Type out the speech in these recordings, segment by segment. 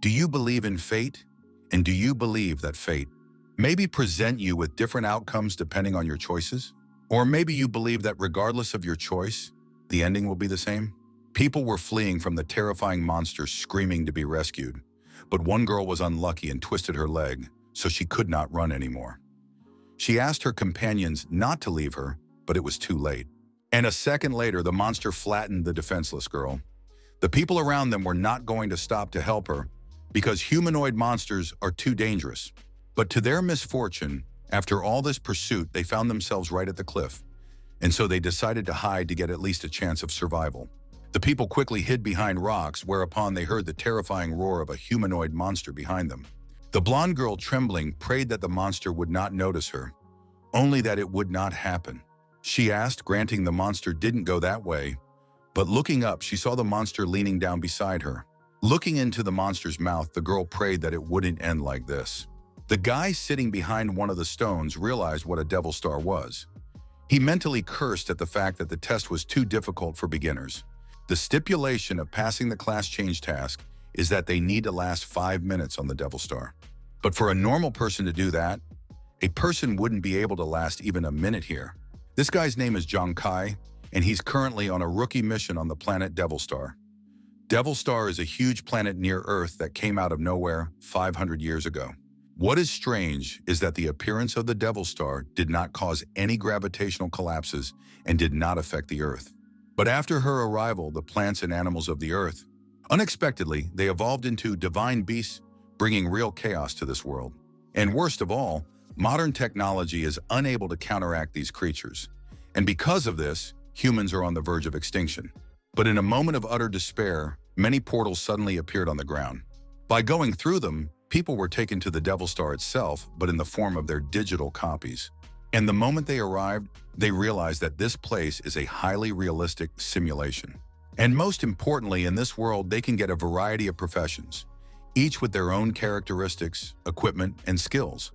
Do you believe in fate? And do you believe that fate maybe present you with different outcomes depending on your choices? Or maybe you believe that regardless of your choice, the ending will be the same? People were fleeing from the terrifying monsters screaming to be rescued, but one girl was unlucky and twisted her leg, so she could not run anymore. She asked her companions not to leave her, but it was too late. And a second later, the monster flattened the defenseless girl. The people around them were not going to stop to help her because humanoid monsters are too dangerous. But to their misfortune, after all this pursuit, they found themselves right at the cliff, and so they decided to hide to get at least a chance of survival. The people quickly hid behind rocks, whereupon they heard the terrifying roar of a humanoid monster behind them. The blonde girl, trembling, prayed that the monster would not notice her, only that it would not happen. She asked, granting the monster didn't go that way, but looking up, she saw the monster leaning down beside her. Looking into the monster's mouth, the girl prayed that it wouldn't end like this. The guy sitting behind one of the stones realized what a devil star was. He mentally cursed at the fact that the test was too difficult for beginners. The stipulation of passing the class change task is that they need to last 5 minutes on the devil star. But for a normal person to do that, a person wouldn't be able to last even a minute here. This guy's name is Kai, and he's currently on a rookie mission on the planet Devil Star. Devil Star is a huge planet near Earth that came out of nowhere 500 years ago. What is strange is that the appearance of the Devil Star did not cause any gravitational collapses and did not affect the Earth. But after her arrival, the plants and animals of the Earth, unexpectedly, they evolved into divine beasts, bringing real chaos to this world. And worst of all, modern technology is unable to counteract these creatures. And because of this, humans are on the verge of extinction. But in a moment of utter despair, many portals suddenly appeared on the ground. By going through them, people were taken to the Devil Star itself, but in the form of their digital copies. And the moment they arrived, they realized that this place is a highly realistic simulation. And most importantly, in this world, they can get a variety of professions, each with their own characteristics, equipment, and skills.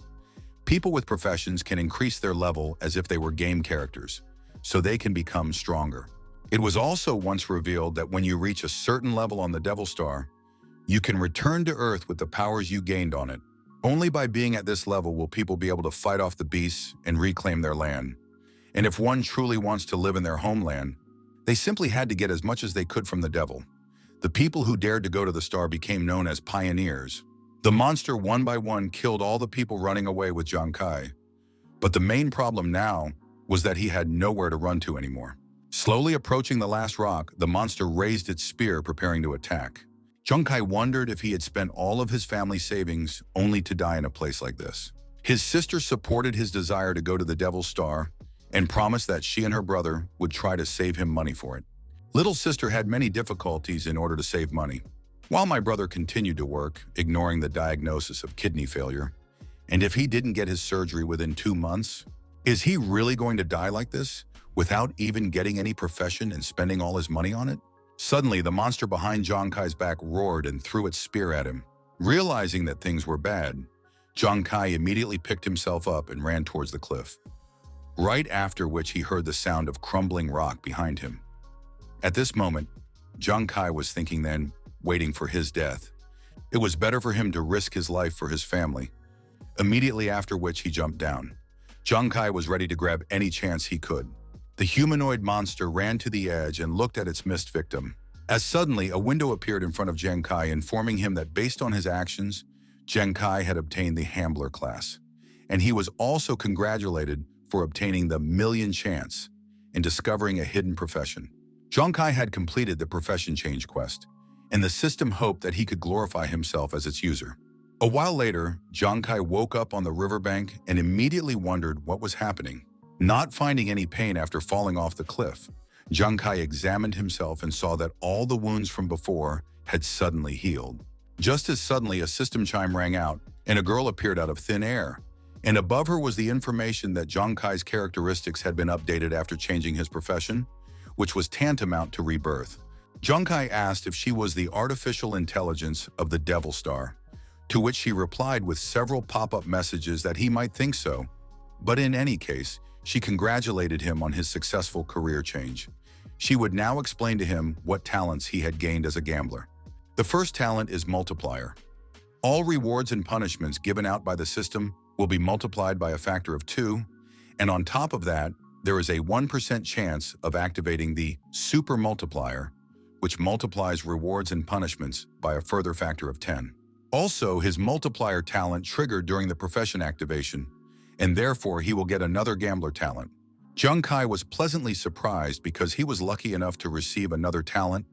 People with professions can increase their level as if they were game characters, so they can become stronger. It was also once revealed that when you reach a certain level on the Devil Star, you can return to Earth with the powers you gained on it. Only by being at this level will people be able to fight off the beasts and reclaim their land. And if one truly wants to live in their homeland, they simply had to get as much as they could from the devil. The people who dared to go to the star became known as pioneers. The monster one by one killed all the people running away with Kai. But the main problem now was that he had nowhere to run to anymore. Slowly approaching the last rock, the monster raised its spear, preparing to attack. Kai wondered if he had spent all of his family savings only to die in a place like this. His sister supported his desire to go to the Devil's Star and promised that she and her brother would try to save him money for it. Little sister had many difficulties in order to save money, while my brother continued to work, ignoring the diagnosis of kidney failure. And if he didn't get his surgery within 2 months, is he really going to die like this, without even getting any profession and spending all his money on it? Suddenly, the monster behind Kai's back roared and threw its spear at him. Realizing that things were bad, Kai immediately picked himself up and ran towards the cliff, right after which he heard the sound of crumbling rock behind him. At this moment, Kai was thinking then, waiting for his death. It was better for him to risk his life for his family. Immediately after which he jumped down. Kai was ready to grab any chance he could. The humanoid monster ran to the edge and looked at its missed victim. As suddenly, a window appeared in front of Kai, informing him that based on his actions, Kai had obtained the Hambler class. And he was also congratulated for obtaining the million chance in discovering a hidden profession. Kai had completed the profession change quest, and the system hoped that he could glorify himself as its user. A while later, Kai woke up on the riverbank and immediately wondered what was happening. Not finding any pain after falling off the cliff, Kai examined himself and saw that all the wounds from before had suddenly healed. Just as suddenly, a system chime rang out, and a girl appeared out of thin air. And above her was the information that Kai's characteristics had been updated after changing his profession, which was tantamount to rebirth. Kai asked if she was the artificial intelligence of the Devil Star, to which she replied with several pop-up messages that he might think so. But in any case, she congratulated him on his successful career change. She would now explain to him what talents he had gained as a gambler. The first talent is multiplier. All rewards and punishments given out by the system will be multiplied by a factor of 2, and on top of that, there is a 1% chance of activating the super multiplier, which multiplies rewards and punishments by a further factor of 10. Also, his multiplier talent triggered during the profession activation, and therefore he will get another gambler talent. Jung Kai was pleasantly surprised because he was lucky enough to receive another talent,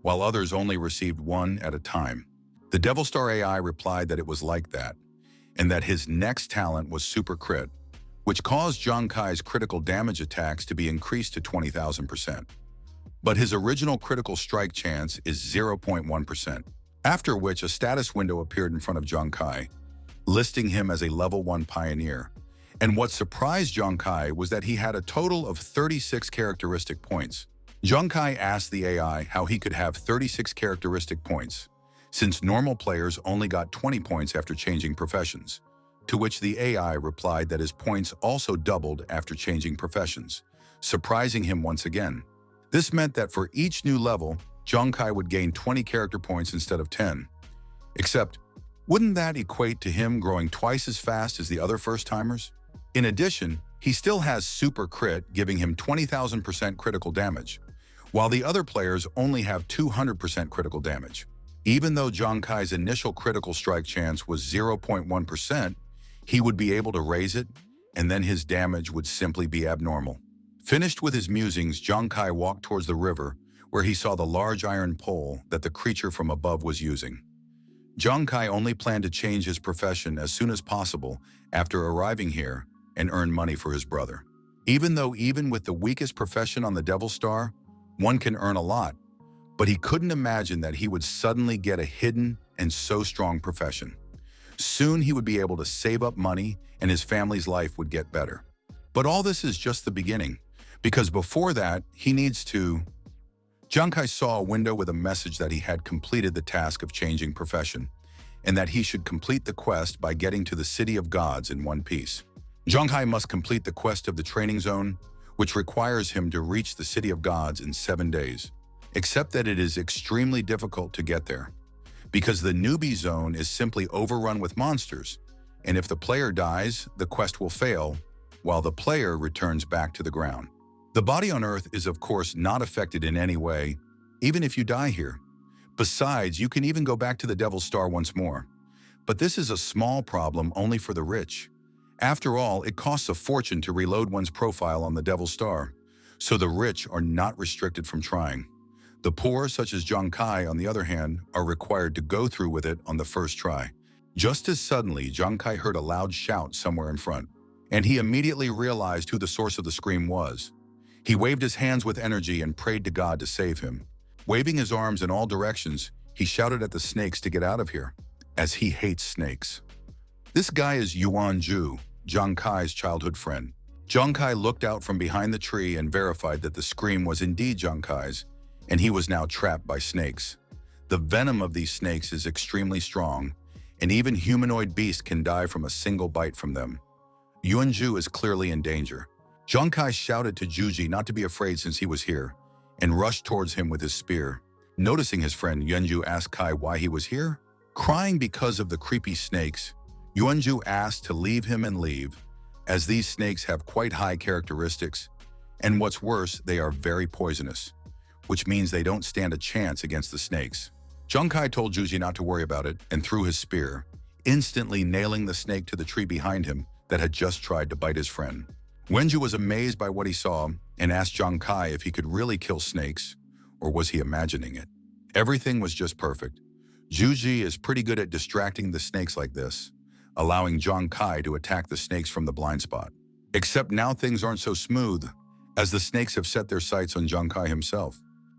while others only received one at a time. The Devil Star AI replied that it was like that, and that his next talent was Super Crit, which caused Jung Kai's critical damage attacks to be increased to 20,000%. But his original critical strike chance is 0.1%, after which a status window appeared in front of Jung Kai, listing him as a level 1 pioneer. And what surprised Jung Kai was that he had a total of 36 characteristic points. Jung Kai asked the AI how he could have 36 characteristic points, since normal players only got 20 points after changing professions, to which the AI replied that his points also doubled after changing professions, surprising him once again. This meant that for each new level, Jung Kai would gain 20 character points instead of 10. Except, wouldn't that equate to him growing twice as fast as the other first-timers? In addition, he still has Super Crit, giving him 20,000% critical damage, while the other players only have 200% critical damage. Even though Jung Kai's initial critical strike chance was 0.1%, he would be able to raise it, and then his damage would simply be abnormal. Finished with his musings, Jung Kai walked towards the river, where he saw the large iron pole that the creature from above was using. Jung Kai only planned to change his profession as soon as possible after arriving here and earn money for his brother. Even with the weakest profession on the Devil Star, one can earn a lot, but he couldn't imagine that he would suddenly get a hidden and so strong profession. Soon he would be able to save up money and his family's life would get better. But all this is just the beginning, because before that, he needs to... Jung Kai saw a window with a message that he had completed the task of changing profession, and that he should complete the quest by getting to the City of Gods in one piece. Jung Kai must complete the quest of the training zone, which requires him to reach the City of Gods in 7 days. Except that it is extremely difficult to get there, because the newbie zone is simply overrun with monsters, and if the player dies, the quest will fail, while the player returns back to the ground. The body on Earth is of course not affected in any way, even if you die here. Besides, you can even go back to the Devil Star once more. But this is a small problem only for the rich. After all, it costs a fortune to reload one's profile on the Devil Star, so the rich are not restricted from trying. The poor, such as Jung Kai, on the other hand, are required to go through with it on the first try. Just as suddenly, Jung Kai heard a loud shout somewhere in front, and he immediately realized who the source of the scream was. He waved his hands with energy and prayed to God to save him. Waving his arms in all directions, he shouted at the snakes to get out of here, as he hates snakes. This guy is Yuan Ju, Jung Kai's childhood friend. Jung Kai looked out from behind the tree and verified that the scream was indeed Jung Kai's, and he was now trapped by snakes. The venom of these snakes is extremely strong, and even humanoid beasts can die from a single bite from them. Yuanju is clearly in danger. Jung Kai shouted to Juji not to be afraid since he was here, and rushed towards him with his spear. Noticing his friend, Yuanju asked Kai why he was here. Crying because of the creepy snakes, Yuanju asked to leave him and leave, as these snakes have quite high characteristics, and what's worse, they are very poisonous, which means they don't stand a chance against the snakes. Jung Kai told Juji not to worry about it and threw his spear, instantly nailing the snake to the tree behind him that had just tried to bite his friend. Wenju was amazed by what he saw and asked Jung Kai if he could really kill snakes, or was he imagining it? Everything was just perfect. Juji is pretty good at distracting the snakes like this, allowing Jung Kai to attack the snakes from the blind spot. Except now things aren't so smooth, as the snakes have set their sights on Jung Kai himself.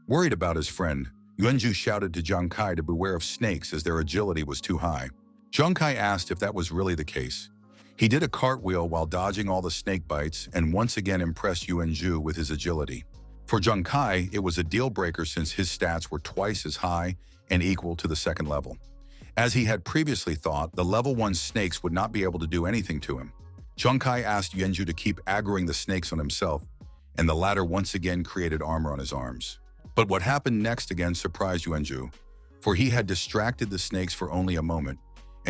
Worried about his friend, Yuanju shouted to Jung Kai to beware of snakes as their agility was too high. Jung Kai asked if that was really the case. He did a cartwheel while dodging all the snake bites and once again impressed Yuanju with his agility. For Jung Kai, it was a deal breaker since his stats were twice as high and equal to the second level. As he had previously thought, the level 1 snakes would not be able to do anything to him. Jung Kai asked Yuanju to keep aggroing the snakes on himself, and the latter once again created armor on his arms. But what happened next again surprised Yuanju, for he had distracted the snakes for only a moment,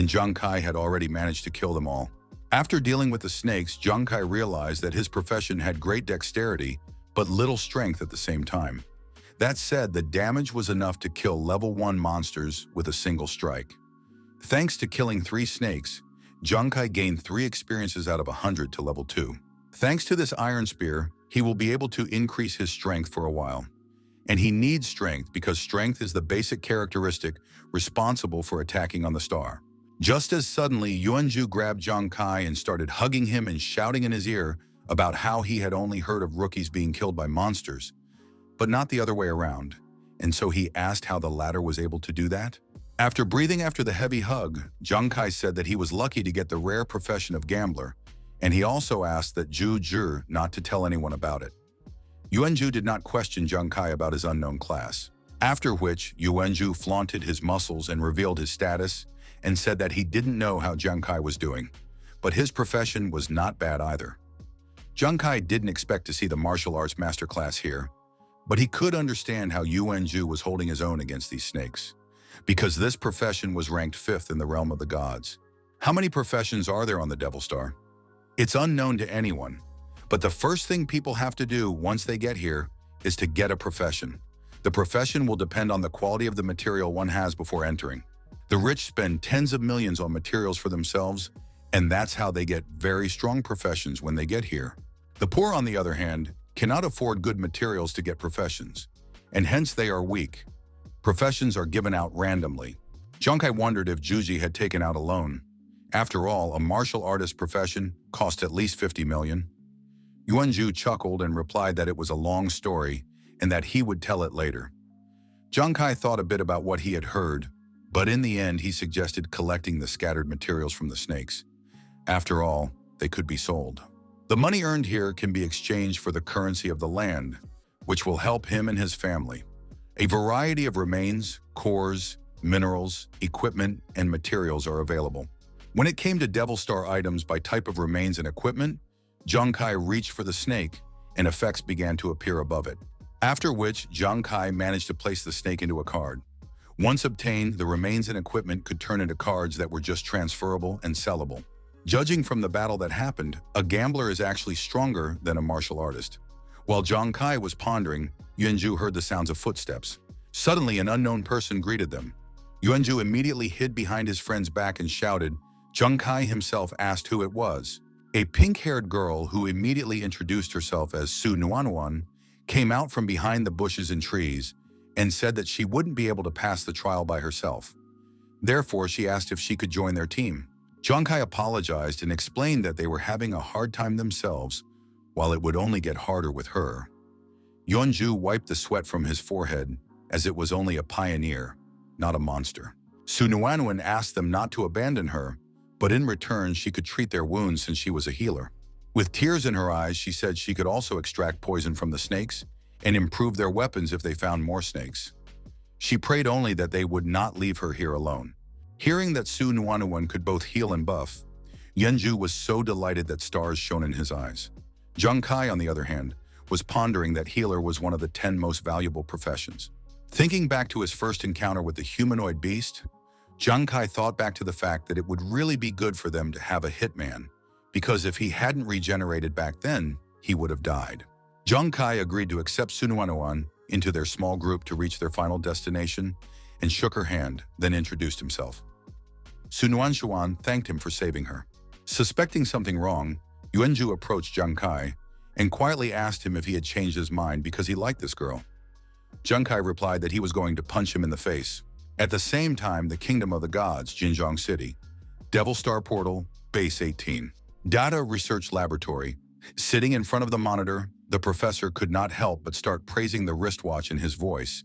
and Zhang Kai had already managed to kill them all. After dealing with the snakes, Zhang Kai realized that his profession had great dexterity, but little strength at the same time. That said, the damage was enough to kill level 1 monsters with a single strike. Thanks to killing 3 snakes, Zhang Kai gained 3 experiences out of 100 to level 2. Thanks to this iron spear, he will be able to increase his strength for a while. And he needs strength because strength is the basic characteristic responsible for attacking on the star. Just as suddenly, Yuanzhu grabbed Zhang Kai and started hugging him and shouting in his ear about how he had only heard of rookies being killed by monsters, but not the other way around. And so he asked how the latter was able to do that. After breathing after the heavy hug, Zhang Kai said that he was lucky to get the rare profession of gambler, and he also asked that Zhu Zhi not to tell anyone about it. Yuanzhu did not question Zhang Kai about his unknown class, after which Yuanzhu flaunted his muscles and revealed his status and said that he didn't know how Zhang Kai was doing, but his profession was not bad either. Zhang Kai didn't expect to see the martial arts masterclass here, but he could understand how Yuanzhu was holding his own against these snakes, because this profession was ranked 5th in the realm of the gods. How many professions are there on the Devil Star? It's unknown to anyone, but the first thing people have to do once they get here is to get a profession. The profession will depend on the quality of the material one has before entering. The rich spend tens of millions on materials for themselves, and that's how they get very strong professions when they get here. The poor, on the other hand, cannot afford good materials to get professions, and hence they are weak. Professions are given out randomly. Zhang Kai wondered if Juji had taken out a loan. After all, a martial artist profession cost at least 50 million. Yuanzhu chuckled and replied that it was a long story and that he would tell it later. Zhang Kai thought a bit about what he had heard, but in the end he suggested collecting the scattered materials from the snakes. After all, they could be sold. The money earned here can be exchanged for the currency of the land, which will help him and his family. A variety of remains, cores, minerals, equipment, and materials are available. When it came to Devil Star items by type of remains and equipment, Zhang Kai reached for the snake, and effects began to appear above it. After which, Zhang Kai managed to place the snake into a card. Once obtained, the remains and equipment could turn into cards that were just transferable and sellable. Judging from the battle that happened, a gambler is actually stronger than a martial artist. While Zhang Kai was pondering, Yuanzhu heard the sounds of footsteps. Suddenly, an unknown person greeted them. Yuanzhu immediately hid behind his friend's back and shouted. Zhang Kai himself asked who it was. A pink-haired girl who immediately introduced herself as Su Nuanuan came out from behind the bushes and trees and said that she wouldn't be able to pass the trial by herself. Therefore, she asked if she could join their team. Zhang Kai apologized and explained that they were having a hard time themselves, while it would only get harder with her. Yuanzhu wiped the sweat from his forehead, as it was only a pioneer, not a monster. Su Nuanuan asked them not to abandon her, but in return she could treat their wounds since she was a healer. With tears in her eyes, she said she could also extract poison from the snakes and improve their weapons if they found more snakes. She prayed only that they would not leave her here alone. Hearing that Su Nuanuan could both heal and buff, Yuanzhu was so delighted that stars shone in his eyes. Zhang Kai, on the other hand, was pondering that healer was one of the 10 most valuable professions. Thinking back to his first encounter with the humanoid beast, Zhang Kai thought back to the fact that it would really be good for them to have a hitman, because if he hadn't regenerated back then, he would have died. Zhang Kai agreed to accept Su Nuanuan into their small group to reach their final destination and shook her hand, then introduced himself. Su Nuanuan thanked him for saving her. Suspecting something wrong, Yuanzhu approached Zhang Kai and quietly asked him if he had changed his mind because he liked this girl. Zhang Kai replied that he was going to punch him in the face. At the same time, the Kingdom of the Gods, Jinjiang City, Devil Star Portal, Base 18. Data Research Laboratory. Sitting in front of the monitor, the professor could not help but start praising the wristwatch in his voice,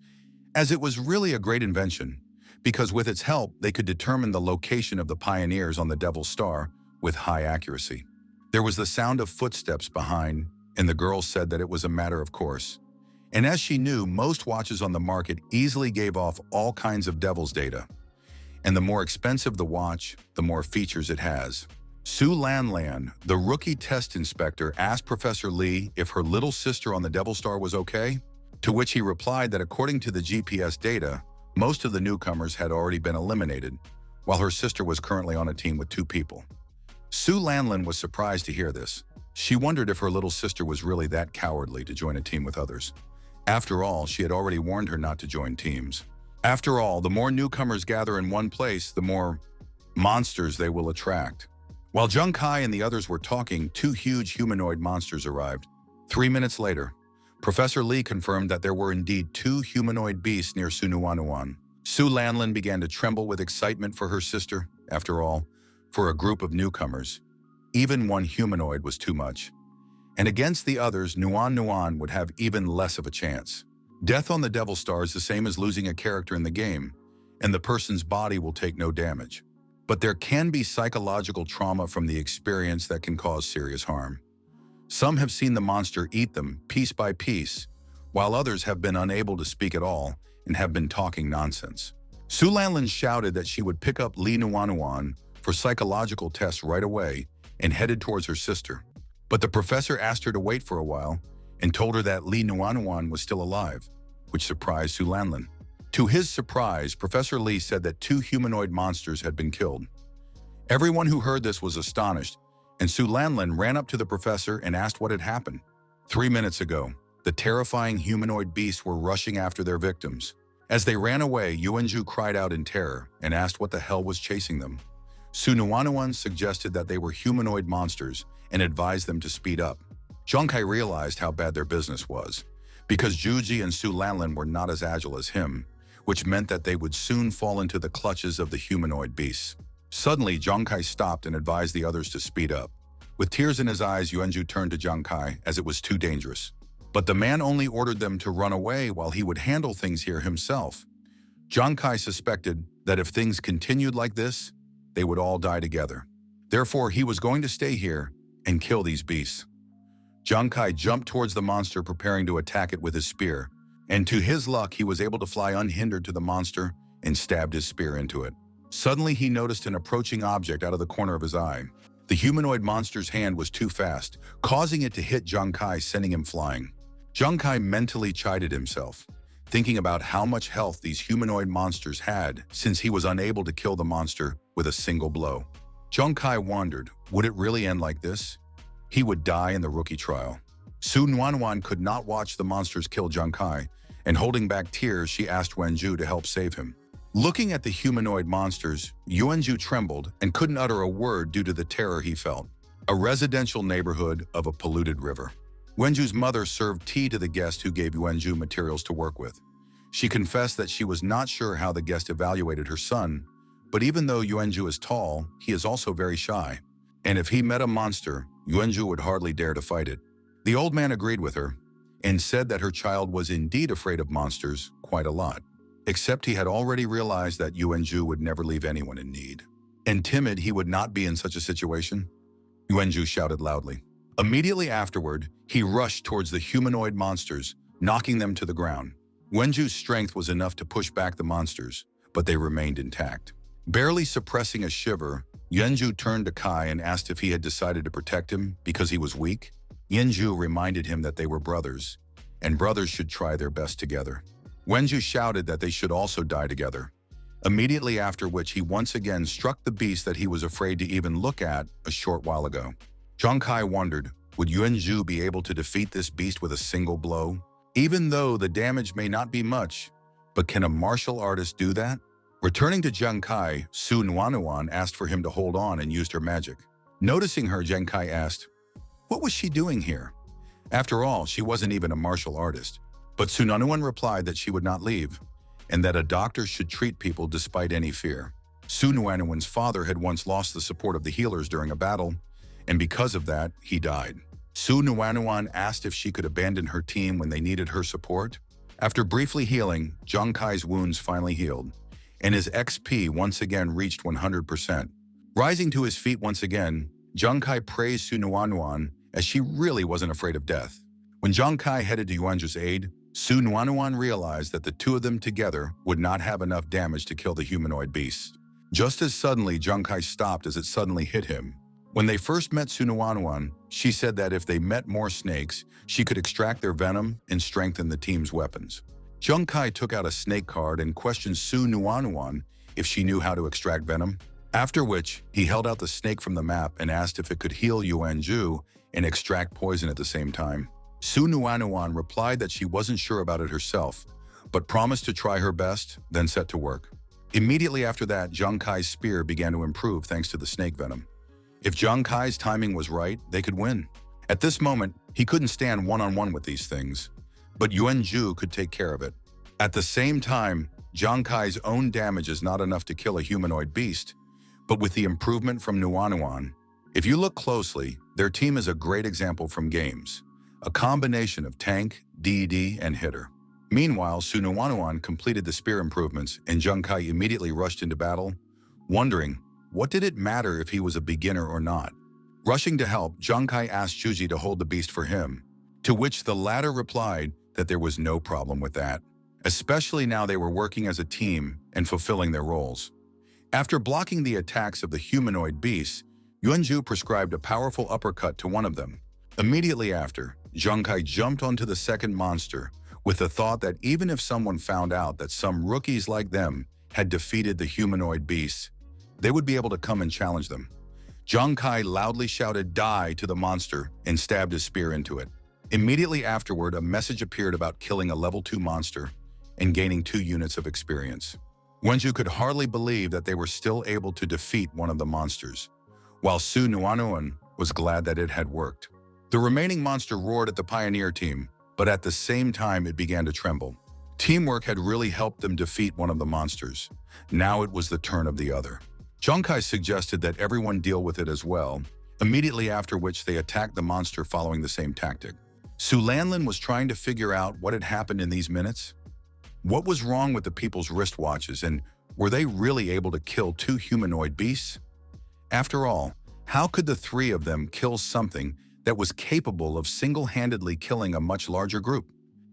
as it was really a great invention, because with its help, they could determine the location of the pioneers on the Devil Star with high accuracy. There was the sound of footsteps behind, and the girl said that it was a matter of course. And as she knew, most watches on the market easily gave off all kinds of devil's data. And the more expensive the watch, the more features it has. Su Lanlan, the rookie test inspector, asked Professor Li if her little sister on the Devil Star was okay, to which he replied that according to the GPS data, most of the newcomers had already been eliminated, while her sister was currently on a team with 2 people. Su Lanlin was surprised to hear this. She wondered if her little sister was really that cowardly to join a team with others. After all, she had already warned her not to join teams. After all, the more newcomers gather in one place, the more monsters they will attract. While Jung Kai and the others were talking, 2 huge humanoid monsters arrived. 3 minutes later, Professor Lee confirmed that there were indeed 2 humanoid beasts near Sunuanuan. Su Lanlin began to tremble with excitement for her sister. After all, for a group of newcomers, even one humanoid was too much. And against the others, Nuan Nuan would have even less of a chance. Death on the Devil Star is the same as losing a character in the game, and the person's body will take no damage. But there can be psychological trauma from the experience that can cause serious harm. Some have seen the monster eat them piece by piece, while others have been unable to speak at all and have been talking nonsense. Su Lanlin shouted that she would pick up Li Nuanuan for psychological tests right away and headed towards her sister. But the professor asked her to wait for a while and told her that Li Nuanuan was still alive, which surprised Su Lanlin. To his surprise, Professor Lee said that 2 humanoid monsters had been killed. Everyone who heard this was astonished, and Su Lanlin ran up to the professor and asked what had happened. 3 minutes ago, the terrifying humanoid beasts were rushing after their victims. As they ran away, Yuanju cried out in terror and asked what the hell was chasing them. Su Nuanuan suggested that they were humanoid monsters and advised them to speed up. Zhang Kai realized how bad their business was, because Juji and Su Lanlin were not as agile as him, which meant that they would soon fall into the clutches of the humanoid beasts. Suddenly, Zhang Kai stopped and advised the others to speed up. With tears in his eyes, Yuanju turned to Zhang Kai as it was too dangerous. But the man only ordered them to run away while he would handle things here himself. Zhang Kai suspected that if things continued like this, they would all die together. Therefore, he was going to stay here and kill these beasts. Zhang Kai jumped towards the monster, preparing to attack it with his spear, and to his luck, he was able to fly unhindered to the monster and stabbed his spear into it. Suddenly, he noticed an approaching object out of the corner of his eye. The humanoid monster's hand was too fast, causing it to hit Zhang Kai, sending him flying. Zhang Kai mentally chided himself, thinking about how much health these humanoid monsters had since he was unable to kill the monster with a single blow. Zhang Kai wondered, would it really end like this? He would die in the rookie trial. Su Nuanuan could not watch the monsters kill Zhang Kai, and holding back tears, she asked Yuanju to help save him. Looking at the humanoid monsters, Yuanju trembled and couldn't utter a word due to the terror he felt. A residential neighborhood of a polluted river. Yuanju's mother served tea to the guest who gave Yuanju materials to work with. She confessed that she was not sure how the guest evaluated her son, but even though Yuanju is tall, he is also very shy. And if he met a monster, Yuanju would hardly dare to fight it. The old man agreed with her and said that her child was indeed afraid of monsters quite a lot, except he had already realized that Yuanju would never leave anyone in need. And timid, he would not be in such a situation. Yuanju shouted loudly. Immediately afterward, he rushed towards the humanoid monsters, knocking them to the ground. Yuanju's strength was enough to push back the monsters, but they remained intact. Barely suppressing a shiver, Yuanju turned to Kai and asked if he had decided to protect him because he was weak. Yuanju reminded him that they were brothers, and brothers should try their best together. Yuanju shouted that they should also die together, immediately after which he once again struck the beast that he was afraid to even look at a short while ago. Zhang Kai wondered, would Yuanju be able to defeat this beast with a single blow? Even though the damage may not be much, but can a martial artist do that? Returning to Zhang Kai, Su Nuanuan asked for him to hold on and used her magic. Noticing her, Zhang Kai asked, what was she doing here? After all, she wasn't even a martial artist. But Su Nuanuan replied that she would not leave, and that a doctor should treat people despite any fear. Su Nuanuan's father had once lost the support of the healers during a battle, and because of that, he died. Su Nuanuan asked if she could abandon her team when they needed her support. After briefly healing, Zhang Kai's wounds finally healed, and his XP once again reached 100%. Rising to his feet once again, Zhang Kai praised Su Nuanuan as she really wasn't afraid of death. When Zhang Kai headed to Yuanju's aid, Su Nuanuan realized that the two of them together would not have enough damage to kill the humanoid beast. Just as suddenly, Zhang Kai stopped as it suddenly hit him. When they first met Su Nuanuan, she said that if they met more snakes, she could extract their venom and strengthen the team's weapons. Zhang Kai took out a snake card and questioned Su Nuanuan if she knew how to extract venom. After which, he held out the snake from the map and asked if it could heal Yuanju and extract poison at the same time. Su Nuanuan replied that she wasn't sure about it herself, but promised to try her best, then set to work. Immediately after that, Zhang Kai's spear began to improve thanks to the snake venom. If Zhang Kai's timing was right, they could win. At this moment, he couldn't stand one-on-one with these things, but Yuanju could take care of it. At the same time, Zhang Kai's own damage is not enough to kill a humanoid beast, but with the improvement from Nuanuan, if you look closely, their team is a great example from games, a combination of tank, DD, and hitter. Meanwhile, Su Nuanuan completed the spear improvements and Zhang Kai immediately rushed into battle, wondering, what did it matter if he was a beginner or not? Rushing to help, Zhang Kai asked Zhuji to hold the beast for him, to which the latter replied that there was no problem with that, especially now they were working as a team and fulfilling their roles. After blocking the attacks of the humanoid beasts, Yuanju prescribed a powerful uppercut to one of them. Immediately after, Zhang Kai jumped onto the second monster with the thought that even if someone found out that some rookies like them had defeated the humanoid beasts, they would be able to come and challenge them. Zhang Kai loudly shouted "Die" to the monster and stabbed his spear into it. Immediately afterward, a message appeared about killing a level 2 monster and gaining 2 units of experience. Wenju could hardly believe that they were still able to defeat one of the monsters, while Su Nuanuan was glad that it had worked. The remaining monster roared at the pioneer team, but at the same time it began to tremble. Teamwork had really helped them defeat one of the monsters. Now it was the turn of the other. Zhang Kai suggested that everyone deal with it as well, immediately after which they attacked the monster following the same tactic. Su Lanlin was trying to figure out what had happened in these minutes. What was wrong with the people's wristwatches, and were they really able to kill 2 humanoid beasts? After all, how could the 3 of them kill something that was capable of single-handedly killing a much larger group?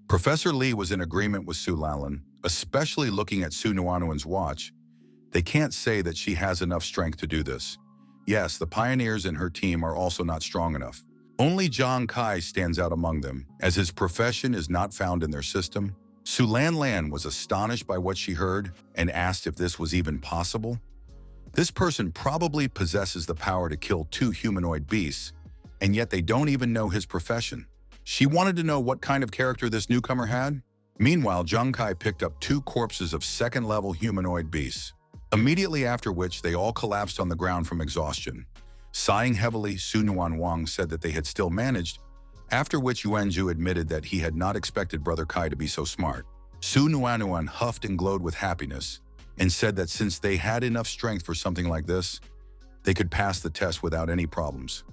Professor Lee was in agreement with Su Lanlin, especially looking at Su Nuanuan's watch. They can't say that she has enough strength to do this. Yes, the pioneers in her team are also not strong enough. Only Zhang Kai stands out among them, as his profession is not found in their system. Su Lanlan was astonished by what she heard and asked if this was even possible. This person probably possesses the power to kill 2 humanoid beasts, and yet they don't even know his profession. She wanted to know what kind of character this newcomer had. Meanwhile, Zhang Kai picked up 2 corpses of second-level humanoid beasts, immediately after which they all collapsed on the ground from exhaustion. Sighing heavily, Su Nuan said that they had still managed, after which Yuanju admitted that he had not expected Brother Kai to be so smart. Su Nuanuan huffed and glowed with happiness and said that since they had enough strength for something like this, they could pass the test without any problems.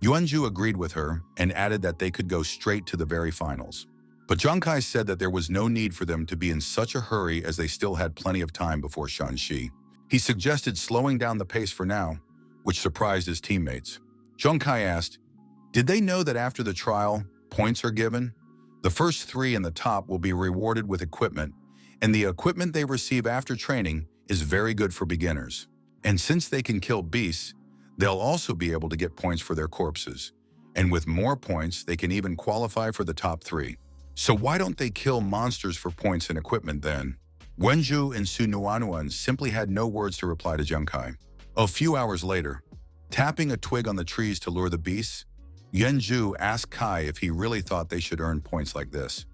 Yuanju agreed with her and added that they could go straight to the very finals. But Zhang Kai said that there was no need for them to be in such a hurry as they still had plenty of time before Shanxi. He suggested slowing down the pace for now, which surprised his teammates. Zhang Kai asked, did they know that after the trial, points are given? The first 3 in the top will be rewarded with equipment, and the equipment they receive after training is very good for beginners. And since they can kill beasts, they'll also be able to get points for their corpses. And with more points, they can even qualify for the top 3. So why don't they kill monsters for points and equipment then? Wenju and Su Nuanuan simply had no words to reply to Zhang Kai. A few hours later, tapping a twig on the trees to lure the beasts, Yuanju asked Kai if he really thought they should earn points like this.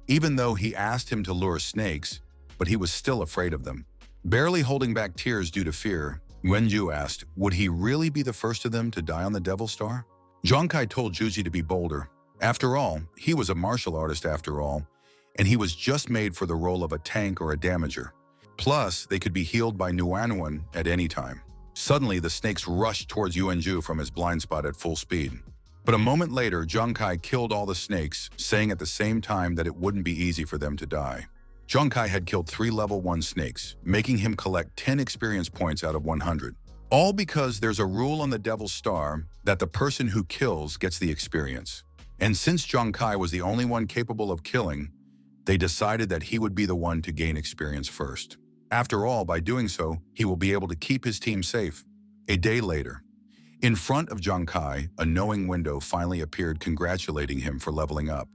Even though he asked him to lure snakes, but he was still afraid of them. Barely holding back tears due to fear, Yuanju asked, would he really be the first of them to die on the Devil Star? Zhang Kai told Zhuji to be bolder. After all, he was a martial artist after all, and he was just made for the role of a tank or a damager. Plus, they could be healed by Nuanuan at any time. Suddenly, the snakes rushed towards Yuanju from his blind spot at full speed. But a moment later, Zhang Kai killed all the snakes, saying at the same time that it wouldn't be easy for them to die. Zhang Kai had killed 3 level 1 snakes, making him collect 10 experience points out of 100. All because there's a rule on the Devil's Star that the person who kills gets the experience. And since Zhang Kai was the only one capable of killing, they decided that he would be the one to gain experience first. After all, by doing so, he will be able to keep his team safe. A day later, in front of Zhang Kai, a knowing window finally appeared congratulating him for leveling up.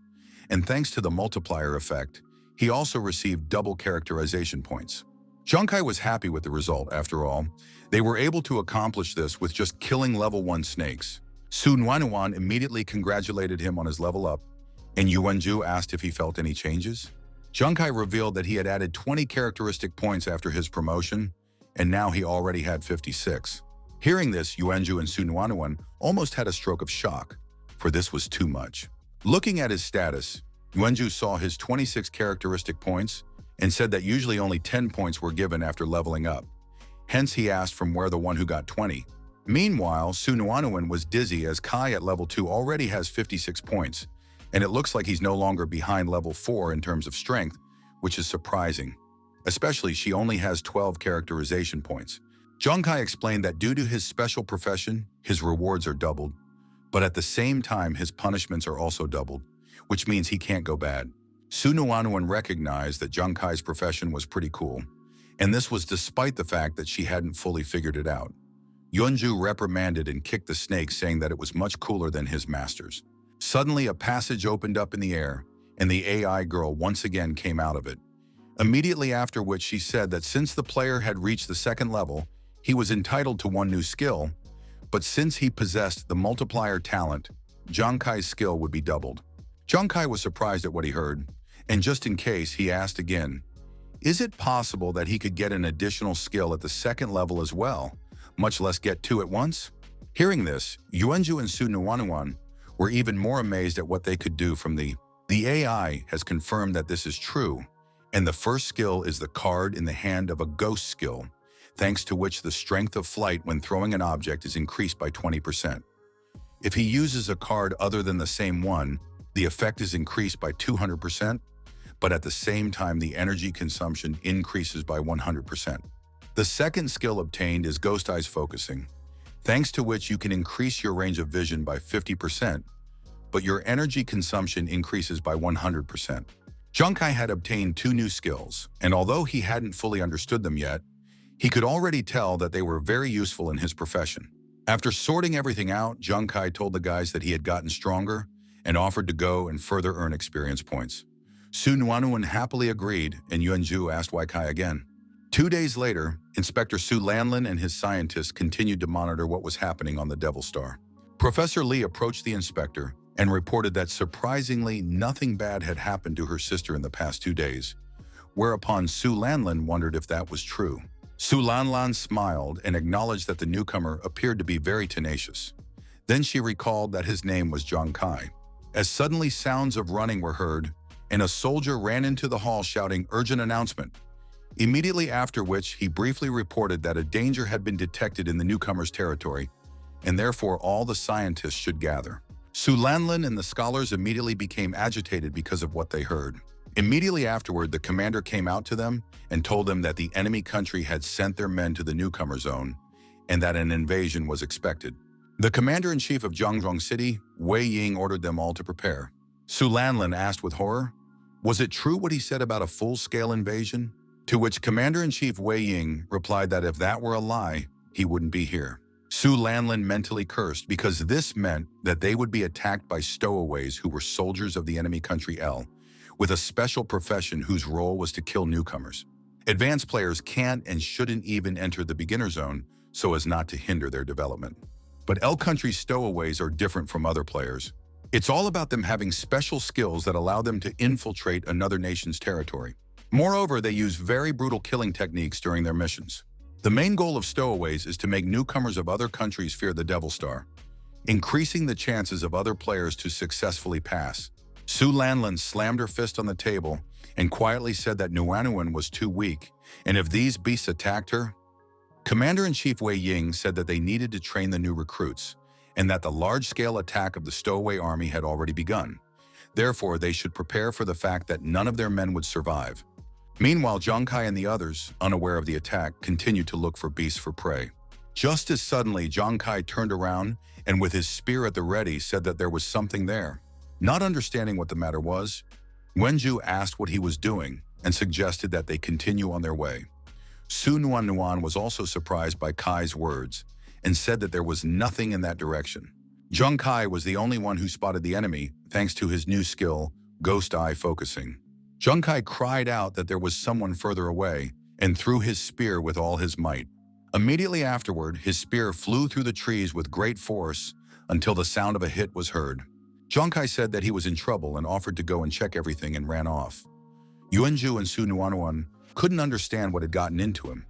And thanks to the multiplier effect, he also received double characterization points. Junkai was happy with the result. After all, they were able to accomplish this with just killing level 1 snakes. Su Nuanuan immediately congratulated him on his level up, and Yuanju asked if he felt any changes. Junkai revealed that he had added 20 characteristic points after his promotion, and now he already had 56. Hearing this, Yuanju and Su Nuanuan almost had a stroke of shock, for this was too much. Looking at his status, Yuanju saw his 26 characteristic points and said that usually only 10 points were given after leveling up. Hence, he asked from where the one who got 20. Meanwhile, Su Nuanuan was dizzy as Kai at level 2 already has 56 points, and it looks like he's no longer behind level 4 in terms of strength, which is surprising. Especially, she only has 12 characterization points. Junkai explained that due to his special profession, his rewards are doubled, but at the same time, his punishments are also doubled, which means he can't go bad. Su Nuanuan recognized that Junkai's profession was pretty cool, and this was despite the fact that she hadn't fully figured it out. Yuanju reprimanded and kicked the snake, saying that it was much cooler than his master's. Suddenly, a passage opened up in the air, and the AI girl once again came out of it. Immediately after which she said that since the player had reached the 2nd level, he was entitled to 1 new skill, but since he possessed the multiplier talent, Junkai's skill would be doubled. Junkai was surprised at what he heard, and just in case, he asked again, is it possible that he could get an additional skill at the 2nd level as well, much less get 2 at once? Hearing this, Yuanju and Su Nuanuan were even more amazed at what they could do from the AI has confirmed that this is true, and the first skill is the card in the hand of a ghost skill, thanks to which the strength of flight when throwing an object is increased by 20%. If he uses a card other than the same one, the effect is increased by 200%, but at the same time the energy consumption increases by 100%. The second skill obtained is Ghost Eyes Focusing, thanks to which you can increase your range of vision by 50%, but your energy consumption increases by 100%. Junkai had obtained 2 new skills, and although he hadn't fully understood them yet, he could already tell that they were very useful in his profession. After sorting everything out, Junkai told the guys that he had gotten stronger and offered to go and further earn experience points. Su Nuanuan happily agreed, and Yuanju asked why Kai again. 2 days later, Inspector Su Lanlin and his scientists continued to monitor what was happening on the Devil Star. Professor Lee approached the inspector and reported that surprisingly nothing bad had happened to her sister in the past 2 days, whereupon Su Lanlin wondered if that was true. Su Lanlan smiled and acknowledged that the newcomer appeared to be very tenacious. Then she recalled that his name was Junkai. As suddenly sounds of running were heard, and a soldier ran into the hall shouting urgent announcement. Immediately after which, he briefly reported that a danger had been detected in the newcomer's territory, and therefore all the scientists should gather. Su Lanlin and the scholars immediately became agitated because of what they heard. Immediately afterward, the commander came out to them and told them that the enemy country had sent their men to the newcomer zone and that an invasion was expected. The commander-in-chief of Zhangzhong City, Wei Ying, ordered them all to prepare. Su Lanlin asked with horror, was it true what he said about a full-scale invasion? To which Commander-in-Chief Wei Ying replied that if that were a lie, he wouldn't be here. Su Lanlin mentally cursed because this meant that they would be attacked by stowaways who were soldiers of the enemy country L, with a special profession whose role was to kill newcomers. Advanced players can't and shouldn't even enter the beginner zone so as not to hinder their development. But L country's stowaways are different from other players. It's all about them having special skills that allow them to infiltrate another nation's territory. Moreover, they use very brutal killing techniques during their missions. The main goal of stowaways is to make newcomers of other countries fear the Devil Star, increasing the chances of other players to successfully pass. Su Lanlin slammed her fist on the table and quietly said that Nuanuan was too weak, and if these beasts attacked her, Commander-in-Chief Wei Ying said that they needed to train the new recruits, and that the large-scale attack of the stowaway army had already begun. Therefore, they should prepare for the fact that none of their men would survive. Meanwhile, Junkai and the others, unaware of the attack, continued to look for beasts for prey. Just as suddenly, Junkai turned around and with his spear at the ready said that there was something there. Not understanding what the matter was, Wenju asked what he was doing and suggested that they continue on their way. Su Nuan was also surprised by Kai's words and said that there was nothing in that direction. Junkai was the only one who spotted the enemy thanks to his new skill, Ghost Eye Focusing. Junkai cried out that there was someone further away and threw his spear with all his might. Immediately afterward, his spear flew through the trees with great force until the sound of a hit was heard. Jonkai said that he was in trouble and offered to go and check everything and ran off. Yuanju and Su Nuanuan couldn't understand what had gotten into him.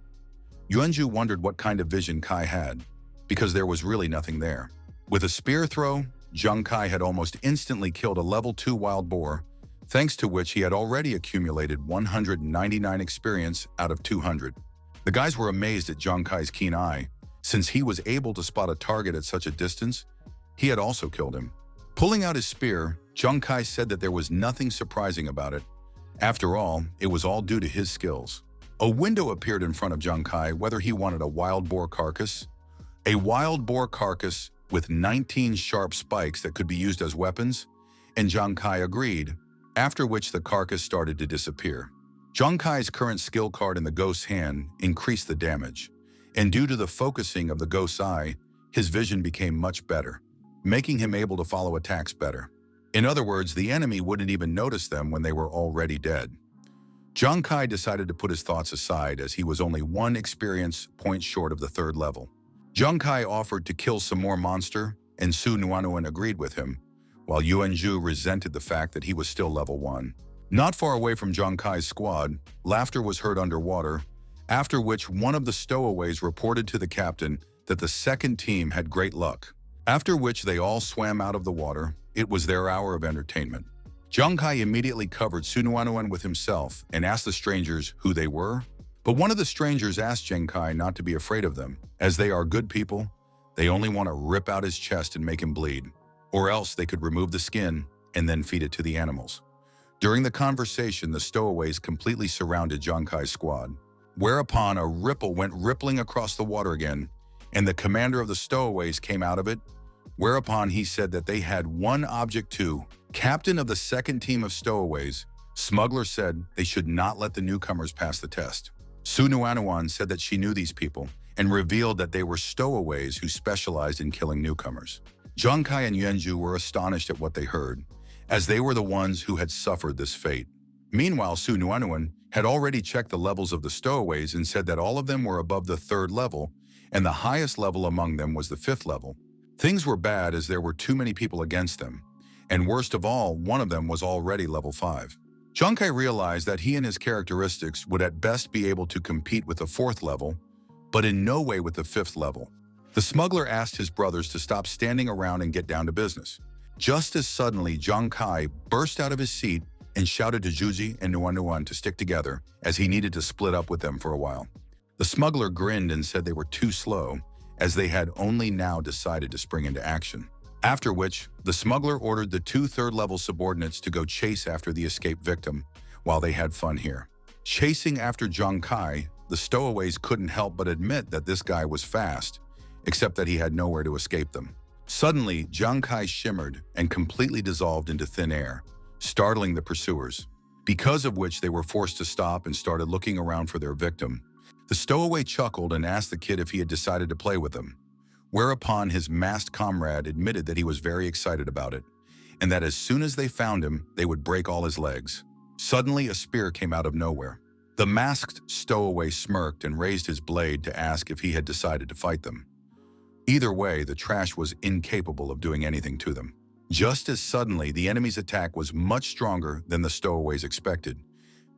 Yuanju wondered what kind of vision Kai had, because there was really nothing there. With a spear throw, Jonkai had almost instantly killed a level 2 wild boar, thanks to which he had already accumulated 199 experience out of 200. The guys were amazed at Jonkai's keen eye. Since he was able to spot a target at such a distance, he had also killed him. Pulling out his spear, Jonkai said that there was nothing surprising about it. After all, it was all due to his skills. A window appeared in front of Jonkai whether he wanted a wild boar carcass. A wild boar carcass with 19 sharp spikes that could be used as weapons, and Jonkai agreed, after which the carcass started to disappear. Jonkai's current skill card in the ghost's hand increased the damage, and due to the focusing of the ghost's eye, his vision became much better, making him able to follow attacks better. In other words, the enemy wouldn't even notice them when they were already dead. Jonkai decided to put his thoughts aside as he was only 1 experience point short of the 3rd level. Jonkai offered to kill some more monster, and Su Nuanuan agreed with him, while Yuanju resented the fact that he was still level 1. Not far away from Jonkai's squad, laughter was heard underwater, after which one of the stowaways reported to the captain that the second team had great luck. After which they all swam out of the water. It was their hour of entertainment. Jonkai immediately covered Su Nuanuan with himself and asked the strangers who they were. But one of the strangers asked Jonkai not to be afraid of them, as they are good people. They only want to rip out his chest and make him bleed, or else they could remove the skin and then feed it to the animals. During the conversation, the stowaways completely surrounded Jonkai's squad, whereupon a ripple went rippling across the water again, and the commander of the stowaways came out of it, whereupon he said that they had one object too. Captain of the second team of stowaways, Smuggler, said they should not let the newcomers pass the test. Su Nuanuan said that she knew these people and revealed that they were stowaways who specialized in killing newcomers. Jonkai and Yuanju were astonished at what they heard, as they were the ones who had suffered this fate. Meanwhile, Su Nuanuan had already checked the levels of the stowaways and said that all of them were above the 3rd level, and the highest level among them was the 5th level. Things were bad as there were too many people against them, and worst of all, one of them was already level 5. Jonkai realized that he and his characteristics would at best be able to compete with the 4th level, but in no way with the 5th level. The smuggler asked his brothers to stop standing around and get down to business. Just as suddenly, Jonkai burst out of his seat and shouted to Juji and Nuanuan to stick together, as he needed to split up with them for a while. The smuggler grinned and said they were too slow, as they had only now decided to spring into action. After which, the smuggler ordered the 2 3rd-level subordinates to go chase after the escaped victim, while they had fun here. Chasing after Jonkai, the stowaways couldn't help but admit that this guy was fast, except that he had nowhere to escape them. Suddenly, Jonkai shimmered and completely dissolved into thin air, startling the pursuers, because of which they were forced to stop and started looking around for their victim. The stowaway chuckled and asked the kid if he had decided to play with them, whereupon his masked comrade admitted that he was very excited about it, and that as soon as they found him, they would break all his legs. Suddenly, a spear came out of nowhere. The masked stowaway smirked and raised his blade to ask if he had decided to fight them. Either way, the trash was incapable of doing anything to them. Just as suddenly, the enemy's attack was much stronger than the stowaways expected,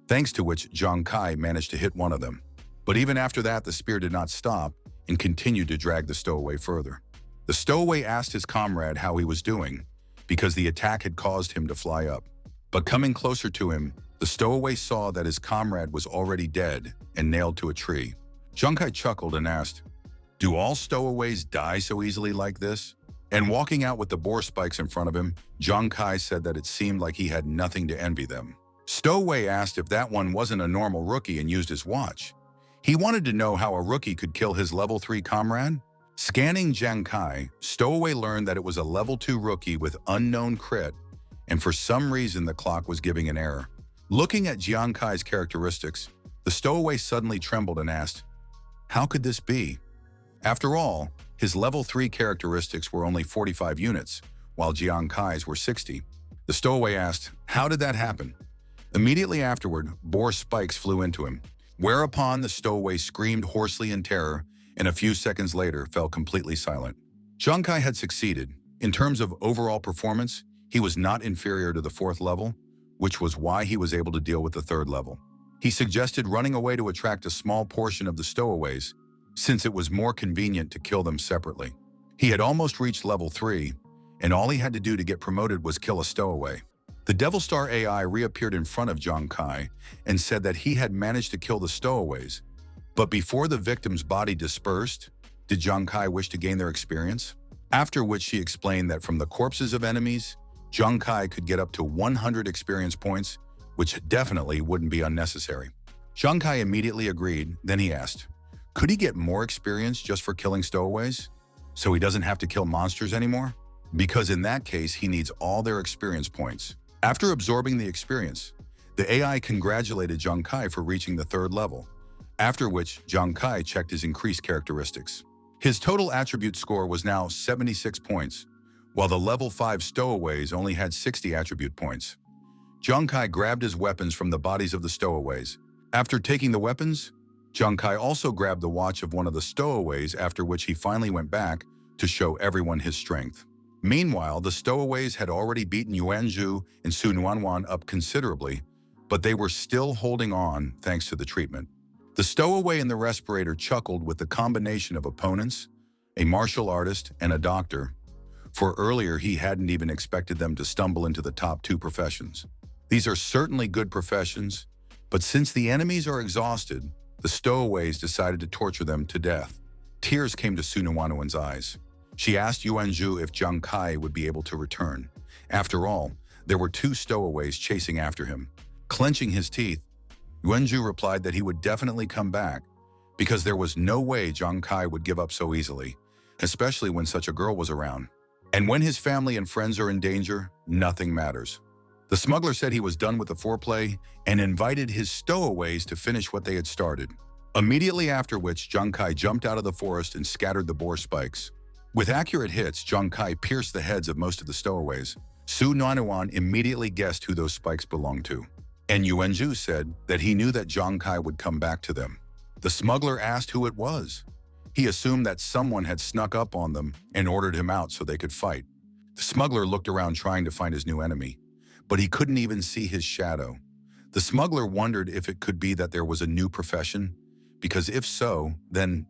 thanks to which Jonkai managed to hit one of them. But even after that, the spear did not stop and continued to drag the stowaway further. The stowaway asked his comrade how he was doing, because the attack had caused him to fly up. But coming closer to him, the stowaway saw that his comrade was already dead and nailed to a tree. Jonkai chuckled and asked, "Do all stowaways die so easily like this?" And walking out with the boar spikes in front of him, Jonkai said that it seemed like he had nothing to envy them. Stowaway asked if that one wasn't a normal rookie and used his watch. He wanted to know how a rookie could kill his level 3 comrade. Scanning Jonkai, Stowaway learned that it was a level 2 rookie with unknown crit, and for some reason the clock was giving an error. Looking at Jonkai's characteristics, the Stowaway suddenly trembled and asked, "How could this be?" After all, his level 3 characteristics were only 45 units, while Jonkai's were 60. The Stowaway asked, "How did that happen?" Immediately afterward, boar spikes flew into him. Whereupon the stowaway screamed hoarsely in terror and a few seconds later fell completely silent. Zhang Kai had succeeded. In terms of overall performance, he was not inferior to the 4th level, which was why he was able to deal with the 3rd level. He suggested running away to attract a small portion of the stowaways, since it was more convenient to kill them separately. He had almost reached level 3, and all he had to do to get promoted was kill a stowaway. The Devil Star AI reappeared in front of Zhang Kai and said that he had managed to kill the stowaways, but before the victim's body dispersed, did Zhang Kai wish to gain their experience? After which she explained that from the corpses of enemies, Zhang Kai could get up to 100 experience points, which definitely wouldn't be unnecessary. Zhang Kai immediately agreed, then he asked, could he get more experience just for killing stowaways, so he doesn't have to kill monsters anymore? Because in that case, he needs all their experience points. After absorbing the experience, the AI congratulated Zhang Kai for reaching the 3rd level, after which Zhang Kai checked his increased characteristics. His total attribute score was now 76 points, while the level 5 stowaways only had 60 attribute points. Zhang Kai grabbed his weapons from the bodies of the stowaways. After taking the weapons, Zhang Kai also grabbed the watch of one of the stowaways, after which he finally went back to show everyone his strength. Meanwhile, the stowaways had already beaten Yuanzhu and Su Nuanwan up considerably, but they were still holding on thanks to the treatment. The stowaway in the respirator chuckled with the combination of opponents, a martial artist, and a doctor, for earlier he hadn't even expected them to stumble into the top 2 professions. These are certainly good professions, but since the enemies are exhausted, the stowaways decided to torture them to death. Tears came to Su Nuanwan's eyes. She asked Yuanzhu if Zhang Kai would be able to return. After all, there were 2 stowaways chasing after him. Clenching his teeth, Yuanzhu replied that he would definitely come back, because there was no way Zhang Kai would give up so easily, especially when such a girl was around. And when his family and friends are in danger, nothing matters. The smuggler said he was done with the foreplay and invited his stowaways to finish what they had started. Immediately after which, Zhang Kai jumped out of the forest and scattered the boar spikes. With accurate hits, Zhang Kai pierced the heads of most of the stowaways. Su Nuanwan immediately guessed who those spikes belonged to, and Yuanzhu said that he knew that Zhang Kai would come back to them. The smuggler asked who it was. He assumed that someone had snuck up on them and ordered him out so they could fight. The smuggler looked around trying to find his new enemy, but he couldn't even see his shadow. The smuggler wondered if it could be that there was a new profession, because if so, then,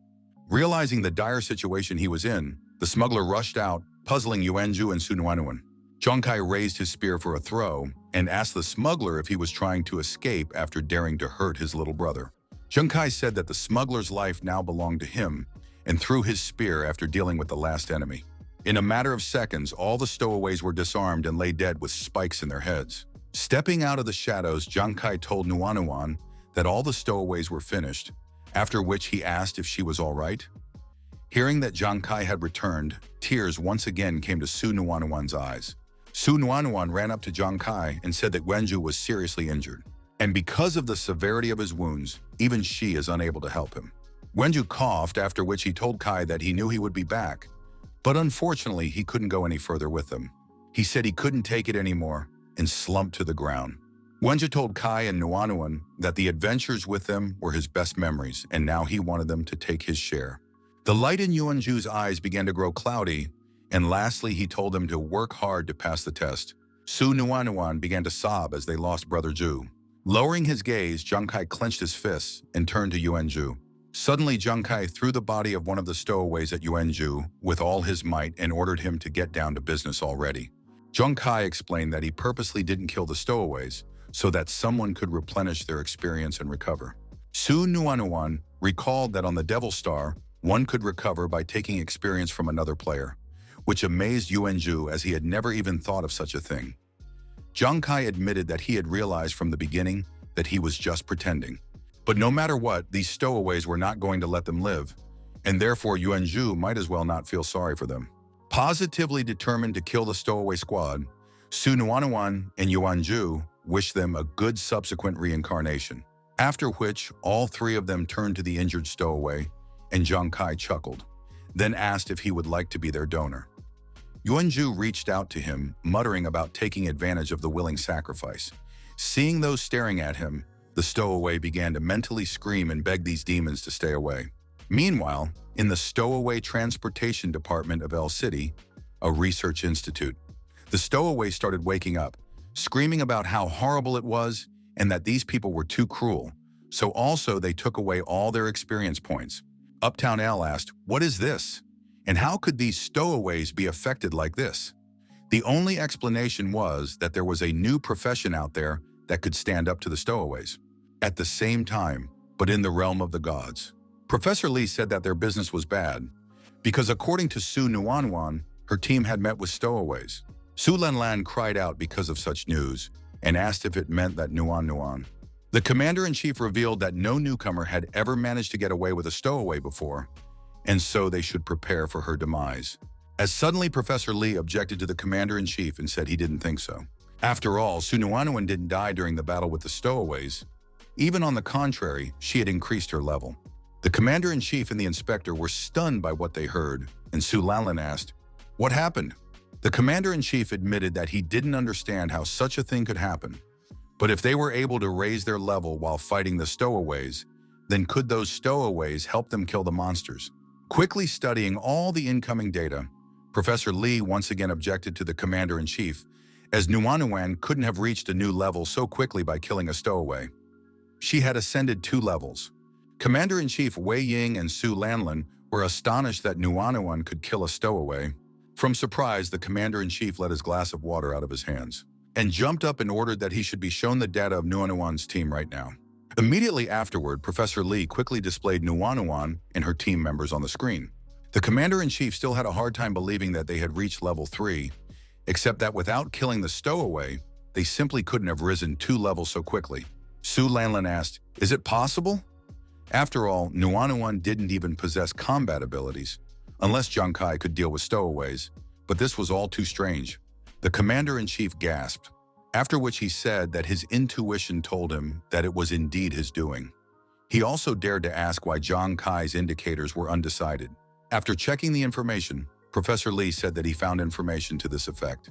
realizing the dire situation he was in, the smuggler rushed out, puzzling Yuanzhu and Su Nuanwan. Zhang Kai raised his spear for a throw and asked the smuggler if he was trying to escape after daring to hurt his little brother. Zhang Kai said that the smuggler's life now belonged to him and threw his spear after dealing with the last enemy. In a matter of seconds, all the stowaways were disarmed and lay dead with spikes in their heads. Stepping out of the shadows, Zhang Kai told Nuanwan that all the stowaways were finished, after which he asked if she was all right. Hearing that Zhang Kai had returned, tears once again came to Su Nuanwan's eyes. Su Nuanwan ran up to Zhang Kai and said that Yuanzhu was seriously injured, and because of the severity of his wounds, even she is unable to help him. Yuanzhu coughed, after which he told Kai that he knew he would be back, but unfortunately he couldn't go any further with them. He said he couldn't take it anymore and slumped to the ground. Yuanzhu told Kai and Nuanwan that the adventures with them were his best memories, and now he wanted them to take his share. The light in Yuanzhu's eyes began to grow cloudy, and lastly he told them to work hard to pass the test. Su Nuanwan began to sob as they lost Brother Zhu. Lowering his gaze, Zhang Kai clenched his fists and turned to Yuanzhu. Suddenly, Zhang Kai threw the body of one of the stowaways at Yuanzhu with all his might and ordered him to get down to business already. Zhang Kai explained that he purposely didn't kill the stowaways so that someone could replenish their experience and recover. Su Nuanwan recalled that on the Devil Star, one could recover by taking experience from another player, which amazed Yuanzhu as he had never even thought of such a thing. Zhang Kai admitted that he had realized from the beginning that he was just pretending. But no matter what, these stowaways were not going to let them live, and therefore Yuanzhu might as well not feel sorry for them. Positively determined to kill the stowaway squad, Su Nuanwan and Yuanzhu wished them a good subsequent reincarnation, after which all 3 of them turned to the injured stowaway, and Zhang Kai chuckled, then asked if he would like to be their donor. Yuanzhu reached out to him, muttering about taking advantage of the willing sacrifice. Seeing those staring at him, The stowaway began to mentally scream and beg these demons to stay away. Meanwhile, in the stowaway transportation department of El City, a research institute, the stowaway started waking up, screaming about how horrible it was and that these people were too cruel. So also they took away all their experience points. Uptown L asked, "What is this? And how could these stowaways be affected like this?" The only explanation was that there was a new profession out there that could stand up to the stowaways. At the same time, but in the realm of the gods. Professor Lee said that their business was bad, because according to Su Nuanwan, her team had met with stowaways. Su Lanlan cried out because of such news and asked if it meant that Nuan. The commander-in-chief revealed that no newcomer had ever managed to get away with a stowaway before, and so they should prepare for her demise. As suddenly Professor Lee objected to the commander-in-chief and said he didn't think so. After all, Su Nuan didn't die during the battle with the stowaways. Even on the contrary, she had increased her level. The commander-in-chief and the inspector were stunned by what they heard, and Su Lanlan asked, "What happened?" The commander-in-chief admitted that he didn't understand how such a thing could happen. But if they were able to raise their level while fighting the stowaways, then could those stowaways help them kill the monsters? Quickly studying all the incoming data, Professor Lee once again objected to the commander-in-chief, as Nuanuan couldn't have reached a new level so quickly by killing a stowaway. She had ascended 2 levels. Commander-in-Chief Wei Ying and Su Lanlan were astonished that Nuanuan could kill a stowaway. From surprise, the commander-in-chief let his glass of water out of his hands and jumped up and ordered that he should be shown the data of Nuanuan's team right now. Immediately afterward, Professor Lee quickly displayed Nuanuan and her team members on the screen. The commander-in-chief still had a hard time believing that they had reached level 3, except that without killing the stowaway, they simply couldn't have risen 2 levels so quickly. Su Lanlan asked, "Is it possible?" After all, Nuanuan didn't even possess combat abilities, unless Zhang Kai could deal with stowaways, but this was all too strange. The commander-in-chief gasped, after which he said that his intuition told him that it was indeed his doing. He also dared to ask why Zhang Kai's indicators were undecided. After checking the information, Professor Lee said that he found information to this effect.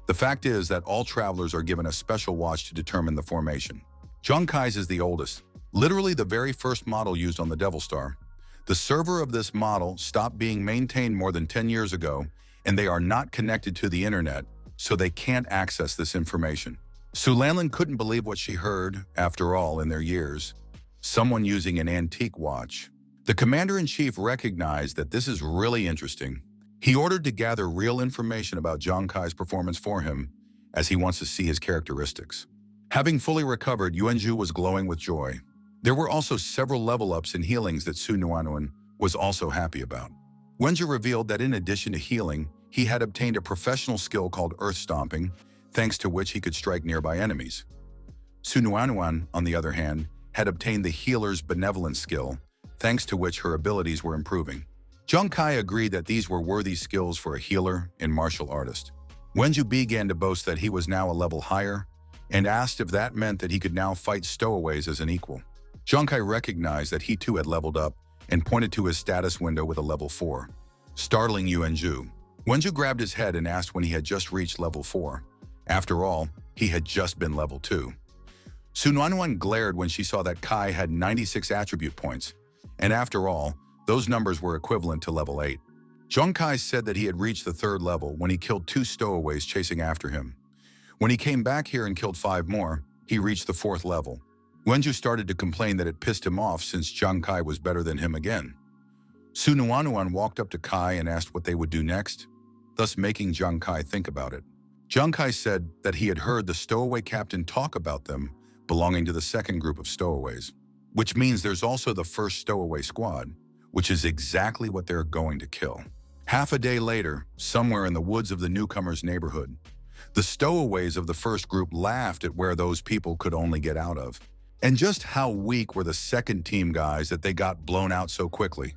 The fact is that all travelers are given a special watch to determine the formation. Zhang Kai's is the oldest, literally the very first model used on the Devil Star. The server of this model stopped being maintained more than 10 years ago, and they are not connected to the internet, so they can't access this information. Su Lanlan couldn't believe what she heard, after all, in their years. Someone using an antique watch. The commander-in-chief recognized that this is really interesting. He ordered to gather real information about Zhang Kai's performance for him, as he wants to see his characteristics. Having fully recovered, Yuanzhu was glowing with joy. There were also several level-ups and healings that Su Nuanuan was also happy about. Yuanzhu revealed that in addition to healing, he had obtained a professional skill called Earth Stomping, thanks to which he could strike nearby enemies. Su Nuanuan, on the other hand, had obtained the Healer's Benevolent skill, thanks to which her abilities were improving. Zhang Kai agreed that these were worthy skills for a healer and martial artist. Wenju began to boast that he was now a level higher, and asked if that meant that he could now fight stowaways as an equal. Zhang Kai recognized that he too had leveled up and pointed to his status window with a level 4, startling Yuanzhu. Wenju grabbed his head and asked when he had just reached level 4. After all, he had just been level 2. Su Nuanuan glared when she saw that Kai had 96 attribute points, and after all, those numbers were equivalent to level 8. Zhang Kai said that he had reached the 3rd level when he killed 2 stowaways chasing after him. When he came back here and killed 5 more, he reached the 4th level. Wenju started to complain that it pissed him off since Zhang Kai was better than him again. Su Nuanuan walked up to Kai and asked what they would do next, thus making Zhang Kai think about it. Zhang Kai said that he had heard the stowaway captain talk about them belonging to the 2nd group of stowaways, which means there's also the 1st stowaway squad, which is exactly what they're going to kill. Half a day later, somewhere in the woods of the newcomers' neighborhood, the stowaways of the 1st group laughed at where those people could only get out of, and just how weak were the 2nd team guys that they got blown out so quickly.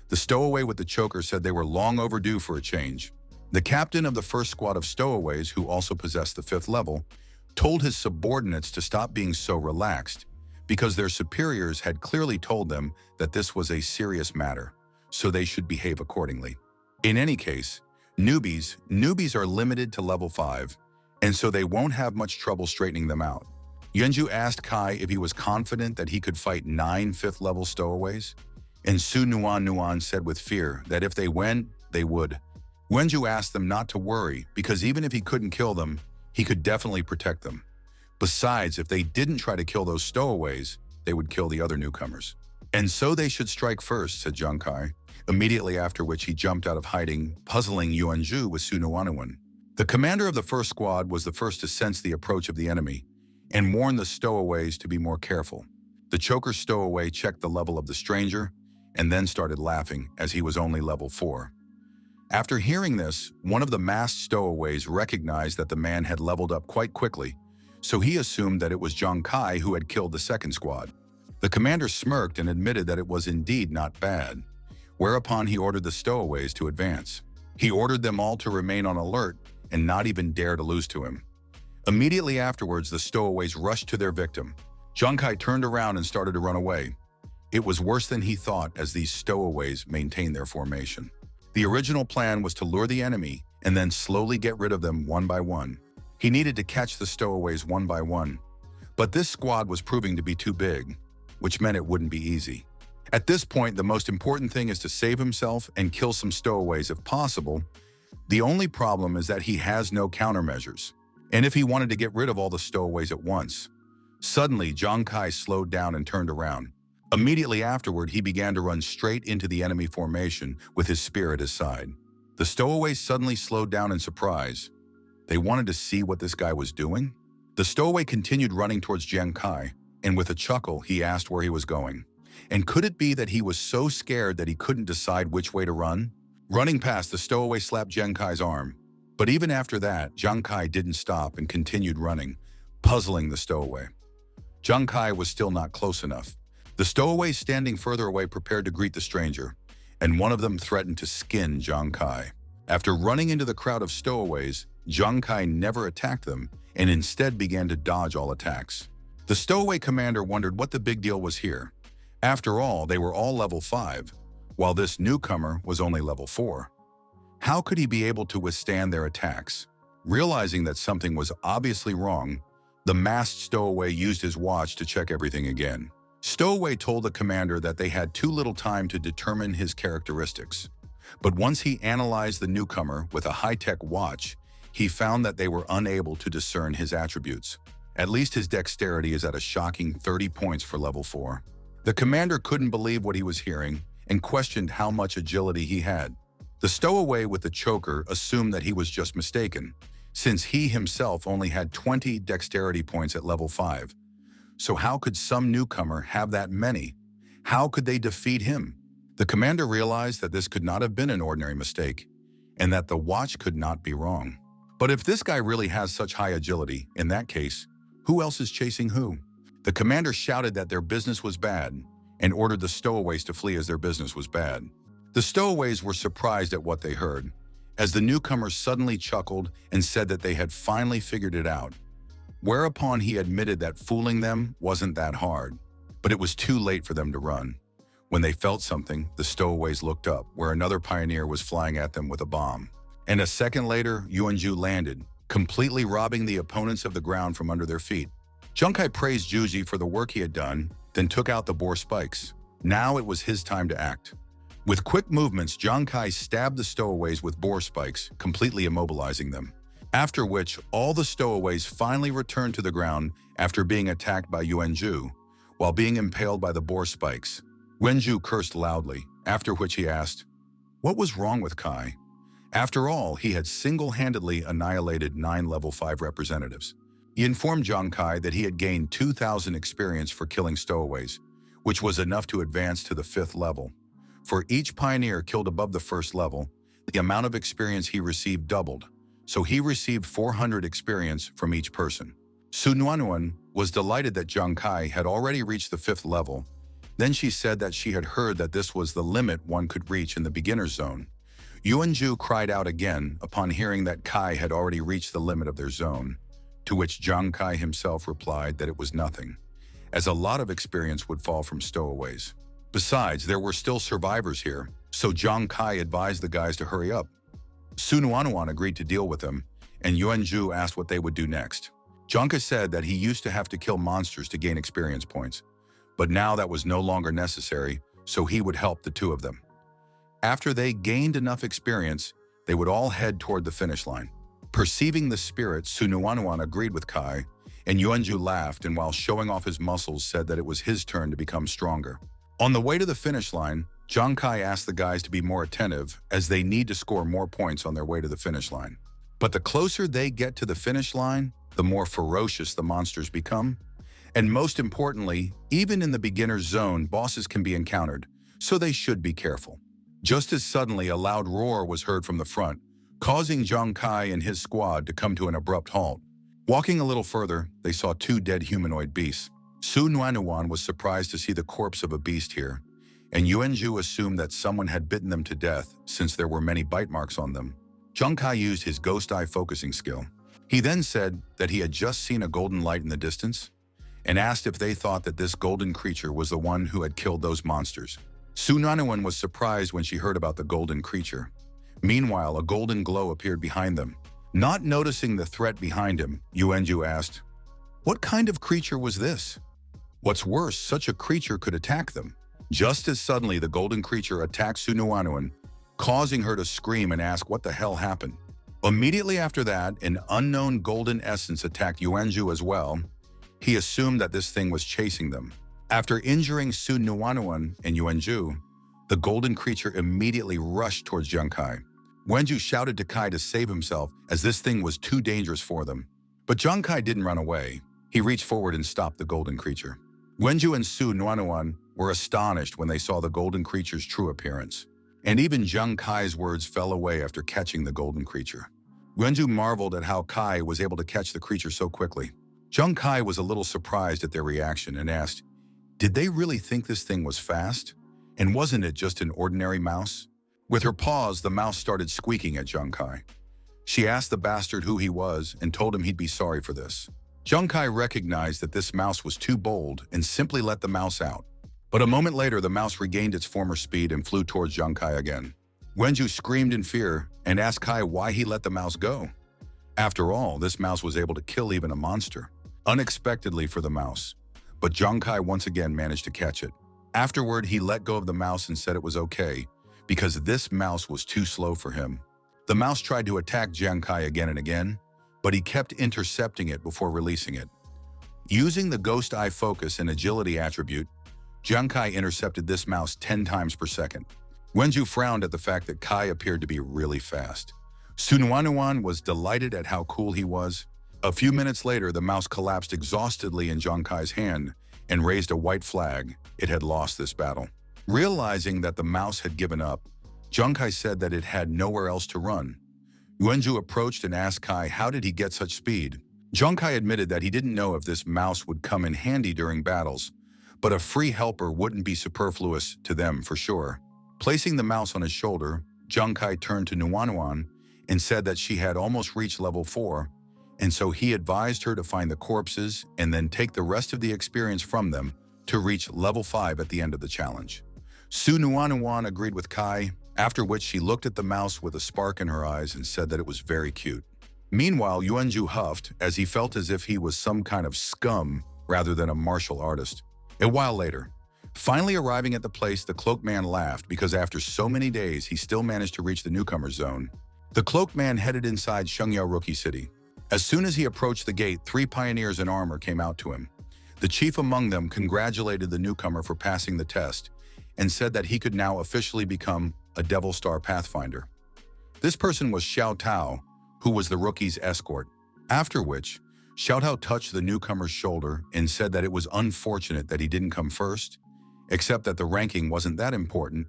The stowaway with the choker said they were long overdue for a change. The captain of the 1st squad of stowaways, who also possessed the 5th level, told his subordinates to stop being so relaxed, because their superiors had clearly told them that this was a serious matter, so they should behave accordingly. In any case, newbies are limited to level 5, and so they won't have much trouble straightening them out. Yuanju asked Kai if he was confident that he could fight 9 fifth-level stowaways, and Su Nuan said with fear that if they went, they would. Yuanju asked them not to worry because even if he couldn't kill them, he could definitely protect them. Besides, if they didn't try to kill those stowaways, they would kill the other newcomers. And so they should strike first, said Zhang Kai, immediately after which he jumped out of hiding, puzzling Yuanju with Su Nuan. The commander of the first squad was the first to sense the approach of the enemy and warned the stowaways to be more careful. The choker stowaway checked the level of the stranger and then started laughing as he was only level 4. After hearing this, one of the masked stowaways recognized that the man had leveled up quite quickly, so he assumed that it was Zhang Kai who had killed the second squad. The commander smirked and admitted that it was indeed not bad, whereupon he ordered the stowaways to advance. He ordered them all to remain on alert and not even dare to lose to him. Immediately afterwards, the stowaways rushed to their victim. Zhang Kai turned around and started to run away. It was worse than he thought as these stowaways maintained their formation. The original plan was to lure the enemy and then slowly get rid of them one by one. He needed to catch the stowaways one by one. But this squad was proving to be too big, which meant it wouldn't be easy. At this point, the most important thing is to save himself and kill some stowaways if possible. The only problem is that he has no countermeasures. And if he wanted to get rid of all the stowaways at once. Suddenly, Zhang Kai slowed down and turned around. Immediately afterward, he began to run straight into the enemy formation with his spear at his side. The stowaways suddenly slowed down in surprise. They wanted to see what this guy was doing. The stowaway continued running towards Zhang Kai, and with a chuckle, he asked where he was going. And could it be that he was so scared that he couldn't decide which way to run? Running past, the stowaway slapped Zhang Kai's arm. But even after that, Zhang Kai didn't stop and continued running, puzzling the stowaway. Zhang Kai was still not close enough. The stowaways standing further away prepared to greet the stranger, and one of them threatened to skin Zhang Kai. After running into the crowd of stowaways, Zhang Kai never attacked them and instead began to dodge all attacks. The stowaway commander wondered what the big deal was here. After all, they were all level 5, while this newcomer was only level 4. How could he be able to withstand their attacks? Realizing that something was obviously wrong, the masked stowaway used his watch to check everything again. Stowaway told the commander that they had too little time to determine his characteristics. But once he analyzed the newcomer with a high-tech watch, he found that they were unable to discern his attributes. At least his dexterity is at a shocking 30 points for level 4. The commander couldn't believe what he was hearing and questioned how much agility he had. The stowaway with the choker assumed that he was just mistaken, since he himself only had 20 dexterity points at level 5. So how could some newcomer have that many? How could they defeat him? The commander realized that this could not have been an ordinary mistake, and that the watch could not be wrong. But if this guy really has such high agility, in that case, who else is chasing who? The commander shouted that their business was bad, and ordered the stowaways to flee as their business was bad. The stowaways were surprised at what they heard, as the newcomers suddenly chuckled and said that they had finally figured it out. Whereupon he admitted that fooling them wasn't that hard, but it was too late for them to run. When they felt something, the stowaways looked up, where another pioneer was flying at them with a bomb. And a second later, Yuanju landed, completely robbing the opponents of the ground from under their feet. Zhang Kai praised Juji for the work he had done, then took out the boar spikes. Now it was his time to act. With quick movements, Zhang Kai stabbed the stowaways with boar spikes, completely immobilizing them. After which, all the stowaways finally returned to the ground after being attacked by Yuanju, while being impaled by the boar spikes. Yuanju cursed loudly, after which he asked, what was wrong with Kai? After all, he had single-handedly annihilated 9 level 5 representatives. He informed Zhang Kai that he had gained 2,000 experience for killing stowaways, which was enough to advance to the 5th level. For each pioneer killed above the 1st level, the amount of experience he received doubled, so he received 400 experience from each person. Su Nuan was delighted that Zhang Kai had already reached the 5th level. Then she said that she had heard that this was the limit one could reach in the beginner's zone. Yuanju cried out again upon hearing that Kai had already reached the limit of their zone, to which Zhang Kai himself replied that it was nothing, as a lot of experience would fall from stowaways. Besides, there were still survivors here, so Zhang Kai advised the guys to hurry up. Su Nuan agreed to deal with them, and Yuanju asked what they would do next. Junka said that he used to have to kill monsters to gain experience points, but now that was no longer necessary, so he would help the two of them. After they gained enough experience, they would all head toward the finish line. Perceiving the spirit, Sunuanuan agreed with Kai, and Yuanju laughed and while showing off his muscles said that it was his turn to become stronger. On the way to the finish line, Zhang Kai asked the guys to be more attentive as they need to score more points on their way to the finish line. But the closer they get to the finish line, the more ferocious the monsters become. And most importantly, even in the beginner's zone, bosses can be encountered, so they should be careful. Just as suddenly, a loud roar was heard from the front, causing Zhang Kai and his squad to come to an abrupt halt. Walking a little further, they saw two dead humanoid beasts. Su Nuanuan was surprised to see the corpse of a beast here, and Yuanju assumed that someone had bitten them to death since there were many bite marks on them. Zhang Kai used his ghost eye focusing skill. He then said that he had just seen a golden light in the distance and asked if they thought that this golden creature was the one who had killed those monsters. Su Nuanuan was surprised when she heard about the golden creature. Meanwhile, a golden glow appeared behind them. Not noticing the threat behind him, Yuanju asked, "What kind of creature was this?" What's worse, such a creature could attack them. Just as suddenly, the golden creature attacked Su Nuanuan, causing her to scream and ask what the hell happened. Immediately after that, an unknown golden essence attacked Yuanju as well. He assumed that this thing was chasing them. After injuring Su Nuanuan and Yuanju, the golden creature immediately rushed towards Zhang Kai. Yuanju shouted to Kai to save himself as this thing was too dangerous for them. But Zhang Kai didn't run away. He reached forward and stopped the golden creature. Yuanju and Su Nuanuan were astonished when they saw the golden creature's true appearance. And even Zhang Kai's words fell away after catching the golden creature. Yuanju marveled at how Kai was able to catch the creature so quickly. Zhang Kai was a little surprised at their reaction and asked, "Did they really think this thing was fast? And wasn't it just an ordinary mouse?" With her paws, the mouse started squeaking at Zhang Kai. She asked the bastard who he was and told him he'd be sorry for this. Zhang Kai recognized that this mouse was too bold and simply let the mouse out. But a moment later, the mouse regained its former speed and flew towards Zhang Kai again. Yuanju screamed in fear and asked Kai why he let the mouse go. After all, this mouse was able to kill even a monster. Unexpectedly for the mouse, but Zhang Kai once again managed to catch it. Afterward, he let go of the mouse and said it was okay, because this mouse was too slow for him. The mouse tried to attack Zhang Kai again and again, but he kept intercepting it before releasing it. Using the ghost eye focus and agility attribute, Zhang Kai intercepted this mouse 10 times per second. Yuanju frowned at the fact that Kai appeared to be really fast. Su Nuanuan was delighted at how cool he was. A few minutes later, the mouse collapsed exhaustedly in Zhang Kai's hand and raised a white flag. It had lost this battle. Realizing that the mouse had given up, Zhang Kai said that it had nowhere else to run. Yuanju approached and asked Kai how did he get such speed. Zhang Kai admitted that he didn't know if this mouse would come in handy during battles, but a free helper wouldn't be superfluous to them for sure. Placing the mouse on his shoulder, Zhang Kai turned to Nuanuan and said that she had almost reached level 4, and so he advised her to find the corpses and then take the rest of the experience from them to reach level 5 at the end of the challenge. Su Nuanuan agreed with Kai, after which she looked at the mouse with a spark in her eyes and said that it was very cute. Meanwhile, Yuanju huffed as he felt as if he was some kind of scum rather than a martial artist. A while later, finally arriving at the place, the cloaked man laughed because after so many days, he still managed to reach the newcomer zone. The cloaked man headed inside Shengyao Rookie City. As soon as he approached the gate, 3 pioneers in armor came out to him. The chief among them congratulated the newcomer for passing the test and said that he could now officially become a Devil Star Pathfinder. This person was Xiao Tao, who was the rookie's escort. After which, Xiao Tao touched the newcomer's shoulder and said that it was unfortunate that he didn't come first, except that the ranking wasn't that important,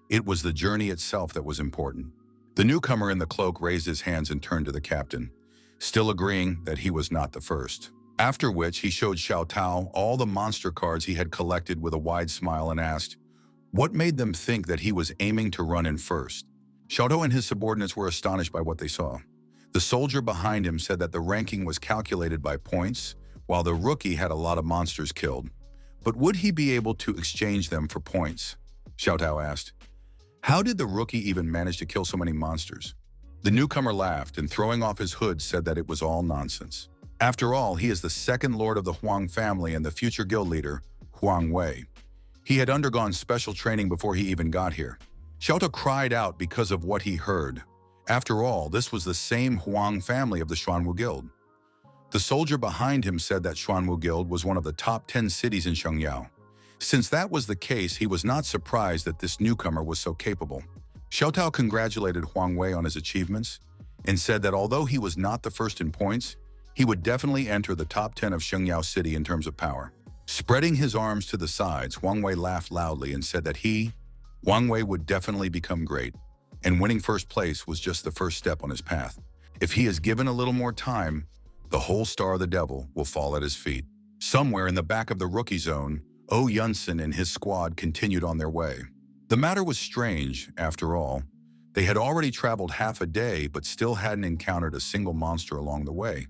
it was the journey itself that was important. The newcomer in the cloak raised his hands and turned to the captain, still agreeing that he was not the first. After which, he showed Xiao Tao all the monster cards he had collected with a wide smile and asked, what made them think that he was aiming to run in first? Xiao Tao and his subordinates were astonished by what they saw. The soldier behind him said that the ranking was calculated by points, while the rookie had a lot of monsters killed. But would he be able to exchange them for points? Xiao Tao asked. How did the rookie even manage to kill so many monsters? The newcomer laughed and throwing off his hood said that it was all nonsense. After all, he is the second lord of the Huang family and the future guild leader, Huang Wei. He had undergone special training before he even got here. Xiaotao cried out because of what he heard. After all, this was the same Huang family of the Xuanwu Guild. The soldier behind him said that Xuanwu Guild was one of the top 10 cities in Shengyao. Since that was the case, he was not surprised that this newcomer was so capable. Xiaotao congratulated Huang Wei on his achievements and said that although he was not the first in points, he would definitely enter the top 10 of Shengyao City in terms of power. Spreading his arms to the sides, Huang Wei laughed loudly and said that Huang Wei, would definitely become great, and winning first place was just the first step on his path. If he is given a little more time, the whole Star of the Devil will fall at his feet. Somewhere in the back of the rookie zone, Oh Yunsen and his squad continued on their way. The matter was strange, after all. They had already traveled half a day but still hadn't encountered a single monster along the way.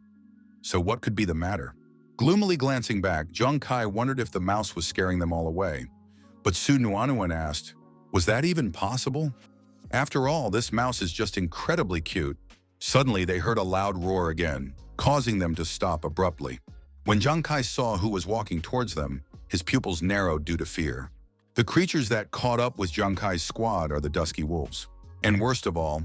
So what could be the matter? Gloomily glancing back, Zhang Kai wondered if the mouse was scaring them all away. But Su Nuanuan asked, was that even possible? After all, this mouse is just incredibly cute. Suddenly, they heard a loud roar again, causing them to stop abruptly. When Zhang Kai saw who was walking towards them, his pupils narrowed due to fear. The creatures that caught up with Zhang Kai's squad are the Dusky Wolves. And worst of all,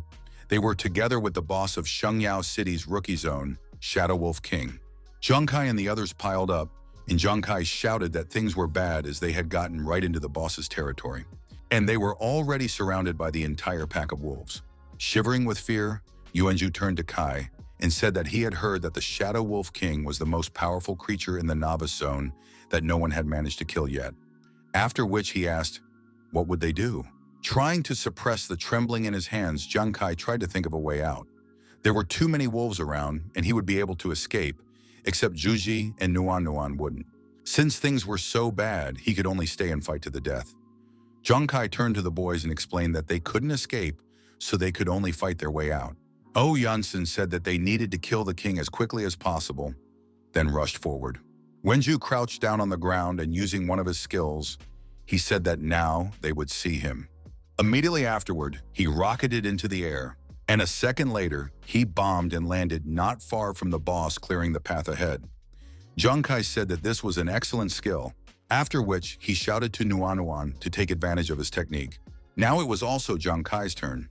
they were together with the boss of Shengyao City's rookie zone, Shadow Wolf King. Zhang Kai and the others piled up, and Zhang Kai shouted that things were bad as they had gotten right into the boss's territory. And they were already surrounded by the entire pack of wolves. Shivering with fear, Yuanzhu turned to Kai and said that he had heard that the Shadow Wolf King was the most powerful creature in the novice zone that no one had managed to kill yet. After which he asked, what would they do? Trying to suppress the trembling in his hands, Zhang Kai tried to think of a way out. There were too many wolves around, and he would be able to escape, except Zhuji and Nuan wouldn't. Since things were so bad, he could only stay and fight to the death. Zhang Kai turned to the boys and explained that they couldn't escape, so they could only fight their way out. Oh Yunsen said that they needed to kill the king as quickly as possible, then rushed forward. Wenju crouched down on the ground and using one of his skills, he said that now they would see him. Immediately afterward, he rocketed into the air, and a second later, he bombed and landed not far from the boss, clearing the path ahead. Zhang Kai said that this was an excellent skill, after which he shouted to Nuan to take advantage of his technique. Now it was also Zhang Kai's turn.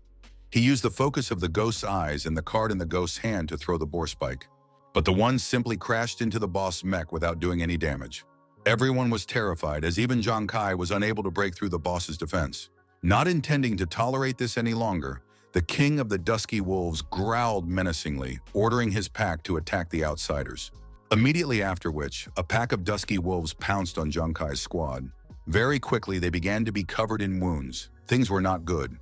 He used the focus of the ghost's eyes and the card in the ghost's hand to throw the boar spike. But the one simply crashed into the boss mech without doing any damage. Everyone was terrified as even Zhang Kai was unable to break through the boss's defense. Not intending to tolerate this any longer, the king of the Dusky Wolves growled menacingly, ordering his pack to attack the outsiders. Immediately after which, a pack of Dusky Wolves pounced on Zhang Kai's squad. Very quickly, they began to be covered in wounds. Things were not good.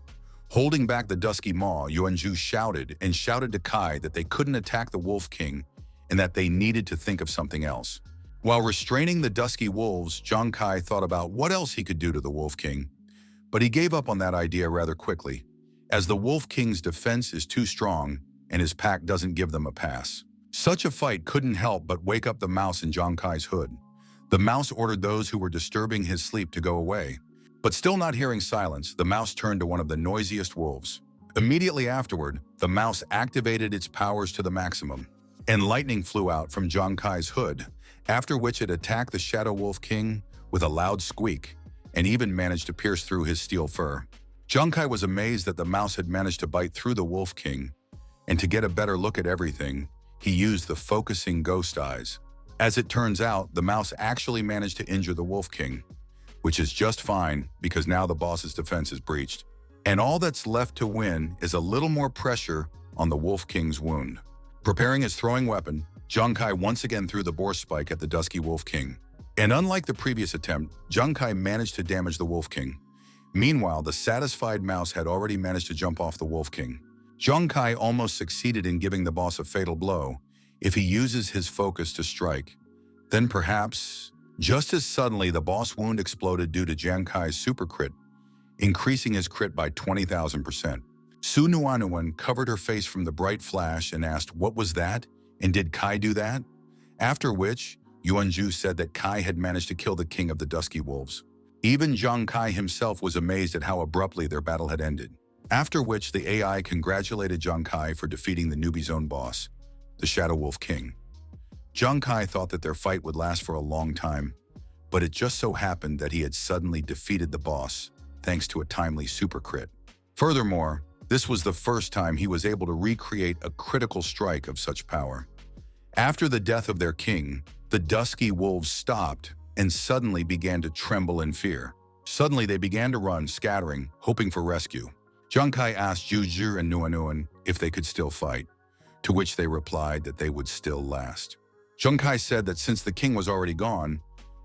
Holding back the Dusky Maw, Yuanzhu shouted to Kai that they couldn't attack the Wolf King and that they needed to think of something else. While restraining the Dusky Wolves, Zhang Kai thought about what else he could do to the Wolf King, but he gave up on that idea rather quickly, as the Wolf King's defense is too strong and his pack doesn't give them a pass. Such a fight couldn't help but wake up the mouse in Zhang Kai's hood. The mouse ordered those who were disturbing his sleep to go away. But still not hearing silence, the mouse turned to one of the noisiest wolves. Immediately afterward, the mouse activated its powers to the maximum, and lightning flew out from Zhang Kai's hood, after which it attacked the Shadow Wolf King with a loud squeak, and even managed to pierce through his steel fur. Zhang Kai was amazed that the mouse had managed to bite through the Wolf King, and to get a better look at everything, he used the focusing ghost eyes. As it turns out, the mouse actually managed to injure the Wolf King, which is just fine because now the boss's defense is breached. And all that's left to win is a little more pressure on the Wolf King's wound. Preparing his throwing weapon, Zhang Kai once again threw the boar spike at the Dusky Wolf King. And unlike the previous attempt, Zhang Kai managed to damage the Wolf King. Meanwhile, the satisfied mouse had already managed to jump off the Wolf King. Zhang Kai almost succeeded in giving the boss a fatal blow if he uses his focus to strike. Then perhaps, just as suddenly, the boss wound exploded due to Zhang Kai's super crit, increasing his crit by 20,000%. Su Nuanuan covered her face from the bright flash and asked, what was that? And did Kai do that? After which, Yuanzhu said that Kai had managed to kill the king of the Dusky Wolves. Even Zhang Kai himself was amazed at how abruptly their battle had ended. After which, the AI congratulated Zhang Kai for defeating the newbie zone boss, the Shadow Wolf King. Zhang Kai thought that their fight would last for a long time, but it just so happened that he had suddenly defeated the boss, thanks to a timely super crit. Furthermore, this was the first time he was able to recreate a critical strike of such power. After the death of their king, the dusky wolves stopped and suddenly began to tremble in fear. Suddenly they began to run, scattering, hoping for rescue. Zhang Kai asked Juju and Nuanuan if they could still fight, to which they replied that they would still last. Zhang Kai said that since the king was already gone,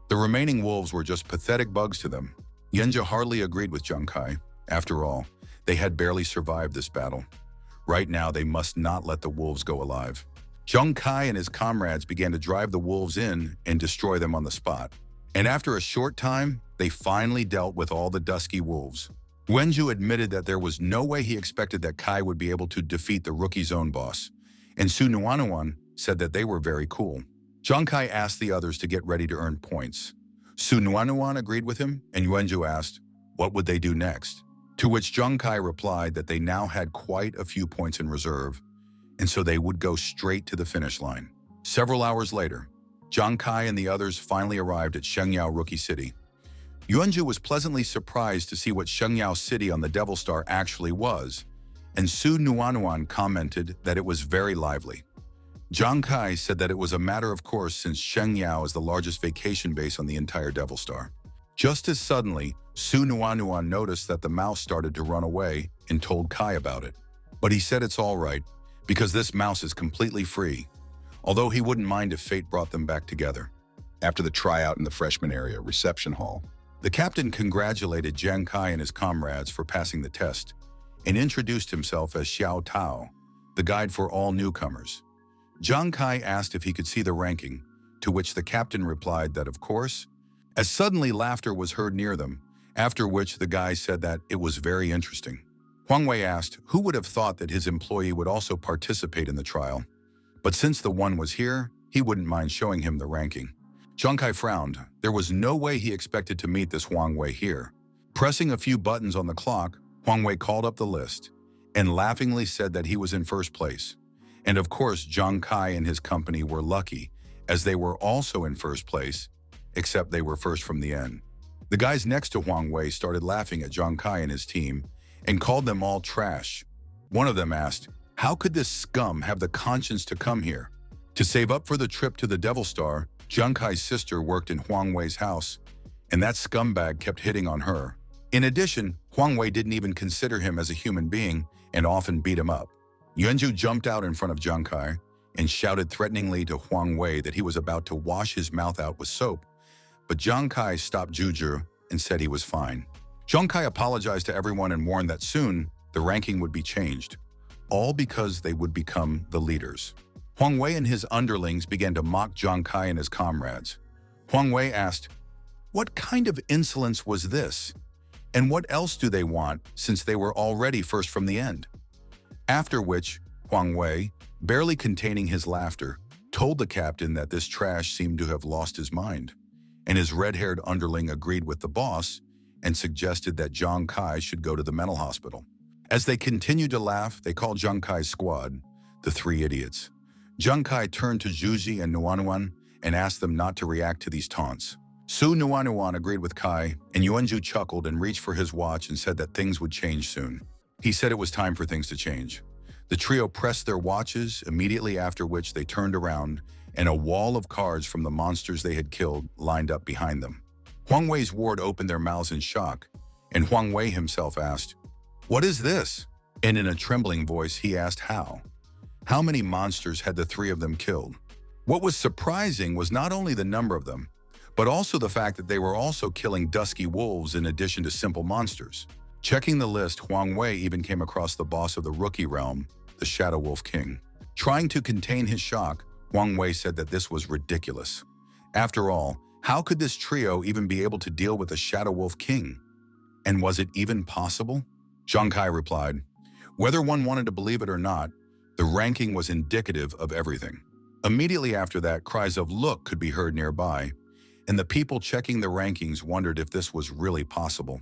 the remaining wolves were just pathetic bugs to them. Yenja hardly agreed with Zhang Kai. After all, they had barely survived this battle. Right now, they must not let the wolves go alive. Zhang Kai and his comrades began to drive the wolves in and destroy them on the spot. And after a short time, they finally dealt with all the dusky wolves. Wenju admitted that there was no way he expected that Kai would be able to defeat the rookie's own boss. And Su Nuanuan said that they were very cool. Zhang Kai asked the others to get ready to earn points. Su Nuanuan agreed with him, and Yuanju asked, what would they do next? To which Zhang Kai replied that they now had quite a few points in reserve, and so they would go straight to the finish line. Several hours later, Zhang Kai and the others finally arrived at Shengyao Rookie City. Yuanju was pleasantly surprised to see what Shengyao City on the Devil Star actually was, and Su Nuanuan commented that it was very lively. Zhang Kai said that it was a matter of course since Shengyao is the largest vacation base on the entire Devil Star. Just as suddenly, Su Nuanuan noticed that the mouse started to run away and told Kai about it. But he said it's all right, because this mouse is completely free, although he wouldn't mind if fate brought them back together. After the tryout in the freshman area reception hall, the captain congratulated Zhang Kai and his comrades for passing the test and introduced himself as Xiao Tao, the guide for all newcomers. Zhang Kai asked if he could see the ranking, to which the captain replied that of course, as suddenly laughter was heard near them, after which the guy said that it was very interesting. Huang Wei asked who would have thought that his employee would also participate in the trial, but since the one was here, he wouldn't mind showing him the ranking. Zhang Kai frowned. There was no way he expected to meet this Huang Wei here. Pressing a few buttons on the clock, Huang Wei called up the list and laughingly said that he was in first place. And of course, Zhang Kai and his company were lucky, as they were also in first place, except they were first from the end. The guys next to Huang Wei started laughing at Zhang Kai and his team and called them all trash. One of them asked, how could this scum have the conscience to come here? To save up for the trip to the Devil Star, Zhang Kai's sister worked in Huang Wei's house, and that scumbag kept hitting on her. In addition, Huang Wei didn't even consider him as a human being and often beat him up. Yuanju jumped out in front of Zhang Kai and shouted threateningly to Huang Wei that he was about to wash his mouth out with soap, but Zhang Kai stopped Juju and said he was fine. Zhang Kai apologized to everyone and warned that soon the ranking would be changed, all because they would become the leaders. Huang Wei and his underlings began to mock Zhang Kai and his comrades. Huang Wei asked, what kind of insolence was this? And what else do they want since they were already first from the end? After which, Huang Wei, barely containing his laughter, told the captain that this trash seemed to have lost his mind, and his red-haired underling agreed with the boss and suggested that Zhang Kai should go to the mental hospital. As they continued to laugh, they called Zhang Kai's squad the three idiots. Zhang Kai turned to Juji and Nuanuan and asked them not to react to these taunts. Su Nuanuan agreed with Kai, and Yuanju chuckled and reached for his watch and said that things would change soon. He said it was time for things to change. The trio pressed their watches, immediately after which they turned around, and a wall of cards from the monsters they had killed lined up behind them. Huang Wei's ward opened their mouths in shock, and Huang Wei himself asked, what is this? And in a trembling voice, he asked how. How many monsters had the three of them killed? What was surprising was not only the number of them, but also the fact that they were also killing dusky wolves in addition to simple monsters. Checking the list, Huang Wei even came across the boss of the rookie realm, the Shadow Wolf King. Trying to contain his shock, Huang Wei said that this was ridiculous. After all, how could this trio even be able to deal with the Shadow Wolf King? And was it even possible? Zhang Kai replied, whether one wanted to believe it or not, the ranking was indicative of everything. Immediately after that, cries of "look" could be heard nearby, and the people checking the rankings wondered if this was really possible.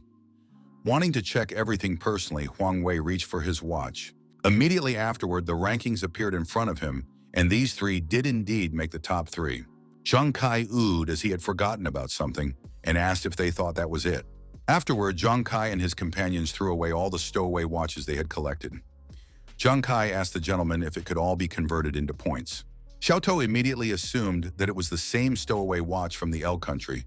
Wanting to check everything personally, Huang Wei reached for his watch. Immediately afterward, the rankings appeared in front of him, and these three did indeed make the top three. Zhang Kai oohed as he had forgotten about something and asked if they thought that was it. Afterward, Zhang Kai and his companions threw away all the stowaway watches they had collected. Zhang Kai asked the gentleman if it could all be converted into points. Xiao Tou immediately assumed that it was the same stowaway watch from the L country,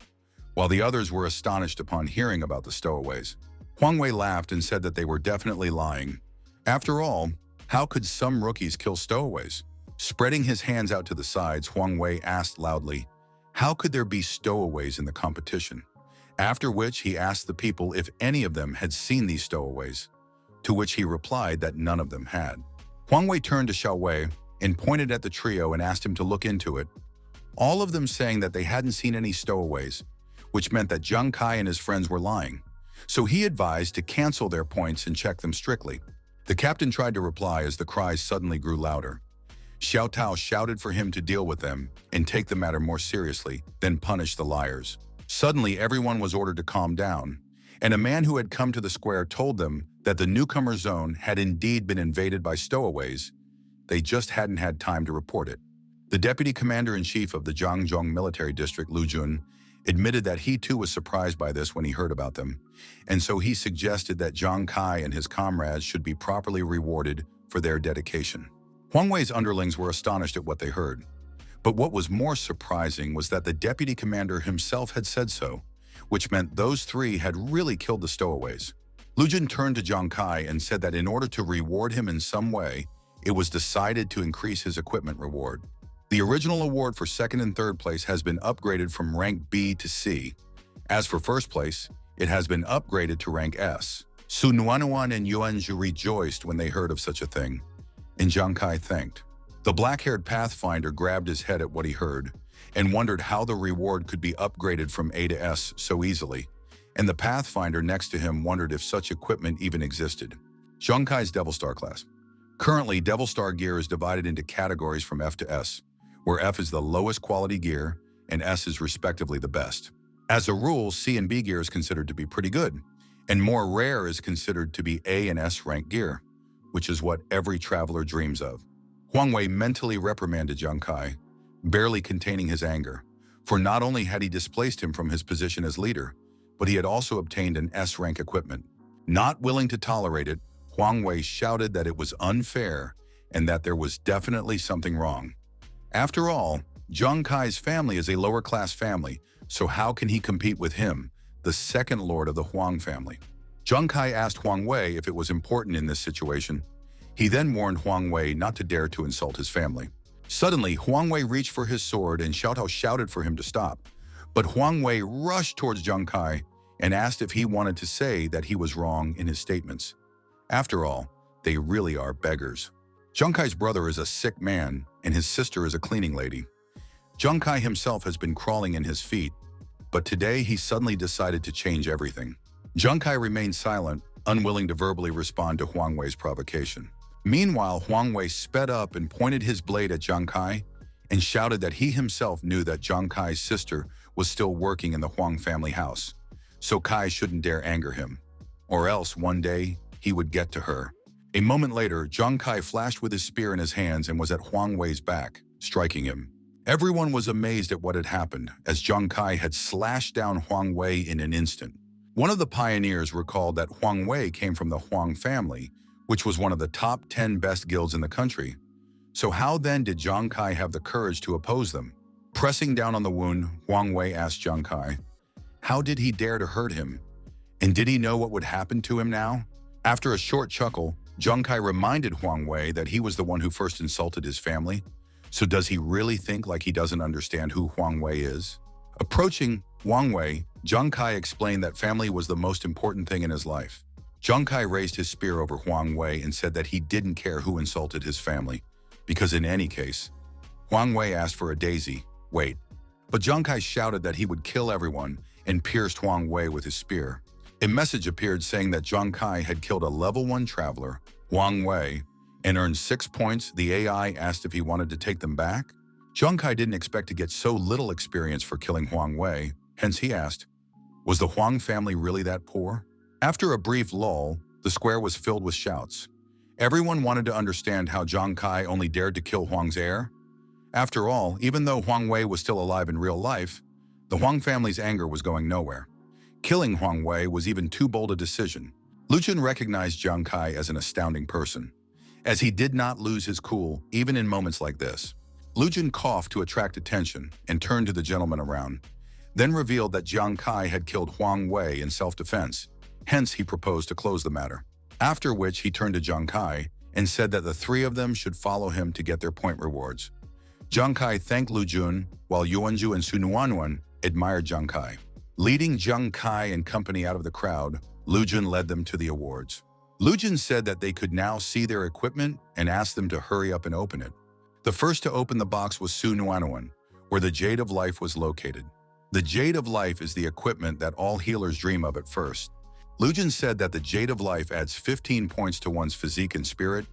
while the others were astonished upon hearing about the stowaways. Huang Wei laughed and said that they were definitely lying. After all, how could some rookies kill stowaways? Spreading his hands out to the sides, Huang Wei asked loudly, how could there be stowaways in the competition? After which he asked the people if any of them had seen these stowaways, to which he replied that none of them had. Huang Wei turned to Xiao Wei and pointed at the trio and asked him to look into it, all of them saying that they hadn't seen any stowaways, which meant that Zhang Kai and his friends were lying. So he advised to cancel their points and check them strictly. The captain tried to reply as the cries suddenly grew louder. Xiao Tao shouted for him to deal with them and take the matter more seriously, then punish the liars. Suddenly, everyone was ordered to calm down, and a man who had come to the square told them that the newcomer zone had indeed been invaded by stowaways. They just hadn't had time to report it. The deputy commander-in-chief of the Zhangzhong military district, Lu Jun, admitted that he too was surprised by this when he heard about them, and so he suggested that Zhang Kai and his comrades should be properly rewarded for their dedication. Huang Wei's underlings were astonished at what they heard, but what was more surprising was that the deputy commander himself had said so, which meant those three had really killed the stowaways. Lu Jun turned to Zhang Kai and said that in order to reward him in some way, it was decided to increase his equipment reward. The original award for second and third place has been upgraded from rank B to C. As for first place, it has been upgraded to rank S. Su Nuanuan and Yuanzhu rejoiced when they heard of such a thing, and Zhang Kai thanked. The black-haired pathfinder grabbed his head at what he heard and wondered how the reward could be upgraded from A to S so easily, and the pathfinder next to him wondered if such equipment even existed. Zhang Kai's Devil Star class. Currently, Devil Star gear is divided into categories from F to S, where F is the lowest quality gear and S is respectively the best. As a rule, C and B gear is considered to be pretty good, and more rare is considered to be A and S rank gear, which is what every traveler dreams of. Huang Wei mentally reprimanded Zhang Kai, barely containing his anger, for not only had he displaced him from his position as leader, but he had also obtained an S-rank equipment. Not willing to tolerate it, Huang Wei shouted that it was unfair and that there was definitely something wrong. After all, Zhang Kai's family is a lower-class family, so how can he compete with him, the second lord of the Huang family? Zhang Kai asked Huang Wei if it was important in this situation. He then warned Huang Wei not to dare to insult his family. Suddenly, Huang Wei reached for his sword and Xiao Tao shouted for him to stop. But Huang Wei rushed towards Zhang Kai and asked if he wanted to say that he was wrong in his statements. After all, they really are beggars. Zhang Kai's brother is a sick man, and his sister is a cleaning lady. Zhang Kai himself has been crawling in his feet, but today he suddenly decided to change everything. Zhang Kai remained silent, unwilling to verbally respond to Huang Wei's provocation. Meanwhile, Huang Wei sped up and pointed his blade at Zhang Kai and shouted that he himself knew that Zhang Kai's sister was still working in the Huang family house, so Kai shouldn't dare anger him, or else one day he would get to her. A moment later, Zhang Kai flashed with his spear in his hands and was at Huang Wei's back, striking him. Everyone was amazed at what had happened, as Zhang Kai had slashed down Huang Wei in an instant. One of the pioneers recalled that Huang Wei came from the Huang family, which was one of the top 10 best guilds in the country. So how then did Zhang Kai have the courage to oppose them? Pressing down on the wound, Huang Wei asked Zhang Kai, how did he dare to hurt him? And did he know what would happen to him now? After a short chuckle, Zhang Kai reminded Huang Wei that he was the one who first insulted his family. So does he really think like he doesn't understand who Huang Wei is? Approaching Huang Wei, Zhang Kai explained that family was the most important thing in his life. Zhang Kai raised his spear over Huang Wei and said that he didn't care who insulted his family, because in any case, Huang Wei asked for a daisy, wait. But Zhang Kai shouted that he would kill everyone and pierced Huang Wei with his spear. A message appeared saying that Zhang Kai had killed a level 1 traveler, Huang Wei, and earned 6 points. The AI asked if he wanted to take them back. Zhang Kai didn't expect to get so little experience for killing Huang Wei, hence he asked, was the Huang family really that poor? After a brief lull, the square was filled with shouts. Everyone wanted to understand how Zhang Kai only dared to kill Huang's heir. After all, even though Huang Wei was still alive in real life, the Huang family's anger was going nowhere. Killing Huang Wei was even too bold a decision. Lu Jun recognized Zhang Kai as an astounding person, as he did not lose his cool even in moments like this. Lu Jun coughed to attract attention and turned to the gentleman around, then revealed that Zhang Kai had killed Huang Wei in self-defense. Hence, he proposed to close the matter. After which, he turned to Zhang Kai and said that the three of them should follow him to get their point rewards. Zhang Kai thanked Lu Jun, while Yuanju and Su Nuanwan admired Zhang Kai. Leading Zhang Kai and company out of the crowd, Lu Jun led them to the awards. Lu Jun said that they could now see their equipment and asked them to hurry up and open it. The first to open the box was Su Nuanwan, where the Jade of Life was located. The Jade of Life is the equipment that all healers dream of at first. Lu Jun said that the Jade of Life adds 15 points to one's physique and spirit,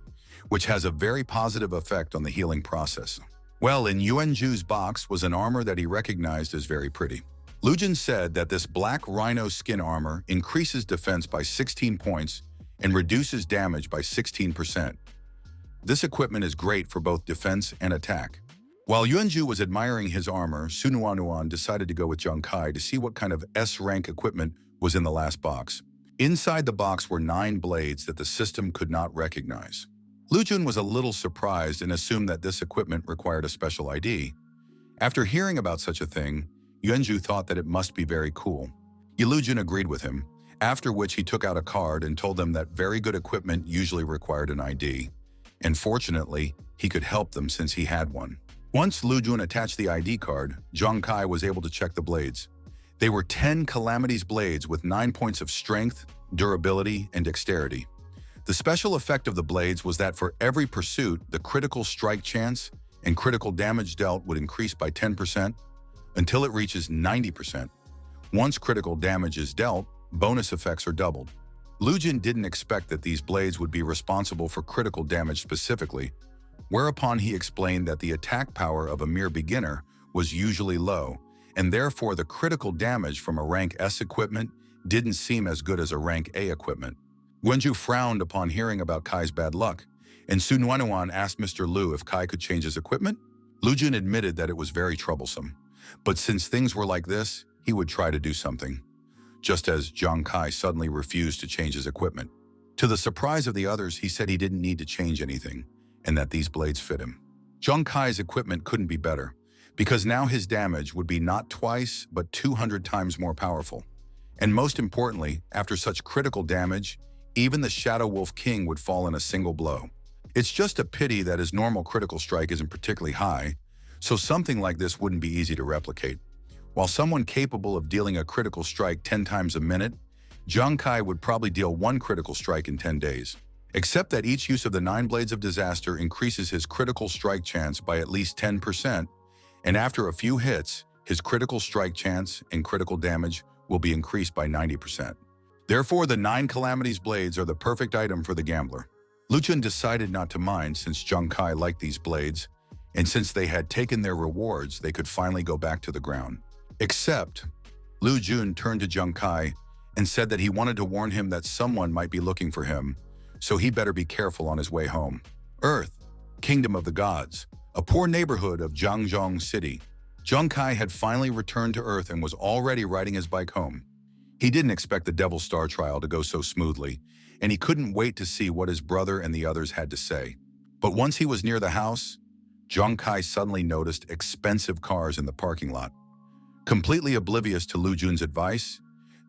which has a very positive effect on the healing process. Well, in Yuanju's box was an armor that he recognized as very pretty. Lu Jun said that this black rhino skin armor increases defense by 16 points and reduces damage by 16%. This equipment is great for both defense and attack. While Yuanju was admiring his armor, Su Nuanwan decided to go with Zhang Kai to see what kind of S-rank equipment was in the last box. Inside the box were 9 blades that the system could not recognize. Lu Jun was a little surprised and assumed that this equipment required a special ID. After hearing about such a thing, Yuanju thought that it must be very cool. Lu Jun agreed with him, after which he took out a card and told them that very good equipment usually required an ID. And fortunately, he could help them since he had one. Once Lu Jun attached the ID card, Zhang Kai was able to check the blades. They were 10 Calamities blades with 9 points of strength, durability, and dexterity. The special effect of the blades was that for every pursuit, the critical strike chance and critical damage dealt would increase by 10% until it reaches 90%. Once critical damage is dealt, bonus effects are doubled. Lu Jun didn't expect that these blades would be responsible for critical damage specifically, whereupon he explained that the attack power of a mere beginner was usually low, and therefore the critical damage from a rank S equipment didn't seem as good as a rank A equipment. Wenju frowned upon hearing about Kai's bad luck, and Su Nuanwan asked Mr. Lu if Kai could change his equipment. Lu Jun admitted that it was very troublesome, but since things were like this, he would try to do something. Just as Zhang Kai suddenly refused to change his equipment. To the surprise of the others, he said he didn't need to change anything, and that these blades fit him. Zhang Kai's equipment couldn't be better, because now his damage would be not twice, but 200 times more powerful. And most importantly, after such critical damage, even the Shadow Wolf King would fall in a single blow. It's just a pity that his normal critical strike isn't particularly high, so something like this wouldn't be easy to replicate. While someone capable of dealing a critical strike 10 times a minute, Zhang Kai would probably deal 1 critical strike in 10 days. Except that each use of the 9 Blades of Disaster increases his critical strike chance by at least 10%, and after a few hits, his critical strike chance and critical damage will be increased by 90%. Therefore, the 9 Calamities blades are the perfect item for the gambler. Lu Jun decided not to mind since Zhang Kai liked these blades, and since they had taken their rewards, they could finally go back to the ground. Except, Lu Jun turned to Zhang Kai and said that he wanted to warn him that someone might be looking for him, so he better be careful on his way home. Earth, Kingdom of the Gods, a poor neighborhood of Jiangzhong City. Zhang Kai had finally returned to Earth and was already riding his bike home. He didn't expect the Devil Star trial to go so smoothly, and he couldn't wait to see what his brother and the others had to say. But once he was near the house, Zhang Kai suddenly noticed expensive cars in the parking lot. Completely oblivious to Lu Jun's advice,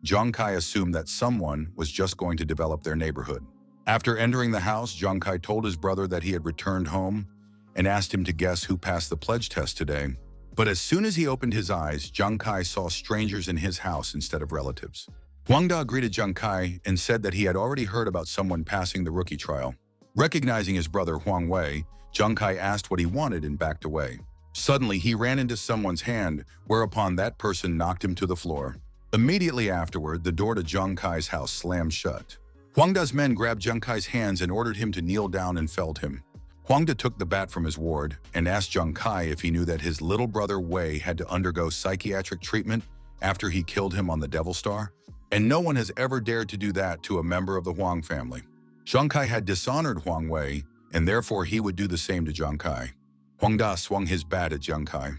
Zhang Kai assumed that someone was just going to develop their neighborhood. After entering the house, Zhang Kai told his brother that he had returned home and asked him to guess who passed the pledge test today. But as soon as he opened his eyes, Zhang Kai saw strangers in his house instead of relatives. Huang Da greeted Zhang Kai and said that he had already heard about someone passing the rookie trial. Recognizing his brother Huang Wei, Zhang Kai asked what he wanted and backed away. Suddenly, he ran into someone's hand, whereupon that person knocked him to the floor. Immediately afterward, the door to Zhang Kai's house slammed shut. Huang Da's men grabbed Zhang Kai's hands and ordered him to kneel down and felled him. Huang Da took the bat from his ward and asked Zhang Kai if he knew that his little brother Wei had to undergo psychiatric treatment after he killed him on the Devil Star, and no one has ever dared to do that to a member of the Huang family. Zhang Kai had dishonored Huang Wei, and therefore he would do the same to Zhang Kai. Huang Da swung his bat at Zhang Kai.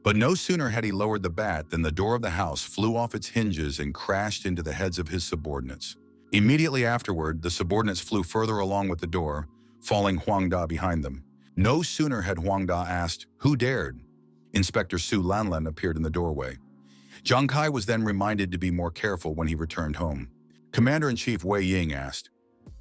But no sooner had he lowered the bat than the door of the house flew off its hinges and crashed into the heads of his subordinates. Immediately afterward, the subordinates flew further along with the door, falling Huang Da behind them. No sooner had Huang Da asked, "Who dared?" Inspector Su Lanlan appeared in the doorway. Zhang Kai was then reminded to be more careful when he returned home. Commander-in-Chief Wei Ying asked,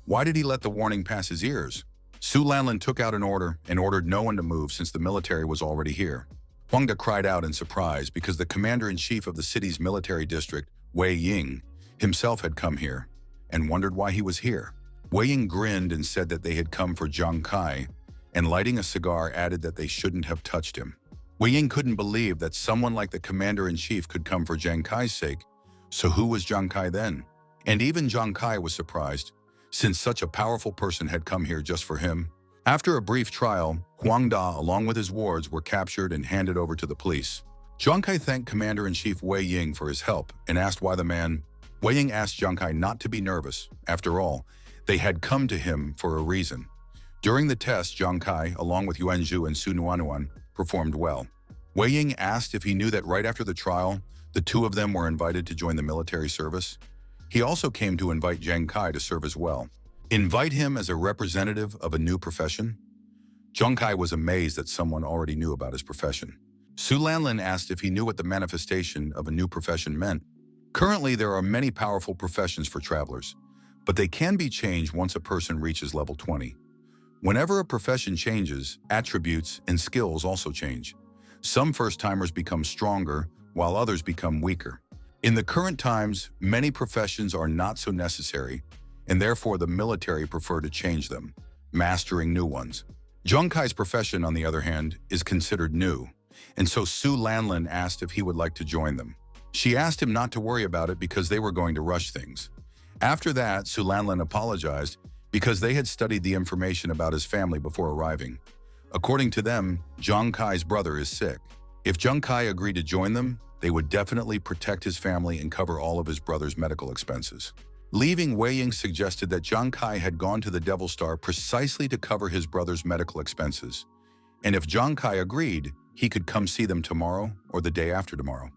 "Why did he let the warning pass his ears?" Su Lanlan took out an order and ordered no one to move since the military was already here. Huang Da cried out in surprise because the commander-in-chief of the city's military district, Wei Ying, himself had come here and wondered why he was here. Wei Ying grinned and said that they had come for Zhang Kai, and lighting a cigar added that they shouldn't have touched him. Wei Ying couldn't believe that someone like the commander-in-chief could come for Zhang Kai's sake, so who was Zhang Kai then? And even Zhang Kai was surprised, since such a powerful person had come here just for him. After a brief trial, Huang Da, along with his wards, were captured and handed over to the police. Zhang Kai thanked Commander-in-Chief Wei Ying for his help and asked why the man. Wei Ying asked Zhang Kai not to be nervous. After all, they had come to him for a reason. During the test, Zhang Kai, along with Yuan Zhu and Su Nuanuan, performed well. Wei Ying asked if he knew that right after the trial, the two of them were invited to join the military service. He also came to invite Zhang Kai to serve as well. Invite him as a representative of a new profession? Zhang Kai was amazed that someone already knew about his profession. Su Lanlan asked if he knew what the manifestation of a new profession meant. Currently, there are many powerful professions for travelers, but they can be changed once a person reaches level 20. Whenever a profession changes, attributes and skills also change. Some first-timers become stronger, while others become weaker. In the current times, many professions are not so necessary, and therefore the military prefer to change them, mastering new ones. Zhang Kai's profession, on the other hand, is considered new, and so Su Lanlan asked if he would like to join them. She asked him not to worry about it because they were going to rush things. After that, Su Lanlan apologized because they had studied the information about his family before arriving. According to them, Zhang Kai's brother is sick. If Zhang Kai agreed to join them, they would definitely protect his family and cover all of his brother's medical expenses. Leaving, Wei Ying suggested that Zhang Kai had gone to the Devil Star precisely to cover his brother's medical expenses. And if Zhang Kai agreed, he could come see them tomorrow or the day after tomorrow.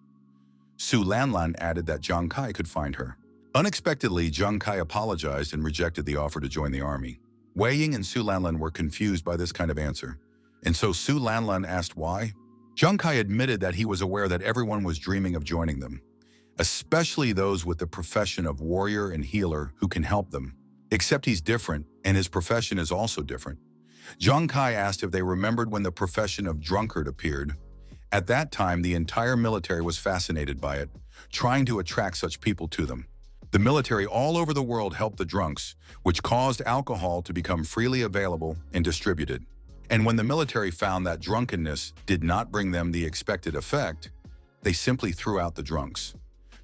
Su Lanlan added that Zhang Kai could find her. Unexpectedly, Zhang Kai apologized and rejected the offer to join the army. Wei Ying and Su Lanlan were confused by this kind of answer, and so Su Lanlan asked why. Zhang Kai admitted that he was aware that everyone was dreaming of joining them, especially those with the profession of warrior and healer who can help them. Except he's different, and his profession is also different. Zhang Kai asked if they remembered when the profession of drunkard appeared. At that time, the entire military was fascinated by it, trying to attract such people to them. The military all over the world helped the drunks, which caused alcohol to become freely available and distributed. And when the military found that drunkenness did not bring them the expected effect, they simply threw out the drunks.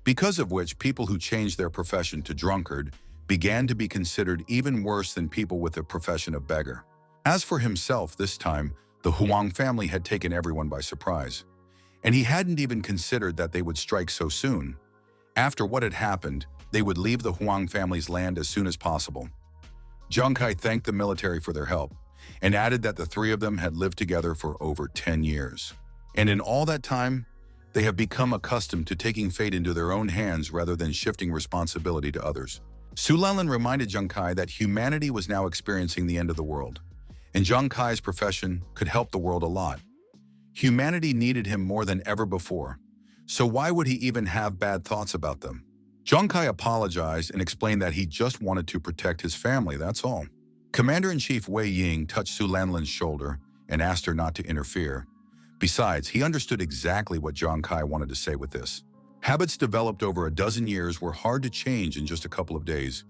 Because of which, people who changed their profession to drunkard began to be considered even worse than people with the profession of beggar. As for himself, this time, the Huang family had taken everyone by surprise, and he hadn't even considered that they would strike so soon. After what had happened, they would leave the Huang family's land as soon as possible. Zhang Kai thanked the military for their help and added that the three of them had lived together for over 10 years. And in all that time, they have become accustomed to taking fate into their own hands rather than shifting responsibility to others. Su Lanlan reminded Zhang Kai that humanity was now experiencing the end of the world, and Zhang Kai's profession could help the world a lot. Humanity needed him more than ever before, so why would he even have bad thoughts about them? Zhang Kai apologized and explained that he just wanted to protect his family, that's all. Commander-in-Chief Wei Ying touched Su Lanlan's shoulder and asked her not to interfere. Besides, he understood exactly what Zhang Kai wanted to say with this. Habits developed over a dozen years were hard to change in just a couple of days.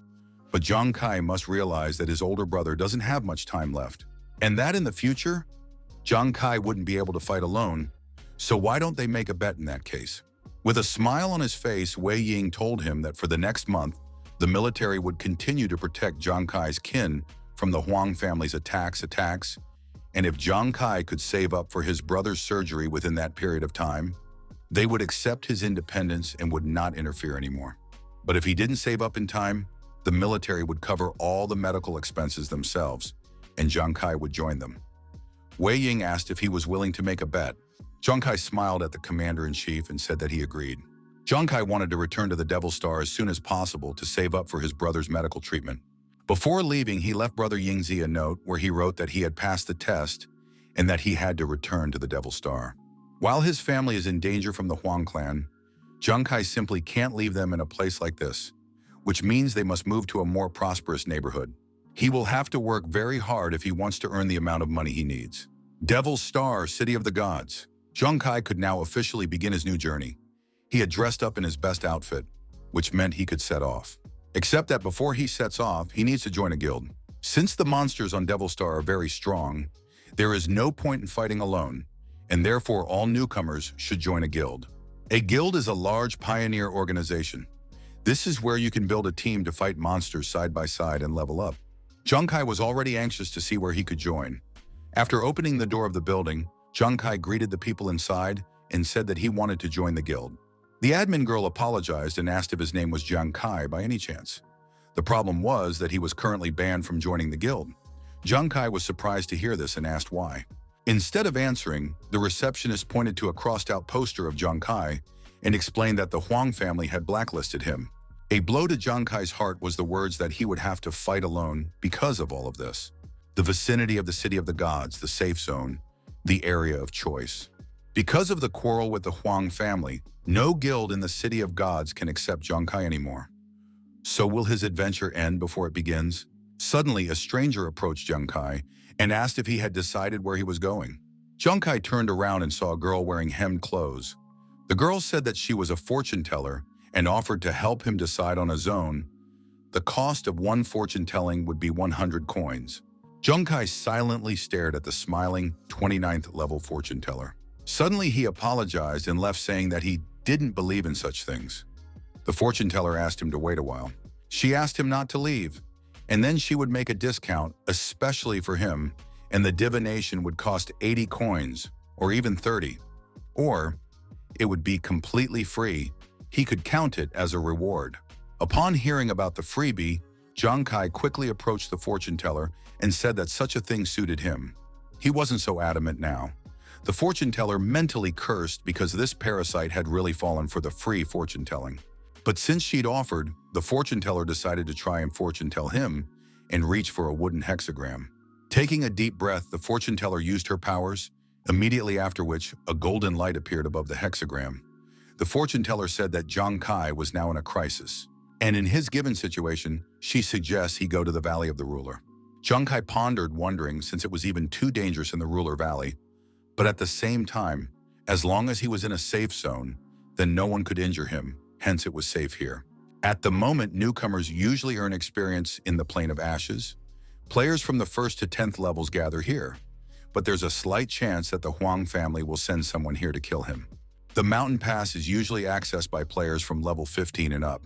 But Zhang Kai must realize that his older brother doesn't have much time left, and that in the future, Zhang Kai wouldn't be able to fight alone, so why don't they make a bet in that case? With a smile on his face, Wei Ying told him that for the next month, the military would continue to protect Zhang Kai's kin from the Huang family's attacks, and if Zhang Kai could save up for his brother's surgery within that period of time, they would accept his independence and would not interfere anymore. But if he didn't save up in time, The military would cover all the medical expenses themselves, and Zhang Kai would join them. Wei Ying asked if he was willing to make a bet. Zhang Kai smiled at the commander-in-chief and said that he agreed. Zhang Kai wanted to return to the Devil Star as soon as possible to save up for his brother's medical treatment. Before leaving, he left brother Yingzi a note where he wrote that he had passed the test and that he had to return to the Devil Star. While his family is in danger from the Huang clan, Zhang Kai simply can't leave them in a place like this, which means they must move to a more prosperous neighborhood. He will have to work very hard if he wants to earn the amount of money he needs. Devil Star, City of the Gods. Zhang Kai could now officially begin his new journey. He had dressed up in his best outfit, which meant he could set off. Except that before he sets off, he needs to join a guild. Since the monsters on Devil Star are very strong, there is no point in fighting alone, and therefore all newcomers should join a guild. A guild is a large pioneer organization. This is where you can build a team to fight monsters side by side and level up. Zhang Kai was already anxious to see where he could join. After opening the door of the building, Zhang Kai greeted the people inside and said that he wanted to join the guild. The admin girl apologized and asked if his name was Zhang Kai by any chance. The problem was that he was currently banned from joining the guild. Zhang Kai was surprised to hear this and asked why. Instead of answering, the receptionist pointed to a crossed-out poster of Zhang Kai and explained that the Huang family had blacklisted him. A blow to Zhang Kai's heart was the words that he would have to fight alone because of all of this. The vicinity of the City of the Gods, the safe zone, the area of choice. Because of the quarrel with the Huang family, no guild in the City of Gods can accept Zhang Kai anymore. So will his adventure end before it begins? Suddenly, a stranger approached Zhang Kai and asked if he had decided where he was going. Zhang Kai turned around and saw a girl wearing hemmed clothes. The girl said that she was a fortune teller and offered to help him decide on a zone. The cost of one fortune telling would be 100 coins. Zhang Kai silently stared at the smiling 29th level fortune teller. Suddenly he apologized and left saying that he didn't believe in such things. The fortune teller asked him to wait a while. She asked him not to leave, and then she would make a discount, especially for him, and the divination would cost 80 coins, or even 30. Or it would be completely free. He could count it as a reward. Upon hearing about the freebie, Zhang Kai quickly approached the fortune teller and said that such a thing suited him. He wasn't so adamant now. The fortune teller mentally cursed because this parasite had really fallen for the free fortune telling. But since she'd offered, the fortune teller decided to try and fortune tell him and reach for a wooden hexagram. Taking a deep breath, the fortune teller used her powers, immediately after which a golden light appeared above the hexagram. The fortune teller said that Zhang Kai was now in a crisis, and in his given situation, she suggests he go to the Valley of the Ruler. Zhang Kai pondered, wondering since it was even too dangerous in the Ruler Valley, but at the same time, as long as he was in a safe zone, then no one could injure him, hence it was safe here. At the moment, newcomers usually earn experience in the Plane of Ashes. Players from the 1st to 10th levels gather here, but there's a slight chance that the Huang family will send someone here to kill him. The mountain pass is usually accessed by players from level 15 and up,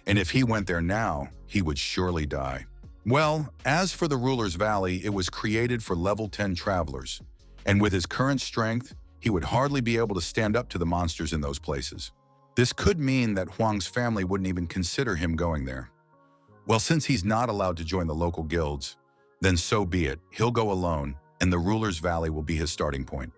and if he went there now, he would surely die. Well, as for the Ruler's Valley, it was created for level 10 travelers, and with his current strength, he would hardly be able to stand up to the monsters in those places. This could mean that Huang's family wouldn't even consider him going there. Well, since he's not allowed to join the local guilds, then so be it. He'll go alone, and the Ruler's Valley will be his starting point.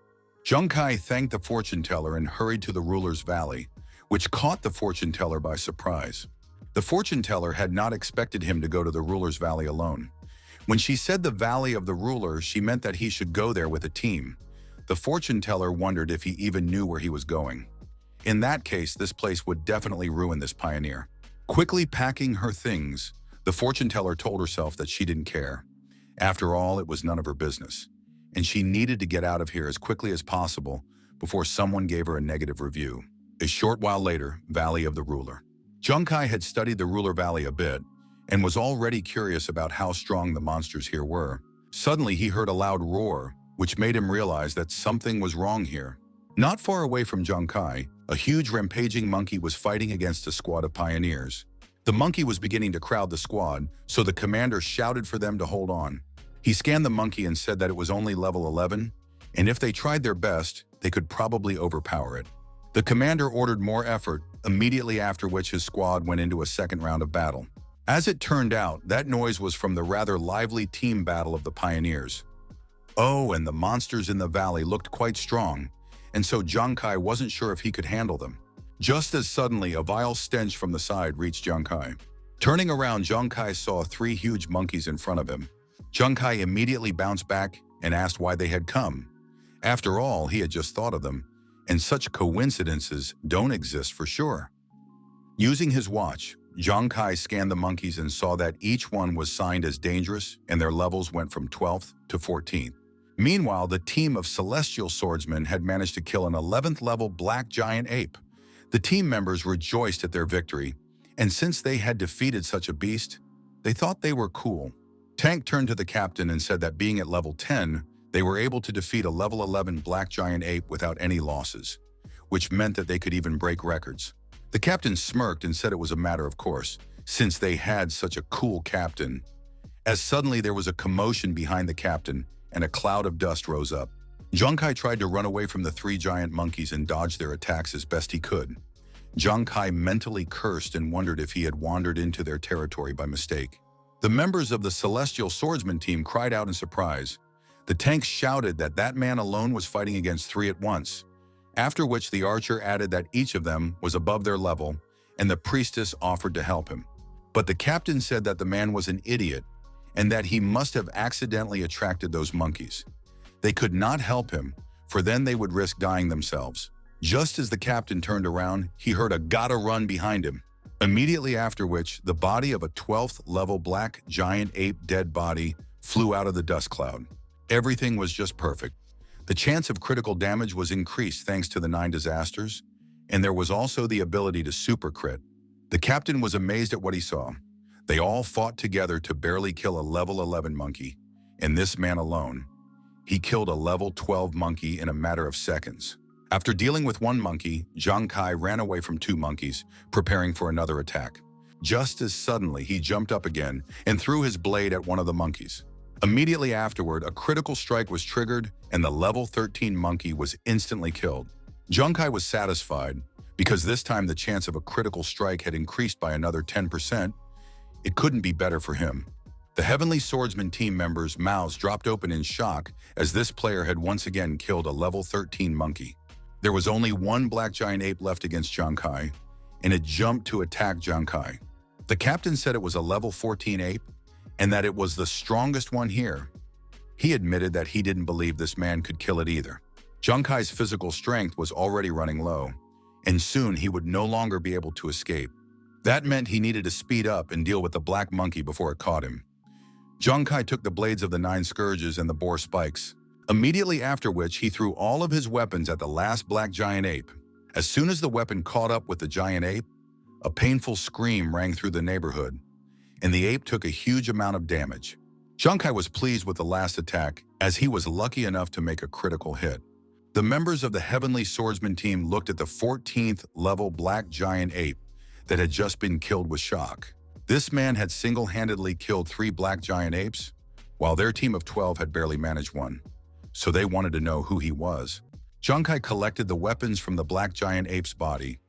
Zhang Kai thanked the fortune teller and hurried to the Ruler's Valley, which caught the fortune teller by surprise. The fortune teller had not expected him to go to the Ruler's Valley alone. When she said the Valley of the Ruler, she meant that he should go there with a team. The fortune teller wondered if he even knew where he was going. In that case, this place would definitely ruin this pioneer. Quickly packing her things, the fortune teller told herself that she didn't care. After all, it was none of her business, and she needed to get out of here as quickly as possible before someone gave her a negative review. A short while later, Valley of the Ruler. Zhang Kai had studied the Ruler Valley a bit and was already curious about how strong the monsters here were. Suddenly, he heard a loud roar, which made him realize that something was wrong here. Not far away from Zhang Kai, a huge rampaging monkey was fighting against a squad of pioneers. The monkey was beginning to crowd the squad, so the commander shouted for them to hold on. He scanned the monkey and said that it was only level 11, and if they tried their best, they could probably overpower it. The commander ordered more effort, immediately after which his squad went into a second round of battle. As it turned out, that noise was from the rather lively team battle of the pioneers. Oh, and the monsters in the valley looked quite strong, and so Kai wasn't sure if he could handle them. Just as suddenly, a vile stench from the side reached Kai. Turning around, Kai saw 3 huge monkeys in front of him. Kai immediately bounced back and asked why they had come. After all, he had just thought of them, and such coincidences don't exist for sure. Using his watch, Kai scanned the monkeys and saw that each one was signed as dangerous, and their levels went from 12th to 14th. Meanwhile, the team of celestial swordsmen had managed to kill an 11th level black giant ape. The team members rejoiced at their victory, and since they had defeated such a beast, they thought they were cool. Tank turned to the captain and said that being at level 10, they were able to defeat a level 11 black giant ape without any losses, which meant that they could even break records. The captain smirked and said it was a matter of course, since they had such a cool captain. As suddenly there was a commotion behind the captain, and a cloud of dust rose up. Kai tried to run away from the 3 giant monkeys and dodge their attacks as best he could. Kai mentally cursed and wondered if he had wandered into their territory by mistake. The members of the Celestial Swordsman team cried out in surprise. The tank shouted that that man alone was fighting against 3 at once, after which the archer added that each of them was above their level, and the priestess offered to help him. But the captain said that the man was an idiot, and that he must have accidentally attracted those monkeys. They could not help him, for then they would risk dying themselves. Just as the captain turned around, he heard a "gotta run" behind him. Immediately after which, the body of a 12th level black giant ape dead body flew out of the dust cloud. Everything was just perfect. The chance of critical damage was increased thanks to the 9 disasters, and there was also the ability to super crit. The captain was amazed at what he saw. They all fought together to barely kill a level 11 monkey, and this man alone, he killed a level 12 monkey in a matter of seconds. After dealing with 1 monkey, Kai ran away from 2 monkeys, preparing for another attack. Just as suddenly, he jumped up again and threw his blade at one of the monkeys. Immediately afterward, a critical strike was triggered, and the level 13 monkey was instantly killed. Kai was satisfied, because this time the chance of a critical strike had increased by another 10%. It couldn't be better for him. The Heavenly Swordsman team members' mouths dropped open in shock as this player had once again killed a level 13 monkey. There was only 1 black giant ape left against Kai, and it jumped to attack Kai. The captain said it was a level 14 ape, and that it was the strongest one here. He admitted that he didn't believe this man could kill it either. Kai's physical strength was already running low, and soon he would no longer be able to escape. That meant he needed to speed up and deal with the black monkey before it caught him. Kai took the blades of the 9 scourges and the boar spikes, immediately after which he threw all of his weapons at the last black giant ape. As soon as the weapon caught up with the giant ape, a painful scream rang through the neighborhood, and the ape took a huge amount of damage. Kai was pleased with the last attack, as he was lucky enough to make a critical hit. The members of the Heavenly Swordsman team looked at the 14th level black giant ape that had just been killed with shock. This man had single-handedly killed 3 black giant apes, while their team of 12 had barely managed 1. So they wanted to know who he was. Kai collected the weapons from the black giant ape's body.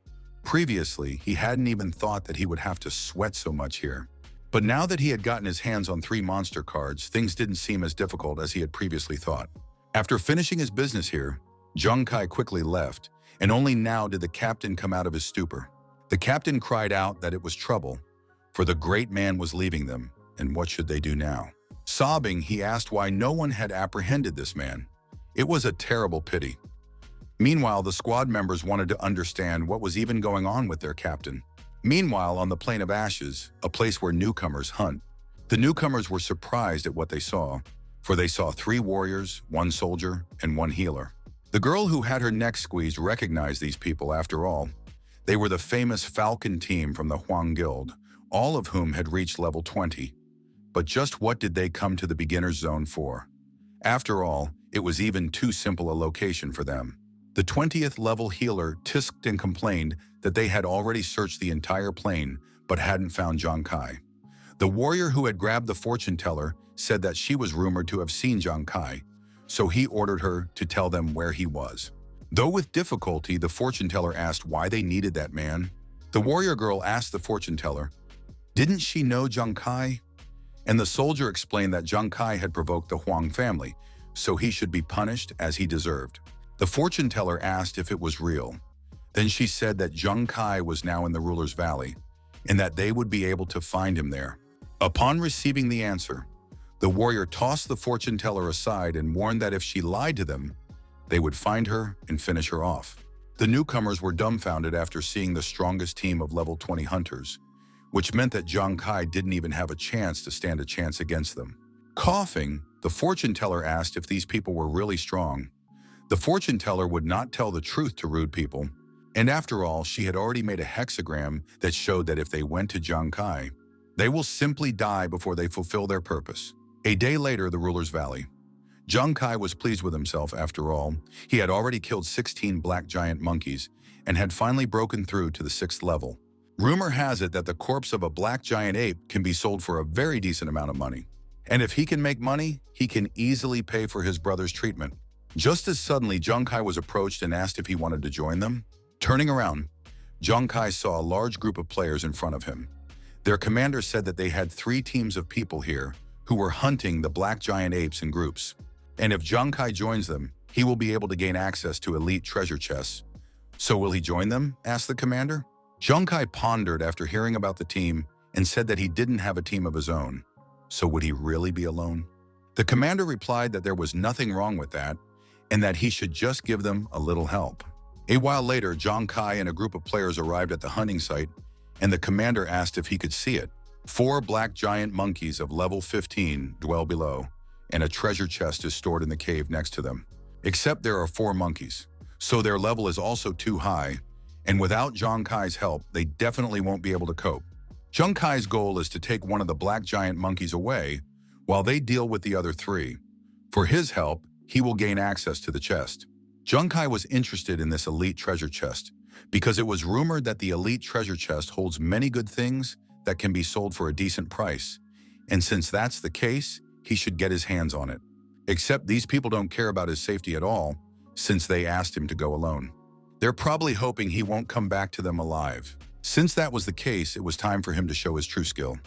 Previously, he hadn't even thought that he would have to sweat so much here. But now that he had gotten his hands on 3 monster cards, things didn't seem as difficult as he had previously thought. After finishing his business here, Kai quickly left, and only now did the captain come out of his stupor. The captain cried out that it was trouble, for the great man was leaving them, and what should they do now? Sobbing, he asked why no one had apprehended this man. It was a terrible pity. Meanwhile, the squad members wanted to understand what was even going on with their captain. Meanwhile, on the Plain of Ashes, a place where newcomers hunt, the newcomers were surprised at what they saw, for they saw 3 warriors, 1 soldier, and 1 healer. The girl who had her neck squeezed recognized these people after all. They were the famous Falcon team from the Huang Guild, all of whom had reached level 20. But just what did they come to the beginner's zone for? After all, it was even too simple a location for them. The 20th level healer tisked and complained that they had already searched the entire plane, but hadn't found Kai. The warrior who had grabbed the fortune teller said that she was rumored to have seen Kai, so he ordered her to tell them where he was. Though with difficulty, the fortune teller asked why they needed that man. The warrior girl asked the fortune teller, Didn't she know Zhang Kai? And the soldier explained that Zhang Kai had provoked the Huang family, so he should be punished as he deserved. The fortune teller asked if it was real. Then she said that Zhang Kai was now in the ruler's valley, and that they would be able to find him there. Upon receiving the answer, the warrior tossed the fortune teller aside and warned that if she lied to them, they would find her and finish her off. The newcomers were dumbfounded after seeing the strongest team of level 20 hunters, which meant that Zhang Kai didn't even have a chance to stand a chance against them. Coughing, the fortune teller asked if these people were really strong. The fortune teller would not tell the truth to rude people, and after all, she had already made a hexagram that showed that if they went to Zhang Kai, they will simply die before they fulfill their purpose. A day later, the ruler's valley. Zhang Kai was pleased with himself after all. He had already killed 16 black giant monkeys and had finally broken through to the 6th level. Rumor has it that the corpse of a black giant ape can be sold for a very decent amount of money. And if he can make money, he can easily pay for his brother's treatment. Just as suddenly, Zhang Kai was approached and asked if he wanted to join them. Turning around, Zhang Kai saw a large group of players in front of him. Their commander said that they had 3 teams of people here who were hunting the black giant apes in groups. And if Zhang Kai joins them, he will be able to gain access to elite treasure chests. So will he join them? Asked the commander. Zhang Kai pondered after hearing about the team and said that he didn't have a team of his own. So would he really be alone? The commander replied that there was nothing wrong with that and that he should just give them a little help. A while later, Zhang Kai and a group of players arrived at the hunting site, and the commander asked if he could see it. 4 black giant monkeys of level 15 dwell below, and a treasure chest is stored in the cave next to them. Except there are 4 monkeys, so their level is also too high, and without Zhang Kai's help, they definitely won't be able to cope. Zhang Kai's goal is to take one of the black giant monkeys away while they deal with the other 3. For his help, he will gain access to the chest. Zhang Kai was interested in this elite treasure chest because it was rumored that the elite treasure chest holds many good things that can be sold for a decent price, and since that's the case, he should get his hands on it. Except these people don't care about his safety at all, since they asked him to go alone. They're probably hoping he won't come back to them alive. Since that was the case, it was time for him to show his true skill.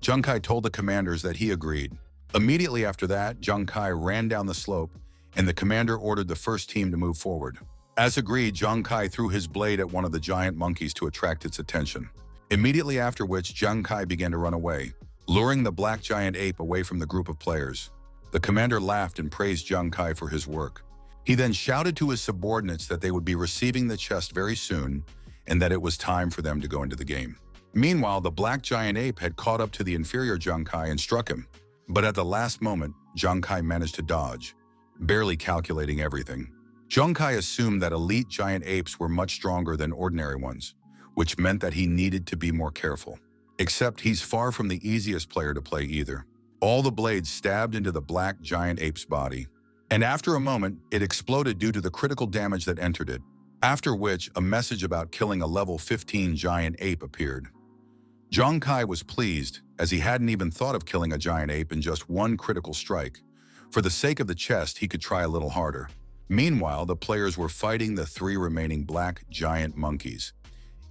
Zhang Kai told the commanders that he agreed. Immediately after that, Zhang Kai ran down the slope, and the commander ordered the first team to move forward. As agreed, Zhang Kai threw his blade at one of the giant monkeys to attract its attention. Immediately after which, Zhang Kai began to run away, luring the black giant ape away from the group of players. The commander laughed and praised Zhang Kai for his work. He then shouted to his subordinates that they would be receiving the chest very soon and that it was time for them to go into the game. Meanwhile, the black giant ape had caught up to the inferior Zhang Kai and struck him. But at the last moment, Zhang Kai managed to dodge, barely calculating everything. Zhang Kai assumed that elite giant apes were much stronger than ordinary ones, which meant that he needed to be more careful. Except he's far from the easiest player to play either. All the blades stabbed into the black giant ape's body, and after a moment, it exploded due to the critical damage that entered it, after which a message about killing a level 15 giant ape appeared. Zhang Kai was pleased, as he hadn't even thought of killing a giant ape in just one critical strike. For the sake of the chest, he could try a little harder. Meanwhile, the players were fighting the 3 remaining black giant monkeys,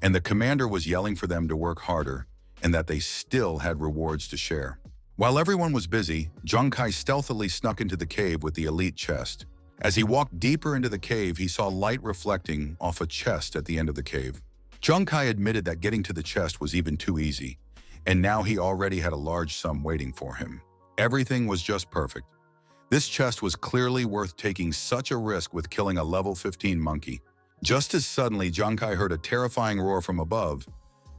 and the commander was yelling for them to work harder and that they still had rewards to share. While everyone was busy, Zhang Kai stealthily snuck into the cave with the elite chest. As he walked deeper into the cave, he saw light reflecting off a chest at the end of the cave. Zhang Kai admitted that getting to the chest was even too easy, and now he already had a large sum waiting for him. Everything was just perfect. This chest was clearly worth taking such a risk with killing a level 15 monkey. Just as suddenly, Zhang Kai heard a terrifying roar from above,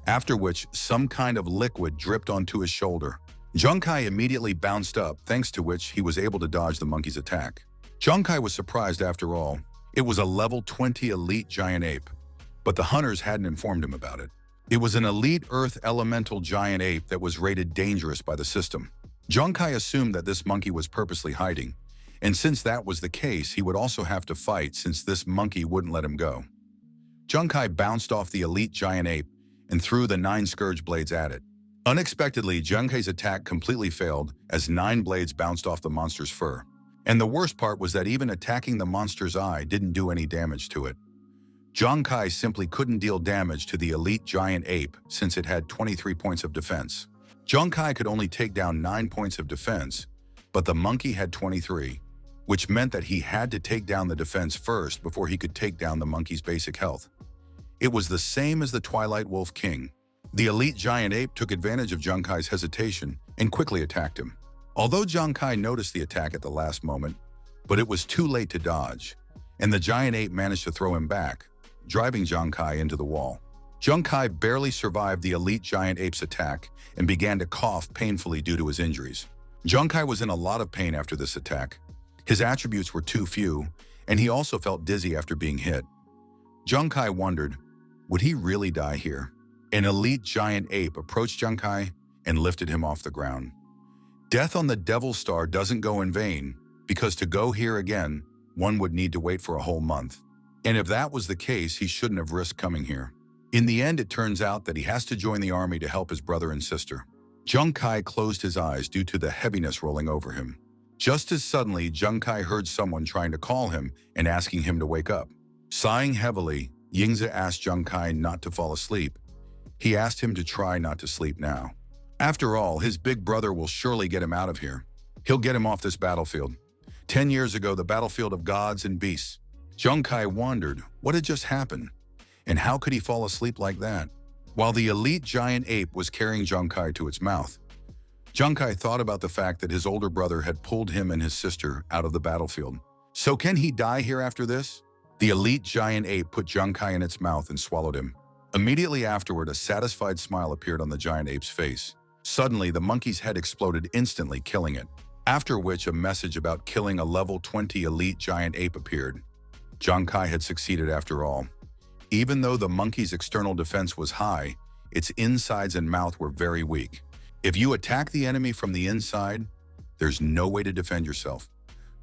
after which some kind of liquid dripped onto his shoulder. Zhang Kai immediately bounced up, thanks to which he was able to dodge the monkey's attack. Zhang Kai was surprised after all. It was a level 20 elite giant ape, but the hunters hadn't informed him about it. It was an elite earth elemental giant ape that was rated dangerous by the system. Zhang Kai assumed that this monkey was purposely hiding, and since that was the case, he would also have to fight since this monkey wouldn't let him go. Zhang Kai bounced off the elite giant ape and threw the 9 scourge blades at it. Unexpectedly, Zhang Kai's attack completely failed as 9 blades bounced off the monster's fur. And the worst part was that even attacking the monster's eye didn't do any damage to it. Zhang Kai simply couldn't deal damage to the elite giant ape since it had 23 points of defense. Zhang Kai could only take down 9 points of defense, but the monkey had 23, which meant that he had to take down the defense first before he could take down the monkey's basic health. It was the same as the Twilight Wolf King. The elite giant ape took advantage of Zhang Kai's hesitation and quickly attacked him. Although Zhang Kai noticed the attack at the last moment, but it was too late to dodge, and the giant ape managed to throw him back, driving Zhang Kai into the wall. Zhang Kai barely survived the elite giant ape's attack and began to cough painfully due to his injuries. Zhang Kai was in a lot of pain after this attack. His attributes were too few, and he also felt dizzy after being hit. Zhang Kai wondered, would he really die here? An elite giant ape approached Zhang Kai and lifted him off the ground. Death on the Devil Star doesn't go in vain, because to go here again, one would need to wait for a whole month. And if that was the case, he shouldn't have risked coming here. In the end, it turns out that he has to join the army to help his brother and sister. Zhang Kai closed his eyes due to the heaviness rolling over him. Just as suddenly, Zhang Kai heard someone trying to call him and asking him to wake up. Sighing heavily, Yingzi asked Zhang Kai not to fall asleep. He asked him to try not to sleep now. After all, his big brother will surely get him out of here. He'll get him off this battlefield. 10 years ago, the battlefield of gods and beasts. Zhang Kai wondered what had just happened, and how could he fall asleep like that? While the elite giant ape was carrying Zhang Kai to its mouth, Zhang Kai thought about the fact that his older brother had pulled him and his sister out of the battlefield. So can he die here after this? The elite giant ape put Zhang Kai in its mouth and swallowed him. Immediately afterward, a satisfied smile appeared on the giant ape's face. Suddenly, the monkey's head exploded, instantly killing it. After which, a message about killing a level 20 elite giant ape appeared. Zhang Kai had succeeded after all. Even though the monkey's external defense was high, its insides and mouth were very weak. If you attack the enemy from the inside, there's no way to defend yourself.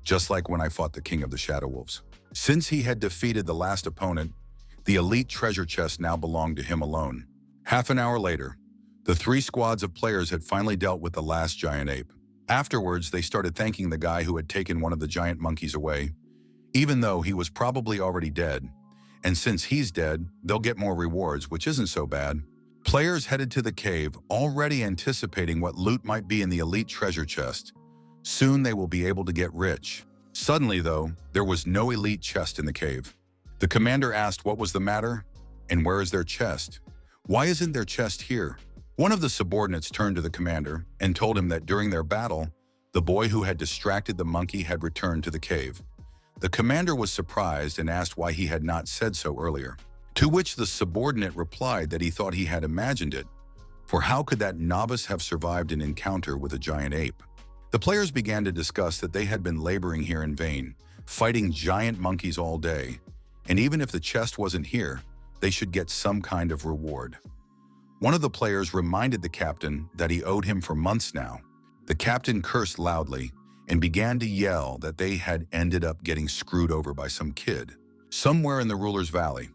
Just like when I fought the king of the Shadow Wolves. Since he had defeated the last opponent, the elite treasure chest now belonged to him alone. Half an hour later, the 3 squads of players had finally dealt with the last giant ape. Afterwards, they started thanking the guy who had taken one of the giant monkeys away, even though he was probably already dead. And since he's dead, they'll get more rewards, which isn't so bad. Players headed to the cave, already anticipating what loot might be in the elite treasure chest. Soon they will be able to get rich. Suddenly, though, there was no elite chest in the cave. The commander asked what was the matter, and where is their chest? Why isn't their chest here? One of the subordinates turned to the commander and told him that during their battle, the boy who had distracted the monkey had returned to the cave. The commander was surprised and asked why he had not said so earlier, to which the subordinate replied that he thought he had imagined it, for how could that novice have survived an encounter with a giant ape? The players began to discuss that they had been laboring here in vain, fighting giant monkeys all day, and even if the chest wasn't here, they should get some kind of reward. One of the players reminded the captain that he owed him for months now. The captain cursed loudly and began to yell that they had ended up getting screwed over by some kid somewhere in the ruler's valley.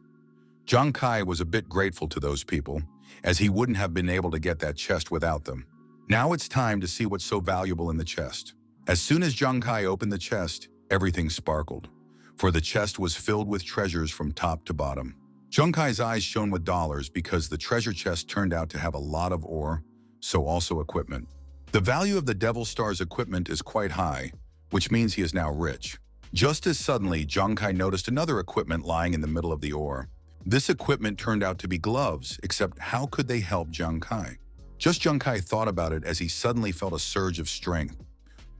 Zhang Kai was a bit grateful to those people, as he wouldn't have been able to get that chest without them. Now it's time to see what's so valuable in the chest. As soon as Zhang Kai opened the chest, everything sparkled, for the chest was filled with treasures from top to bottom. Zhang Kai's eyes shone with dollars because the treasure chest turned out to have a lot of ore, so also equipment. The value of the Devil Star's equipment is quite high, which means he is now rich. Just as suddenly, Zhang Kai noticed another equipment lying in the middle of the ore. This equipment turned out to be gloves, except how could they help Zhang Kai? Just Zhang Kai thought about it as he suddenly felt a surge of strength.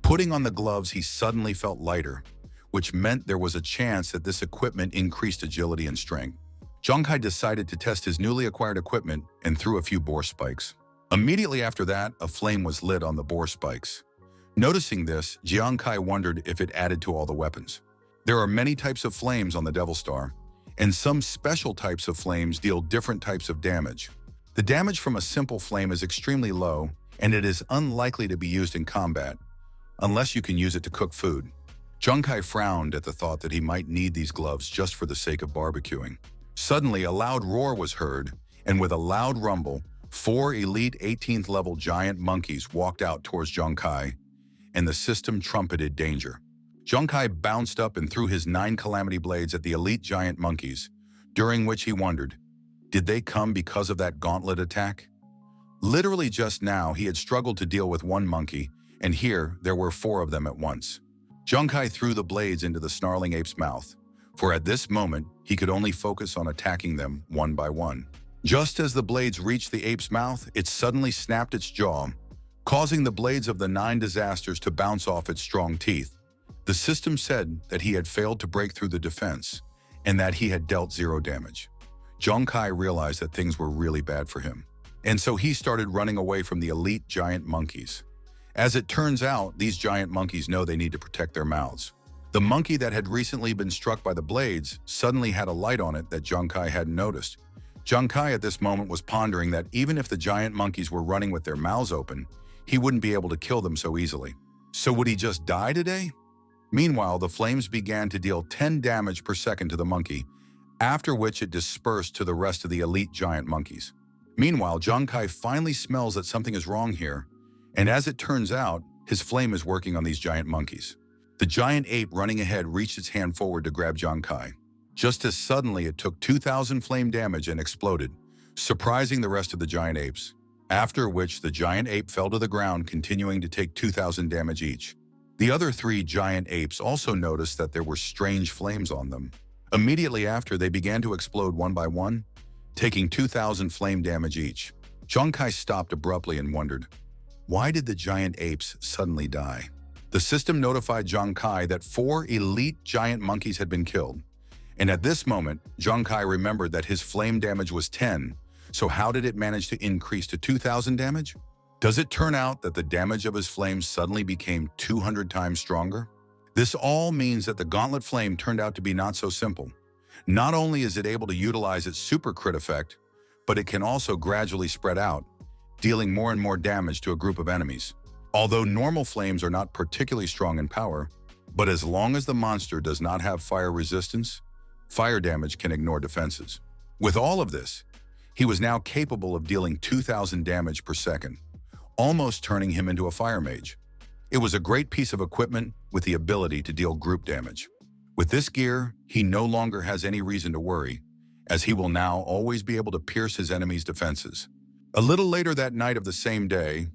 Putting on the gloves, he suddenly felt lighter, which meant there was a chance that this equipment increased agility and strength. Zhang Kai decided to test his newly acquired equipment and threw a few boar spikes. Immediately after that, a flame was lit on the boar spikes. Noticing this, Zhang Kai wondered if it added to all the weapons. There are many types of flames on the Devil Star, and some special types of flames deal different types of damage. The damage from a simple flame is extremely low, and it is unlikely to be used in combat, unless you can use it to cook food. Zhang Kai frowned at the thought that he might need these gloves just for the sake of barbecuing. Suddenly, a loud roar was heard, and with a loud rumble, 4 elite 18th level giant monkeys walked out towards Zhang Kai, and the system trumpeted danger. Zhang Kai bounced up and threw his 9 calamity blades at the elite giant monkeys, during which he wondered, did they come because of that gauntlet attack? Literally just now, he had struggled to deal with one monkey, and here there were 4 of them at once. Junkai threw the blades into the snarling ape's mouth, for at this moment, he could only focus on attacking them one by one. Just as the blades reached the ape's mouth, it suddenly snapped its jaw, causing the blades of the 9 disasters to bounce off its strong teeth. The system said that he had failed to break through the defense, and that he had dealt 0 damage. Junkai realized that things were really bad for him, and so he started running away from the elite giant monkeys. As it turns out, these giant monkeys know they need to protect their mouths. The monkey that had recently been struck by the blades suddenly had a light on it that Junkai hadn't noticed. Junkai at this moment was pondering that even if the giant monkeys were running with their mouths open, he wouldn't be able to kill them so easily. So would he just die today? Meanwhile, the flames began to deal 10 damage per second to the monkey, after which it dispersed to the rest of the elite giant monkeys. Meanwhile, Junkai finally smells that something is wrong here, and as it turns out, his flame is working on these giant monkeys. The giant ape running ahead reached its hand forward to grab Junkai. Just as suddenly, it took 2,000 flame damage and exploded, surprising the rest of the giant apes, after which the giant ape fell to the ground, continuing to take 2,000 damage each. The other 3 giant apes also noticed that there were strange flames on them. Immediately after, they began to explode one by one, taking 2,000 flame damage each. Junkai stopped abruptly and wondered, why did the giant apes suddenly die? The system notified Junkai that 4 elite giant monkeys had been killed. And at this moment, Junkai remembered that his flame damage was 10, so how did it manage to increase to 2,000 damage? Does it turn out that the damage of his flames suddenly became 200 times stronger? This all means that the gauntlet flame turned out to be not so simple. Not only is it able to utilize its super crit effect, but it can also gradually spread out, dealing more and more damage to a group of enemies. Although normal flames are not particularly strong in power, but as long as the monster does not have fire resistance, fire damage can ignore defenses. With all of this, he was now capable of dealing 2,000 damage per second, almost turning him into a fire mage. It was a great piece of equipment with the ability to deal group damage. With this gear, he no longer has any reason to worry, as he will now always be able to pierce his enemy's defenses. A little later that night of the same day,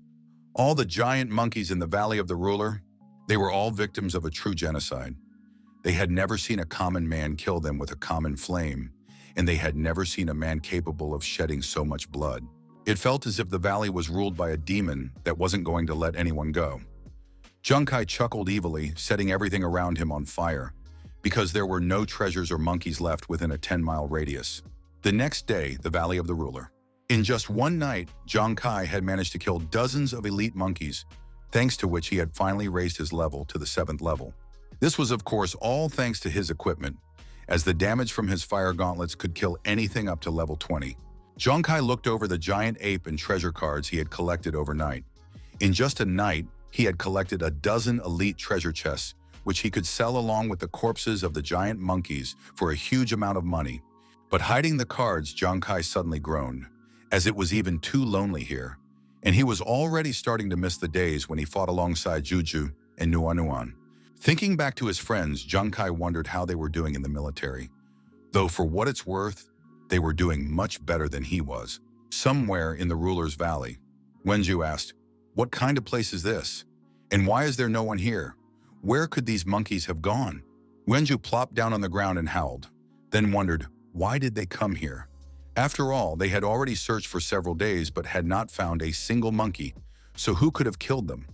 all the giant monkeys in the Valley of the Ruler, they were all victims of a true genocide. They had never seen a common man kill them with a common flame, and they had never seen a man capable of shedding so much blood. It felt as if the valley was ruled by a demon that wasn't going to let anyone go. Junkai chuckled evilly, setting everything around him on fire, because there were no treasures or monkeys left within a 10-mile radius. The next day, the Valley of the Ruler. In just one night, Junkai had managed to kill dozens of elite monkeys, thanks to which he had finally raised his level to the 7th level. This was, of course, all thanks to his equipment, as the damage from his fire gauntlets could kill anything up to level 20. Junkai looked over the giant ape and treasure cards he had collected overnight. In just a night, he had collected a dozen elite treasure chests, which he could sell along with the corpses of the giant monkeys for a huge amount of money. But hiding the cards, Junkai suddenly groaned, as it was even too lonely here, and he was already starting to miss the days when he fought alongside Juju and Nuanuan. Thinking back to his friends, Junkai wondered how they were doing in the military. Though for what it's worth, they were doing much better than he was. Somewhere in the Ruler's Valley, Wenju asked, "What kind of place is this? And why is there no one here? Where could these monkeys have gone?" Wenju plopped down on the ground and howled, then wondered, why did they come here? After all, they had already searched for several days but had not found a single monkey, so who could have killed them?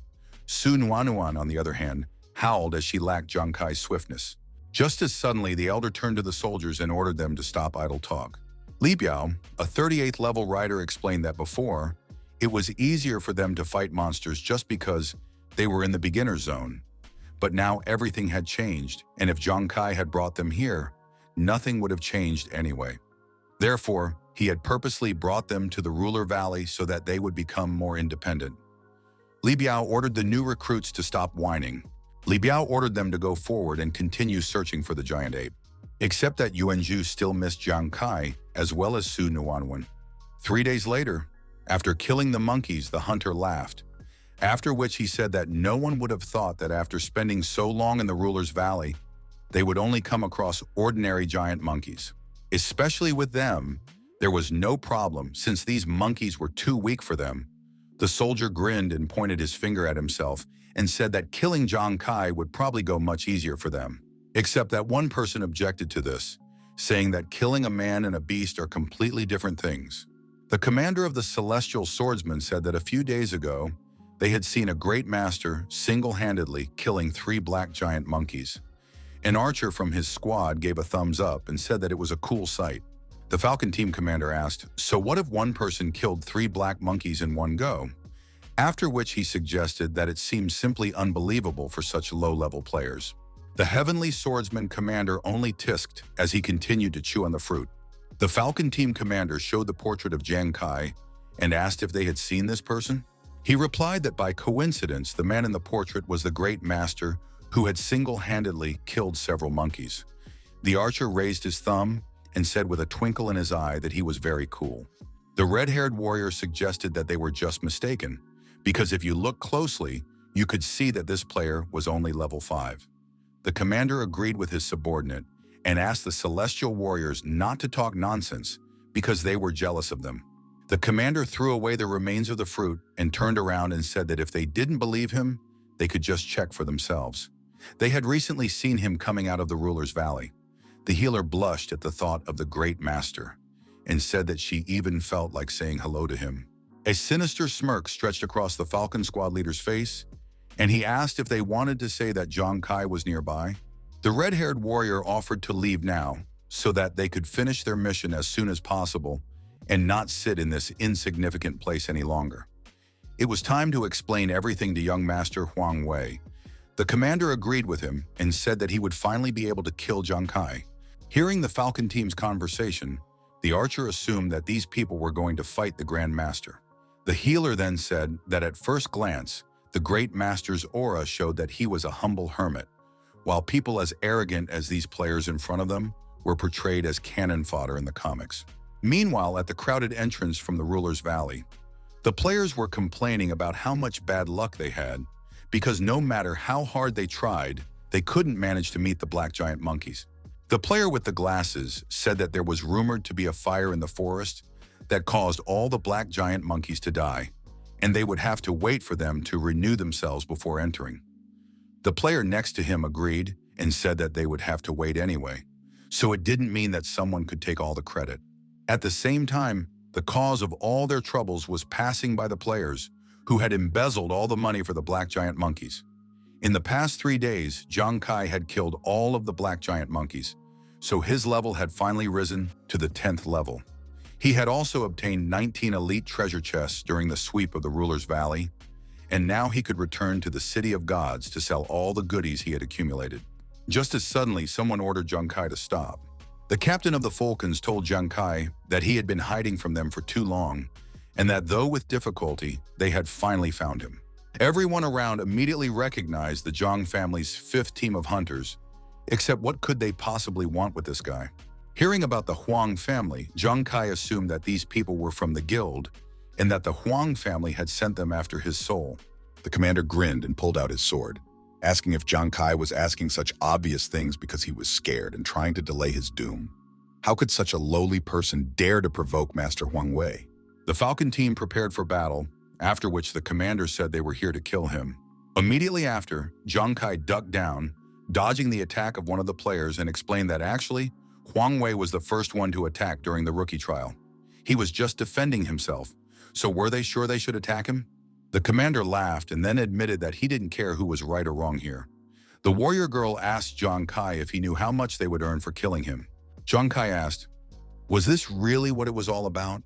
Su Nuanuan, on the other hand, howled as she lacked Junkai's swiftness. Just as suddenly, the elder turned to the soldiers and ordered them to stop idle talk. Li Biao, a 38th level rider, explained that before, it was easier for them to fight monsters just because they were in the beginner zone. But now everything had changed, and if Junkai had brought them here, nothing would have changed anyway. Therefore, he had purposely brought them to the Ruler Valley so that they would become more independent. Li Biao ordered the new recruits to stop whining. Li Biao ordered them to go forward and continue searching for the giant ape. Except that Yuanju still missed Junkai as well as Su Nuanwen. 3 days later, after killing the monkeys, the hunter laughed, after which he said that no one would have thought that after spending so long in the Ruler's Valley, they would only come across ordinary giant monkeys. Especially with them, there was no problem since these monkeys were too weak for them. The soldier grinned and pointed his finger at himself and said that killing Zhang Kai would probably go much easier for them. Except that one person objected to this, saying that killing a man and a beast are completely different things. The commander of the Celestial Swordsmen said that a few days ago, they had seen a great master single-handedly killing 3 black giant monkeys. An archer from his squad gave a thumbs up and said that it was a cool sight. The Falcon team commander asked, "So what if one person killed 3 black monkeys in one go?" After which he suggested that it seemed simply unbelievable for such low-level players. The Heavenly Swordsman commander only tisked as he continued to chew on the fruit. The Falcon team commander showed the portrait of Zhang Kai and asked if they had seen this person. He replied that by coincidence, the man in the portrait was the great master who had single-handedly killed several monkeys. The archer raised his thumb and said with a twinkle in his eye that he was very cool. The red-haired warrior suggested that they were just mistaken, because if you look closely, you could see that this player was only level 5. The commander agreed with his subordinate and asked the Celestial Warriors not to talk nonsense because they were jealous of them. The commander threw away the remains of the fruit and turned around and said that if they didn't believe him, they could just check for themselves. They had recently seen him coming out of the ruler's valley. The healer blushed at the thought of the great master and said that she even felt like saying hello to him. A sinister smirk stretched across the Falcon squad leader's face, and he asked if they wanted to say that Zhang Kai was nearby. The red-haired warrior offered to leave now so that they could finish their mission as soon as possible and not sit in this insignificant place any longer. It was time to explain everything to young Master Huang Wei. The commander agreed with him and said that he would finally be able to kill Zhang Kai. Hearing the Falcon team's conversation, the archer assumed that these people were going to fight the Grand Master. The healer then said that at first glance, the Great Master's aura showed that he was a humble hermit, while people as arrogant as these players in front of them were portrayed as cannon fodder in the comics. Meanwhile, at the crowded entrance from the ruler's valley, the players were complaining about how much bad luck they had because no matter how hard they tried, they couldn't manage to meet the black giant monkeys. The player with the glasses said that there was rumored to be a fire in the forest that caused all the black giant monkeys to die, and they would have to wait for them to renew themselves before entering. The player next to him agreed and said that they would have to wait anyway, so it didn't mean that someone could take all the credit. At the same time, the cause of all their troubles was passing by the players who had embezzled all the money for the black giant monkeys. In the past 3 days, Zhang Kai had killed all of the black giant monkeys, so his level had finally risen to the 10th level. He had also obtained 19 elite treasure chests during the sweep of the ruler's valley, and now he could return to the City of Gods to sell all the goodies he had accumulated. Just as suddenly, someone ordered Zhang Kai to stop. The captain of the Falcons told Zhang Kai that he had been hiding from them for too long, and that though with difficulty, they had finally found him. Everyone around immediately recognized the Zhang family's 5th team of hunters, except what could they possibly want with this guy? Hearing about the Huang family, Zhang Kai assumed that these people were from the guild and that the Huang family had sent them after his soul. The commander grinned and pulled out his sword, asking if Zhang Kai was asking such obvious things because he was scared and trying to delay his doom. How could such a lowly person dare to provoke Master Huang Wei? The Falcon team prepared for battle, after which the commander said they were here to kill him. Immediately after, Zhang Kai ducked down, dodging the attack of one of the players, and explained that actually, Huang Wei was the first one to attack during the rookie trial. He was just defending himself, so were they sure they should attack him? The commander laughed and then admitted that he didn't care who was right or wrong here. The warrior girl asked Zhang Kai if he knew how much they would earn for killing him. Zhang Kai asked, was this really what it was all about?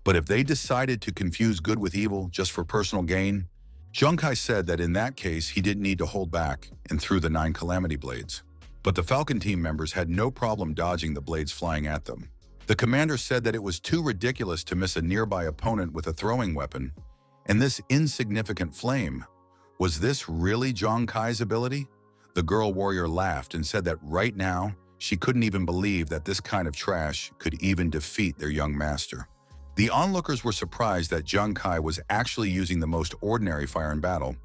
But if they decided to confuse good with evil just for personal gain, Zhang Kai said that in that case he didn't need to hold back and threw the 9 calamity blades. But the Falcon team members had no problem dodging the blades flying at them. The commander said that it was too ridiculous to miss a nearby opponent with a throwing weapon, and this insignificant flame. Was this really Zhang Kai's ability? The girl warrior laughed and said that right now, she couldn't even believe that this kind of trash could even defeat their young master. The onlookers were surprised that Zhang Kai was actually using the most ordinary fire in battle,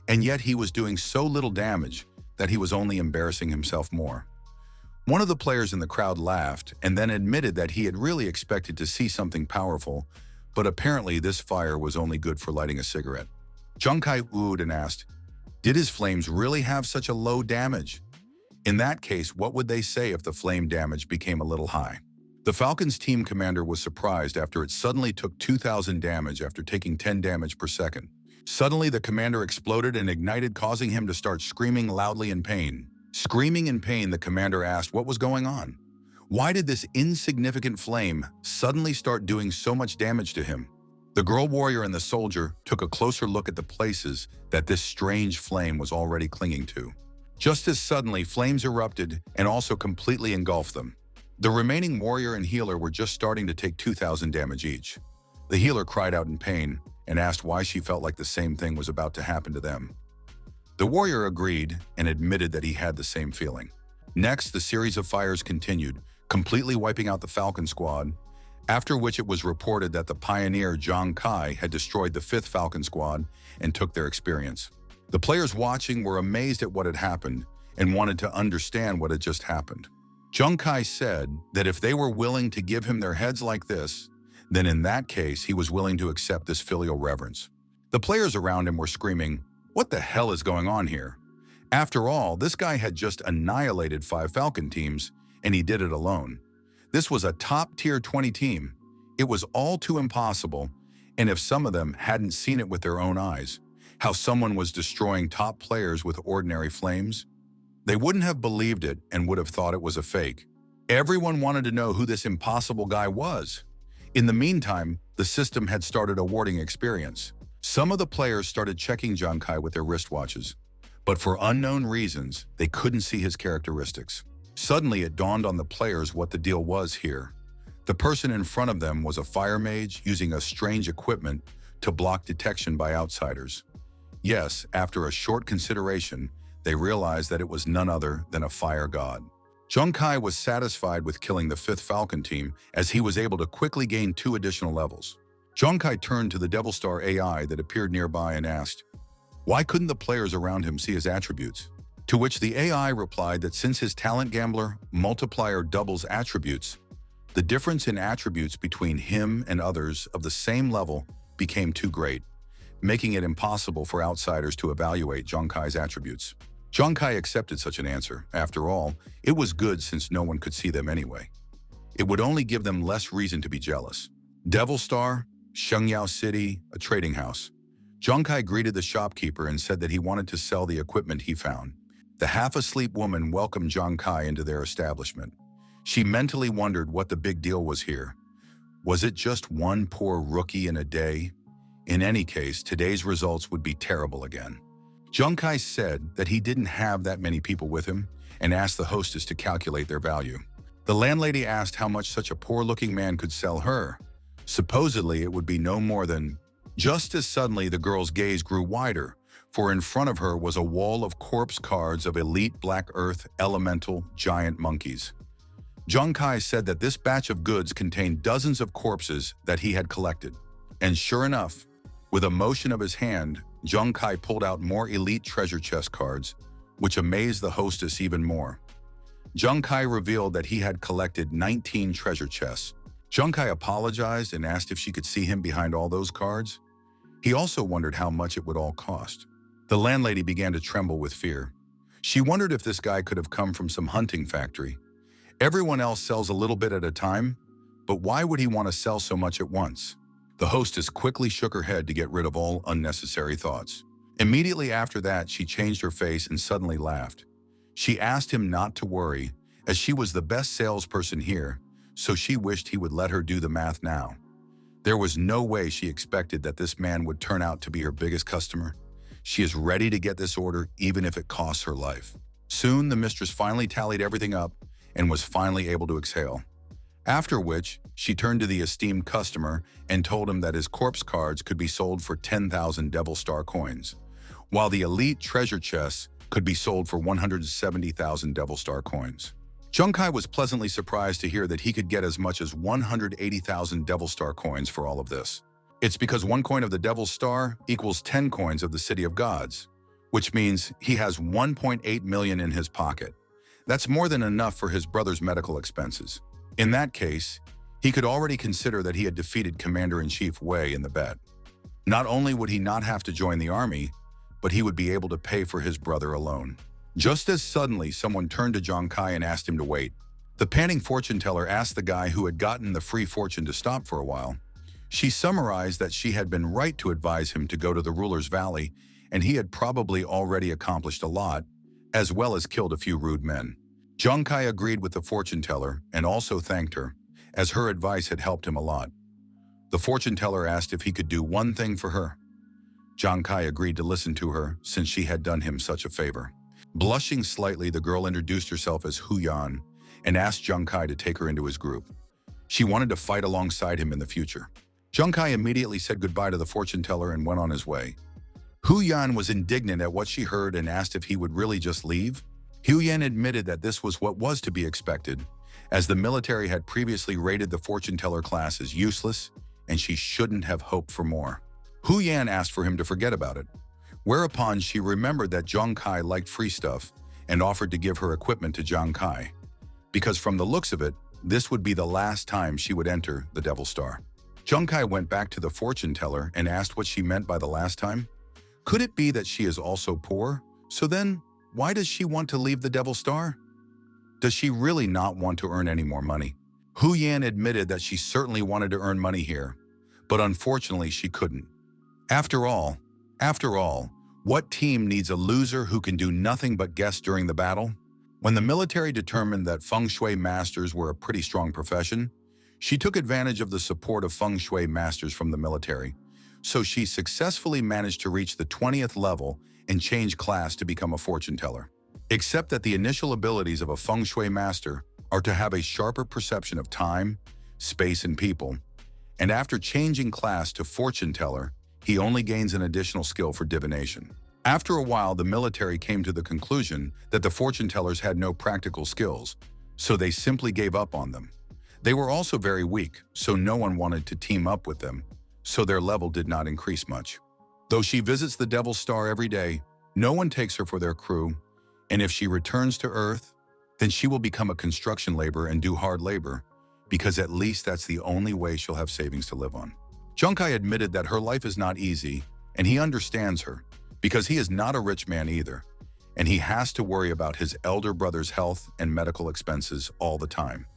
and yet he was doing so little damage that he was only embarrassing himself more. One of the players in the crowd laughed and then admitted that he had really expected to see something powerful, but apparently this fire was only good for lighting a cigarette. Junkai oohed and asked, did his flames really have such a low damage? In that case, what would they say if the flame damage became a little high? The Falcon's team commander was surprised after it suddenly took 2,000 damage after taking 10 damage per second. Suddenly, the commander exploded and ignited, causing him to start screaming loudly in pain. Screaming in pain, the commander asked what was going on. Why did this insignificant flame suddenly start doing so much damage to him? The girl warrior and the soldier took a closer look at the places that this strange flame was already clinging to. Just as suddenly, flames erupted and also completely engulfed them. The remaining warrior and healer were just starting to take 2,000 damage each. The healer cried out in pain and asked why she felt like the same thing was about to happen to them. The warrior agreed and admitted that he had the same feeling. Next, the series of fires continued, completely wiping out the Falcon squad, after which it was reported that the pioneer Zhang Kai had destroyed the 5th Falcon squad and took their experience. The players watching were amazed at what had happened and wanted to understand what had just happened. Zhang Kai said that if they were willing to give him their heads like this, then in that case he was willing to accept this filial reverence. The players around him were screaming, what the hell is going on here? After all, this guy had just annihilated 5 Falcon teams, and he did it alone. This was a top-tier 20 team. It was all too impossible, and if some of them hadn't seen it with their own eyes, how someone was destroying top players with ordinary flames, they wouldn't have believed it and would have thought it was a fake. Everyone wanted to know who this impossible guy was. In the meantime, the system had started awarding experience. Some of the players started checking Zhang Kai with their wristwatches, but for unknown reasons, they couldn't see his characteristics. Suddenly, it dawned on the players what the deal was here. The person in front of them was a fire mage using a strange equipment to block detection by outsiders. Yes, after a short consideration, they realized that it was none other than a fire god. Zhang Kai was satisfied with killing the 5th Falcon team as he was able to quickly gain 2 additional levels. Zhang Kai turned to the Devil Star AI that appeared nearby and asked, why couldn't the players around him see his attributes? To which the AI replied that since his talent gambler multiplier doubles attributes, the difference in attributes between him and others of the same level became too great, making it impossible for outsiders to evaluate Zhang Kai's attributes. Zhang Kai accepted such an answer. After all, it was good since no one could see them anyway. It would only give them less reason to be jealous. Devil Star, Shengyao City, a trading house. Zhang Kai greeted the shopkeeper and said that he wanted to sell the equipment he found. The half-asleep woman welcomed Zhang Kai into their establishment. She mentally wondered what the big deal was here. Was it just one poor rookie in a day? In any case, today's results would be terrible again. Zhang Kai said that he didn't have that many people with him and asked the hostess to calculate their value. The landlady asked how much such a poor-looking man could sell her. Supposedly, it would be no more than... Just as suddenly, the girl's gaze grew wider, for in front of her was a wall of corpse cards of elite Black Earth elemental giant monkeys. Zhang Kai said that this batch of goods contained dozens of corpses that he had collected. And sure enough, with a motion of his hand, Zhang Kai pulled out more elite treasure chest cards, which amazed the hostess even more. Zhang Kai revealed that he had collected 19 treasure chests. Zhang Kai apologized and asked if she could see him behind all those cards. He also wondered how much it would all cost. The landlady began to tremble with fear. She wondered if this guy could have come from some hunting factory. Everyone else sells a little bit at a time, but why would he want to sell so much at once? The hostess quickly shook her head to get rid of all unnecessary thoughts. Immediately after that, she changed her face and suddenly laughed. She asked him not to worry, as she was the best salesperson here, so she wished he would let her do the math now. There was no way she expected that this man would turn out to be her biggest customer. She is ready to get this order even if it costs her life. Soon, the mistress finally tallied everything up and was finally able to exhale. After which, she turned to the esteemed customer and told him that his corpse cards could be sold for 10,000 Devil Star coins, while the elite treasure chests could be sold for 170,000 Devil Star coins. Zhang Kai was pleasantly surprised to hear that he could get as much as 180,000 Devil Star coins for all of this. It's because 1 coin of the Devil Star equals 10 coins of the City of Gods, which means he has 1.8 million in his pocket. That's more than enough for his brother's medical expenses. In that case, he could already consider that he had defeated Commander-in-Chief Wei in the bet. Not only would he not have to join the army, but he would be able to pay for his brother alone. Just as suddenly, someone turned to Zhang Kai and asked him to wait. The panting fortune teller asked the guy who had gotten the free fortune to stop for a while. She summarized that she had been right to advise him to go to the ruler's valley, and he had probably already accomplished a lot, as well as killed a few rude men. Zhang Kai agreed with the fortune teller and also thanked her, as her advice had helped him a lot. The fortune teller asked if he could do one thing for her. Zhang Kai agreed to listen to her since she had done him such a favor. Blushing slightly, the girl introduced herself as Hu Yan and asked Zhang Kai to take her into his group. She wanted to fight alongside him in the future. Zhang Kai immediately said goodbye to the fortune teller and went on his way. Hu Yan was indignant at what she heard and asked if he would really just leave. Hu Yan admitted that this was what was to be expected, as the military had previously rated the fortune teller class as useless, and she shouldn't have hoped for more. Hu Yan asked for him to forget about it, whereupon she remembered that Zhang Kai liked free stuff and offered to give her equipment to Zhang Kai, because from the looks of it, this would be the last time she would enter the Devil Star. Zhang Kai went back to the fortune teller and asked what she meant by the last time. Could it be that she is also poor? So then, why does she want to leave the Devil Star? Does she really not want to earn any more money? Hu Yan admitted that she certainly wanted to earn money here, but unfortunately she couldn't. After all, what team needs a loser who can do nothing but guess during the battle? When the military determined that feng shui masters were a pretty strong profession, she took advantage of the support of feng shui masters from the military, so she successfully managed to reach the 20th level and change class to become a fortune teller. Except that the initial abilities of a feng shui master are to have a sharper perception of time, space, and people, and after changing class to fortune teller, he only gains an additional skill for divination. After a while, the military came to the conclusion that the fortune tellers had no practical skills, so they simply gave up on them. They were also very weak, so no one wanted to team up with them, so their level did not increase much. Though she visits the Devil's Star every day, no one takes her for their crew, and if she returns to Earth, then she will become a construction laborer and do hard labor, because at least that's the only way she'll have savings to live on. Zhang Kai admitted that her life is not easy, and he understands her, because he is not a rich man either, and he has to worry about his elder brother's health and medical expenses all the time.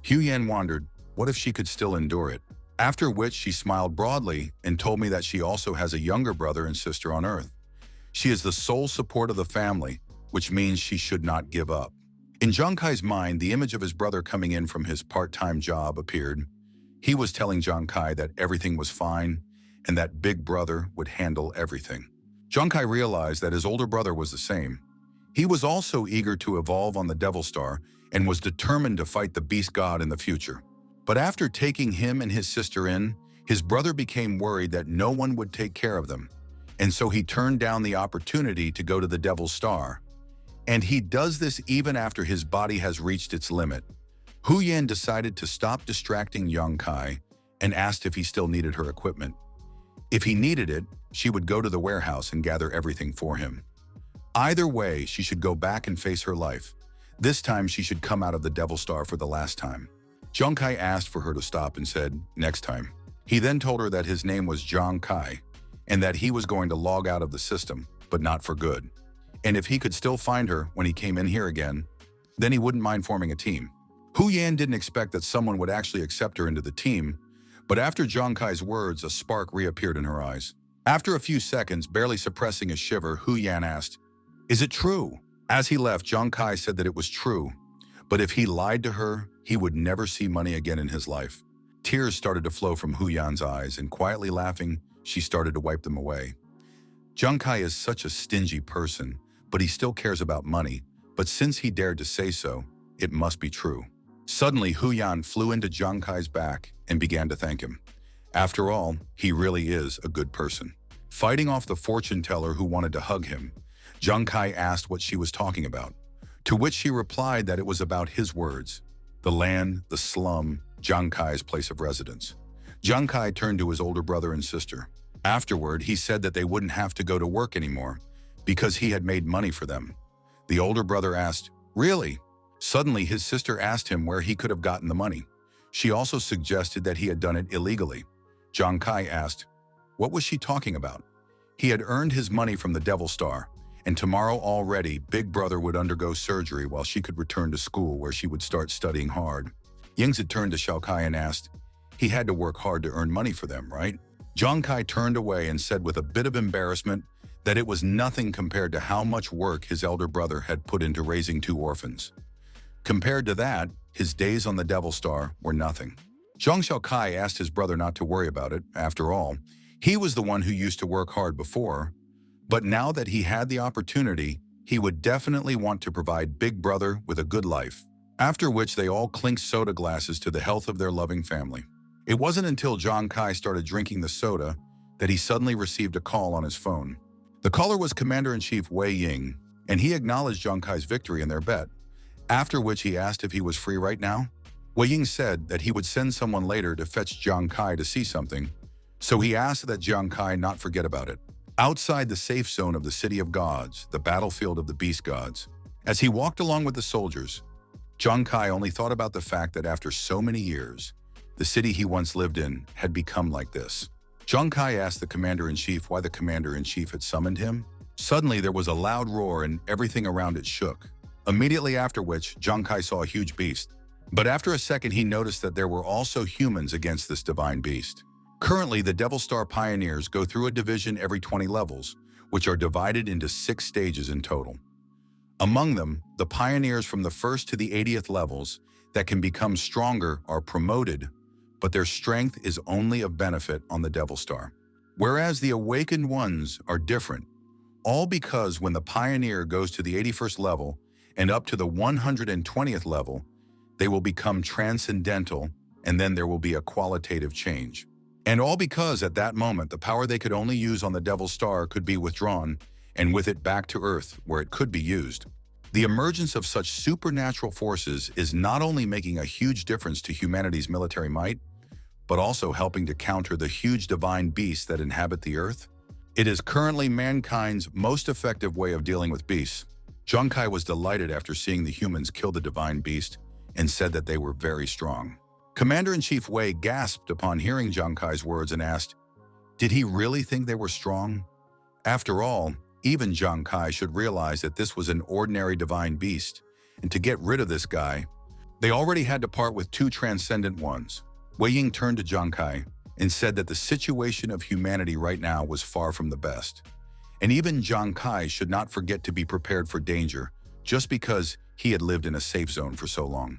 Hu Yan wondered, what if she could still endure it? After which she smiled broadly and told me that she also has a younger brother and sister on Earth. She is the sole support of the family, which means she should not give up. In Zhang Kai's mind, the image of his brother coming in from his part-time job appeared. He was telling Zhang Kai that everything was fine and that Big Brother would handle everything. Zhang Kai realized that his older brother was the same. He was also eager to evolve on the Devil Star and was determined to fight the Beast God in the future. But after taking him and his sister in, his brother became worried that no one would take care of them, and so he turned down the opportunity to go to the Devil's Star. And he does this even after his body has reached its limit. Hu Yan decided to stop distracting Zhang Kai and asked if he still needed her equipment. If he needed it, she would go to the warehouse and gather everything for him. Either way, she should go back and face her life. This time she should come out of the Devil Star for the last time. Zhang Kai asked for her to stop and said, next time. He then told her that his name was Zhang Kai and that he was going to log out of the system, but not for good. And if he could still find her when he came in here again, then he wouldn't mind forming a team. Hu Yan didn't expect that someone would actually accept her into the team, but after Zhang Kai's words, a spark reappeared in her eyes. After a few seconds, barely suppressing a shiver, Hu Yan asked, "Is it true?" As he left, Zhang Kai said that it was true, but if he lied to her, he would never see money again in his life. Tears started to flow from Hu Yan's eyes, and quietly laughing, she started to wipe them away. Zhang Kai is such a stingy person, but he still cares about money, but since he dared to say so, it must be true. Suddenly, Hu Yan flew into Zhang Kai's back and began to thank him. After all, he really is a good person. Fighting off the fortune teller who wanted to hug him, Zhang Kai asked what she was talking about, to which she replied that it was about his words, the land, the slum, Zhang Kai's place of residence. Zhang Kai turned to his older brother and sister. Afterward, he said that they wouldn't have to go to work anymore because he had made money for them. The older brother asked, "Really? Suddenly, his sister asked him where he could have gotten the money. She also suggested that he had done it illegally. Zhang Kai asked, what was she talking about? He had earned his money from the Devil Star, and tomorrow already, Big Brother would undergo surgery while she could return to school where she would start studying hard. Yings had turned to Xiao Kai and asked, he had to work hard to earn money for them, right? Zhang Kai turned away and said with a bit of embarrassment that it was nothing compared to how much work his elder brother had put into raising 2 orphans. Compared to that, his days on the Devil Star were nothing. Zhang Xiaokai asked his brother not to worry about it. After all, he was the one who used to work hard before, but now that he had the opportunity, he would definitely want to provide Big Brother with a good life. After which they all clinked soda glasses to the health of their loving family. It wasn't until Zhang Kai started drinking the soda that he suddenly received a call on his phone. The caller was Commander-in-Chief Wei Ying, and he acknowledged Zhang Kai's victory in their bet, after which he asked if he was free right now. Wei Ying said that he would send someone later to fetch Zhang Kai to see something, so he asked that Zhang Kai not forget about it. Outside the safe zone of the City of Gods, the battlefield of the Beast Gods, as he walked along with the soldiers, Zhang Kai only thought about the fact that after so many years, the city he once lived in had become like this. Zhang Kai asked the Commander-in-Chief why the Commander-in-Chief had summoned him. Suddenly, there was a loud roar and everything around it shook. Immediately after which, Zhang Kai saw a huge beast. But after a second, he noticed that there were also humans against this divine beast. Currently, the Devil Star Pioneers go through a division every 20 levels, which are divided into 6 stages in total. Among them, the Pioneers from the 1st to the 80th levels that can become stronger are promoted, but their strength is only of benefit on the Devil Star. Whereas the Awakened Ones are different, all because when the Pioneer goes to the 81st level and up to the 120th level, they will become transcendental, and then there will be a qualitative change. And all because at that moment, the power they could only use on the Devil Star could be withdrawn, and with it back to Earth, where it could be used. The emergence of such supernatural forces is not only making a huge difference to humanity's military might, but also helping to counter the huge divine beasts that inhabit the Earth. It is currently mankind's most effective way of dealing with beasts. Zhang Kai was delighted after seeing the humans kill the divine beast and said that they were very strong. Commander-in-Chief Wei gasped upon hearing Zhang Kai's words and asked, did he really think they were strong? After all, even Zhang Kai should realize that this was an ordinary divine beast, and to get rid of this guy, they already had to part with 2 transcendent ones. Wei Ying turned to Zhang Kai and said that the situation of humanity right now was far from the best. And even Zhang Kai should not forget to be prepared for danger just because he had lived in a safe zone for so long.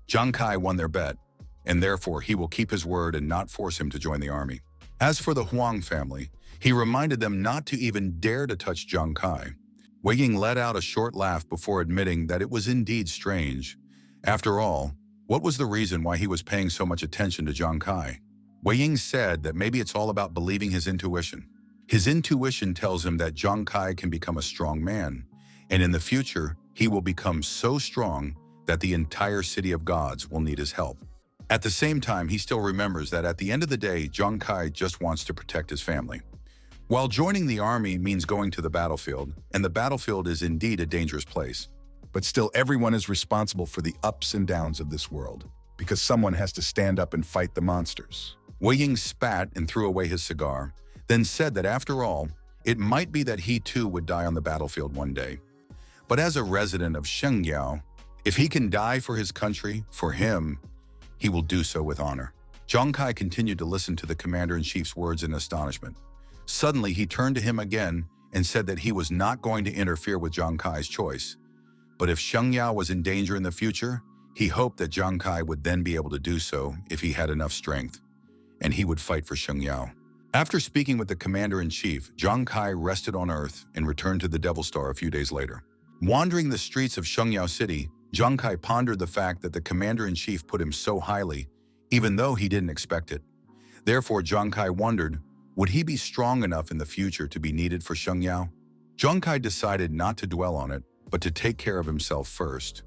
Zhang Kai won their bet, and therefore he will keep his word and not force him to join the army. As for the Huang family, he reminded them not to even dare to touch Zhang Kai. Wei Ying let out a short laugh before admitting that it was indeed strange. After all, what was the reason why he was paying so much attention to Zhang Kai? Wei Ying said that maybe it's all about believing his intuition. His intuition tells him that Zhang Kai can become a strong man, and in the future, he will become so strong that the entire City of Gods will need his help. At the same time, he still remembers that at the end of the day, Zhang Kai just wants to protect his family. While joining the army means going to the battlefield, and the battlefield is indeed a dangerous place. But still, everyone is responsible for the ups and downs of this world, because someone has to stand up and fight the monsters. Wei Ying spat and threw away his cigar, then said that after all, it might be that he too would die on the battlefield one day. But as a resident of Shengyao, if he can die for his country, for him, he will do so with honor. Zhang Kai continued to listen to the Commander-in-Chief's words in astonishment. Suddenly, he turned to him again and said that he was not going to interfere with Zhang Kai's choice. But if Shengyao was in danger in the future, he hoped that Zhang Kai would then be able to do so if he had enough strength, and he would fight for Shengyao. After speaking with the Commander-in-Chief, Zhang Kai rested on Earth and returned to the Devil Star a few days later. Wandering the streets of Shengyao City, Zhang Kai pondered the fact that the Commander-in-Chief put him so highly, even though he didn't expect it. Therefore, Zhang Kai wondered, would he be strong enough in the future to be needed for Shengyao? Zhang Kai decided not to dwell on it, but to take care of himself first.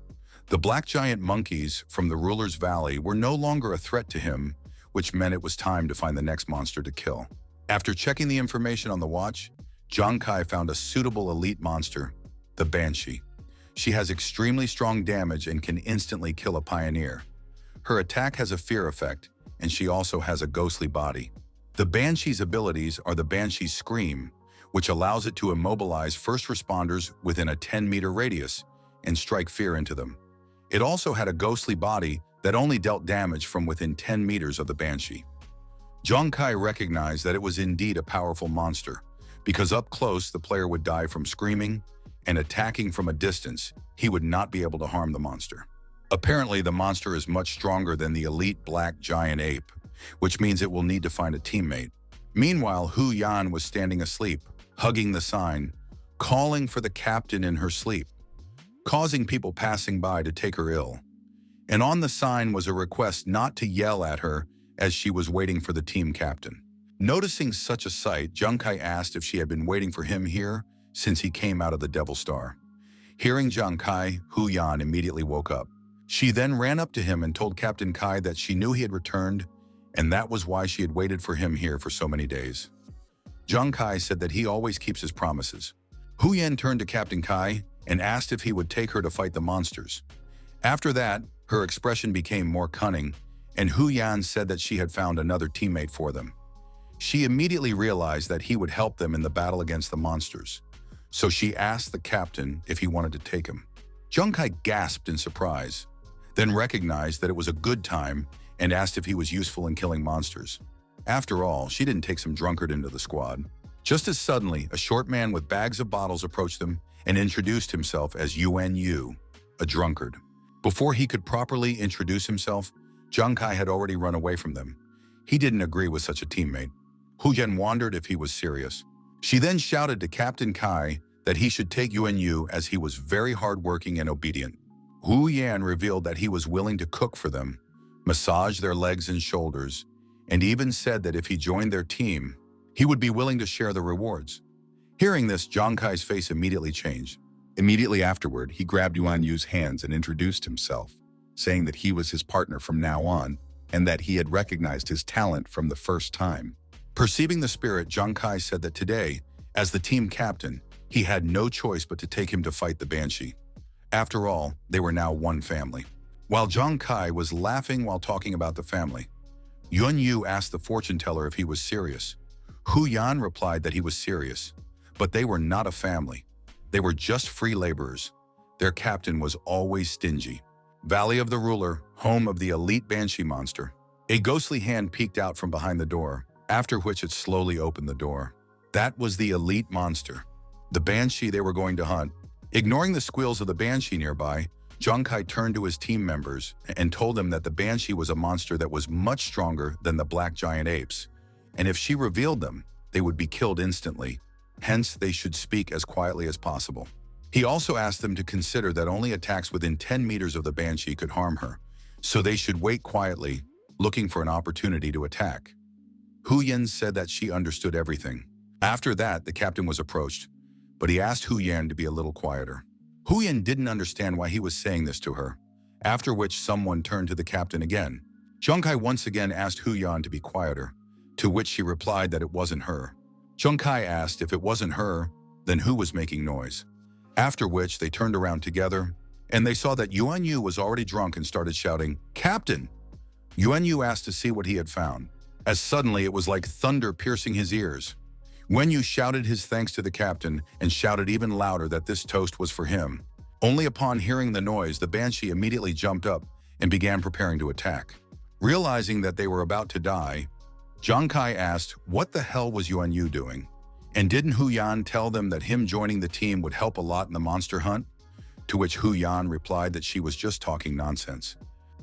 The black giant monkeys from the Ruler's Valley were no longer a threat to him, which meant it was time to find the next monster to kill. After checking the information on the watch, Zhang Kai found a suitable elite monster, the Banshee. She has extremely strong damage and can instantly kill a pioneer. Her attack has a fear effect, and she also has a ghostly body. The Banshee's abilities are the Banshee's Scream, which allows it to immobilize first responders within a 10-meter radius and strike fear into them. It also had a ghostly body that only dealt damage from within 10 meters of the Banshee. Jonkai recognized that it was indeed a powerful monster, because up close the player would die from screaming, and attacking from a distance, he would not be able to harm the monster. Apparently, the monster is much stronger than the elite black giant ape, which means it will need to find a teammate. Meanwhile, Hu Yan was standing asleep, hugging the sign, calling for the captain in her sleep, causing people passing by to take her ill. And on the sign was a request not to yell at her as she was waiting for the team captain. Noticing such a sight, Junkai asked if she had been waiting for him here since he came out of the Devil Star. Hearing Junkai, Hu Yan immediately woke up. She then ran up to him and told Captain Kai that she knew he had returned, and that was why she had waited for him here for so many days. Junkai said that he always keeps his promises. Hu Yan turned to Captain Kai and asked if he would take her to fight the monsters. After that, her expression became more cunning, and Hu Yan said that she had found another teammate for them. She immediately realized that he would help them in the battle against the monsters, so she asked the captain if he wanted to take him. Junkai gasped in surprise, then recognized that it was a good time and asked if he was useful in killing monsters. After all, she didn't take some drunkard into the squad. Just as suddenly, a short man with bags of bottles approached them and introduced himself as Yu, a drunkard. Before he could properly introduce himself, Junkai had already run away from them. He didn't agree with such a teammate. Hu Yan wondered if he was serious. She then shouted to Captain Kai that he should take Yu as he was very hardworking and obedient. Hu Yan revealed that he was willing to cook for them, massage their legs and shoulders, and even said that if he joined their team, he would be willing to share the rewards. Hearing this, Jonkai's face immediately changed. Immediately afterward, he grabbed Yuan Yu's hands and introduced himself, saying that he was his partner from now on and that he had recognized his talent from the first time. Perceiving the spirit, Junkai said that today, as the team captain, he had no choice but to take him to fight the Banshee. After all, they were now one family. While Junkai was laughing while talking about the family, Yu asked the fortune teller if he was serious. Hu Yan replied that he was serious, but they were not a family. They were just free laborers. Their captain was always stingy. Valley of the Ruler, home of the elite Banshee monster. A ghostly hand peeked out from behind the door, after which it slowly opened the door. That was the elite monster, the Banshee they were going to hunt. Ignoring the squeals of the Banshee nearby, Junkai turned to his team members and told them that the Banshee was a monster that was much stronger than the black giant apes, and if she revealed them, they would be killed instantly. Hence, they should speak as quietly as possible. He also asked them to consider that only attacks within 10 meters of the Banshee could harm her, so they should wait quietly, looking for an opportunity to attack. Hu Yan said that she understood everything. After that, the captain was approached, but he asked Hu Yan to be a little quieter. Hu Yan didn't understand why he was saying this to her, after which someone turned to the captain again. Junkai once again asked Hu Yan to be quieter, to which she replied that it wasn't her. Junkai asked if it wasn't her, then who was making noise? After which they turned around together, and they saw that Yuan Yu was already drunk and started shouting, "Captain!" Yuan Yu asked to see what he had found, as suddenly it was like thunder piercing his ears. Yuan Yu shouted his thanks to the captain and shouted even louder that this toast was for him. Only upon hearing the noise, the Banshee immediately jumped up and began preparing to attack. Realizing that they were about to die, Junkai asked what the hell was Yuan Yu doing? And didn't Hu Yan tell them that him joining the team would help a lot in the monster hunt? To which Hu Yan replied that she was just talking nonsense.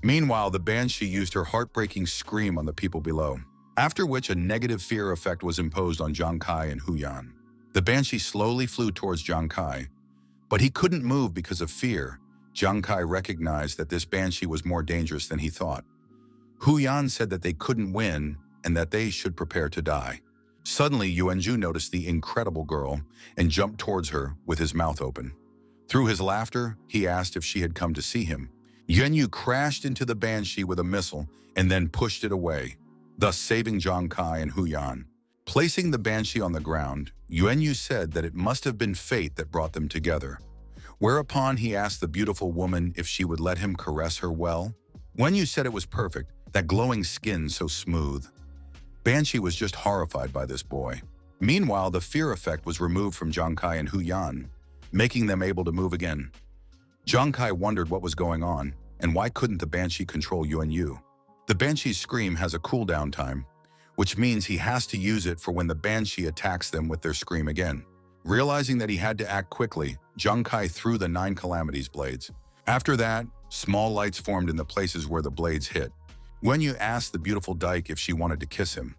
Meanwhile, the Banshee used her heartbreaking scream on the people below, after which a negative fear effect was imposed on Junkai and Hu Yan. The Banshee slowly flew towards Junkai, but he couldn't move because of fear. Junkai recognized that this Banshee was more dangerous than he thought. Hu Yan said that they couldn't win and that they should prepare to die. Suddenly, Yuanju noticed the incredible girl and jumped towards her with his mouth open. Through his laughter, he asked if she had come to see him. Yuanyu crashed into the Banshee with a missile and then pushed it away, thus saving Junkai and Hu Yan. Placing the Banshee on the ground, Yuanyu said that it must have been fate that brought them together. whereupon he asked the beautiful woman if she would let him caress her well. Yuan-yu said it was perfect, that glowing skin so smooth. Banshee was just horrified by this boy. Meanwhile, the fear effect was removed from Zhang-kai and Hu-yan, making them able to move again. Zhang-kai wondered what was going on, and why couldn't the Banshee control Yuan-yu? The Banshee's scream has a cooldown time, which means he has to use it for when the Banshee attacks them with their scream again. Realizing that he had to act quickly, Zhang-kai threw the 9 calamities blades. After that, small lights formed in the places where the blades hit. Yuan-yu asked the beautiful dyke if she wanted to kiss him,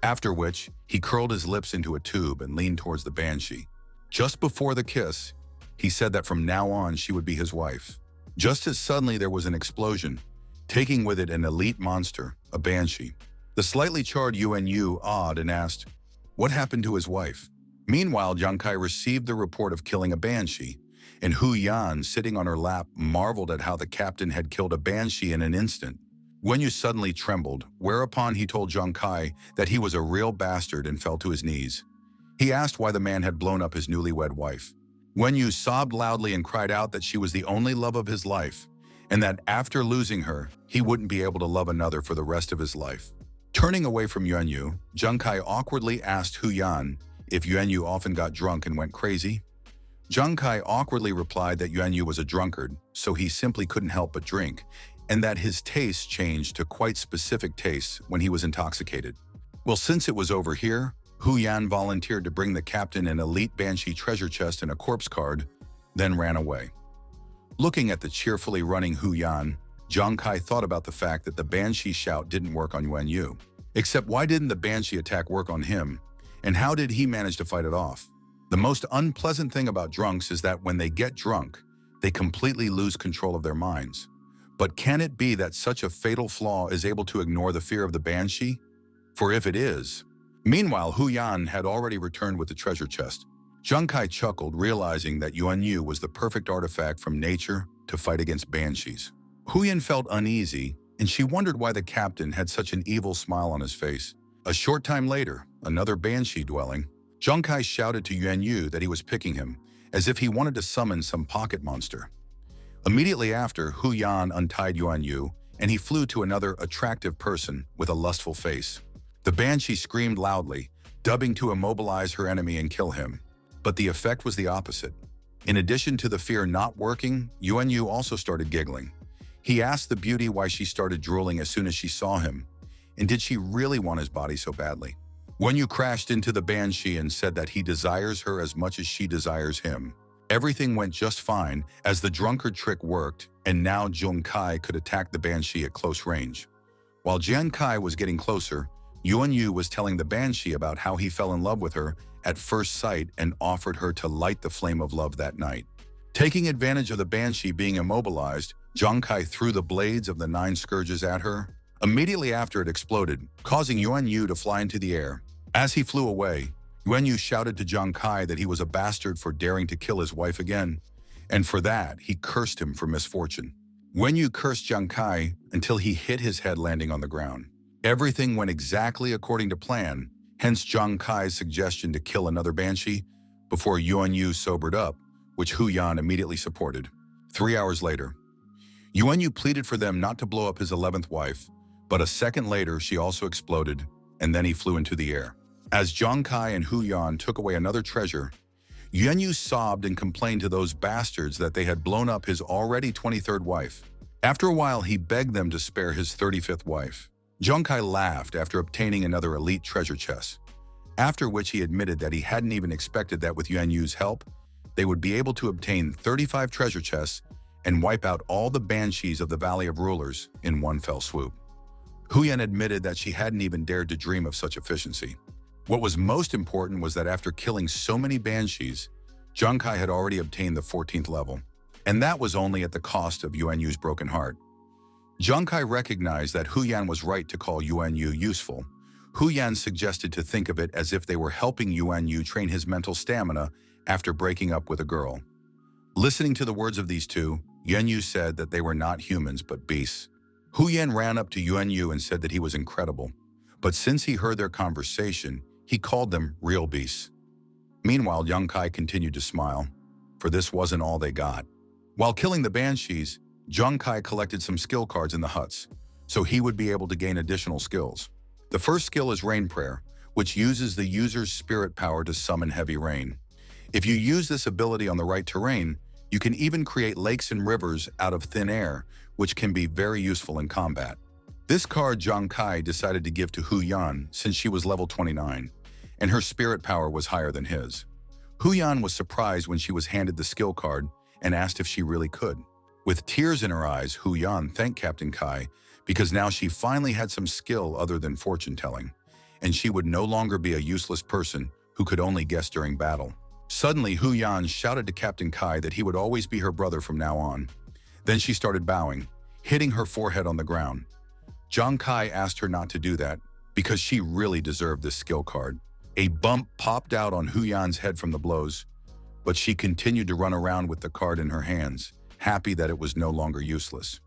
after which he curled his lips into a tube and leaned towards the Banshee. Just before the kiss, he said that from now on she would be his wife. Just as suddenly there was an explosion, taking with it an elite monster, a Banshee. The slightly charred Yuan-yu awed and asked, what happened to his wife? Meanwhile, Zhang-kai received the report of killing a Banshee, and Hu-yan, sitting on her lap, marveled at how the captain had killed a Banshee in an instant. Yuan-yu suddenly trembled, whereupon he told Zhang-kai that he was a real bastard and fell to his knees. He asked why the man had blown up his newlywed wife. Yuan-yu sobbed loudly and cried out that she was the only love of his life, and that after losing her, he wouldn't be able to love another for the rest of his life. Turning away from Yuan-yu, Zhang-kai awkwardly asked Hu-yan if Yuan-yu often got drunk and went crazy. Zhang-kai awkwardly replied that Yuan-yu was a drunkard, so he simply couldn't help but drink, and that his tastes changed to quite specific tastes when he was intoxicated. Well, since it was over here, Hu-yan volunteered to bring the captain an elite Banshee treasure chest and a corpse card, then ran away. Looking at the cheerfully running Hu-yan, Zhang-kai thought about the fact that the Banshee shout didn't work on Yuan-yu. Except why didn't the Banshee attack work on him, and how did he manage to fight it off? The most unpleasant thing about drunks is that when they get drunk, they completely lose control of their minds. But can it be that such a fatal flaw is able to ignore the fear of the Banshee? For if it is... Meanwhile, Hu-yan had already returned with the treasure chest. Zhang-kai chuckled, realizing that Yuan-yu was the perfect artifact from nature to fight against Banshees. Hu-yan felt uneasy, and she wondered why the captain had such an evil smile on his face. A short time later, another Banshee dwelling, Zhang-kai shouted to Yuan-yu that he was picking him, as if he wanted to summon some pocket monster. Immediately after, Hu-yan untied Yuan-yu, and he flew to another attractive person with a lustful face. The Banshee screamed loudly, dubbing to immobilize her enemy and kill him. But the effect was the opposite. In addition to the fear not working, Yuan-yu also started giggling. He asked the beauty why she started drooling as soon as she saw him, and did she really want his body so badly? Yuan-yu crashed into the Banshee and said that he desires her as much as she desires him. Everything went just fine as the drunkard trick worked, and now Zhang-kai could attack the Banshee at close range. While Zhang-kai was getting closer, Yuan-yu was telling the Banshee about how he fell in love with her at first sight and offered her to light the flame of love that night. Taking advantage of the Banshee being immobilized, Zhang-kai threw the blades of the 9 scourges at her. Immediately after, it exploded, causing Yuan-yu to fly into the air. As he flew away, Yuan-yu shouted to Zhang-kai that he was a bastard for daring to kill his wife again, and for that, he cursed him for misfortune. Yuan-yu cursed Zhang-kai until he hit his head, landing on the ground. Everything went exactly according to plan, hence Zhang-kai's suggestion to kill another Banshee before Yuan-yu sobered up, which Hu-yan immediately supported. 3 hours later, Yuan-yu pleaded for them not to blow up his 11th wife, but a second later she also exploded, and then he flew into the air. As Zhang-kai and Hu-yan took away another treasure, Yuan-yu sobbed and complained to those bastards that they had blown up his already 23rd wife. After a while, he begged them to spare his 35th wife. Zhang-kai laughed after obtaining another elite treasure chest, after which he admitted that he hadn't even expected that with Yuan-yu's help, they would be able to obtain 35 treasure chests and wipe out all the Banshees of the Valley of Rulers in one fell swoop. Hu-yan admitted that she hadn't even dared to dream of such efficiency. What was most important was that after killing so many Banshees, Zhang-kai had already obtained the 14th level, and that was only at the cost of Yuan-yu's broken heart. Zhang-kai recognized that Hu-yan was right to call Yuan-yu useful. Hu-yan suggested to think of it as if they were helping Yuan-yu train his mental stamina after breaking up with a girl. Listening to the words of these two, Yuan-yu said that they were not humans but beasts. Hu-yan ran up to Yuan-yu and said that he was incredible, but since he heard their conversation, he called them real beasts. Meanwhile, Zhang-kai continued to smile. For for this wasn't all they got. While killing the Banshees, Kai collected some skill cards in the huts, so he would be able to gain additional skills. The first skill is Rain Prayer, which uses the user's spirit power to summon heavy rain. If you use this ability on the right terrain, you can even create lakes and rivers out of thin air, which can be very useful in combat. This card Kai decided to give to Hu Yan since she was level 29, and her spirit power was higher than his. Hu Yan was surprised when she was handed the skill card and asked if she really could. With tears in her eyes, Hu Yan thanked Captain Kai because now she finally had some skill other than fortune-telling, and she would no longer be a useless person who could only guess during battle. Suddenly, Hu Yan shouted to Captain Kai that he would always be her brother from now on. Then she started bowing, hitting her forehead on the ground. Kai asked her not to do that because she really deserved this skill card. A bump popped out on Hu Yan's head from the blows, but she continued to run around with the card in her hands, happy that it was no longer useless.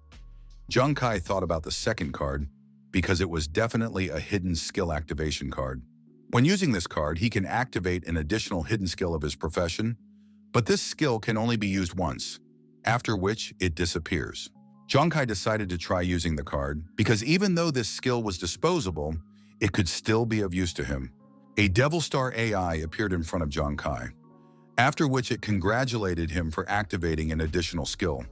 Kai thought about the second card because it was definitely a hidden skill activation card. When using this card, he can activate an additional hidden skill of his profession, but this skill can only be used once, after which it disappears. Kai decided to try using the card because even though this skill was disposable, it could still be of use to him. A Devil Star AI appeared in front of Kai, after which it congratulated him for activating an additional skill,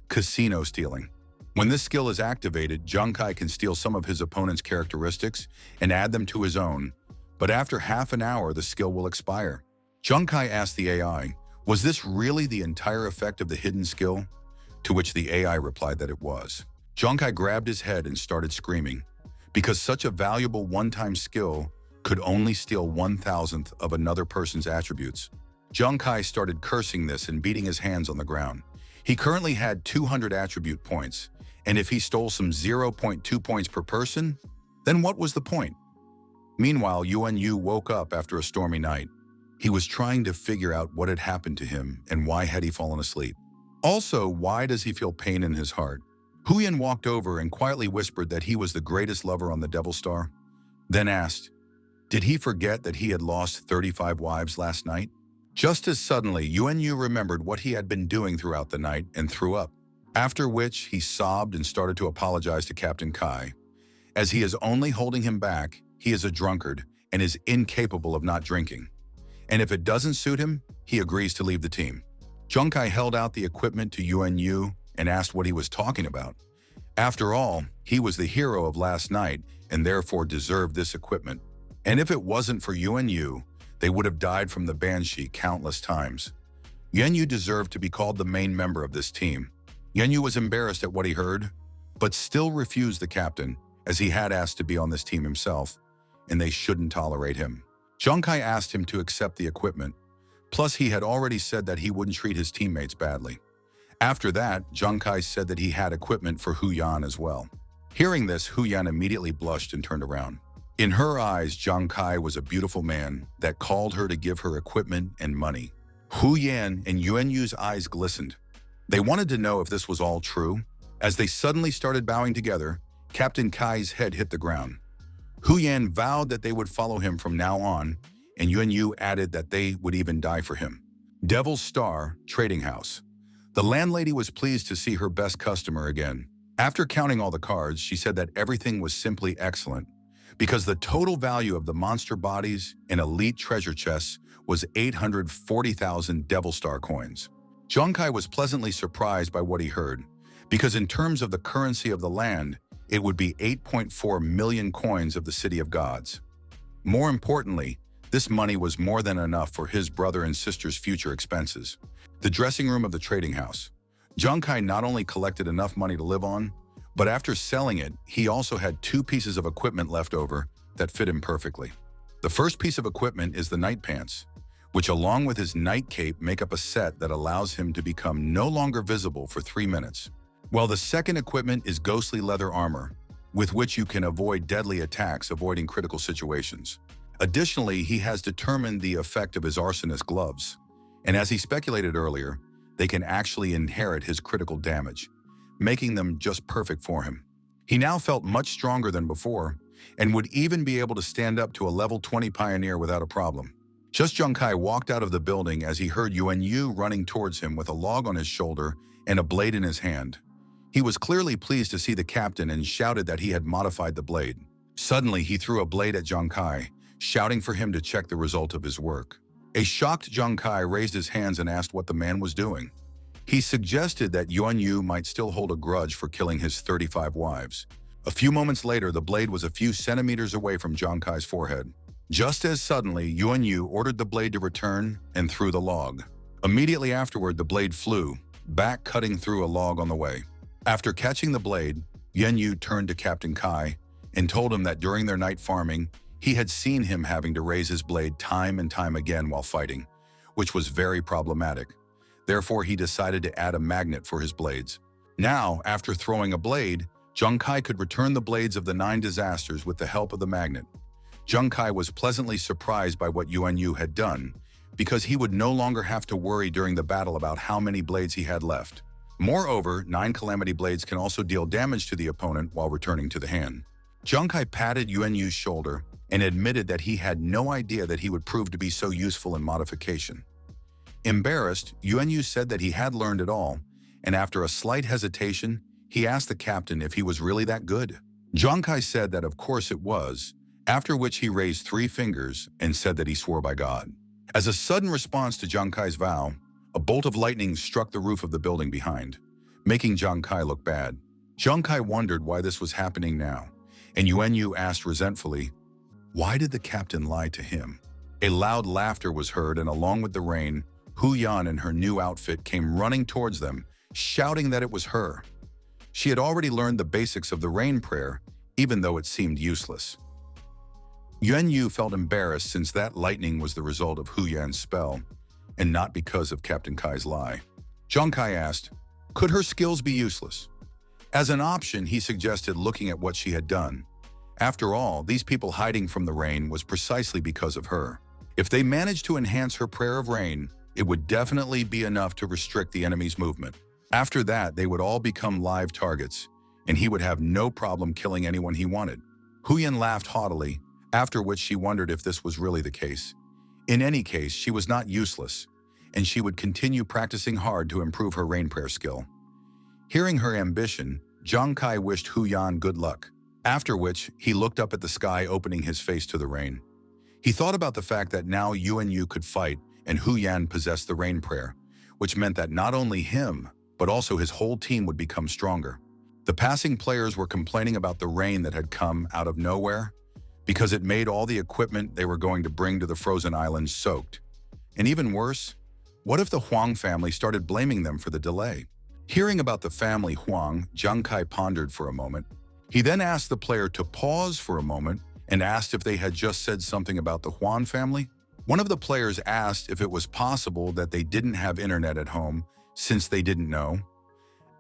Casino Stealing. When this skill is activated, Kai can steal some of his opponent's characteristics and add them to his own, but after half an hour, the skill will expire. Kai asked the AI, was this really the entire effect of the hidden skill? To which the AI replied that it was. Kai grabbed his head and started screaming, because such a valuable one-time skill could only steal 1,000th of another person's attributes. Kai started cursing this and beating his hands on the ground. He currently had 200 attribute points, and if he stole some 0.2 points per person, then what was the point? Meanwhile, Yu woke up after a stormy night. He was trying to figure out what had happened to him and why had he fallen asleep. Also, why does he feel pain in his heart? Hu Yan walked over and quietly whispered that he was the greatest lover on the Devil Star, then asked, did he forget that he had lost 35 wives last night? Just as suddenly, Yu remembered what he had been doing throughout the night and threw up, after which he sobbed and started to apologize to Captain Kai. As he is only holding him back, he is a drunkard and is incapable of not drinking. And if it doesn't suit him, he agrees to leave the team. Kai held out the equipment to Yu and asked what he was talking about. After all, he was the hero of last night and therefore deserved this equipment. And if it wasn't for Yu, they would have died from the Banshee countless times. Yu deserved to be called the main member of this team. Yu was embarrassed at what he heard, but still refused the captain, as he had asked to be on this team himself, and they shouldn't tolerate him. Kai asked him to accept the equipment, plus he had already said that he wouldn't treat his teammates badly. After that, Kai said that he had equipment for Hu Yan as well. Hearing this, Hu Yan immediately blushed and turned around. In her eyes, Kai was a beautiful man that called her to give her equipment and money. Hu Yan and Yu's eyes glistened. They wanted to know if this was all true. As they suddenly started bowing together, Captain Kai's head hit the ground. Hu Yan vowed that they would follow him from now on, and Yu added that they would even die for him. Devil Star Trading House. The landlady was pleased to see her best customer again. After counting all the cards, she said that everything was simply excellent, because the total value of the monster bodies and elite treasure chests was 840,000 Devil Star coins. Kai was pleasantly surprised by what he heard, because in terms of the currency of the land, it would be 8.4 million coins of the City of Gods. More importantly, this money was more than enough for his brother and sister's future expenses. The dressing room of the trading house. Kai not only collected enough money to live on, but after selling it, he also had 2 pieces of equipment left over that fit him perfectly. The first piece of equipment is the night pants, which along with his night cape make up a set that allows him to become no longer visible for 3 minutes. While the second equipment is ghostly leather armor, with which you can avoid deadly attacks, avoiding critical situations. Additionally, he has determined the effect of his arsonist gloves, and as he speculated earlier, they can actually inherit his critical damage, making them just perfect for him. He now felt much stronger than before, and would even be able to stand up to a level 20 pioneer without a problem. Just Zhang walked out of the building as he heard Yuan Yu running towards him with a log on his shoulder and a blade in his hand. He was clearly pleased to see the captain and shouted that he had modified the blade. Suddenly, he threw a blade at Zhang, shouting for him to check the result of his work. A shocked Zhang raised his hands and asked what the man was doing. He suggested that Yuan Yu might still hold a grudge for killing his 35 wives. A few moments later, the blade was a few centimeters away from Zhang forehead. Just as suddenly, Yuan Yu ordered the blade to return and threw the log. Immediately afterward, the blade flew, back cutting through a log on the way. After catching the blade, Yuan Yu turned to Captain Kai and told him that during their night farming, he had seen him having to raise his blade time and time again while fighting, which was very problematic. Therefore, he decided to add a magnet for his blades. Now, after throwing a blade, Zhang could return the blades of the 9 disasters with the help of the magnet. Zhang was pleasantly surprised by what Yuan Yu had done, because he would no longer have to worry during the battle about how many blades he had left. Moreover, 9 calamity blades can also deal damage to the opponent while returning to the hand. Zhang patted Yuan Yu's shoulder and admitted that he had no idea that he would prove to be so useful in modification. Embarrassed, Yuan Yu said that he had learned it all, and after a slight hesitation, he asked the captain if he was really that good. Zhang said that of course it was, after which he raised 3 fingers and said that he swore by God. As a sudden response to Zhang vow, a bolt of lightning struck the roof of the building behind, making Zhang look bad. Zhang wondered why this was happening now, and Yuan Yu asked resentfully, why did the captain lie to him? A loud laughter was heard, and along with the rain, Hu Yan in her new outfit came running towards them, shouting that it was her. She had already learned the basics of the rain prayer, even though it seemed useless. Yuan Yu felt embarrassed since that lightning was the result of Hu Yan's spell, and not because of Captain Kai's lie. Zhang asked, could her skills be useless? As an option, he suggested looking at what she had done. After all, these people hiding from the rain was precisely because of her. If they managed to enhance her prayer of rain, it would definitely be enough to restrict the enemy's movement. After that, they would all become live targets, and he would have no problem killing anyone he wanted. Hu Yan laughed haughtily, after which she wondered if this was really the case. In any case, she was not useless, and she would continue practicing hard to improve her rain prayer skill. Hearing her ambition, Zhang wished Hu Yan good luck, after which he looked up at the sky, opening his face to the rain. He thought about the fact that now Yuan Yu could fight and Hu Yan possessed the rain prayer, which meant that not only him, but also his whole team would become stronger. The passing players were complaining about the rain that had come out of nowhere because it made all the equipment they were going to bring to the frozen islands soaked. And even worse, what if the Huang family started blaming them for the delay? Hearing about the family Huang, Zhang pondered for a moment. He then asked the player to pause for a moment and asked if they had just said something about the Huang family. One of the players asked if it was possible that they didn't have internet at home since they didn't know.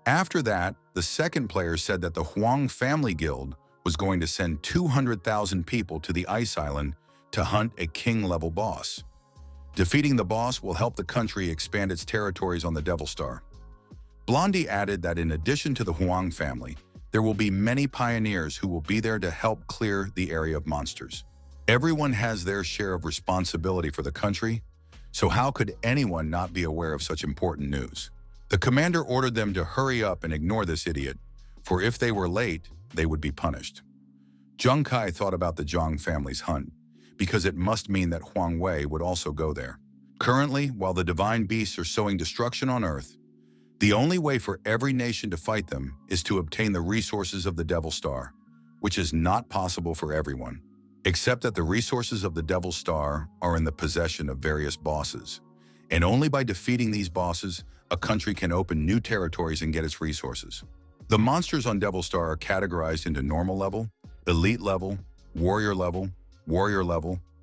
After that, the second player said that the Huang family guild was going to send 200,000 people to the ice island to hunt a king-level boss. Defeating the boss will help the country expand its territories on the Devil Star. Blondie added that in addition to the Huang family, there will be many pioneers who will be there to help clear the area of monsters. Everyone has their share of responsibility for the country, so how could anyone not be aware of such important news? The commander ordered them to hurry up and ignore this idiot, for if they were late, they would be punished. Zhang thought about the Zhang family's hunt, because it must mean that Huang Wei would also go there. Currently, while the divine beasts are sowing destruction on Earth, the only way for every nation to fight them is to obtain the resources of the Devil Star, which is not possible for everyone, except that the resources of the Devil Star are in the possession of various bosses, and only by defeating these bosses, a country can open new territories and get its resources. The monsters on Devil Star are categorized into normal level, elite level, warrior level,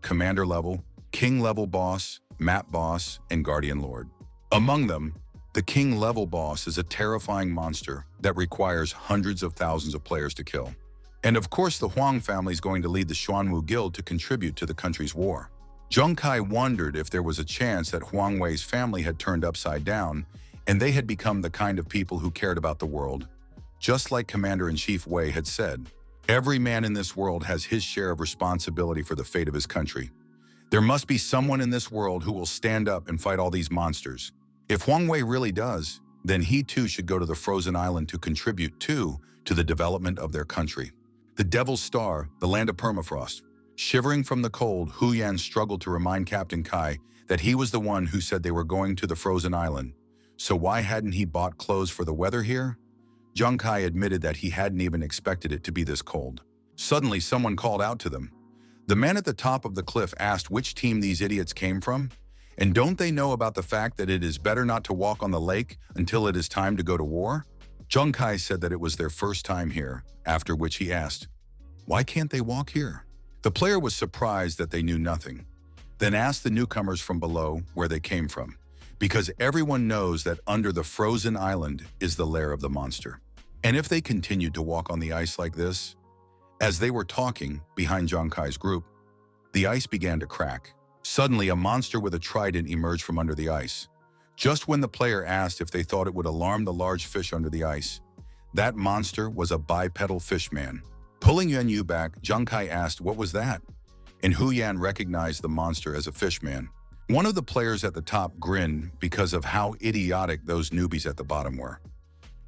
commander level, king level boss, map boss, and guardian lord. Among them, the king level boss is a terrifying monster that requires hundreds of thousands of players to kill. And of course, the Huang family is going to lead the Xuanwu Guild to contribute to the country's war. Zhang wondered if there was a chance that Huang Wei's family had turned upside down and they had become the kind of people who cared about the world. Just like Commander-in-Chief Wei had said, every man in this world has his share of responsibility for the fate of his country. There must be someone in this world who will stand up and fight all these monsters. If Huang Wei really does, then he too should go to the frozen island to contribute too to the development of their country. The Devil's Star, the land of permafrost. Shivering from the cold, Hu Yan struggled to remind Captain Kai that he was the one who said they were going to the frozen island. So why hadn't he bought clothes for the weather here? Zhang Kai admitted that he hadn't even expected it to be this cold. Suddenly, someone called out to them. The man at the top of the cliff asked which team these idiots came from. And don't they know about the fact that it is better not to walk on the lake until it is time to go to war? Zhang Kai said that it was their first time here, after which he asked, "Why can't they walk here?" The player was surprised that they knew nothing, then asked the newcomers from below where they came from, because everyone knows that under the frozen island is the lair of the monster. And if they continued to walk on the ice like this, as they were talking behind Zhang Kai's group, the ice began to crack. Suddenly, a monster with a trident emerged from under the ice. Just when the player asked if they thought it would alarm the large fish under the ice, that monster was a bipedal fishman. Pulling Yuan Yu back, Zhang Kai asked what was that, and Hu Yan recognized the monster as a fishman. One of the players at the top grinned because of how idiotic those newbies at the bottom were.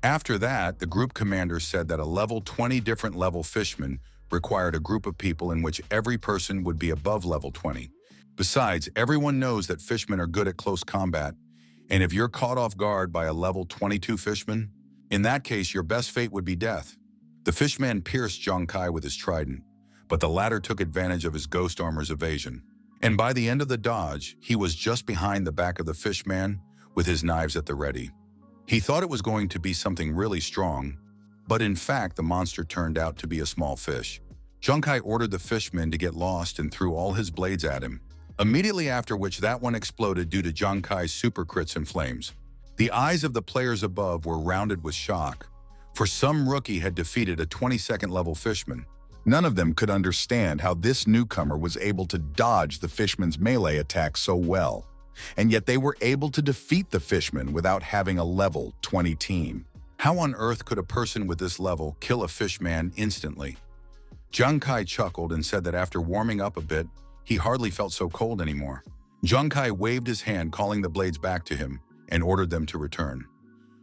After that, the group commander said that a level 20 different level fishman required a group of people in which every person would be above level 20. Besides, everyone knows that fishmen are good at close combat, and if you're caught off guard by a level 22 fishman, in that case your best fate would be death. The fishman pierced Zhang Kai with his trident, but the latter took advantage of his ghost armor's evasion. And by the end of the dodge, he was just behind the back of the fishman with his knives at the ready. He thought it was going to be something really strong, but in fact the monster turned out to be a small fish. Zhang Kai ordered the fishman to get lost and threw all his blades at him, immediately after which that one exploded due to Zhang Kai's super crits and flames. The eyes of the players above were rounded with shock, for some rookie had defeated a 22nd level fishman. None of them could understand how this newcomer was able to dodge the fishman's melee attack so well, and yet they were able to defeat the fishman without having a level 20 team. How on earth could a person with this level kill a fishman instantly? Zhang Kai chuckled and said that after warming up a bit, he hardly felt so cold anymore. Zhang Kai waved his hand, calling the blades back to him, and ordered them to return.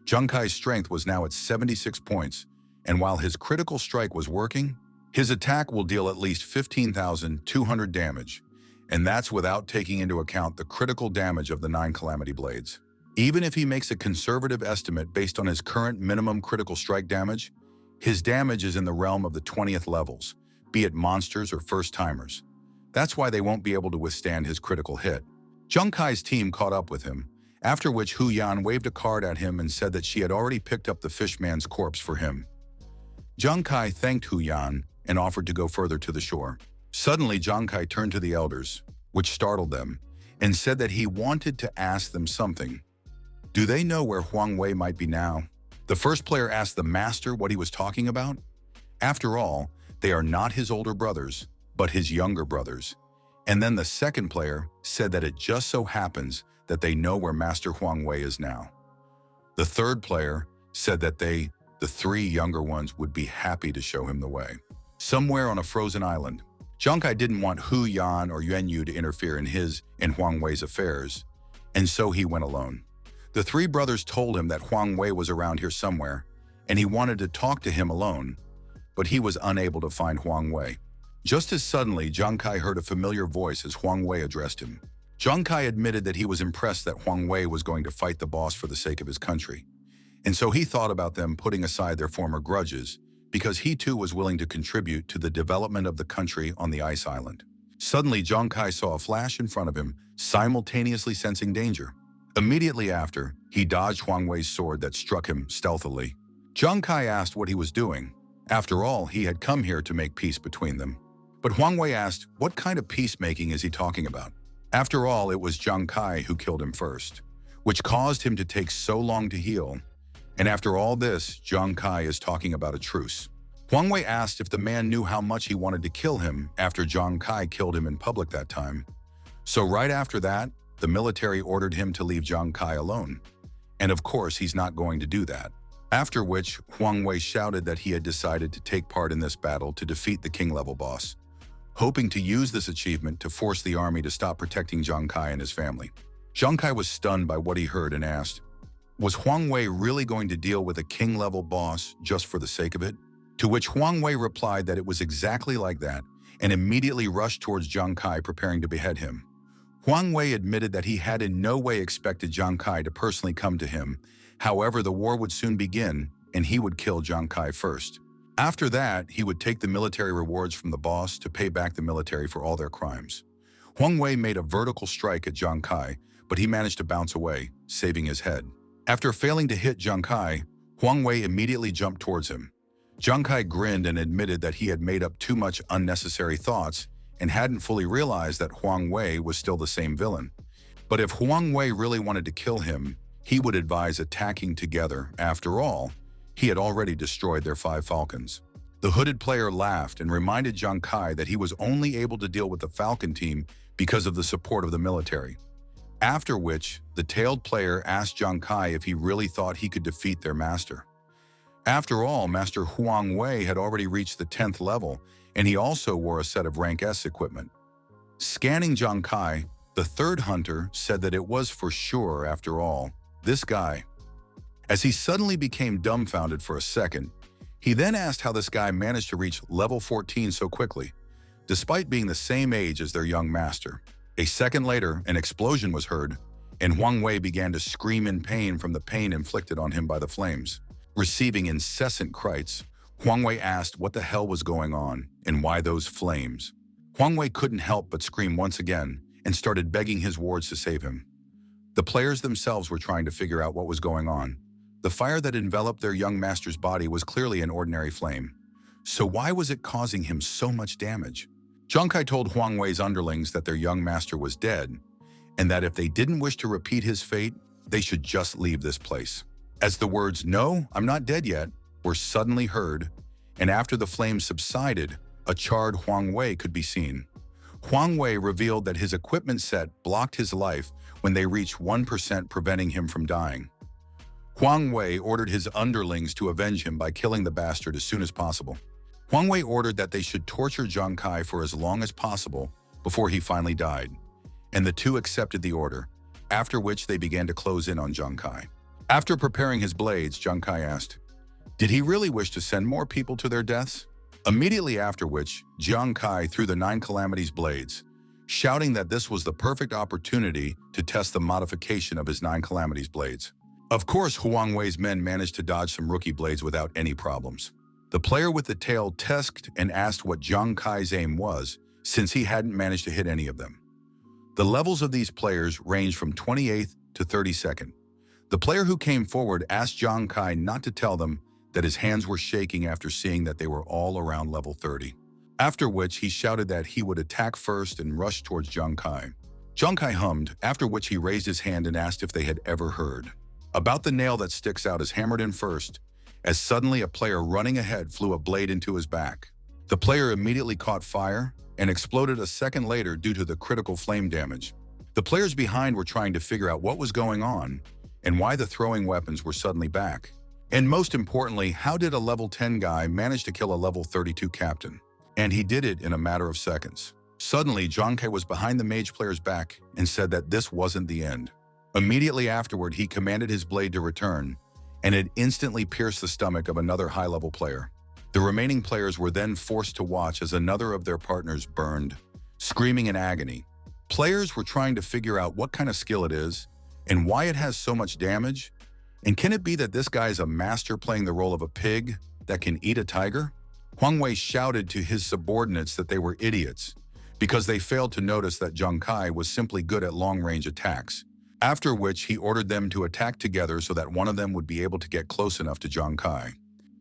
Zhang Kai's strength was now at 76 points, and while his critical strike was working, his attack will deal at least 15,200 damage, and that's without taking into account the critical damage of the 9 Calamity Blades. Even if he makes a conservative estimate based on his current minimum critical strike damage, his damage is in the realm of the 20th levels, be it monsters or first-timers. That's why they won't be able to withstand his critical hit. Zhang Kai's team caught up with him, after which Hu Yan waved a card at him and said that she had already picked up the fishman's corpse for him. Zhang Kai thanked Hu Yan and offered to go further to the shore. Suddenly, Zhang Kai turned to the elders, which startled them, and said that he wanted to ask them something. Do they know where Huang Wei might be now? The first player asked the master what he was talking about. After all, they are not his older brothers, but his younger brothers. And then the second player said that it just so happens that they know where Master Huang Wei is now. The third player said that the 3 younger ones, would be happy to show him the way. Somewhere on a frozen island. Zhang Kai didn't want Hu Yan or Yuan Yu to interfere in his and Huang Wei's affairs, and so he went alone. The 3 brothers told him that Huang Wei was around here somewhere, and he wanted to talk to him alone, but he was unable to find Huang Wei. Just as suddenly, Zhang Kai heard a familiar voice as Huang Wei addressed him. Zhang Kai admitted that he was impressed that Huang Wei was going to fight the boss for the sake of his country, and so he thought about them putting aside their former grudges, because he too was willing to contribute to the development of the country on the ice island. Suddenly, Zhang Kai saw a flash in front of him, simultaneously sensing danger. Immediately after, he dodged Huang Wei's sword that struck him stealthily. Zhang Kai asked what he was doing. After all, he had come here to make peace between them. But Huang Wei asked, what kind of peacemaking is he talking about? After all, it was Zhang Kai who killed him first, which caused him to take so long to heal. And after all this, Zhang Kai is talking about a truce. Huang Wei asked if the man knew how much he wanted to kill him after Zhang Kai killed him in public that time. So right after that, the military ordered him to leave Zhang Kai alone. And of course, he's not going to do that. After which, Huang Wei shouted that he had decided to take part in this battle to defeat the king-level boss. hoping to use this achievement to force the army to stop protecting Zhang Kai and his family. Zhang Kai was stunned by what he heard and asked, was Huang Wei really going to deal with a king-level boss just for the sake of it? To which Huang Wei replied that it was exactly like that and immediately rushed towards Zhang Kai preparing to behead him. Huang Wei admitted that he had in no way expected Zhang Kai to personally come to him. However, the war would soon begin and he would kill Zhang Kai first. After that, he would take the military rewards from the boss to pay back the military for all their crimes. Huang Wei made a vertical strike at Zhang Kai, but he managed to bounce away, saving his head. After failing to hit Zhang Kai, Huang Wei immediately jumped towards him. Zhang Kai grinned and admitted that he had made up too much unnecessary thoughts and hadn't fully realized that Huang Wei was still the same villain. But if Huang Wei really wanted to kill him, he would advise attacking together. After all, he had already destroyed their 5 Falcons. The hooded player laughed and reminded Zhang Kai that he was only able to deal with the Falcon team because of the support of the military. After which, the tailed player asked Zhang Kai if he really thought he could defeat their master. After all, Master Huang Wei had already reached the 10th level, and he also wore a set of rank S equipment. Scanning Zhang Kai, the third hunter said that it was for sure, after all, this guy. As he suddenly became dumbfounded for a second, he then asked how this guy managed to reach level 14 so quickly, despite being the same age as their young master. A second later, an explosion was heard, and Huang Wei began to scream in pain from the pain inflicted on him by the flames. Receiving incessant cries, Huang Wei asked what the hell was going on and why those flames. Huang Wei couldn't help but scream once again and started begging his wards to save him. The players themselves were trying to figure out what was going on. The fire that enveloped their young master's body was clearly an ordinary flame. So why was it causing him so much damage? Zhang Kai told Huang Wei's underlings that their young master was dead, and that if they didn't wish to repeat his fate, they should just leave this place. As the words, "No, I'm not dead yet," were suddenly heard, and after the flames subsided, a charred Huang Wei could be seen. Huang Wei revealed that his equipment set blocked his life when they reached 1%, preventing him from dying. Huang Wei ordered his underlings to avenge him by killing the bastard as soon as possible. Huang Wei ordered that they should torture Zhang Kai for as long as possible before he finally died, and the two accepted the order, after which they began to close in on Zhang Kai. After preparing his blades, Zhang Kai asked, did he really wish to send more people to their deaths? Immediately after which, Zhang Kai threw the 9 Calamities blades, shouting that this was the perfect opportunity to test the modification of his 9 Calamities blades. Of course, Huang Wei's men managed to dodge some rookie blades without any problems. The player with the tail tesked and asked what Zhang Kai's aim was, since he hadn't managed to hit any of them. The levels of these players ranged from 28th to 32nd. The player who came forward asked Zhang Kai not to tell them that his hands were shaking after seeing that they were all around level 30. After which, he shouted that he would attack first and rush towards Zhang Kai. Zhang Kai hummed, after which he raised his hand and asked if they had ever heard about the nail that sticks out is hammered in first, as suddenly a player running ahead flew a blade into his back. The player immediately caught fire and exploded a second later due to the critical flame damage. The players behind were trying to figure out what was going on and why the throwing weapons were suddenly back. And most importantly, how did a level 10 guy manage to kill a level 32 captain? And he did it in a matter of seconds. Suddenly, Zhang Kai was behind the mage player's back and said that this wasn't the end. Immediately afterward, he commanded his blade to return, and it instantly pierced the stomach of another high-level player. The remaining players were then forced to watch as another of their partners burned, screaming in agony. Players were trying to figure out what kind of skill it is and why it has so much damage, and can it be that this guy is a master playing the role of a pig that can eat a tiger? Huang Wei shouted to his subordinates that they were idiots because they failed to notice that Zhang Kai was simply good at long-range attacks, after which he ordered them to attack together so that one of them would be able to get close enough to Zhang Kai.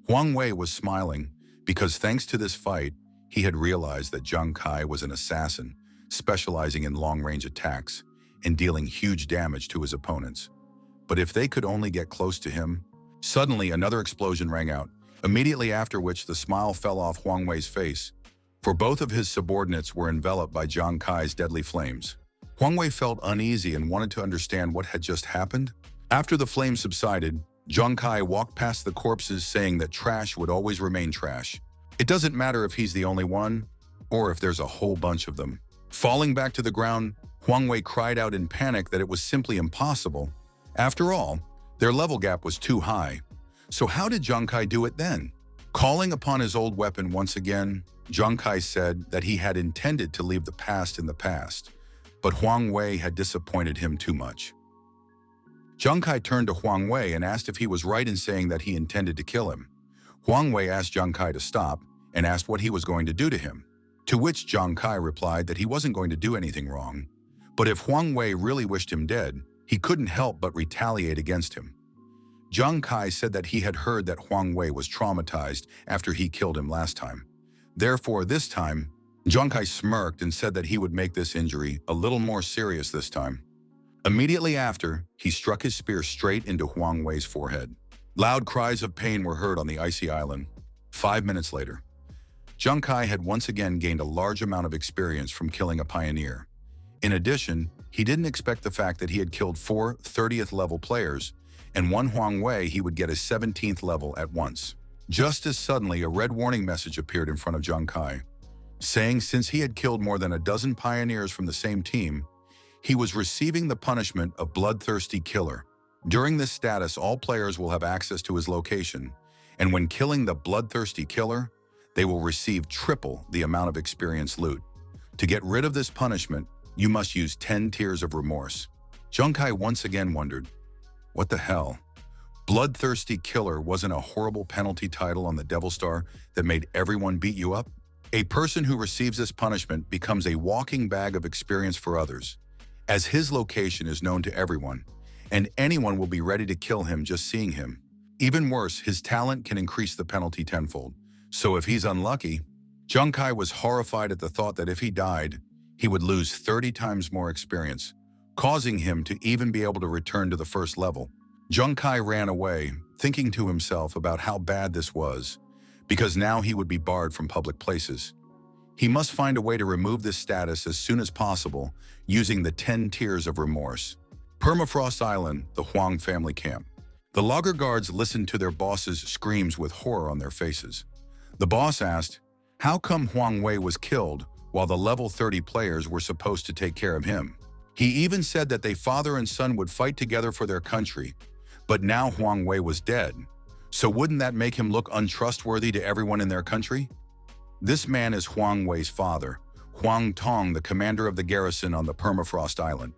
Huang Wei was smiling because thanks to this fight, he had realized that Zhang Kai was an assassin specializing in long-range attacks and dealing huge damage to his opponents. But if they could only get close to him. Suddenly, another explosion rang out, immediately after which the smile fell off Huang Wei's face, for both of his subordinates were enveloped by Zhang Kai's deadly flames. Huang Wei felt uneasy and wanted to understand what had just happened. After the flames subsided, Zhang Kai walked past the corpses saying that trash would always remain trash. It doesn't matter if he's the only one, or if there's a whole bunch of them. Falling back to the ground, Huang Wei cried out in panic that it was simply impossible. After all, their level gap was too high. So how did Zhang Kai do it then? Calling upon his old weapon once again, Zhang Kai said that he had intended to leave the past in the past, but Huang Wei had disappointed him too much. Zhang Kai turned to Huang Wei and asked if he was right in saying that he intended to kill him. Huang Wei asked Zhang Kai to stop and asked what he was going to do to him, to which Zhang Kai replied that he wasn't going to do anything wrong, but if Huang Wei really wished him dead, he couldn't help but retaliate against him. Zhang Kai said that he had heard that Huang Wei was traumatized after he killed him last time. Therefore, this time, Zhang Kai smirked and said that he would make this injury a little more serious this time. Immediately after, he struck his spear straight into Huang Wei's forehead. Loud cries of pain were heard on the icy island. 5 minutes later, Zhang Kai had once again gained a large amount of experience from killing a pioneer. In addition, he didn't expect the fact that he had killed 4 30th level players, and one Huang Wei he would get a 17th level at once. Just as suddenly, a red warning message appeared in front of Zhang Kai, saying since he had killed more than a dozen pioneers from the same team, he was receiving the punishment of bloodthirsty killer. During this status, all players will have access to his location, and when killing the bloodthirsty killer, they will receive triple the amount of experience loot. To get rid of this punishment, you must use 10 tears of remorse. Zhang Kai once again wondered, what the hell? Bloodthirsty killer wasn't a horrible penalty title on the Devil Star that made everyone beat you up? A person who receives this punishment becomes a walking bag of experience for others, as his location is known to everyone, and anyone will be ready to kill him just seeing him. Even worse, his talent can increase the penalty tenfold. So if he's unlucky, Zhang Kai was horrified at the thought that if he died, he would lose 30 times more experience, causing him to even be able to return to the first level. Zhang Kai ran away, thinking to himself about how bad this was, because now he would be barred from public places. He must find a way to remove this status as soon as possible, using the 10 tears of remorse. Permafrost Island, the Huang family camp. The logger guards listened to their boss's screams with horror on their faces. The boss asked, how come Huang Wei was killed while the level 30 players were supposed to take care of him? He even said that they father and son would fight together for their country, but now Huang Wei was dead. So wouldn't that make him look untrustworthy to everyone in their country? This man is Huang Wei's father, Huang Tong, the commander of the garrison on the Permafrost Island.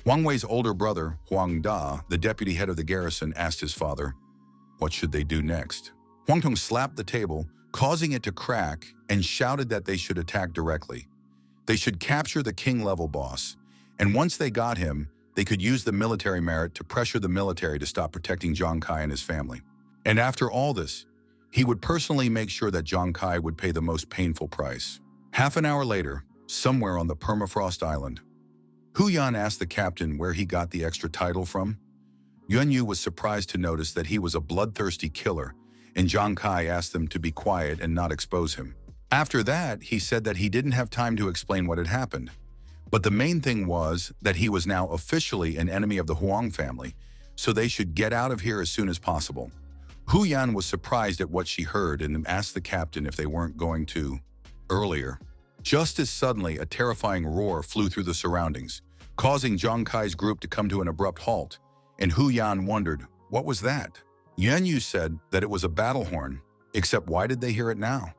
Huang Wei's older brother, Huang Da, the deputy head of the garrison, asked his father, what should they do next? Huang Tong slapped the table, causing it to crack, and shouted that they should attack directly. They should capture the king-level boss, and once they got him, they could use the military merit to pressure the military to stop protecting Zhang Kai and his family. And after all this, he would personally make sure that Zhang Kai would pay the most painful price. Half an hour later, somewhere on the Permafrost Island, Hu Yan asked the captain where he got the extra title from. Yuan Yu was surprised to notice that he was a bloodthirsty killer, and Zhang Kai asked them to be quiet and not expose him. After that, he said that he didn't have time to explain what had happened. But the main thing was that he was now officially an enemy of the Huang family, so they should get out of here as soon as possible. Hu Yan was surprised at what she heard and asked the captain if they weren't going to earlier. Just as suddenly, a terrifying roar flew through the surroundings, causing Zhang Kai's group to come to an abrupt halt, and Hu Yan wondered, what was that? Yuan Yu said that it was a battle horn, except why did they hear it now?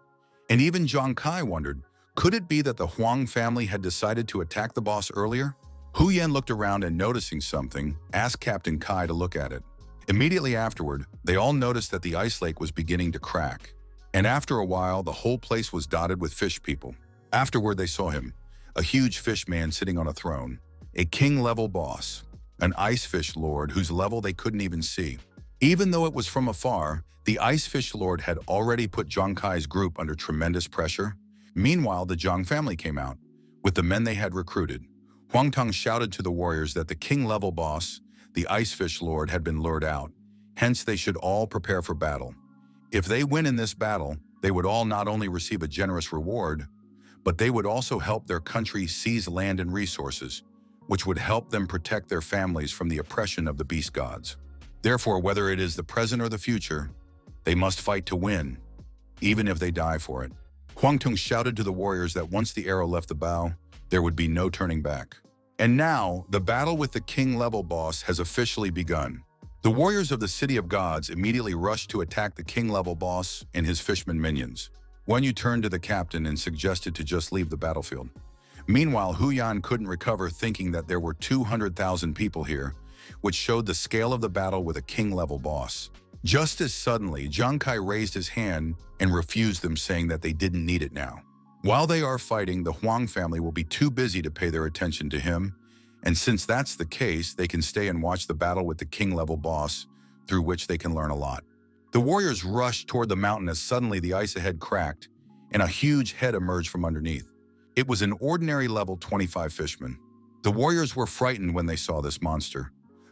And even Zhang Kai wondered, could it be that the Huang family had decided to attack the boss earlier? Hu Yan looked around and noticing something, asked Captain Kai to look at it. Immediately afterward, they all noticed that the ice lake was beginning to crack. And after a while, the whole place was dotted with fish people. Afterward, they saw him, a huge fish man sitting on a throne, a king-level boss, an ice fish lord whose level they couldn't even see. Even though it was from afar, the ice fish lord had already put Zhang Kai's group under tremendous pressure. Meanwhile, the Zhang family came out, with the men they had recruited. Huang Tong shouted to the warriors that the king-level boss, the ice fish lord, had been lured out. Hence, they should all prepare for battle. If they win in this battle, they would all not only receive a generous reward, but they would also help their country seize land and resources, which would help them protect their families from the oppression of the beast gods. Therefore, whether it is the present or the future, they must fight to win, even if they die for it. Huang Tung shouted to the warriors that once the arrow left the bow, there would be no turning back. And now, the battle with the king-level boss has officially begun. The warriors of the City of Gods immediately rushed to attack the king-level boss and his fishman minions. Wen Yu turned to the captain and suggested to just leave the battlefield. Meanwhile, Hu Yan couldn't recover, thinking that there were 200,000 people here, which showed the scale of the battle with a king-level boss. Just as suddenly, Zhang Kai raised his hand and refused them, saying that they didn't need it now. While they are fighting, the Huang family will be too busy to pay their attention to him, and since that's the case, they can stay and watch the battle with the king-level boss, through which they can learn a lot. The warriors rushed toward the mountain as suddenly the ice ahead cracked, and a huge head emerged from underneath. It was an ordinary level 25 fishman. The warriors were frightened when they saw this monster,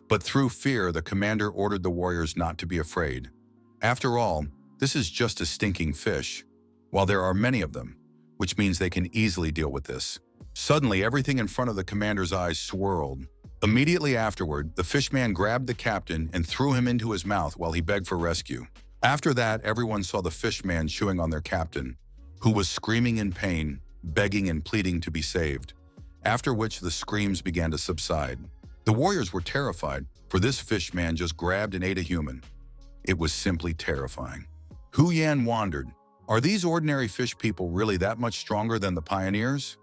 but through fear, the commander ordered the warriors not to be afraid. After all, this is just a stinking fish, while there are many of them, which means they can easily deal with this. Suddenly, everything in front of the commander's eyes swirled. Immediately afterward, the fishman grabbed the captain and threw him into his mouth while he begged for rescue. After that, everyone saw the fishman chewing on their captain, who was screaming in pain, begging and pleading to be saved, after which the screams began to subside. The warriors were terrified, for this fishman just grabbed and ate a human. It was simply terrifying. Hu Yan wondered, are these ordinary fish people really that much stronger than the pioneers?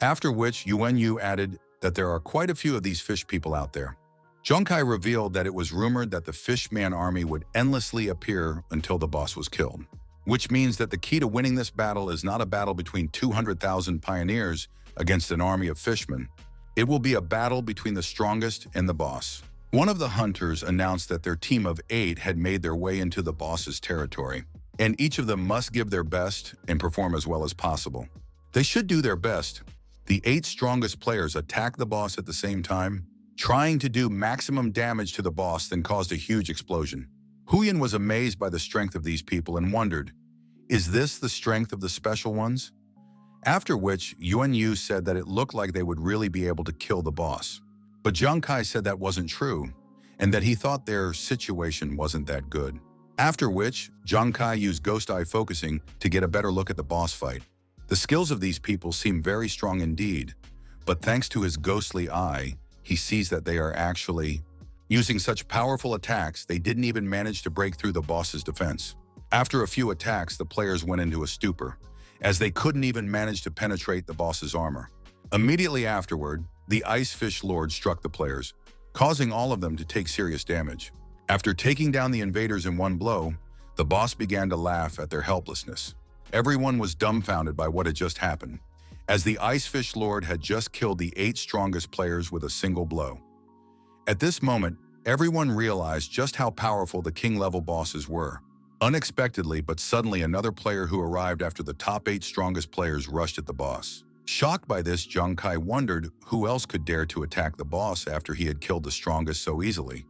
After which Yuan Yu added that there are quite a few of these fish people out there. Zhang Kai revealed that it was rumored that the fishman army would endlessly appear until the boss was killed, which means that the key to winning this battle is not a battle between 200,000 pioneers against an army of fishmen. It will be a battle between the strongest and the boss. One of the hunters announced that their team of 8 had made their way into the boss's territory, and each of them must give their best and perform as well as possible. They should do their best. The 8 strongest players attacked the boss at the same time, trying to do maximum damage to the boss, then caused a huge explosion. Huyan was amazed by the strength of these people and wondered, is this the strength of the special ones? After which, Yuan Yu said that it looked like they would really be able to kill the boss. But Zhang Kai said that wasn't true, and that he thought their situation wasn't that good. After which, Zhang Kai used ghost eye focusing to get a better look at the boss fight. The skills of these people seem very strong indeed, but thanks to his ghostly eye, he sees that they are actually using such powerful attacks they didn't even manage to break through the boss's defense. After a few attacks, the players went into a stupor, as they couldn't even manage to penetrate the boss's armor. Immediately afterward, the Ice Fish Lord struck the players, causing all of them to take serious damage. After taking down the invaders in one blow, the boss began to laugh at their helplessness. Everyone was dumbfounded by what had just happened, as the Ice Fish Lord had just killed the 8 strongest players with a single blow. At this moment, everyone realized just how powerful the king-level bosses were. Unexpectedly, but suddenly, another player who arrived after the top 8 strongest players rushed at the boss. Shocked by this, Zhang Kai wondered who else could dare to attack the boss after he had killed the strongest so easily.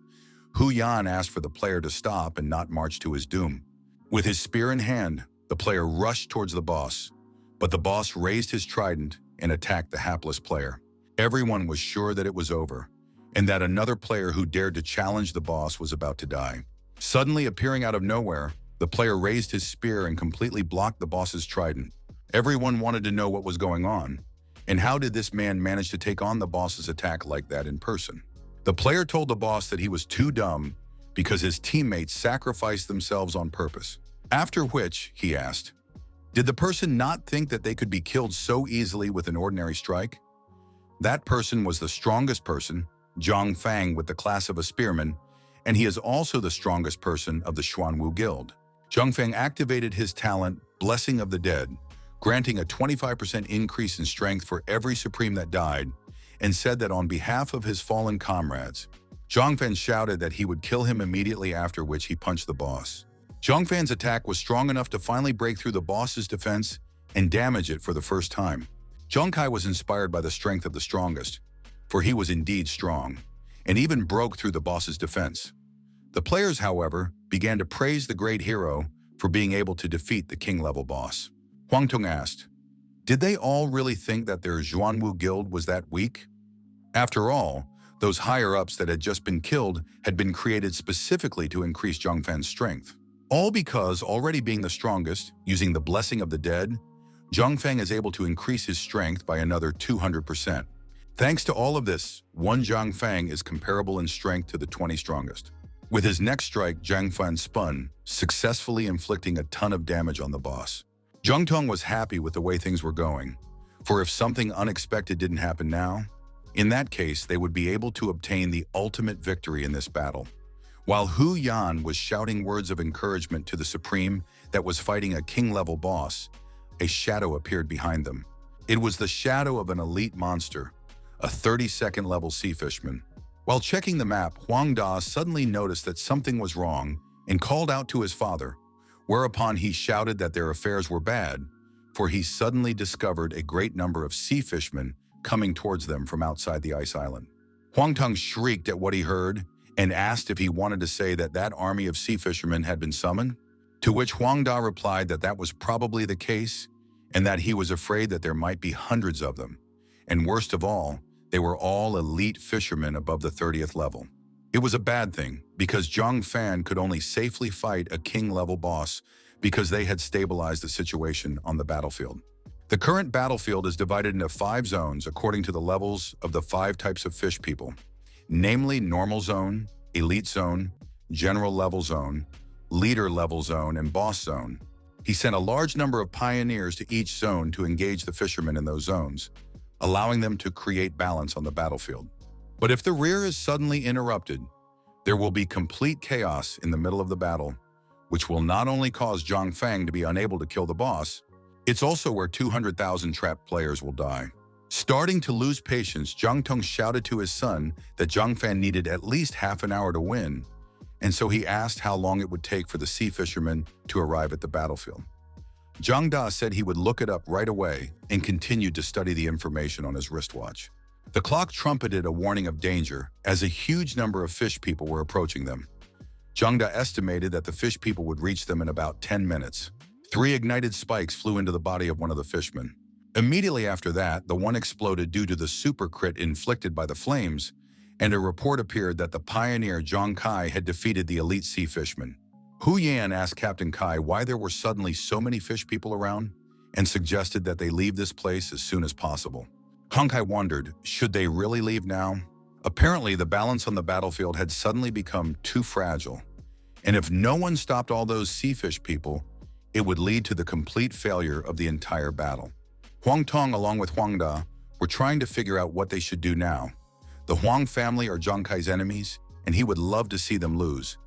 Hu Yan asked for the player to stop and not march to his doom. With his spear in hand, the player rushed towards the boss, but the boss raised his trident and attacked the hapless player. Everyone was sure that it was over, and that another player who dared to challenge the boss was about to die. Suddenly appearing out of nowhere, the player raised his spear and completely blocked the boss's trident. Everyone wanted to know what was going on, and how did this man manage to take on the boss's attack like that in person? The player told the boss that he was too dumb because his teammates sacrificed themselves on purpose. After which, he asked, did the person not think that they could be killed so easily with an ordinary strike? That person was the strongest person, Zhang Fang, with the class of a spearman, and he is also the strongest person of the Xuanwu Guild. Zhang Fang activated his talent, Blessing of the Dead, granting a 25% increase in strength for every Supreme that died, and said that on behalf of his fallen comrades, Zhang Fan shouted that he would kill him immediately, after which he punched the boss. Zhang Fan's attack was strong enough to finally break through the boss's defense and damage it for the first time. Zhang Kai was inspired by the strength of the strongest, for he was indeed strong, and even broke through the boss's defense. The players, however, began to praise the great hero for being able to defeat the king-level boss. Huang Tung asked, did they all really think that their Xuanwu Guild was that weak? After all, those higher-ups that had just been killed had been created specifically to increase Zhang Fan's strength. All because, already being the strongest, using the Blessing of the Dead, Zhang is able to increase his strength by another 200%. Thanks to all of this, one Zhang is comparable in strength to the 20 strongest. With his next strike, Zhang spun, successfully inflicting a ton of damage on the boss. Zhang was happy with the way things were going, for if something unexpected didn't happen now, in that case, they would be able to obtain the ultimate victory in this battle. While Hu Yan was shouting words of encouragement to the Supreme that was fighting a king-level boss, a shadow appeared behind them. It was the shadow of an elite monster, a 32nd level sea fishman. While checking the map, Huang Da suddenly noticed that something was wrong and called out to his father, whereupon he shouted that their affairs were bad, for he suddenly discovered a great number of sea fishmen coming towards them from outside the ice island. Huang Tong shrieked at what he heard and asked if he wanted to say that that army of sea fishermen had been summoned, to which Huang Da replied that that was probably the case and that he was afraid that there might be hundreds of them. And worst of all, they were all elite fishermen above the 30th level. It was a bad thing because Zhang Fan could only safely fight a king-level boss because they had stabilized the situation on the battlefield. The current battlefield is divided into 5 zones according to the levels of the 5 types of fish people, namely normal zone, elite zone, general level zone, leader level zone, and boss zone. He sent a large number of pioneers to each zone to engage the fishermen in those zones, allowing them to create balance on the battlefield. But if the rear is suddenly interrupted, there will be complete chaos in the middle of the battle, which will not only cause Zhang Fang to be unable to kill the boss, it's also where 200,000 trapped players will die. Starting to lose patience, Zhang Tong shouted to his son that Zhang Fan needed at least half an hour to win, and so he asked how long it would take for the sea fishermen to arrive at the battlefield. Zhang Da said he would look it up right away and continued to study the information on his wristwatch. The clock trumpeted a warning of danger as a huge number of fish people were approaching them. Zhang Da estimated that the fish people would reach them in about 10 minutes. 3 ignited spikes flew into the body of one of the fishmen. Immediately after that, the one exploded due to the super crit inflicted by the flames, and a report appeared that the pioneer Zhang Kai had defeated the elite sea fisherman. Hu Yan asked Captain Kai why there were suddenly so many fish people around and suggested that they leave this place as soon as possible. Hong Kai wondered, should they really leave now? Apparently, the balance on the battlefield had suddenly become too fragile, and if no one stopped all those sea fish people, it would lead to the complete failure of the entire battle. Huang Tong, along with Huang Da, were trying to figure out what they should do now. The Huang family are Zhang Kai's enemies, and he would love to see them lose.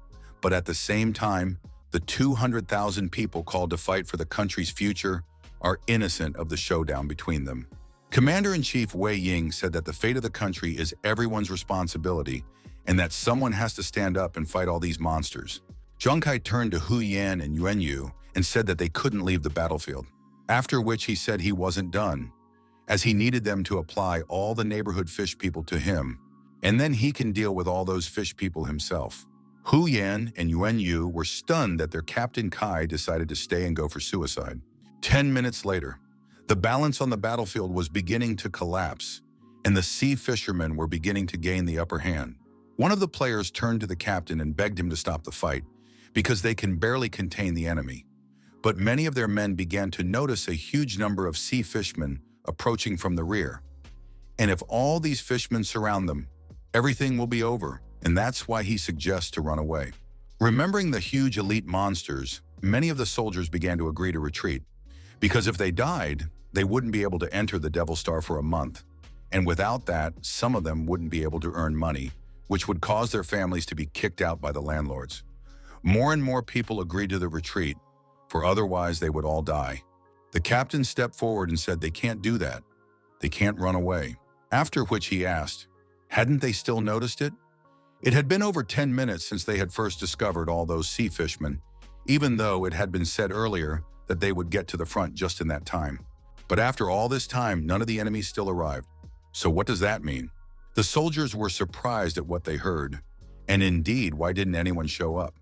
But at the same time, the 200,000 people called to fight for the country's future are innocent of the showdown between them. Commander-in-Chief Wei Ying said that the fate of the country is everyone's responsibility and that someone has to stand up and fight all these monsters. Zhang Kai turned to Hu Yan and Yuan Yu and said that they couldn't leave the battlefield, after which he said he wasn't done, as he needed them to apply all the neighborhood fish people to him, and then he can deal with all those fish people himself. Hu Yan and Yuan Yu were stunned that their Captain Kai decided to stay and go for suicide. 10 minutes later, the balance on the battlefield was beginning to collapse, and the sea fishermen were beginning to gain the upper hand. One of the players turned to the captain and begged him to stop the fight, because they can barely contain the enemy. But many of their men began to notice a huge number of sea fishermen approaching from the rear. And if all these fishermen surround them, everything will be over, and that's why he suggests to run away. Remembering the huge elite monsters, many of the soldiers began to agree to retreat, because if they died, they wouldn't be able to enter the Devil Star for a month, and without that, some of them wouldn't be able to earn money, which would cause their families to be kicked out by the landlords. More and more people agreed to the retreat, for otherwise they would all die. The captain stepped forward and said they can't do that. They can't run away. After which he asked, hadn't they still noticed it? It had been over 10 minutes since they had first discovered all those sea fishermen, even though it had been said earlier that they would get to the front just in that time. But after all this time, none of the enemies still arrived. So what does that mean? The soldiers were surprised at what they heard. And indeed, why didn't anyone show up?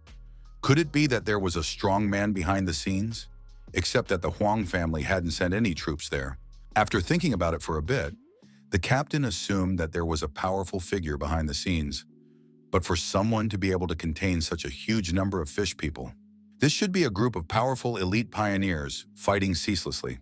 Could it be that there was a strong man behind the scenes? Except that the Huang family hadn't sent any troops there. After thinking about it for a bit, the captain assumed that there was a powerful figure behind the scenes. But for someone to be able to contain such a huge number of fish people, this should be a group of powerful elite pioneers fighting ceaselessly.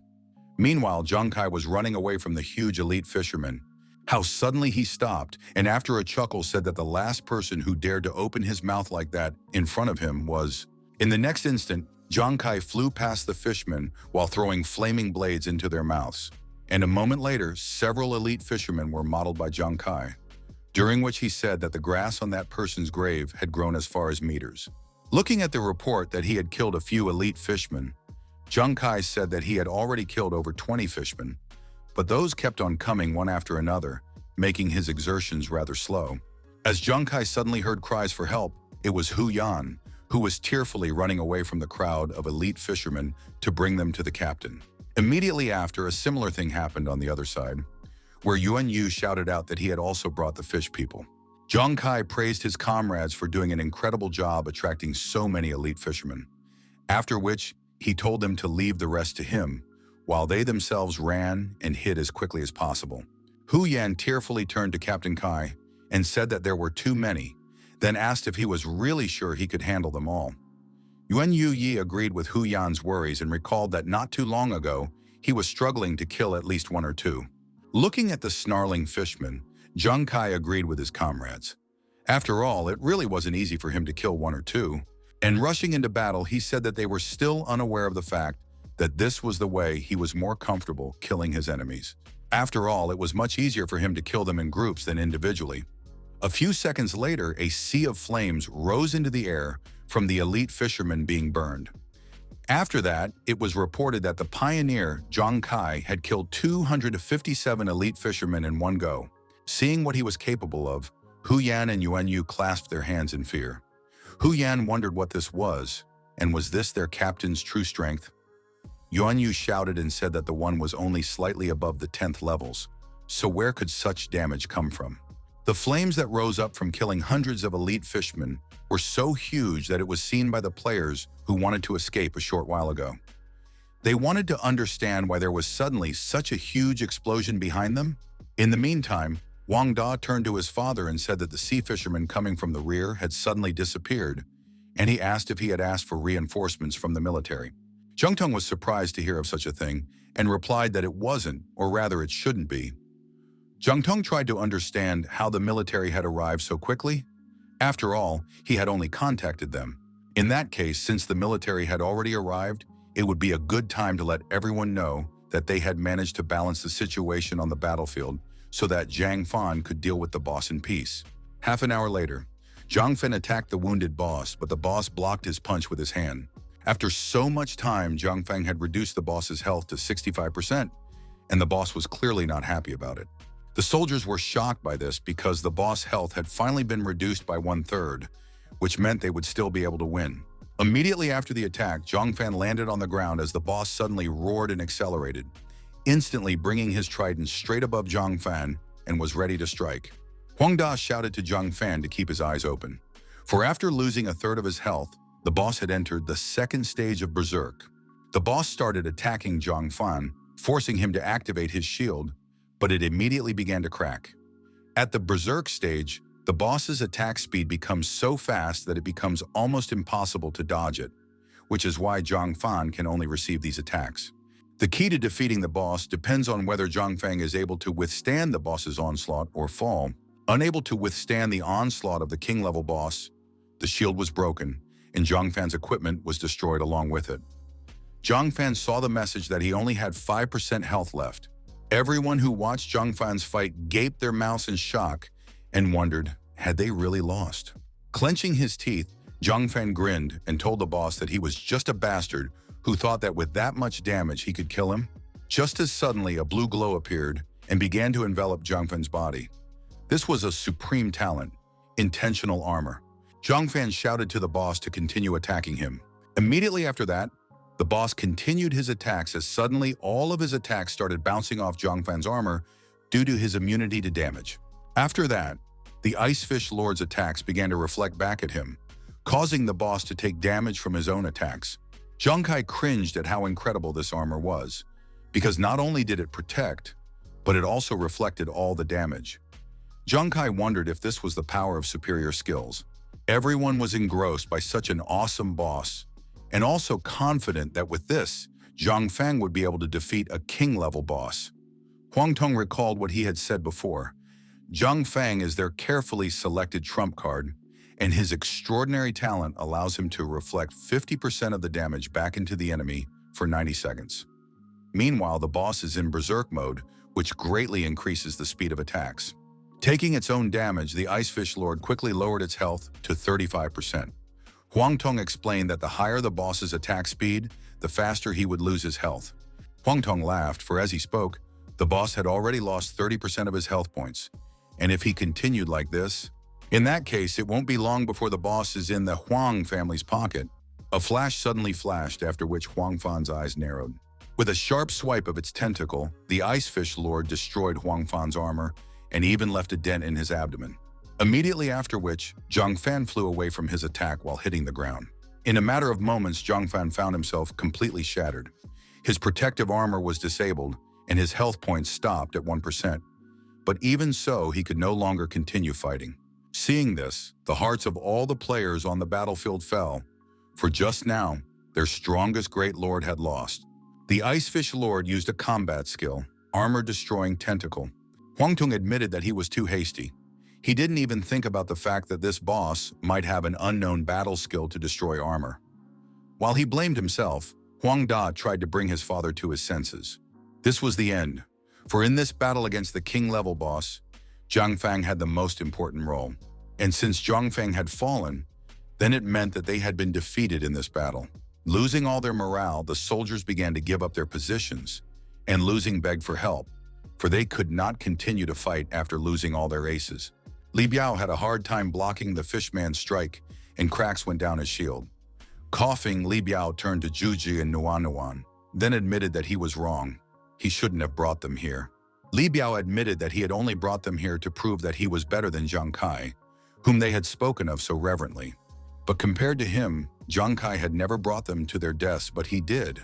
Meanwhile, Zhang Kai was running away from the huge elite fisherman. How suddenly he stopped, and after a chuckle said that the last person who dared to open his mouth like that in front of him was... In the next instant, Zhang Kai flew past the fishermen while throwing flaming blades into their mouths. And a moment later, several elite fishermen were modeled by Zhang Kai, during which he said that the grass on that person's grave had grown as far as meters. Looking at the report that he had killed a few elite fishermen, Zhang Kai said that he had already killed over 20 fishermen, but those kept on coming one after another, making his exertions rather slow. As Zhang Kai suddenly heard cries for help, it was Hu Yan, who was tearfully running away from the crowd of elite fishermen to bring them to the captain. Immediately after, a similar thing happened on the other side, where Yuan Yu shouted out that he had also brought the fish people. Zhang Kai praised his comrades for doing an incredible job attracting so many elite fishermen, after which he told them to leave the rest to him, while they themselves ran and hid as quickly as possible. Hu Yan tearfully turned to Captain Kai and said that there were too many, then asked if he was really sure he could handle them all. Yuan Yu Yi agreed with Hu Yan's worries and recalled that not too long ago, he was struggling to kill at least one or two. Looking at the snarling fisherman, Zhang Kai agreed with his comrades. After all, it really wasn't easy for him to kill one or two, and rushing into battle, he said that they were still unaware of the fact that this was the way he was more comfortable killing his enemies. After all, it was much easier for him to kill them in groups than individually. A few seconds later, a sea of flames rose into the air from the elite fishermen being burned. After that, it was reported that the pioneer, Zhang Kai, had killed 257 elite fishermen in one go. Seeing what he was capable of, Hu Yan and Yuan Yu clasped their hands in fear. Hu Yan wondered what this was, and was this their captain's true strength? Yuan Yu shouted and said that the one was only slightly above the 10th levels, so where could such damage come from? The flames that rose up from killing hundreds of elite fishermen were so huge that it was seen by the players who wanted to escape a short while ago. They wanted to understand why there was suddenly such a huge explosion behind them. In the meantime, Wang Da turned to his father and said that the sea fishermen coming from the rear had suddenly disappeared, and he asked if he had asked for reinforcements from the military. Zheng Tong was surprised to hear of such a thing and replied that it wasn't, or rather it shouldn't be. Zheng Tong tried to understand how the military had arrived so quickly. After all, he had only contacted them. In that case, since the military had already arrived, it would be a good time to let everyone know that they had managed to balance the situation on the battlefield so that Zhang Fan could deal with the boss in peace. Half an hour later, Zhang Fan attacked the wounded boss, but the boss blocked his punch with his hand. After so much time, Zhang Fang had reduced the boss's health to 65%, and the boss was clearly not happy about it. The soldiers were shocked by this because the boss' health had finally been reduced by 1/3, which meant they would still be able to win. Immediately after the attack, Zhang Fan landed on the ground as the boss suddenly roared and accelerated, instantly bringing his trident straight above Zhang Fan and was ready to strike. Huang Da shouted to Zhang Fan to keep his eyes open, for after losing 1/3 of his health, the boss had entered the second stage of Berserk. The boss started attacking Zhang Fan, forcing him to activate his shield, but it immediately began to crack. At the Berserk stage, the boss's attack speed becomes so fast that it becomes almost impossible to dodge it, which is why Zhang Fan can only receive these attacks. The key to defeating the boss depends on whether Zhang Fang is able to withstand the boss's onslaught or fall. Unable to withstand the onslaught of the king-level boss, the shield was broken, and Zhang Fan's equipment was destroyed along with it. Zhang Fan saw the message that he only had 5% health left. Everyone who watched Zhang Fan's fight gaped their mouths in shock and wondered, had they really lost? Clenching his teeth, Zhang Fan grinned and told the boss that he was just a bastard who thought that with that much damage he could kill him. Just as suddenly, a blue glow appeared and began to envelop Zhang Fan's body. This was a supreme talent, intentional armor. Zhang Fan shouted to the boss to continue attacking him. Immediately after that, the boss continued his attacks as suddenly all of his attacks started bouncing off Zhang Fan's armor due to his immunity to damage. After that, the Ice Fish Lord's attacks began to reflect back at him, causing the boss to take damage from his own attacks. Zhang Kai cringed at how incredible this armor was, because not only did it protect, but it also reflected all the damage. Zhang Kai wondered if this was the power of superior skills. Everyone was engrossed by such an awesome boss, and also confident that with this, Zhang Fang would be able to defeat a king-level boss. Huang Tong recalled what he had said before. Zhang Fang is their carefully selected trump card, and his extraordinary talent allows him to reflect 50% of the damage back into the enemy for 90 seconds. Meanwhile, the boss is in berserk mode, which greatly increases the speed of attacks. Taking its own damage, the Icefish Lord quickly lowered its health to 35%. Huang Tong explained that the higher the boss's attack speed, the faster he would lose his health. Huang Tong laughed, for as he spoke, the boss had already lost 30% of his health points. And if he continued like this, in that case, it won't be long before the boss is in the Huang family's pocket. A flash suddenly flashed, after which Huang Fan's eyes narrowed. With a sharp swipe of its tentacle, the Icefish Lord destroyed Huang Fan's armor and even left a dent in his abdomen. Immediately after which, Zhang Fan flew away from his attack while hitting the ground. In a matter of moments, Zhang Fan found himself completely shattered. His protective armor was disabled, and his health points stopped at 1%. But even so, he could no longer continue fighting. Seeing this, the hearts of all the players on the battlefield fell, for just now, their strongest great lord had lost. The Icefish Lord used a combat skill, armor-destroying tentacle. Huang Tong admitted that he was too hasty. He didn't even think about the fact that this boss might have an unknown battle skill to destroy armor. While he blamed himself, Huang Da tried to bring his father to his senses. This was the end, for in this battle against the king-level boss, Zhang Fang had the most important role. And since Zhang Fang had fallen, then it meant that they had been defeated in this battle. Losing all their morale, the soldiers began to give up their positions, and losing begged for help, for they could not continue to fight after losing all their aces. Li Biao had a hard time blocking the fishman's strike, and cracks went down his shield. Coughing, Li Biao turned to Juji and Nuan, then admitted that he was wrong. He shouldn't have brought them here. Li Biao admitted that he had only brought them here to prove that he was better than Zhang Kai, whom they had spoken of so reverently. But compared to him, Zhang Kai had never brought them to their deaths, but he did.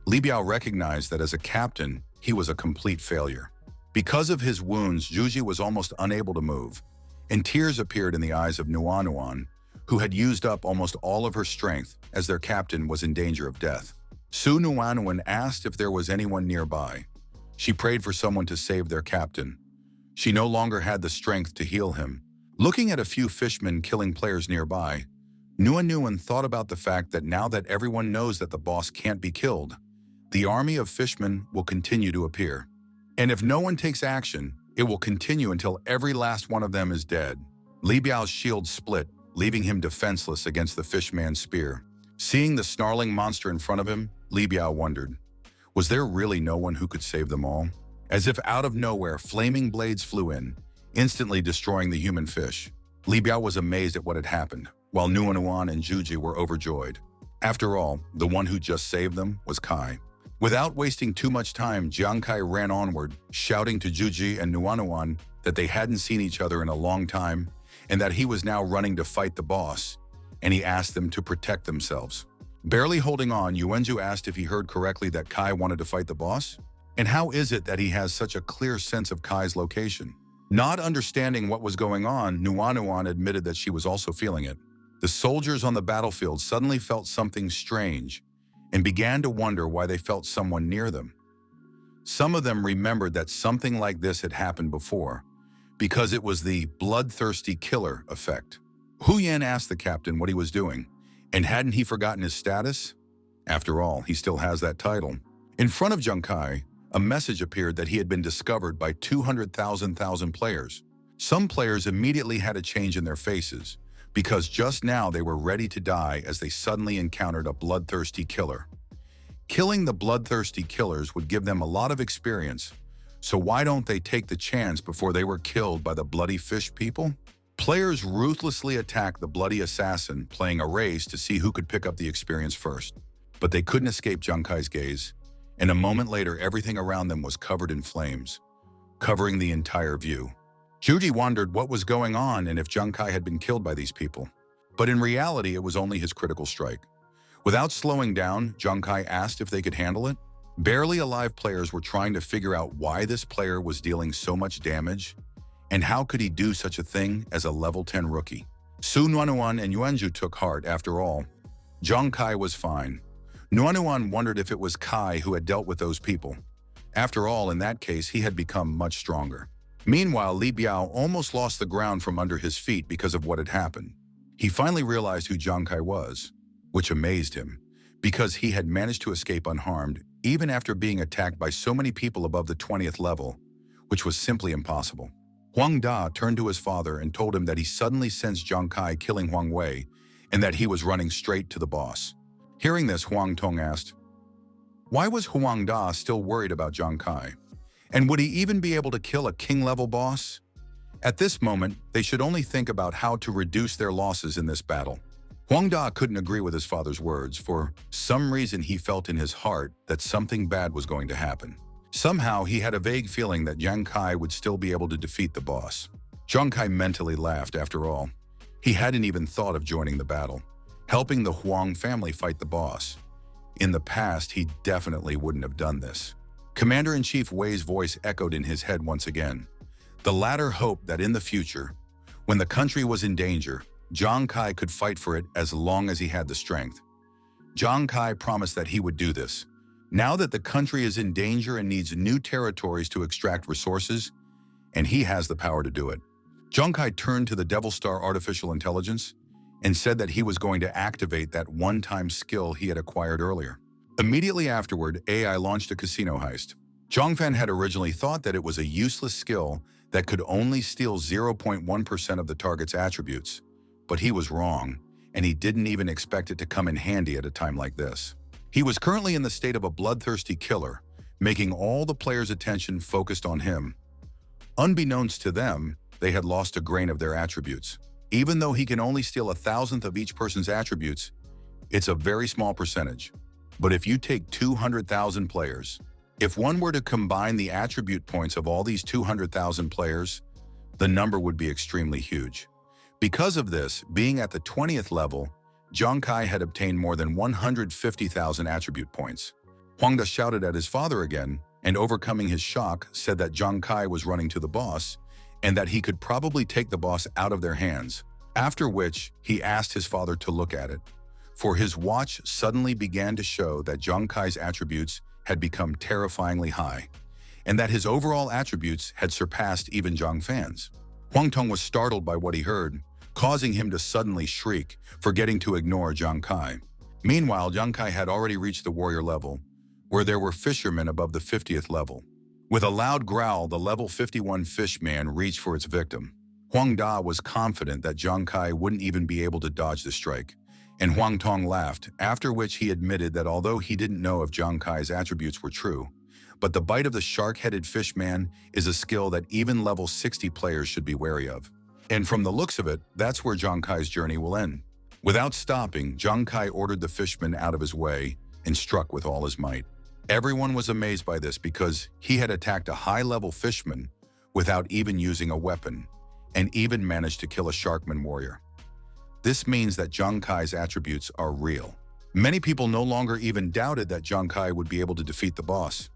Li Biao recognized that as a captain, he was a complete failure. Because of his wounds, Juji was almost unable to move, and tears appeared in the eyes of Nuan, who had used up almost all of her strength as their captain was in danger of death. Su Nuan asked if there was anyone nearby. She prayed for someone to save their captain. She no longer had the strength to heal him. Looking at a few fishmen killing players nearby, Nuan thought about the fact that now that everyone knows that the boss can't be killed, the army of fishmen will continue to appear. And if no one takes action, it will continue until every last one of them is dead. Li Biao's shield split, leaving him defenseless against the fishman's spear. Seeing the snarling monster in front of him, Li Biao wondered, was there really no one who could save them all? As if out of nowhere, flaming blades flew in, instantly destroying the human fish. Li Biao was amazed at what had happened, while Nuan and Juji were overjoyed. After all, the one who just saved them was Kai. Without wasting too much time, Zhang Kai ran onward, shouting to Juji and Nuan that they hadn't seen each other in a long time, and that he was now running to fight the boss, and he asked them to protect themselves. Barely holding on, Yuanzhu asked if he heard correctly that Kai wanted to fight the boss? And how is it that he has such a clear sense of Kai's location? Not understanding what was going on, Nuan admitted that she was also feeling it. The soldiers on the battlefield suddenly felt something strange and began to wonder why they felt someone near them. Some of them remembered that something like this had happened before, because it was the bloodthirsty killer effect. Hu Yan asked the captain what he was doing, and hadn't he forgotten his status? After all, he still has that title. In front of Zhang Kai, a message appeared that he had been discovered by 200,000 players. Some players immediately had a change in their faces, because just now they were ready to die as they suddenly encountered a bloodthirsty killer. Killing the bloodthirsty killers would give them a lot of experience, so why don't they take the chance before they were killed by the bloody fish people? Players ruthlessly attacked the bloody assassin, playing a race to see who could pick up the experience first. But they couldn't escape Zhang Kai's gaze, and a moment later everything around them was covered in flames, covering the entire view. Juji wondered what was going on and if Zhang Kai had been killed by these people. But in reality, it was only his critical strike. Without slowing down, Zhang Kai asked if they could handle it. Barely alive players were trying to figure out why this player was dealing so much damage, and how could he do such a thing as a level 10 rookie. Su Nuan and Yuanzhu took heart. After all, Zhang Kai was fine. Nuanuan wondered if it was Kai who had dealt with those people. After all, in that case, he had become much stronger. Meanwhile, Li Biao almost lost the ground from under his feet because of what had happened. He finally realized who Zhang Kai was, which amazed him, because he had managed to escape unharmed, even after being attacked by so many people above the 20th level, which was simply impossible. Huang Da turned to his father and told him that he suddenly sensed Zhang Kai killing Huang Wei and that he was running straight to the boss. Hearing this, Huang Tong asked, why was Huang Da still worried about Zhang Kai? And would he even be able to kill a king-level boss? At this moment, they should only think about how to reduce their losses in this battle. Huang Da couldn't agree with his father's words. For some reason, he felt in his heart that something bad was going to happen. Somehow, he had a vague feeling that Zhang Kai would still be able to defeat the boss. Zhang Kai mentally laughed. After all, he hadn't even thought of joining the battle, helping the Huang family fight the boss. In the past, he definitely wouldn't have done this. Commander-in-Chief Wei's voice echoed in his head once again. The latter hoped that in the future, when the country was in danger, Zhang Kai could fight for it as long as he had the strength. Zhang Kai promised that he would do this. Now that the country is in danger and needs new territories to extract resources, and he has the power to do it. Zhang Kai turned to the Devil Star Artificial Intelligence and said that he was going to activate that one-time skill he had acquired earlier. Immediately afterward, AI launched a casino heist. Zhang Fan had originally thought that it was a useless skill that could only steal 0.1% of the target's attributes, but he was wrong, and he didn't even expect it to come in handy at a time like this. He was currently in the state of a bloodthirsty killer, making all the players' attention focused on him. Unbeknownst to them, they had lost a grain of their attributes. Even though he can only steal 1,000th of each person's attributes, it's a very small percentage. But if you take 200,000 players, if one were to combine the attribute points of all these 200,000 players, the number would be extremely huge. Because of this, being at the 20th level, Zhang Kai had obtained more than 150,000 attribute points. Huang Da shouted at his father again, and overcoming his shock, said that Zhang Kai was running to the boss, and that he could probably take the boss out of their hands, after which he asked his father to look at it. For his watch suddenly began to show that Zhang Kai's attributes had become terrifyingly high, and that his overall attributes had surpassed even Zhang Fan's. Huang Tong was startled by what he heard, causing him to suddenly shriek, forgetting to ignore Zhang Kai. Meanwhile, Zhang Kai had already reached the warrior level, where there were fishermen above the 50th level. With a loud growl, the level 51 fishman reached for its victim. Huang Da was confident that Zhang Kai wouldn't even be able to dodge the strike, and Huang Tong laughed, after which he admitted that although he didn't know if Zhang Kai's attributes were true, but the bite of the shark-headed fishman is a skill that even level 60 players should be wary of. And from the looks of it, that's where Zhang Kai's journey will end. Without stopping, Zhang Kai ordered the fishman out of his way and struck with all his might. Everyone was amazed by this because he had attacked a high-level fishman without even using a weapon, and even managed to kill a sharkman warrior. This means that Zhang Kai's attributes are real. Many people no longer even doubted that Zhang Kai would be able to defeat the boss.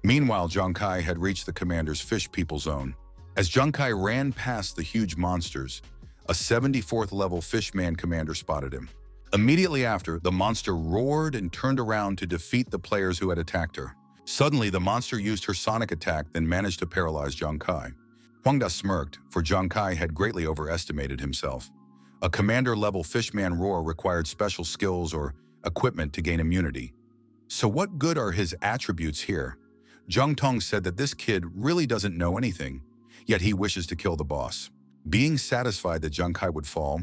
Meanwhile, Zhang Kai had reached the commander's fish people zone. As Zhang Kai ran past the huge monsters, a 74th level fishman commander spotted him. Immediately after, the monster roared and turned around to defeat the players who had attacked her. Suddenly, the monster used her sonic attack, then managed to paralyze Zhang Kai. Huang Da smirked, for Zhang Kai had greatly overestimated himself. A commander-level fishman roar required special skills or equipment to gain immunity. So what good are his attributes here? Zhang Tong said that this kid really doesn't know anything, yet he wishes to kill the boss. Being satisfied that Zhang Kai would fall,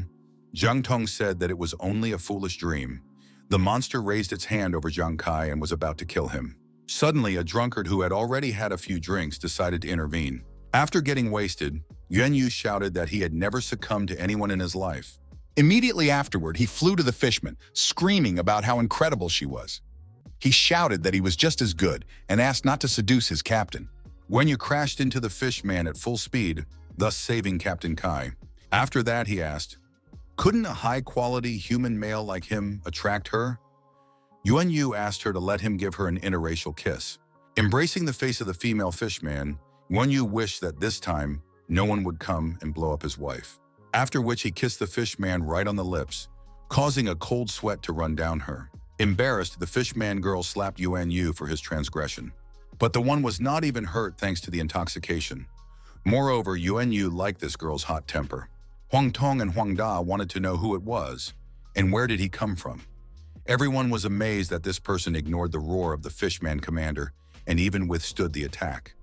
Zhang Tong said that it was only a foolish dream. The monster raised its hand over Zhang Kai and was about to kill him. Suddenly, a drunkard who had already had a few drinks decided to intervene. After getting wasted, Yuan Yu shouted that he had never succumbed to anyone in his life. Immediately afterward, he flew to the fishman, screaming about how incredible she was. He shouted that he was just as good and asked not to seduce his captain. Yuan Yu crashed into the fishman at full speed, thus saving Captain Kai. After that, he asked, couldn't a high-quality human male like him attract her? Yuan Yu asked her to let him give her an interracial kiss. Embracing the face of the female fishman, Yuan Yu wished that this time, no one would come and blow up his wife. After which he kissed the fishman right on the lips, causing a cold sweat to run down her. Embarrassed, the fishman girl slapped Yuan Yu for his transgression. But the one was not even hurt thanks to the intoxication. Moreover, Yuan Yu liked this girl's hot temper. Huang Tong and Huang Da wanted to know who it was, and where did he come from. Everyone was amazed that this person ignored the roar of the fishman commander and even withstood the attack.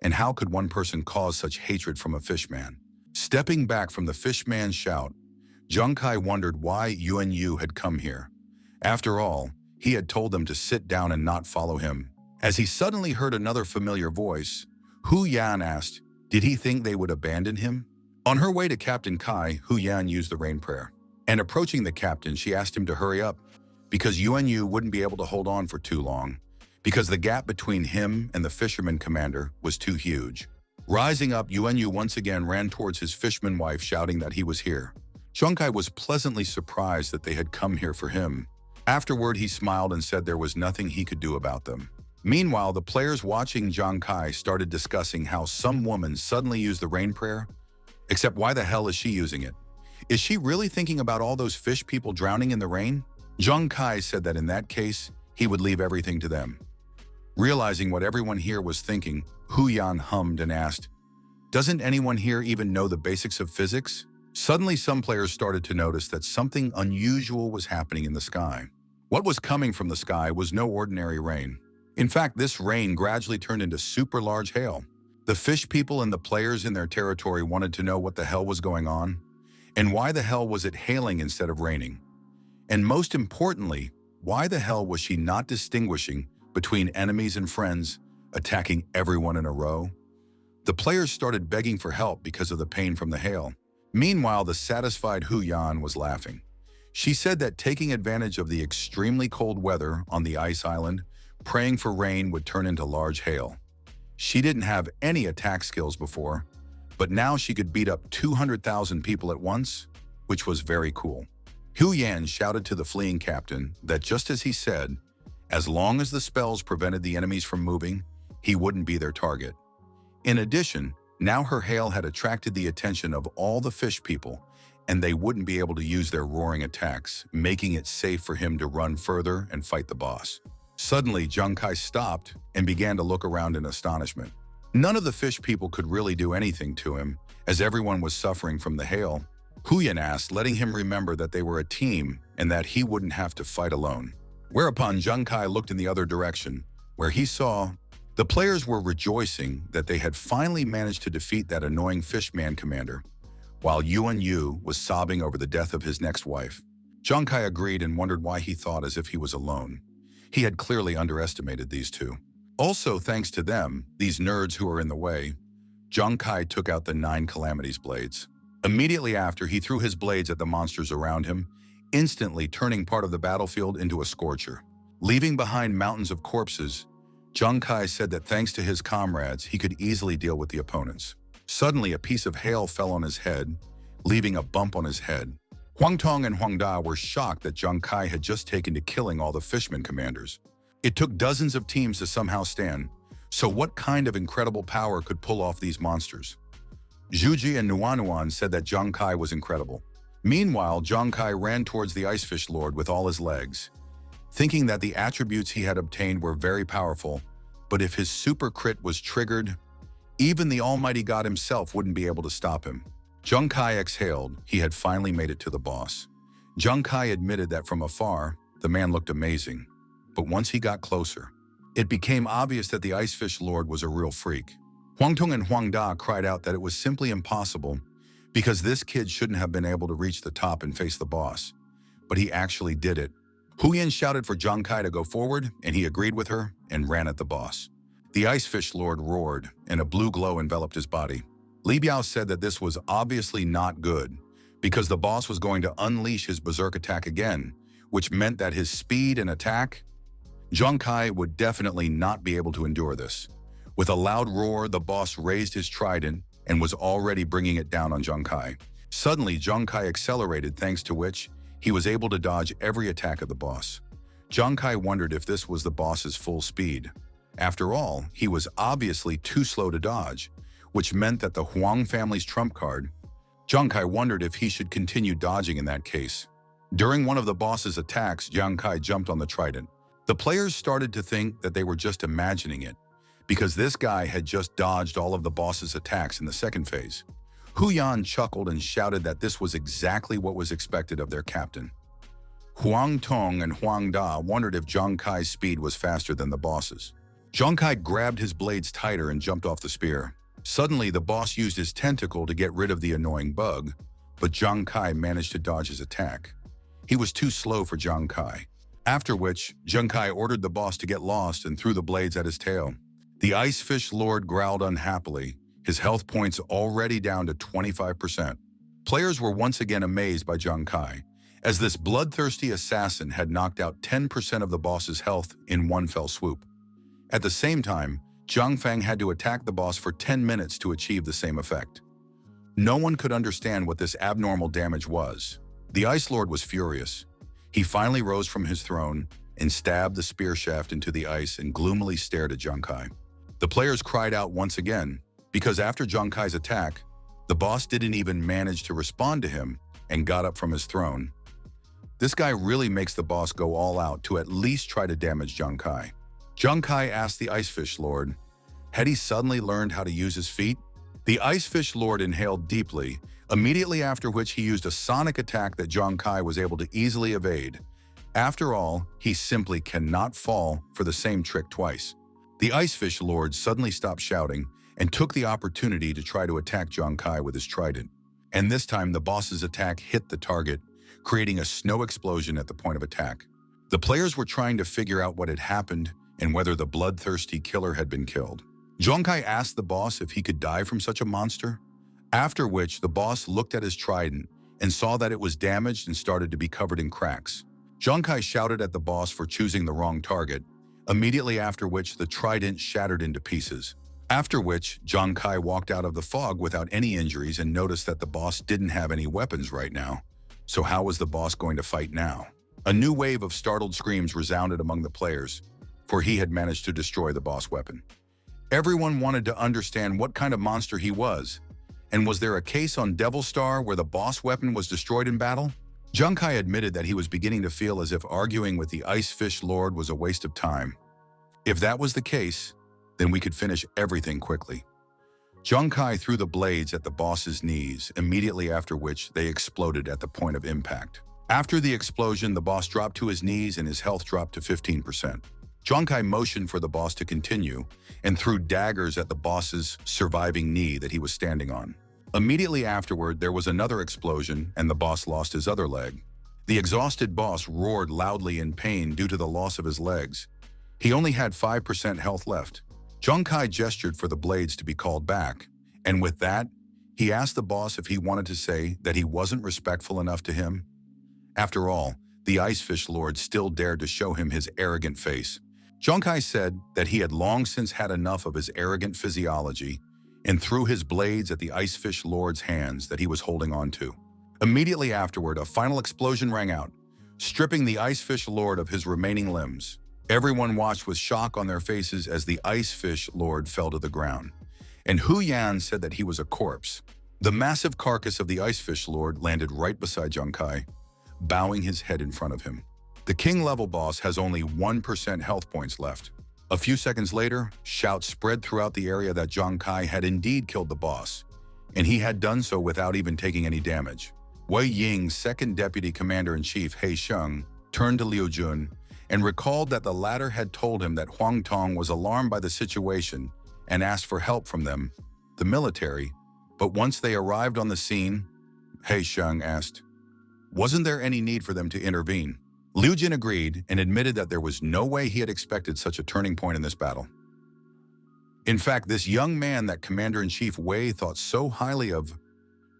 And how could one person cause such hatred from a fishman? Stepping back from the fishman's shout, Zhang Kai wondered why Yuan Yu had come here. After all, he had told them to sit down and not follow him. As he suddenly heard another familiar voice, Hu Yan asked, did he think they would abandon him? On her way to Captain Kai, Hu Yan used the rain prayer. And approaching the captain, she asked him to hurry up, because Yuan Yu wouldn't be able to hold on for too long, because the gap between him and the fisherman commander was too huge. Rising up, Yuan Yu once again ran towards his fisherman wife, shouting that he was here. Zhang Kai was pleasantly surprised that they had come here for him. Afterward, he smiled and said there was nothing he could do about them. Meanwhile, the players watching Zhang Kai started discussing how some woman suddenly used the rain prayer. Except why the hell is she using it? Is she really thinking about all those fish people drowning in the rain? Zhang Kai said that in that case, he would leave everything to them. Realizing what everyone here was thinking, Hu Yan hummed and asked, doesn't anyone here even know the basics of physics? Suddenly, some players started to notice that something unusual was happening in the sky. What was coming from the sky was no ordinary rain. In fact, this rain gradually turned into super large hail. The fish people and the players in their territory wanted to know what the hell was going on, and why the hell was it hailing instead of raining? And most importantly, why the hell was she not distinguishing between enemies and friends, attacking everyone in a row? The players started begging for help because of the pain from the hail. Meanwhile, the satisfied Hu Yan was laughing. She said that taking advantage of the extremely cold weather on the ice island, praying for rain would turn into large hail. She didn't have any attack skills before, but now she could beat up 200,000 people at once, which was very cool. Hu Yan shouted to the fleeing captain that just as he said, as long as the spells prevented the enemies from moving, he wouldn't be their target. In addition, now her hail had attracted the attention of all the fish people, and they wouldn't be able to use their roaring attacks, making it safe for him to run further and fight the boss. Suddenly, Zhang Kai stopped and began to look around in astonishment. None of the fish people could really do anything to him, as everyone was suffering from the hail. Hu Yan asked, letting him remember that they were a team and that he wouldn't have to fight alone. Whereupon Zhang Kai looked in the other direction, where he saw the players were rejoicing that they had finally managed to defeat that annoying fishman commander, while Yuan Yu was sobbing over the death of his next wife. Zhang Kai agreed and wondered why he thought as if he was alone. He had clearly underestimated these two. Also, thanks to them, these nerds who are in the way, Zhang Kai took out the 9 Calamities blades. Immediately after, he threw his blades at the monsters around him, instantly turning part of the battlefield into a scorcher. Leaving behind mountains of corpses, Zhang Kai said that thanks to his comrades, he could easily deal with the opponents. Suddenly, a piece of hail fell on his head, leaving a bump on his head. Huang Tong and Huang Da were shocked that Zhang Kai had just taken to killing all the fishman commanders. It took dozens of teams to somehow stand, so what kind of incredible power could pull off these monsters? Zhuji and Nuanuan said that Zhang Kai was incredible. Meanwhile, Zhang Kai ran towards the Ice Fish Lord with all his legs, thinking that the attributes he had obtained were very powerful, but if his super crit was triggered, even the almighty god himself wouldn't be able to stop him. Zhang Kai exhaled. He had finally made it to the boss. Zhang Kai admitted that from afar, the man looked amazing, but once he got closer, it became obvious that the Ice Fish Lord was a real freak. Huang Tong and Huang Da cried out that it was simply impossible because this kid shouldn't have been able to reach the top and face the boss, but he actually did it. Hu Yan shouted for Zhang Kai to go forward, and he agreed with her and ran at the boss. The Ice Fish Lord roared, and a blue glow enveloped his body. Li Biao said that this was obviously not good, because the boss was going to unleash his berserk attack again, which meant that his speed and attack, Zhang Kai would definitely not be able to endure this. With a loud roar, the boss raised his trident and was already bringing it down on Zhang Kai. Suddenly, Zhang Kai accelerated, thanks to which he was able to dodge every attack of the boss. Zhang Kai wondered if this was the boss's full speed. After all, he was obviously too slow to dodge, which meant that the Huang family's trump card. Zhang Kai wondered if he should continue dodging in that case. During one of the boss's attacks, Jiang Kai jumped on the trident. The players started to think that they were just imagining it, because this guy had just dodged all of the boss's attacks in the second phase. Hu Yan chuckled and shouted that this was exactly what was expected of their captain. Huang Tong and Huang Da wondered if Jiang Kai's speed was faster than the boss's. Jiang Kai grabbed his blades tighter and jumped off the spear. Suddenly, the boss used his tentacle to get rid of the annoying bug, but Jiang Kai managed to dodge his attack. He was too slow for Jiang Kai. After which, Jiang Kai ordered the boss to get lost and threw the blades at his tail. The Ice Fish Lord growled unhappily, his health points already down to 25%. Players were once again amazed by Jiang Kai, as this bloodthirsty assassin had knocked out 10% of the boss's health in one fell swoop. At the same time, Zhang Fang had to attack the boss for 10 minutes to achieve the same effect. No one could understand what this abnormal damage was. The Ice Lord was furious. He finally rose from his throne and stabbed the spear shaft into the ice and gloomily stared at Jiang Kai. The players cried out once again, because after Jiang Kai's attack, the boss didn't even manage to respond to him and got up from his throne. This guy really makes the boss go all out to at least try to damage Jiang Kai. Jiang Kai asked the Ice Fish Lord, had he suddenly learned how to use his feet? The Ice Fish Lord inhaled deeply, immediately after which he used a sonic attack that Jiang Kai was able to easily evade. After all, he simply cannot fall for the same trick twice. The Ice Fish Lord suddenly stopped shouting and took the opportunity to try to attack Jiang Kai with his trident. And this time the boss's attack hit the target, creating a snow explosion at the point of attack. The players were trying to figure out what had happened and whether the bloodthirsty killer had been killed. Jiang Kai asked the boss if he could die from such a monster, after which the boss looked at his trident and saw that it was damaged and started to be covered in cracks. Jiang Kai shouted at the boss for choosing the wrong target, immediately after which the trident shattered into pieces. After which, Jiang Kai walked out of the fog without any injuries and noticed that the boss didn't have any weapons right now. So how was the boss going to fight now? A new wave of startled screams resounded among the players, for he had managed to destroy the boss weapon. Everyone wanted to understand what kind of monster he was, and was there a case on Devil Star where the boss weapon was destroyed in battle? Jiang Kai admitted that he was beginning to feel as if arguing with the Ice Fish Lord was a waste of time. If that was the case, then we could finish everything quickly. Jiang Kai threw the blades at the boss's knees, immediately after which they exploded at the point of impact. After the explosion, the boss dropped to his knees and his health dropped to 15%. Jiang Kai motioned for the boss to continue and threw daggers at the boss's surviving knee that he was standing on. Immediately afterward, there was another explosion and the boss lost his other leg. The exhausted boss roared loudly in pain due to the loss of his legs. He only had 5% health left. Jiang Kai gestured for the blades to be called back, and with that, he asked the boss if he wanted to say that he wasn't respectful enough to him. After all, the Ice Fish Lord still dared to show him his arrogant face. Jiang Kai said that he had long since had enough of his arrogant physiology and threw his blades at the Ice Fish Lord's hands that he was holding on to. Immediately afterward, a final explosion rang out, stripping the Ice Fish Lord of his remaining limbs. Everyone watched with shock on their faces as the Ice Fish Lord fell to the ground, and Hu Yan said that he was a corpse. The massive carcass of the Ice Fish Lord landed right beside Jiang Kai, bowing his head in front of him. The king-level boss has only 1% health points left. A few seconds later, shouts spread throughout the area that Jiang Kai had indeed killed the boss, and he had done so without even taking any damage. Wei Ying's second deputy commander-in-chief, He Sheng, turned to Liu Jun and recalled that the latter had told him that Huang Tong was alarmed by the situation and asked for help from them, the military, but once they arrived on the scene, He Sheng asked, wasn't there any need for them to intervene? Liu Jin agreed and admitted that there was no way he had expected such a turning point in this battle. In fact, this young man that Commander-in-Chief Wei thought so highly of,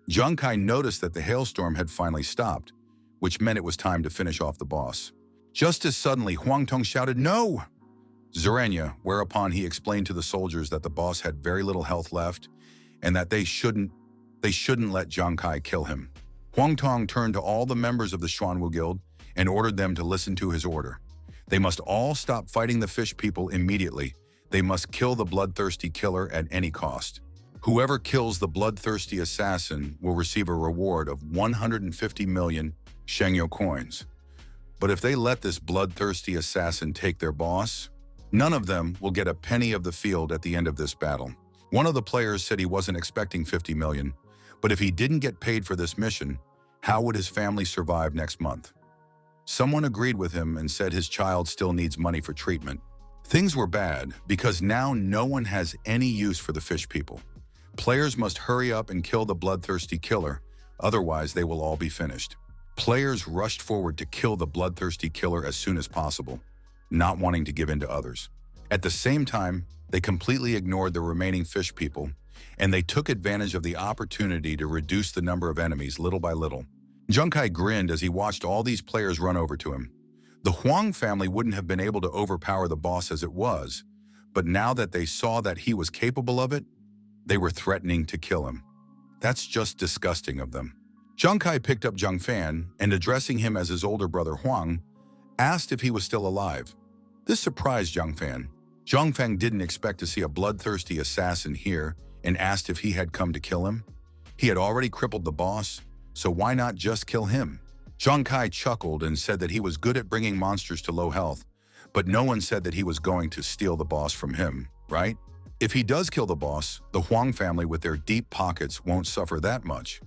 Jiang Kai noticed that the hailstorm had finally stopped, which meant it was time to finish off the boss. Just as suddenly, Huang Tong shouted, "No!" Zeranya, whereupon he explained to the soldiers that the boss had very little health left and that they shouldn't let Jiang Kai kill him. Huang Tong turned to all the members of the Xuanwu Guild and ordered them to listen to his order. They must all stop fighting the fish people immediately. They must kill the bloodthirsty killer at any cost. Whoever kills the bloodthirsty assassin will receive a reward of 150 million Shengyo coins. But if they let this bloodthirsty assassin take their boss, none of them will get a penny of the field at the end of this battle. One of the players said he wasn't expecting 50 million, but if he didn't get paid for this mission, how would his family survive next month? Someone agreed with him and said his child still needs money for treatment. Things were bad because now no one has any use for the fish people. Players must hurry up and kill the bloodthirsty killer, otherwise they will all be finished. Players rushed forward to kill the bloodthirsty killer as soon as possible, not wanting to give in to others. At the same time, they completely ignored the remaining fish people, and they took advantage of the opportunity to reduce the number of enemies little by little. Junkai grinned as he watched all these players run over to him. The Huang family wouldn't have been able to overpower the boss as it was, but now that they saw that he was capable of it, they were threatening to kill him. That's just disgusting of them. Junkai picked up Zhang Fan and, addressing him as his older brother Huang, asked if he was still alive. This surprised Zhang Fan. Zhang Fang didn't expect to see a bloodthirsty assassin here and asked if he had come to kill him. He had already crippled the boss, so why not just kill him? Zhang Kai chuckled and said that he was good at bringing monsters to low health, but no one said that he was going to steal the boss from him, right? If he does kill the boss, the Huang family with their deep pockets won't suffer that much.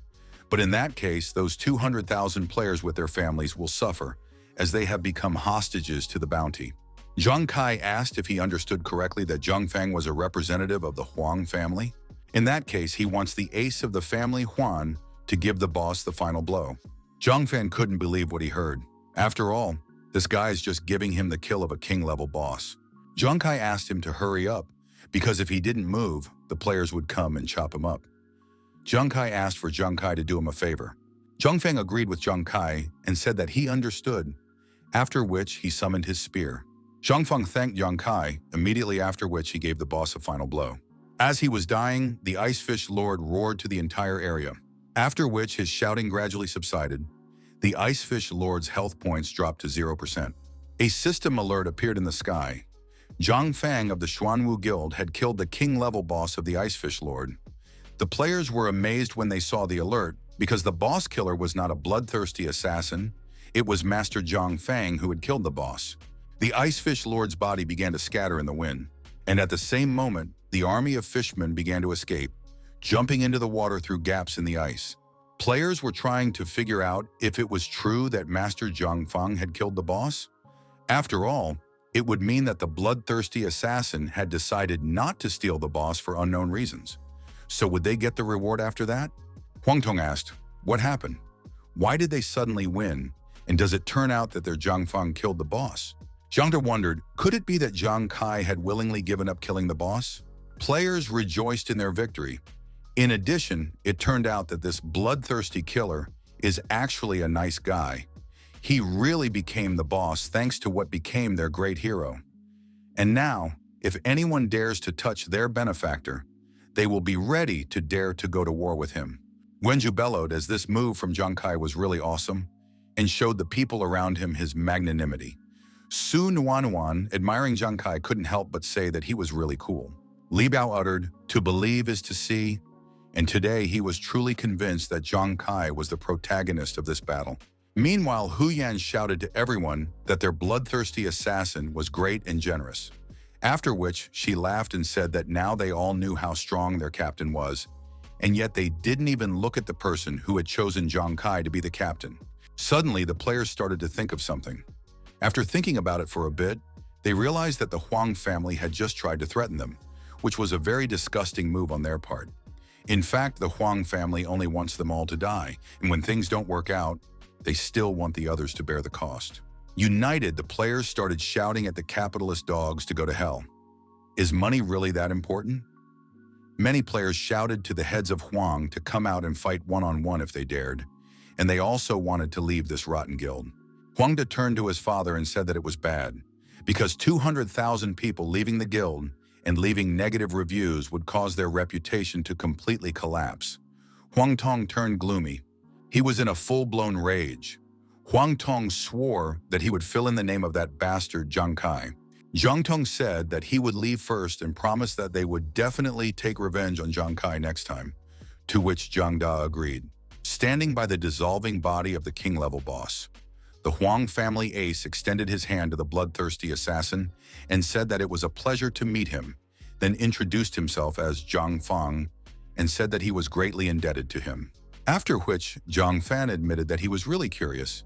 But in that case, those 200,000 players with their families will suffer, as they have become hostages to the bounty. Zhang Kai asked if he understood correctly that Zhang Fang was a representative of the Huang family. In that case, he wants the ace of the family Huan to give the boss the final blow. Zhang Fan couldn't believe what he heard. After all, this guy is just giving him the kill of a king-level boss. Zhang Kai asked him to hurry up, because if he didn't move, the players would come and chop him up. Zhang Kai asked for Zhang Kai to do him a favor. Zhang Feng agreed with Zhang Kai and said that he understood, after which he summoned his spear. Zhang Feng thanked Zhang Kai, immediately after which he gave the boss a final blow. As he was dying, the Ice Fish Lord roared to the entire area, after which his shouting gradually subsided. The Ice Fish Lord's health points dropped to 0%. A system alert appeared in the sky. Zhang Fang of the Xuanwu Guild had killed the king-level boss of the Ice Fish Lord. The players were amazed when they saw the alert, because the boss killer was not a bloodthirsty assassin. It was Master Zhang Fang who had killed the boss. The Ice Fish Lord's body began to scatter in the wind, and at the same moment, the army of fishmen began to escape, jumping into the water through gaps in the ice. Players were trying to figure out if it was true that Master Zhang Fang had killed the boss. After all, it would mean that the bloodthirsty assassin had decided not to steal the boss for unknown reasons. So would they get the reward after that? Huang Tong asked, what happened? Why did they suddenly win? And does it turn out that their Zhang Fang killed the boss? Zhang De wondered, could it be that Zhang Kai had willingly given up killing the boss? Players rejoiced in their victory. In addition, it turned out that this bloodthirsty killer is actually a nice guy. He really became the boss thanks to what became their great hero. And now, if anyone dares to touch their benefactor, they will be ready to dare to go to war with him. Wenju bellowed as this move from Zhang Kai was really awesome and showed the people around him his magnanimity. Su Nuanuan, admiring Zhang Kai, couldn't help but say that he was really cool. Li Bao uttered, to believe is to see, and today he was truly convinced that Zhang Kai was the protagonist of this battle. Meanwhile, Hu Yan shouted to everyone that their bloodthirsty assassin was great and generous. After which, she laughed and said that now they all knew how strong their captain was, and yet they didn't even look at the person who had chosen Zhang Kai to be the captain. Suddenly, the players started to think of something. After thinking about it for a bit, they realized that the Huang family had just tried to threaten them, which was a very disgusting move on their part. In fact, the Huang family only wants them all to die, and when things don't work out, they still want the others to bear the cost. United, the players started shouting at the capitalist dogs to go to hell. Is money really that important? Many players shouted to the heads of Huang to come out and fight one-on-one if they dared, and they also wanted to leave this rotten guild. Huang De turned to his father and said that it was bad, because 200,000 people leaving the guild and leaving negative reviews would cause their reputation to completely collapse. Huang Tong turned gloomy. He was in a full-blown rage. Huang Tong swore that he would fill in the name of that bastard Zhang Kai. Zhang Tong said that he would leave first and promised that they would definitely take revenge on Zhang Kai next time, to which Zhang Da agreed. Standing by the dissolving body of the king-level boss, the Huang family ace extended his hand to the bloodthirsty assassin and said that it was a pleasure to meet him, then introduced himself as Zhang Fang and said that he was greatly indebted to him. After which, Zhang Fan admitted that he was really curious.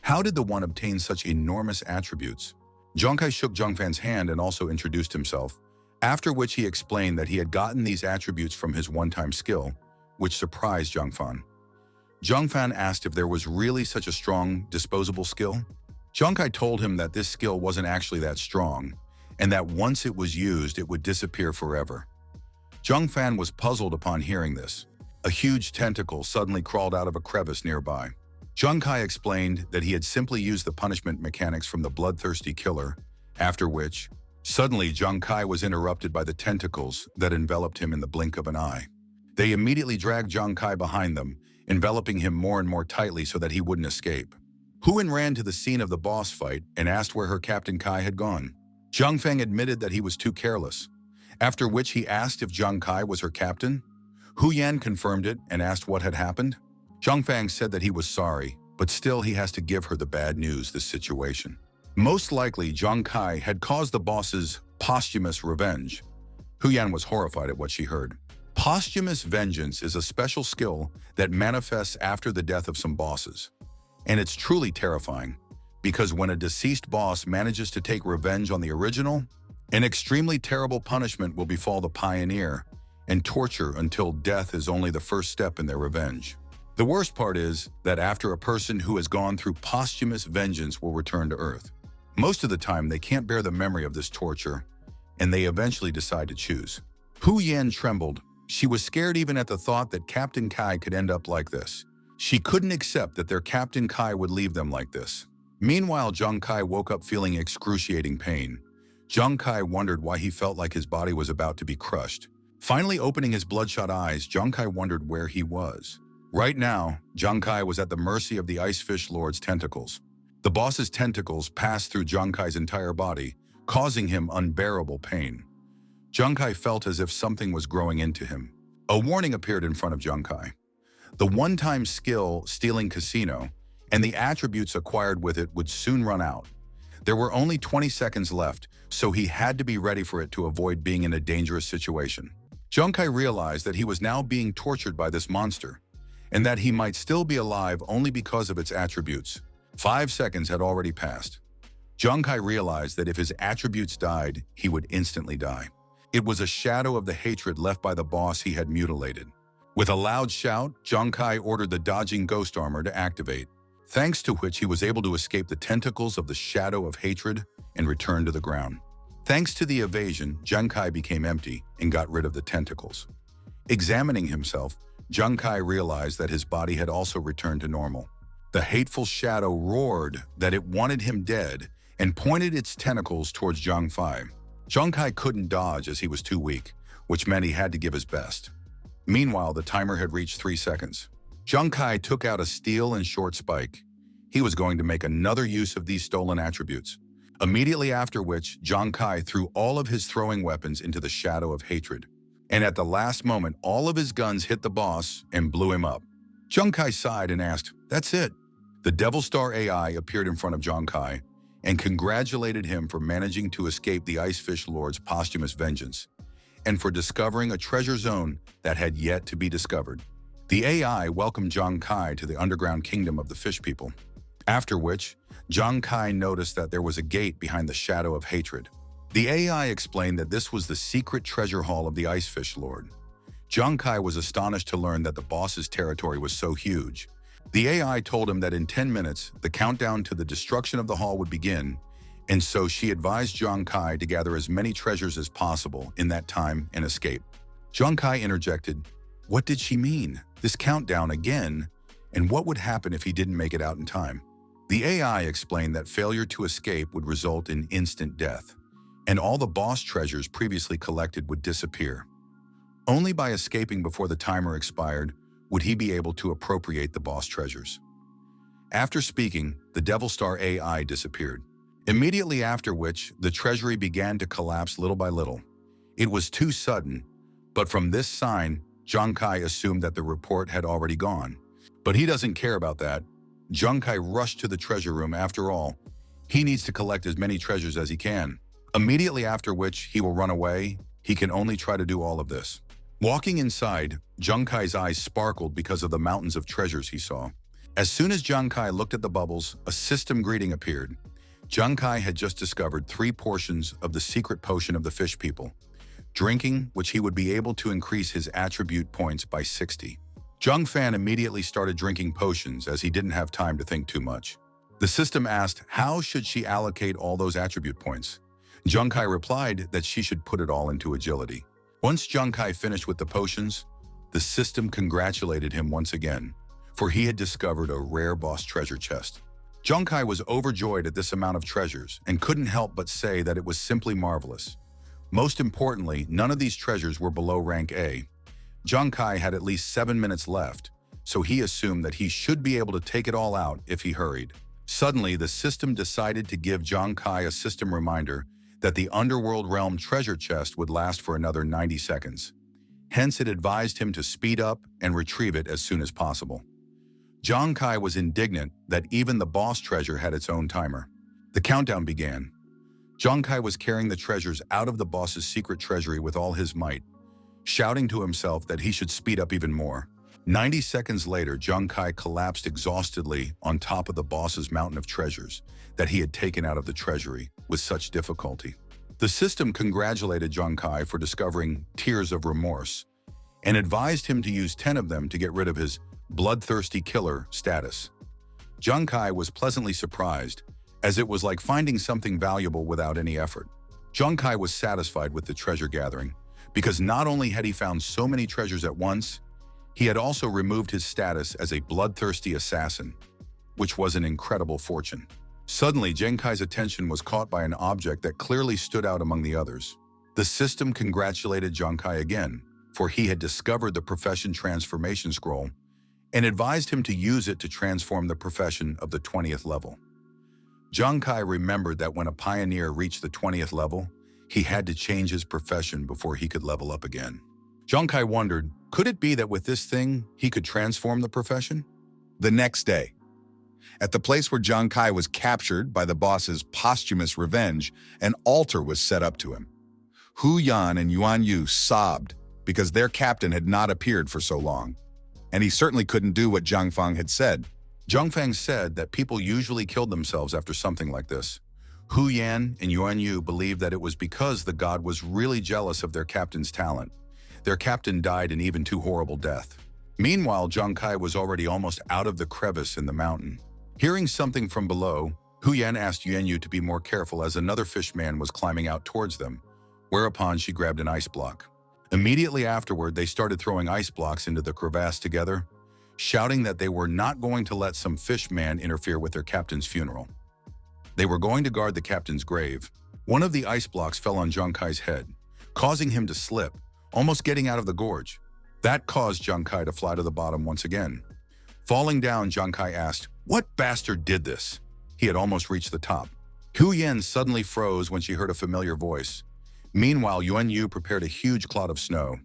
How did the one obtain such enormous attributes? Zhang Kai shook Zhang Fan's hand and also introduced himself, after which he explained that he had gotten these attributes from his one-time skill, which surprised Zhang Fan. Zhang Fan asked if there was really such a strong, disposable skill. Zhang Kai told him that this skill wasn't actually that strong, and that once it was used, it would disappear forever. Zhang Fan was puzzled upon hearing this. A huge tentacle suddenly crawled out of a crevice nearby. Zhang Kai explained that he had simply used the punishment mechanics from the bloodthirsty killer, after which, suddenly Zhang Kai was interrupted by the tentacles that enveloped him in the blink of an eye. They immediately dragged Zhang Kai behind them, enveloping him more and more tightly so that he wouldn't escape. Huan ran to the scene of the boss fight and asked where her Captain Kai had gone. Zhang Feng admitted that he was too careless, after which he asked if Zhang Kai was her captain. Hu Yan confirmed it and asked what had happened. Zhang Feng said that he was sorry, but still he has to give her the bad news this situation. Most likely, Zhang Kai had caused the boss's posthumous revenge. Hu Yan was horrified at what she heard. Posthumous vengeance is a special skill that manifests after the death of some bosses. And it's truly terrifying, because when a deceased boss manages to take revenge on the original, an extremely terrible punishment will befall the pioneer, and torture until death is only the first step in their revenge. The worst part is that after a person who has gone through posthumous vengeance will return to Earth. Most of the time, they can't bear the memory of this torture, and they eventually decide to choose. Hu Yan trembled. She was scared even at the thought that Captain Kai could end up like this. She couldn't accept that their Captain Kai would leave them like this. Meanwhile, Zhang Kai woke up feeling excruciating pain. Zhang Kai wondered why he felt like his body was about to be crushed. Finally opening his bloodshot eyes, Zhang Kai wondered where he was. Right now, Zhang Kai was at the mercy of the Ice Fish Lord's tentacles. The boss's tentacles passed through Zhang Kai's entire body, causing him unbearable pain. Zhang Kai felt as if something was growing into him. A warning appeared in front of Zhang Kai. The one-time skill, Stealing Casino, and the attributes acquired with it would soon run out. There were only 20 seconds left, so he had to be ready for it to avoid being in a dangerous situation. Zhang Kai realized that he was now being tortured by this monster, and that he might still be alive only because of its attributes. 5 seconds had already passed. Zhang Kai realized that if his attributes died, he would instantly die. It was a shadow of the hatred left by the boss he had mutilated. With a loud shout, Zhang Kai ordered the dodging ghost armor to activate, thanks to which he was able to escape the tentacles of the shadow of hatred and return to the ground. Thanks to the evasion, Zhang Kai became empty and got rid of the tentacles. Examining himself, Zhang Kai realized that his body had also returned to normal. The hateful shadow roared that it wanted him dead and pointed its tentacles towards Zhang Fai. Zhang Kai couldn't dodge as he was too weak, which meant he had to give his best. Meanwhile, the timer had reached 3 seconds. Zhang Kai took out a steel and short spike. He was going to make another use of these stolen attributes. Immediately after which, Zhang Kai threw all of his throwing weapons into the shadow of hatred. And at the last moment, all of his guns hit the boss and blew him up. Zhang Kai sighed and asked, "That's it." The Devil Star AI appeared in front of Zhang Kai and congratulated him for managing to escape the Ice Fish Lord's posthumous vengeance, and for discovering a treasure zone that had yet to be discovered. The AI welcomed Zhang Kai to the underground kingdom of the fish people, after which, Zhang Kai noticed that there was a gate behind the shadow of hatred. The AI explained that this was the secret treasure hall of the Ice Fish Lord. Zhang Kai was astonished to learn that the boss's territory was so huge. The AI told him that in 10 minutes, the countdown to the destruction of the hall would begin, and so she advised Zhang Kai to gather as many treasures as possible in that time and escape. Zhang Kai interjected, "What did she mean? This countdown again? And what would happen if he didn't make it out in time?" The AI explained that failure to escape would result in instant death, and all the boss treasures previously collected would disappear. Only by escaping before the timer expired would he be able to appropriate the boss treasures. After speaking, the Devil Star AI disappeared. Immediately after which, the treasury began to collapse little by little. It was too sudden, but from this sign, Zhang Kai assumed that the report had already gone. But he doesn't care about that. Zhang Kai rushed to the treasure room. After all, he needs to collect as many treasures as he can. Immediately after which he will run away. He can only try to do all of this. Walking inside, Zhang Kai's eyes sparkled because of the mountains of treasures he saw. As soon as Zhang Kai looked at the bubbles, a system greeting appeared. Zhang Kai had just discovered 3 portions of the secret potion of the fish people, drinking which he would be able to increase his attribute points by 60. Zhang Fan immediately started drinking potions as he didn't have time to think too much. The system asked how should she allocate all those attribute points. Zhang Kai replied that she should put it all into agility. Once Zhang Kai finished with the potions, the system congratulated him once again, for he had discovered a rare boss treasure chest. Zhang Kai was overjoyed at this amount of treasures and couldn't help but say that it was simply marvelous. Most importantly, none of these treasures were below rank A. Zhang Kai had at least 7 minutes left, so he assumed that he should be able to take it all out if he hurried. Suddenly, the system decided to give Zhang Kai a system reminder that the underworld realm treasure chest would last for another 90 seconds. Hence, it advised him to speed up and retrieve it as soon as possible. Zhang Kai was indignant that even the boss treasure had its own timer. The countdown began. Zhang Kai was carrying the treasures out of the boss's secret treasury with all his might, shouting to himself that he should speed up even more. 90 seconds later, Zhang Kai collapsed exhaustedly on top of the boss's mountain of treasures that he had taken out of the treasury with such difficulty. The system congratulated Zhang Kai for discovering tears of remorse and advised him to use 10 of them to get rid of his bloodthirsty killer status. Zhang Kai was pleasantly surprised, as it was like finding something valuable without any effort. Zhang Kai was satisfied with the treasure gathering, because not only had he found so many treasures at once, he had also removed his status as a bloodthirsty assassin, which was an incredible fortune. Suddenly, Zhang Kai's attention was caught by an object that clearly stood out among the others. The system congratulated Zhang Kai again, for he had discovered the profession transformation scroll and advised him to use it to transform the profession of the 20th level. Zhang Kai remembered that when a pioneer reached the 20th level, he had to change his profession before he could level up again. Zhang Kai wondered, could it be that with this thing, he could transform the profession? The next day, at the place where Zhang Kai was captured by the boss's posthumous revenge, an altar was set up to him. Hu Yan and Yuan Yu sobbed because their captain had not appeared for so long, and he certainly couldn't do what Zhang Fang had said. Zhang Fang said that people usually killed themselves after something like this. Hu Yan and Yuan Yu believed that it was because the god was really jealous of their captain's talent. Their captain died an even too horrible death. Meanwhile, Zhang Kai was already almost out of the crevice in the mountain. Hearing something from below, Hu Yan asked Yuan Yu to be more careful as another fish man was climbing out towards them, whereupon she grabbed an ice block. Immediately afterward, they started throwing ice blocks into the crevasse together, shouting that they were not going to let some fish man interfere with their captain's funeral. They were going to guard the captain's grave. One of the ice blocks fell on Zhang Kai's head, causing him to slip, almost getting out of the gorge. That caused Zhang Kai to fly to the bottom once again. Falling down, Zhang Kai asked, "What bastard did this?" He had almost reached the top. Hu Yan suddenly froze when she heard a familiar voice. Meanwhile, Yuan Yu prepared a huge cloud of snow.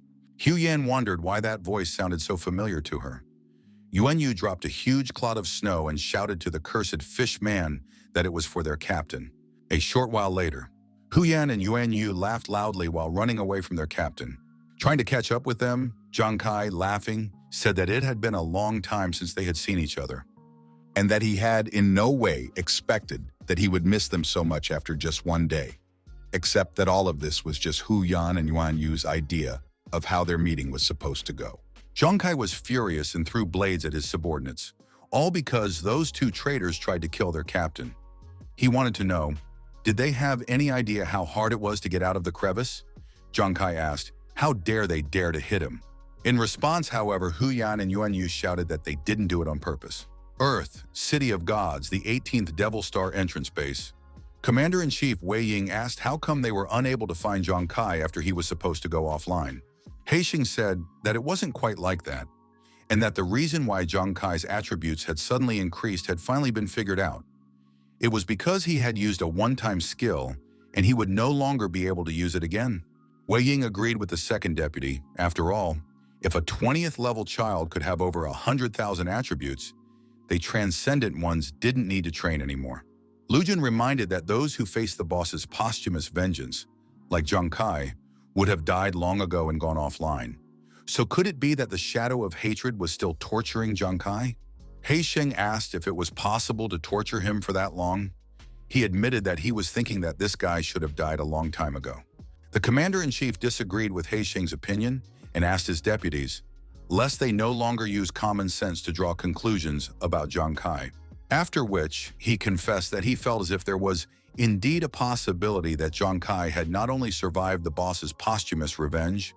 Hu Yan wondered why that voice sounded so familiar to her. Yuan Yu dropped a huge cloud of snow and shouted to the cursed fish man that it was for their captain. A short while later, Hu Yan and Yuan Yu laughed loudly while running away from their captain. Trying to catch up with them, Zhang Kai, laughing, said that it had been a long time since they had seen each other, and that he had in no way expected that he would miss them so much after just one day, except that all of this was just Hu Yan and Yuan Yu's idea of how their meeting was supposed to go. Zhang Kai was furious and threw blades at his subordinates, all because those two traitors tried to kill their captain. He wanted to know, did they have any idea how hard it was to get out of the crevice? Zhang Kai asked, how dare they dare to hit him? In response, however, Hu Yan and Yuan Yu shouted that they didn't do it on purpose. Earth, City of Gods, the 18th Devil Star entrance base. Commander-in-Chief Wei Ying asked how come they were unable to find Zhang Kai after he was supposed to go offline. Haixing said that it wasn't quite like that, and that the reason why Zhang Kai's attributes had suddenly increased had finally been figured out. It was because he had used a one-time skill, and he would no longer be able to use it again. Wei Ying agreed with the second deputy. After all, If a 20th level child could have over 100,000 attributes, the transcendent ones didn't need to train anymore. Lujin reminded that those who faced the boss's posthumous vengeance, like Zhang Kai, would have died long ago and gone offline. So could it be that the shadow of hatred was still torturing Zhang Kai? He Sheng asked if it was possible to torture him for that long. He admitted that he was thinking that this guy should have died a long time ago. The commander-in-chief disagreed with He Sheng's opinion and asked his deputies, lest they no longer use common sense to draw conclusions about Zhang Kai. After which, he confessed that he felt as if there was indeed a possibility that Zhang Kai had not only survived the boss's posthumous revenge,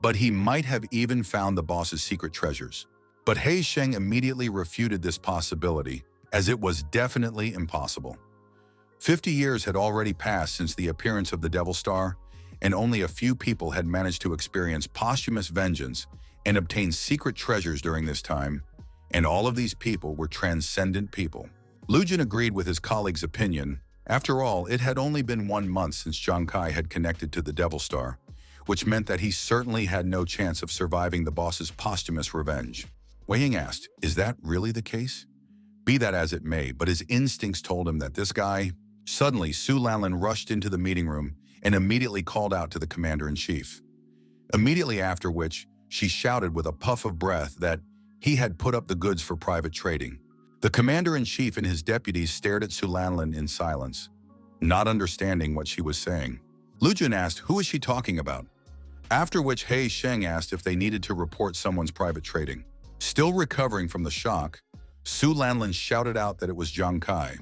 but he might have even found the boss's secret treasures. But He Sheng immediately refuted this possibility, as it was definitely impossible. 50 years had already passed since the appearance of the Devil Star, and only a few people had managed to experience posthumous vengeance and obtain secret treasures during this time, and all of these people were transcendent people. Lujin agreed with his colleague's opinion. After all, it had only been 1 month since Zhang Kai had connected to the Devil Star, which meant that he certainly had no chance of surviving the boss's posthumous revenge. Wei Ying asked, is that really the case? Be that as it may, but his instincts told him that this guy... Suddenly, Su Lanlin rushed into the meeting room and immediately called out to the commander-in-chief. Immediately after which, she shouted with a puff of breath that he had put up the goods for private trading. The commander-in-chief and his deputies stared at Su Lanlin in silence, not understanding what she was saying. Lujin asked, who is she talking about? After which He Sheng asked if they needed to report someone's private trading. Still recovering from the shock, Su Lanlin shouted out that it was Zhang Kai.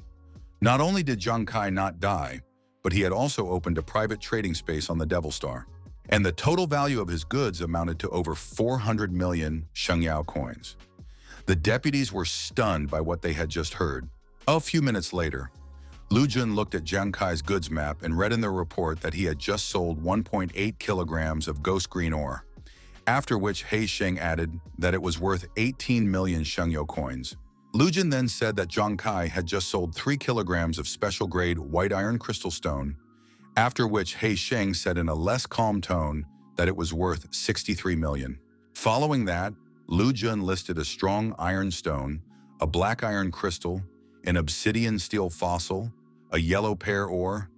Not only did Zhang Kai not die, but he had also opened a private trading space on the Devil Star, and the total value of his goods amounted to over 400 million Shengyao coins. The deputies were stunned by what they had just heard. A few minutes later, Lu Jun looked at Zhang Kai's goods map and read in the report that he had just sold 1.8 kilograms of ghost green ore, after which He Sheng added that it was worth 18 million Shengyao coins. Lu Jun then said that Zhang Kai had just sold 3 kilograms of special-grade white iron crystal stone, after which He Sheng said in a less calm tone that it was worth 63 million. Following that, Lu Jun listed a strong iron stone, a black iron crystal, an obsidian steel fossil, a yellow pear ore.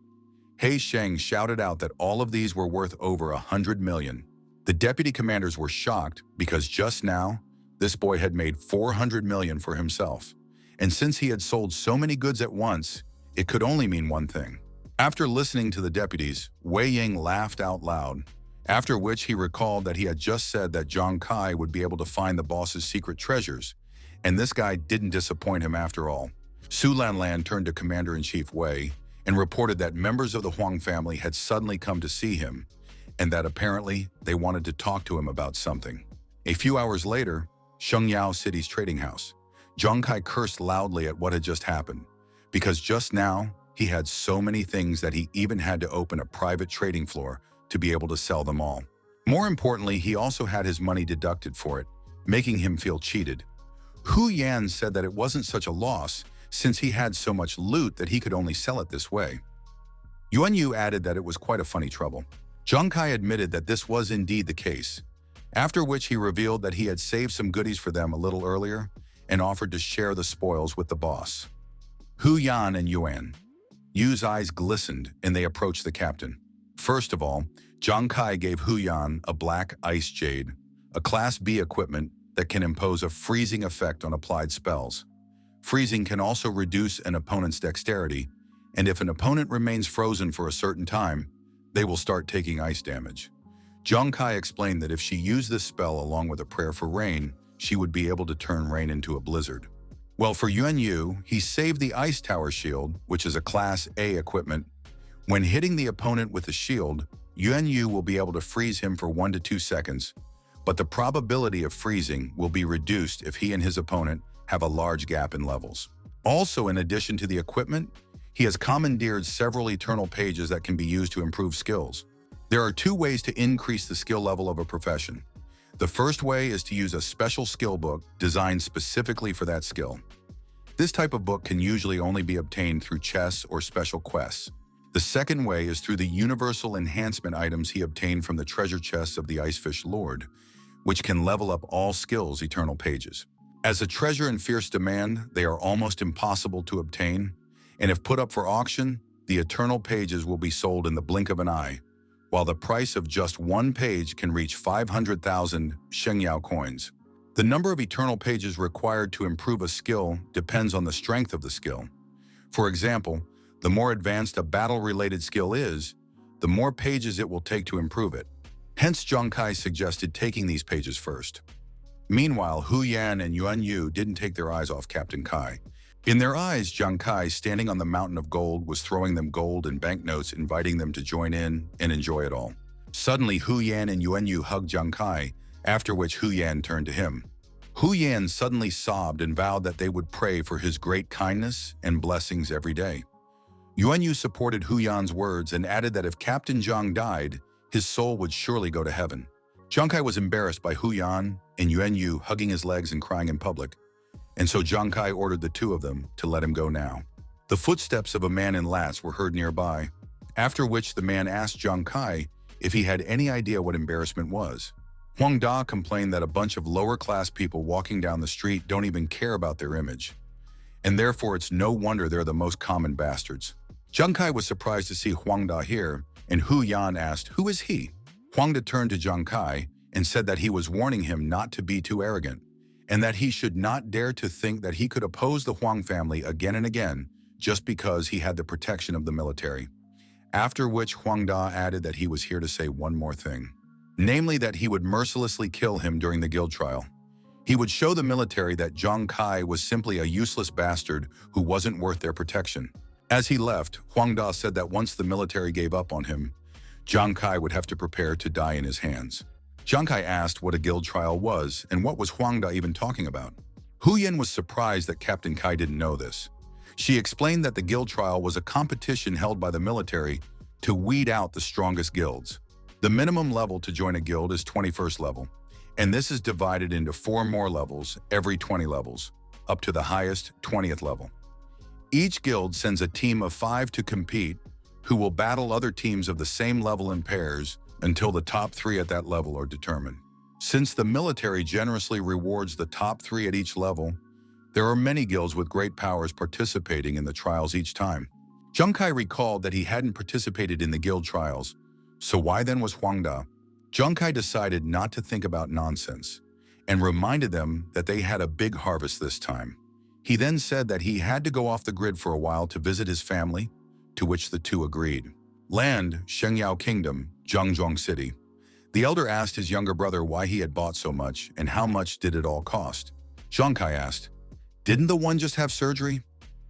He Sheng shouted out that all of these were worth over 100 million. The deputy commanders were shocked because just now, this boy had made 400 million for himself. And since he had sold so many goods at once, it could only mean one thing. After listening to the deputies, Wei Ying laughed out loud, after which he recalled that he had just said that Zhang Kai would be able to find the boss's secret treasures, and this guy didn't disappoint him after all. Su Lanlan turned to Commander-in-Chief Wei and reported that members of the Huang family had suddenly come to see him, and that apparently they wanted to talk to him about something. A few hours later, Shengyao City's trading house. Zhang Kai cursed loudly at what had just happened, because just now, he had so many things that he even had to open a private trading floor to be able to sell them all. More importantly, he also had his money deducted for it, making him feel cheated. Hu Yan said that it wasn't such a loss since he had so much loot that he could only sell it this way. Yuan Yu added that it was quite a funny trouble. Zhang Kai admitted that this was indeed the case, after which he revealed that he had saved some goodies for them a little earlier and offered to share the spoils with the boss. Hu Yan and Yuan. Yu's eyes glistened and they approached the captain. First of all, Zhang Kai gave Hu Yan a black ice jade, a Class B equipment that can impose a freezing effect on applied spells. Freezing can also reduce an opponent's dexterity, and if an opponent remains frozen for a certain time, they will start taking ice damage. Zhang Kai explained that if she used this spell along with a prayer for rain, she would be able to turn rain into a blizzard. Well, for Yuan Yu, he saved the Ice Tower Shield, which is a Class A equipment. When hitting the opponent with the shield, Yuan Yu will be able to freeze him for 1 to 2 seconds, but the probability of freezing will be reduced if he and his opponent have a large gap in levels. Also, in addition to the equipment, he has commandeered several eternal pages that can be used to improve skills. There are 2 ways to increase the skill level of a profession. The first way is to use a special skill book designed specifically for that skill. This type of book can usually only be obtained through chests or special quests. The second way is through the universal enhancement items he obtained from the treasure chests of the Icefish Lord, which can level up all skills eternal pages. As a treasure in fierce demand, they are almost impossible to obtain, and if put up for auction, the eternal pages will be sold in the blink of an eye, while the price of just one page can reach 500,000 Shengyao coins. The number of eternal pages required to improve a skill depends on the strength of the skill. For example, the more advanced a battle-related skill is, the more pages it will take to improve it. Hence, Zhang Kai suggested taking these pages first. Meanwhile, Hu Yan and Yuan Yu didn't take their eyes off Captain Kai. In their eyes, Zhang Kai, standing on the mountain of gold, was throwing them gold and banknotes, inviting them to join in and enjoy it all. Suddenly, Hu Yan and Yuan Yu hugged Zhang Kai, after which Hu Yan turned to him. Hu Yan suddenly sobbed and vowed that they would pray for his great kindness and blessings every day. Yuan Yu supported Hu Yan's words and added that if Captain Zhang died, his soul would surely go to heaven. Zhang Kai was embarrassed by Hu Yan and Yuan Yu hugging his legs and crying in public, and so Zhang Kai ordered the two of them to let him go now. The footsteps of a man in lats were heard nearby, after which the man asked Zhang Kai if he had any idea what embarrassment was. Huang Da complained that a bunch of lower-class people walking down the street don't even care about their image, and therefore it's no wonder they're the most common bastards. Zhang Kai was surprised to see Huang Da here, and Hu Yan asked, "Who is he?" Huang Da turned to Zhang Kai and said that he was warning him not to be too arrogant, and that he should not dare to think that he could oppose the Huang family again and again just because he had the protection of the military. After which Huang Da added that he was here to say one more thing, namely that he would mercilessly kill him during the guild trial. He would show the military that Zhang Kai was simply a useless bastard who wasn't worth their protection. As he left, Huang Da said that once the military gave up on him, Zhang Kai would have to prepare to die in his hands. Zhang Kai asked what a guild trial was and what was Huang Da even talking about. Hu Yan was surprised that Captain Kai didn't know this. She explained that the guild trial was a competition held by the military to weed out the strongest guilds. The minimum level to join a guild is 21st level, and this is divided into 4 more levels every 20 levels, up to the highest 20th level. Each guild sends a team of 5 to compete, who will battle other teams of the same level in pairs until the top 3 at that level are determined. Since the military generously rewards the top 3 at each level, there are many guilds with great powers participating in the trials each time. Zhang Kai recalled that he hadn't participated in the guild trials, so why then was Huang Da? Zhang Kai decided not to think about nonsense and reminded them that they had a big harvest this time. He then said that he had to go off the grid for a while to visit his family, to which the two agreed. Land, Shengyao Kingdom, Zhangzhuang City. The elder asked his younger brother why he had bought so much and how much did it all cost. Zhang Kai asked, "Didn't the one just have surgery?"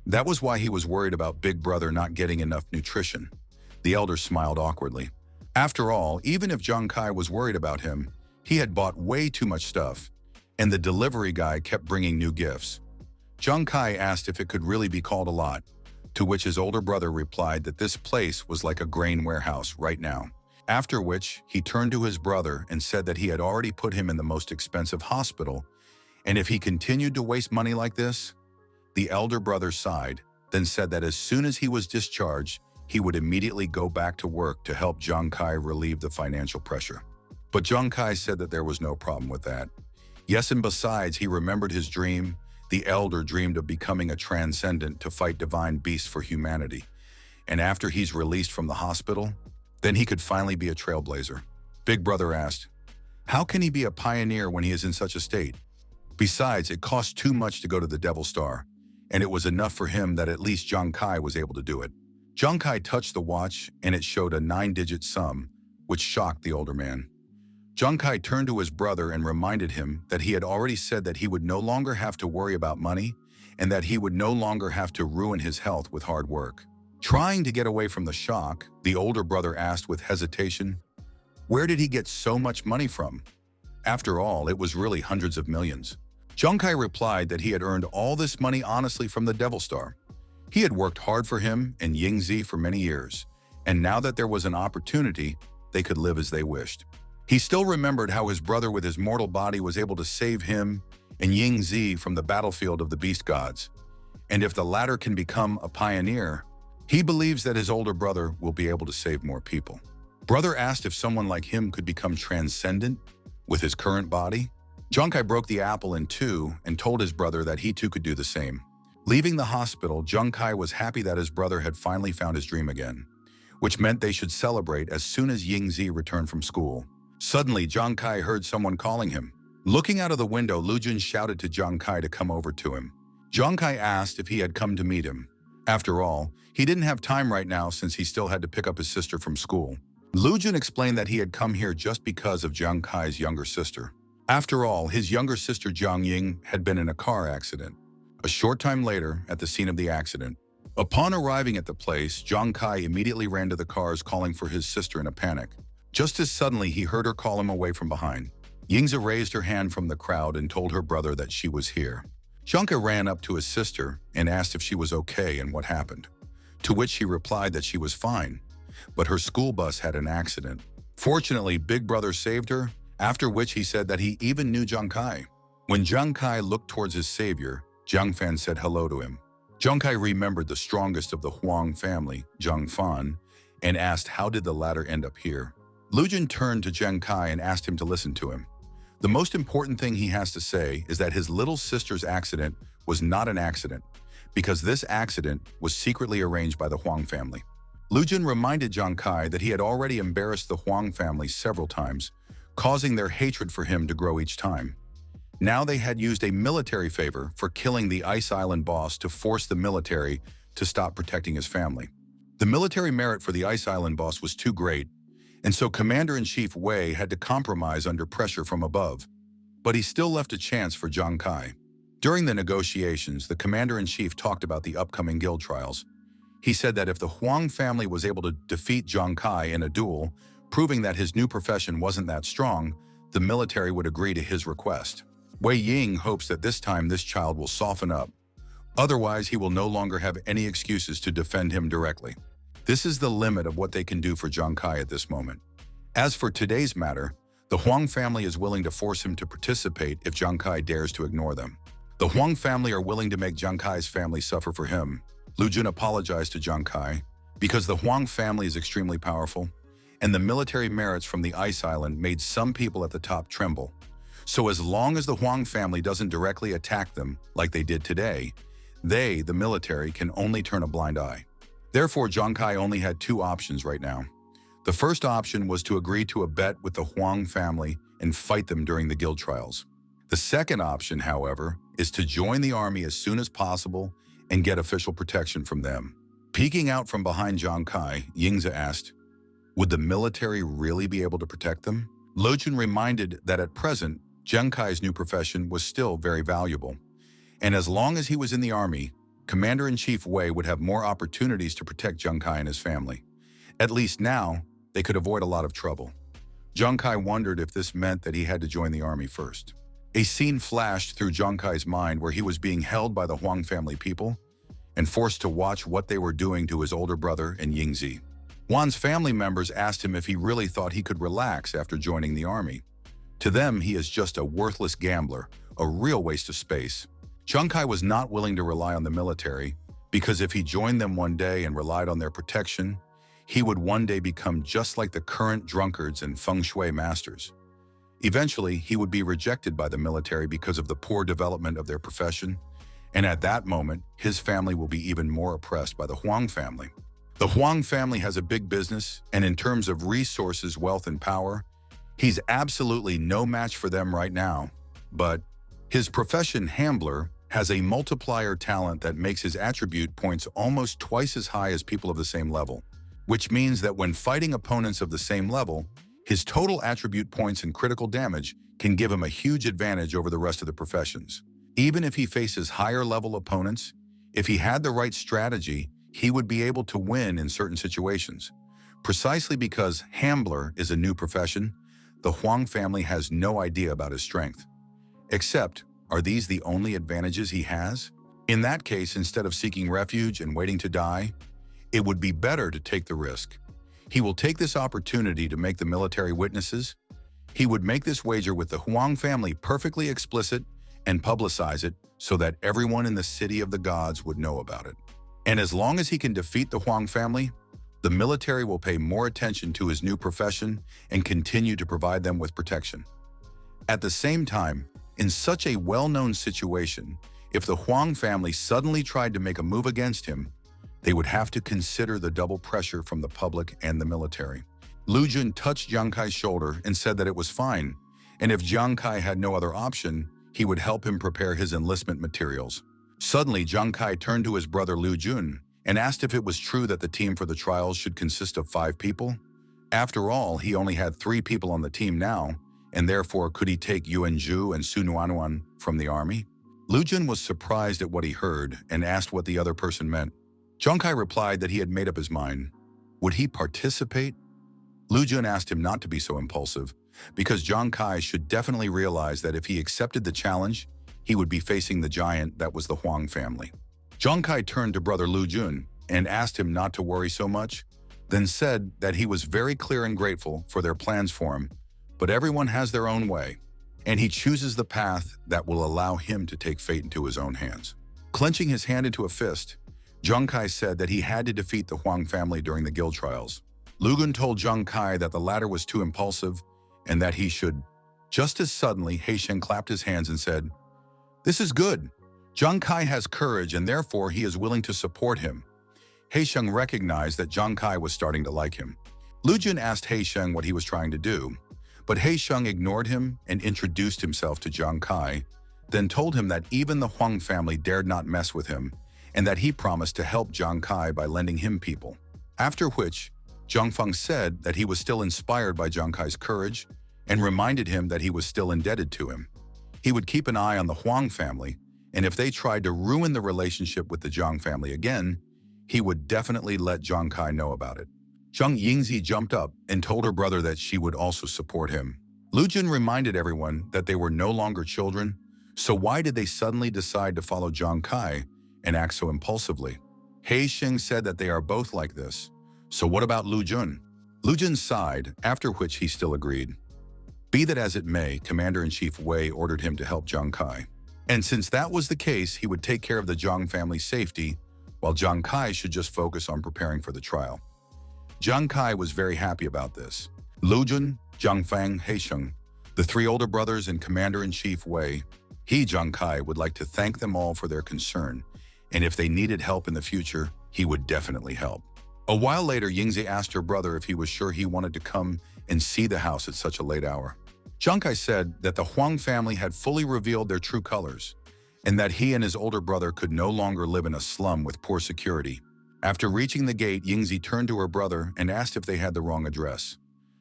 That was why he was worried about big brother not getting enough nutrition. The elder smiled awkwardly. After all, even if Zhang Kai was worried about him, he had bought way too much stuff, and the delivery guy kept bringing new gifts. Zhang Kai asked if it could really be called a lot, to which his older brother replied that this place was like a grain warehouse right now. After which, he turned to his brother and said that he had already put him in the most expensive hospital, and if he continued to waste money like this, the elder brother sighed, then said that as soon as he was discharged, he would immediately go back to work to help Zhang Kai relieve the financial pressure. But Zhang Kai said that there was no problem with that. Yes, and besides, he remembered his dream. The elder dreamed of becoming a transcendent to fight divine beasts for humanity. And after he's released from the hospital, then he could finally be a trailblazer. Big brother asked, how can he be a pioneer when he is in such a state? Besides, it cost too much to go to the Devil Star, and it was enough for him that at least Zhang Kai was able to do it. Zhang Kai touched the watch, and it showed a 9-digit sum, which shocked the older man. Zhang Kai turned to his brother and reminded him that he had already said that he would no longer have to worry about money and that he would no longer have to ruin his health with hard work. Trying to get away from the shock, the older brother asked with hesitation, where did he get so much money from? After all, it was really hundreds of millions. Zhang Kai replied that he had earned all this money honestly from the Devil Star. He had worked hard for him and Yingzi for many years, and now that there was an opportunity, they could live as they wished. He still remembered how his brother with his mortal body was able to save him and Yingzi from the battlefield of the beast gods. And if the latter can become a pioneer, he believes that his older brother will be able to save more people. Brother asked if someone like him could become transcendent with his current body? Zhang Kai broke the apple in two and told his brother that he too could do the same. Leaving the hospital, Zhang Kai was happy that his brother had finally found his dream again, which meant they should celebrate as soon as Yingzi returned from school. Suddenly, Zhang Kai heard someone calling him. Looking out of the window, Lu Jun shouted to Zhang Kai to come over to him. Zhang Kai asked if he had come to meet him. After all, he didn't have time right now since he still had to pick up his sister from school. Lu Jun explained that he had come here just because of Zhang Kai's younger sister. After all, his younger sister Zhang Ying had been in a car accident. A short time later, at the scene of the accident, upon arriving at the place, Zhang Kai immediately ran to the cars calling for his sister in a panic. Just as suddenly, he heard her call him away from behind. Yingzi raised her hand from the crowd and told her brother that she was here. Zhang Kai ran up to his sister and asked if she was okay and what happened, to which she replied that she was fine, but her school bus had an accident. Fortunately, Big Brother saved her, after which he said that he even knew Zhang Kai. When Zhang Kai looked towards his savior, Zhang Fan said hello to him. Zhang Kai remembered the strongest of the Huang family, Zhang Fan, and asked how did the latter end up here. Lu Jun turned to Zhang Kai and asked him to listen to him. The most important thing he has to say is that his little sister's accident was not an accident, because this accident was secretly arranged by the Huang family. Lu Jun reminded Zhang Kai that he had already embarrassed the Huang family several times, causing their hatred for him to grow each time. Now they had used a military favor for killing the Ice Island boss to force the military to stop protecting his family. The military merit for the Ice Island boss was too great, and so Commander-in-Chief Wei had to compromise under pressure from above. But he still left a chance for Zhang Kai. During the negotiations, the Commander-in-Chief talked about the upcoming guild trials. He said that if the Huang family was able to defeat Zhang Kai in a duel, proving that his new profession wasn't that strong, the military would agree to his request. Wei Ying hopes that this time this child will soften up. Otherwise, he will no longer have any excuses to defend him directly. This is the limit of what they can do for Zhang Kai at this moment. As for today's matter, the Huang family is willing to force him to participate if Zhang Kai dares to ignore them. The Huang family are willing to make Zhang Kai's family suffer for him. Lu Jun apologized to Zhang Kai because the Huang family is extremely powerful, and the military merits from the Ice Island made some people at the top tremble. So as long as the Huang family doesn't directly attack them like they did today, they, the military, can only turn a blind eye. Therefore, Zhang Kai only had two options right now. The first option was to agree to a bet with the Huang family and fight them during the guild trials. The second option, however, is to join the army as soon as possible and get official protection from them. Peeking out from behind Zhang Kai, Yingzi asked, would the military really be able to protect them? Lu Jun reminded that at present, Zhang Kai's new profession was still very valuable. And as long as he was in the army, Commander-in-Chief Wei would have more opportunities to protect Zhang Kai and his family. At least now, they could avoid a lot of trouble. Zhang Kai wondered if this meant that he had to join the army first. A scene flashed through Zhang Kai's mind where he was being held by the Huang family people and forced to watch what they were doing to his older brother and Yingzi. Wan's family members asked him if he really thought he could relax after joining the army. To them, he is just a worthless gambler, a real waste of space. Zhang Kai was not willing to rely on the military because if he joined them one day and relied on their protection, he would one day become just like the current drunkards and feng shui masters. Eventually, he would be rejected by the military because of the poor development of their profession, and at that moment, his family will be even more oppressed by the Huang family. The Huang family has a big business, and in terms of resources, wealth, and power, he's absolutely no match for them right now. But his profession, Hambler, has a multiplier talent that makes his attribute points almost twice as high as people of the same level, which means that when fighting opponents of the same level, his total attribute points and critical damage can give him a huge advantage over the rest of the professions. Even if he faces higher-level opponents, if he had the right strategy, he would be able to win in certain situations. Precisely because Hambler is a new profession, the Huang family has no idea about his strength. Except, are these the only advantages he has? In that case, instead of seeking refuge and waiting to die, it would be better to take the risk. He will take this opportunity to make the military witnesses. He would make this wager with the Huang family perfectly explicit and publicize it so that everyone in the City of the Gods would know about it. And as long as he can defeat the Huang family, the military will pay more attention to his new profession and continue to provide them with protection. At the same time, in such a well-known situation, if the Huang family suddenly tried to make a move against him, they would have to consider the double pressure from the public and the military. Lu Jun touched Jiang Kai's shoulder and said that it was fine, and if Jiang Kai had no other option, he would help him prepare his enlistment materials. Suddenly, Jiang Kai turned to his brother Lu Jun and asked if it was true that the team for the trials should consist of 5 people. After all, he only had 3 people on the team now, and therefore could he take Yuan Zhu and Su Nuanuan from the army? Lu Jun was surprised at what he heard and asked what the other person meant. Jiang Kai replied that he had made up his mind. Would he participate? Lu Jun asked him not to be so impulsive, because Jiang Kai should definitely realize that if he accepted the challenge, he would be facing the giant that was the Huang family. Jiang Kai turned to brother Lu Jun and asked him not to worry so much, then said that he was very clear and grateful for their plans for him, but everyone has their own way, and he chooses the path that will allow him to take fate into his own hands. Clenching his hand into a fist, Jiang Kai said that he had to defeat the Huang family during the guild trials. Lu Jun told Jiang Kai that the latter was too impulsive and that he should. Just as suddenly, He Sheng clapped his hands and said, "This is good. Jiang Kai has courage and therefore he is willing to support him." He Sheng recognized that Jiang Kai was starting to like him. Lu Jun asked He Sheng what he was trying to do, but He Sheng ignored him and introduced himself to Jiang Kai, then told him that even the Huang family dared not mess with him, and that he promised to help Jiang Kai by lending him people. After which, Jiang Feng said that he was still inspired by Jiang Kai's courage and reminded him that he was still indebted to him. He would keep an eye on the Huang family, and if they tried to ruin the relationship with the Jiang family again, he would definitely let Jiang Kai know about it. Zhang Yingzi jumped up and told her brother that she would also support him. Lu Jun reminded everyone that they were no longer children, so why did they suddenly decide to follow Jiang Kai and act so impulsively? He Sheng said that they are both like this. So what about Lu Jun? Lu Jun sighed, after which he still agreed. Be that as it may, Commander-in-Chief Wei ordered him to help Jiang Kai. And since that was the case, he would take care of the Jiang family's safety, while Jiang Kai should just focus on preparing for the trial. Jiang Kai was very happy about this. Lu Jun, Jiang Feng, He Sheng, the 3 older brothers and Commander-in-Chief Wei, Jiang Kai would like to thank them all for their concern, and if they needed help in the future, he would definitely help. A while later, Yingzi asked her brother if he was sure he wanted to come and see the house at such a late hour. Jiang Kai said that the Huang family had fully revealed their true colors, and that he and his older brother could no longer live in a slum with poor security. After reaching the gate, Yingzi turned to her brother and asked if they had the wrong address.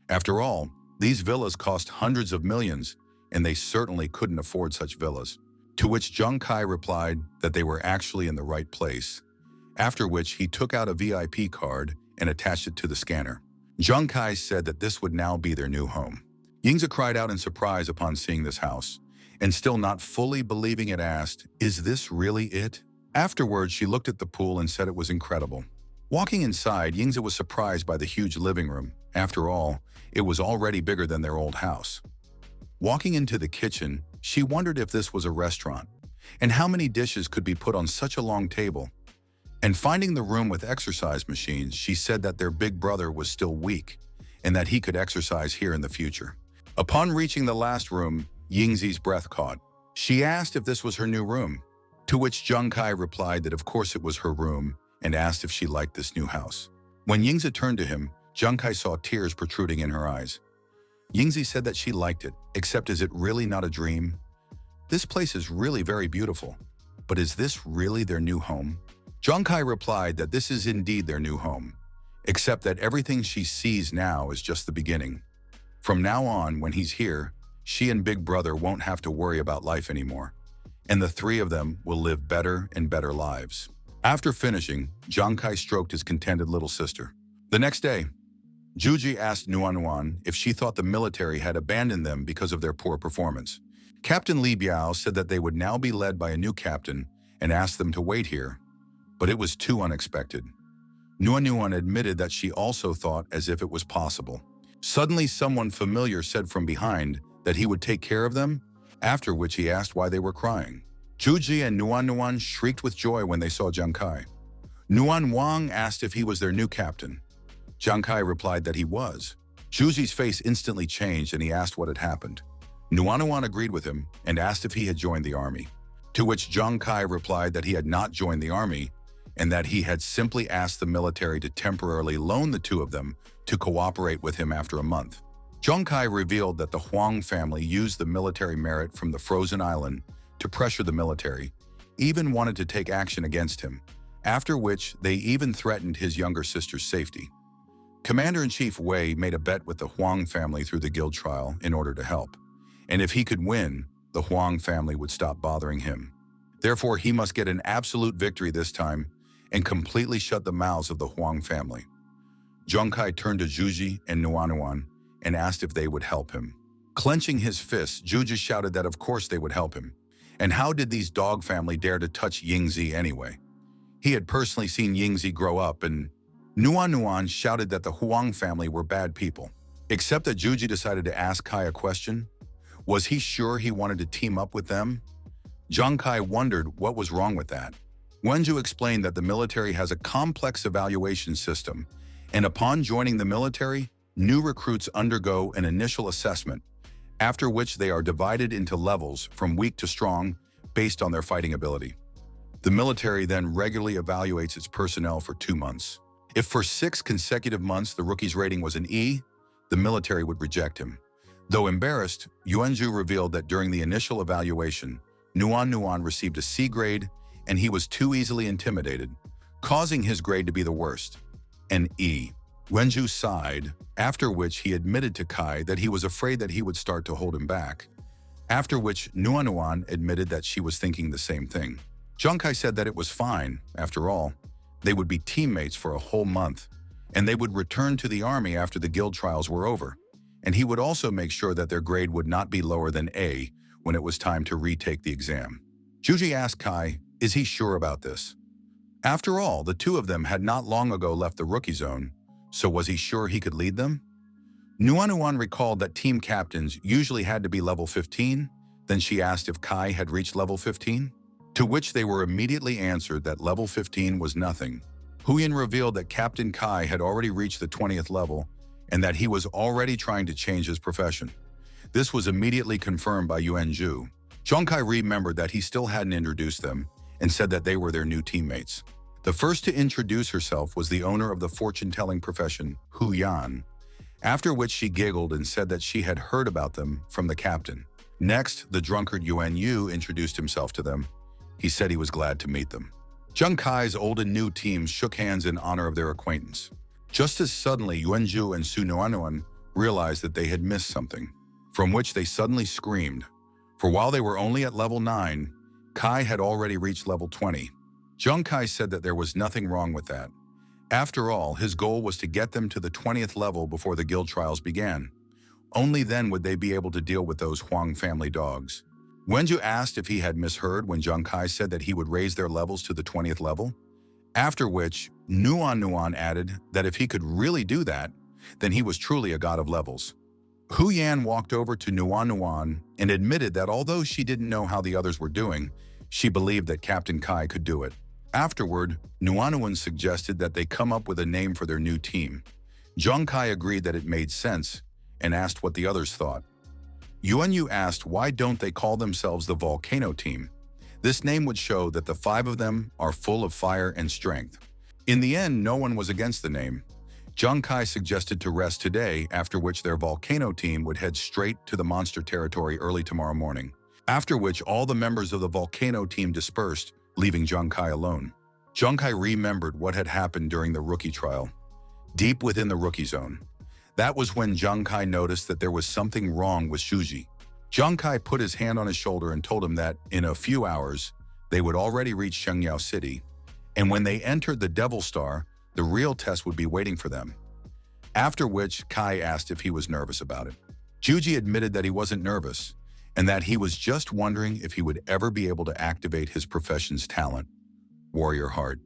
After all, these villas cost hundreds of millions, and they certainly couldn't afford such villas. To which Jiang Kai replied that they were actually in the right place, after which he took out a VIP card and attached it to the scanner. Jiang Kai said that this would now be their new home. Yingzi cried out in surprise upon seeing this house, and still not fully believing it asked, "Is this really it?" Afterwards, she looked at the pool and said it was incredible. Walking inside, Yingzi was surprised by the huge living room. After all, it was already bigger than their old house. Walking into the kitchen, she wondered if this was a restaurant, and how many dishes could be put on such a long table. And finding the room with exercise machines, she said that their big brother was still weak, and that he could exercise here in the future. Upon reaching the last room, Yingzi's breath caught. She asked if this was her new room, to which Jiang Kai replied that of course it was her room, and asked if she liked this new house. When Yingzi turned to him, Jiang Kai saw tears protruding in her eyes. Yingzi said that she liked it, except is it really not a dream? This place is really very beautiful, but is this really their new home? Jiang Kai replied that this is indeed their new home, except that everything she sees now is just the beginning. From now on, when he's here, she and Big Brother won't have to worry about life anymore, and the 3 of them will live better and better lives. After finishing, Jiang Kai stroked his contented little sister. The next day, Juji asked Nuanuan if she thought the military had abandoned them because of their poor performance. Captain Li Biao said that they would now be led by a new captain and asked them to wait here, but it was too unexpected. Nuanuan admitted that she also thought as if it was possible. Suddenly, someone familiar said from behind that he would take care of them, after which he asked why they were crying. Juji and Nuanuan shrieked with joy when they saw Jiang Kai. Nuan Wang asked if he was their new captain. Jiang Kai replied that he was. Juji's face instantly changed and he asked what had happened. Nuanuan agreed with him and asked if he had joined the army, to which Zhang Kai replied that he had not joined the army and that he had simply asked the military to temporarily loan the two of them to cooperate with him after a month. Zhang Kai revealed that the Huang family used the military merit from the frozen island to pressure the military, even wanted to take action against him, after which they even threatened his younger sister's safety. Commander-in-Chief Wei made a bet with the Huang family through the guild trial in order to help, and if he could win, the Huang family would stop bothering him. Therefore, he must get an absolute victory this time and completely shut the mouths of the Huang family. Zhang Kai turned to Zhuji and Nuanuan and asked if they would help him. Clenching his fists, Zhuji shouted that of course they would help him. And how did these dog family dare to touch Yingzi anyway? He had personally seen Yingzi grow up, and Nuanuan shouted that the Huang family were bad people. Except that Zhuji decided to ask Kai a question. Was he sure he wanted to team up with them? Zhang Kai wondered what was wrong with that. Wenju explained that the military has a complex evaluation system, and upon joining the military, new recruits undergo an initial assessment, after which they are divided into levels from weak to strong based on their fighting ability. The military then regularly evaluates its personnel for 2 months. If for 6 consecutive months the rookie's rating was an E, the military would reject him. Though embarrassed, Yuanzhu revealed that during the initial evaluation, Nuan received a C grade and he was too easily intimidated, causing his grade to be the worst, an E. Wenju sighed, after which he admitted to Kai that he was afraid that he would start to hold him back, after which Nuanuan admitted that she was thinking the same thing. Zhang Kai said that it was fine, after all. They would be teammates for a whole month, and they would return to the army after the guild trials were over, and he would also make sure that their grade would not be lower than A when it was time to retake the exam. Zhuji asked Kai, is he sure about this? After all, the two of them had not long ago left the rookie zone, so was he sure he could lead them? Nuanuan recalled that team captains usually had to be level 15, then she asked if Kai had reached level 15, to which they were immediately answered that level 15 was nothing. Huyan revealed that Captain Kai had already reached the 20th level and that he was already trying to change his profession. This was immediately confirmed by Yuanzhu. Zhang Kai remembered that he still hadn't introduced them and said that they were their new teammates. The first to introduce herself was the owner of the fortune-telling profession, Hu Yan, after which she giggled and said that she had heard about them from the captain. Next, the drunkard Yuan Yu introduced himself to them. He said he was glad to meet them. Zhang Kai's old and new teams shook hands in honor of their acquaintance. Just as suddenly, Yuanzhu and Su Nuanuan realized that they had missed something, from which they suddenly screamed. For while they were only at level 9, Kai had already reached level 20. Zhang Kai said that there was nothing wrong with that. After all, his goal was to get them to the 20th level before the guild trials began. Only then would they be able to deal with those Huang family dogs. Wenju asked if he had misheard when Zhang Kai said that he would raise their levels to the 20th level, after which Nuan added that if he could really do that, then he was truly a god of levels. Hu Yan walked over to Nuan and admitted that although she didn't know how the others were doing, she believed that Captain Kai could do it. Afterward, Nuan suggested that they come up with a name for their new team. Zhang Kai agreed that it made sense and asked what the others thought. Yuan Yu asked why don't they call themselves the Volcano Team. This name would show that the 5 of them are full of fire and strength. In the end, no one was against the name. Zhang Kai suggested to rest today, after which their Volcano Team would head straight to the monster territory early tomorrow morning, after which all the members of the Volcano Team dispersed, leaving Zhang Kai alone. Zhang Kai remembered what had happened during the rookie trial, deep within the rookie zone. That was when Zhang Kai noticed that there was something wrong with Shuji. Zhang Kai put his hand on his shoulder and told him that, in a few hours, they would already reach Shengyao City, and when they entered the Devil Star, the real test would be waiting for them. After which, Kai asked if he was nervous about it. Juji admitted that he wasn't nervous, and that he was just wondering if he would ever be able to activate his profession's talent, Warrior Heart.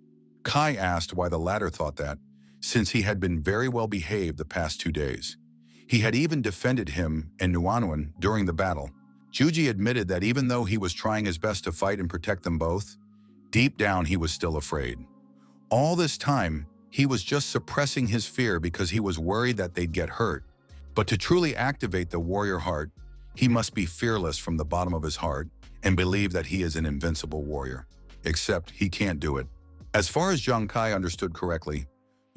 Kai asked why the latter thought that, since he had been very well behaved the past 2 days. He had even defended him and Nuanuan during the battle. Juji admitted that even though he was trying his best to fight and protect them both, deep down he was still afraid. All this time, he was just suppressing his fear because he was worried that they'd get hurt. But to truly activate the Warrior Heart, He must be fearless from the bottom of his heart and believe that he is an invincible warrior. Except he can't do it. As far as Zhang Kai understood correctly,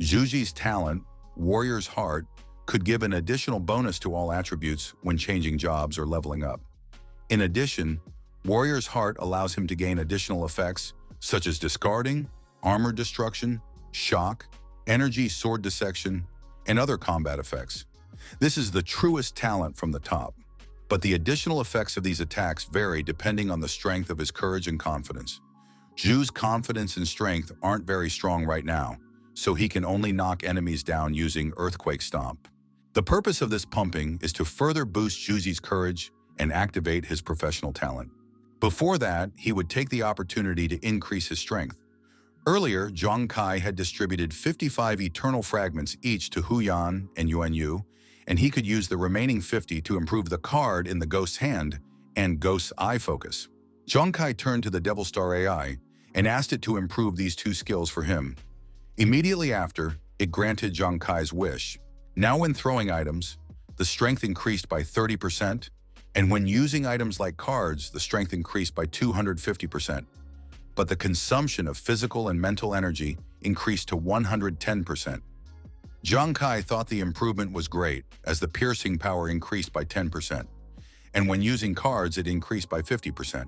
Zhuji's talent, Warrior's Heart, could give an additional bonus to all attributes when changing jobs or leveling up. In addition, Warrior's Heart allows him to gain additional effects such as discarding, armor destruction, shock, energy sword dissection, and other combat effects. This is the truest talent from the top. But the additional effects of these attacks vary depending on the strength of his courage and confidence. Zhu's confidence and strength aren't very strong right now, so he can only knock enemies down using Earthquake Stomp. The purpose of this pumping is to further boost Zhuji's courage and activate his professional talent. Before that, he would take the opportunity to increase his strength. Earlier, Zhang Kai had distributed 55 eternal fragments each to Hu Yan and Yuan Yu, and he could use the remaining 50 to improve the card in the Ghost's Hand and Ghost's Eye Focus. Zhang Kai turned to the Devil Star AI and asked it to improve these two skills for him. Immediately after, it granted Zhang Kai's wish. Now when throwing items, the strength increased by 30%, and when using items like cards, the strength increased by 250%. But the consumption of physical and mental energy increased to 110%. Zhang Kai thought the improvement was great, as the piercing power increased by 10%, and when using cards, it increased by 50%.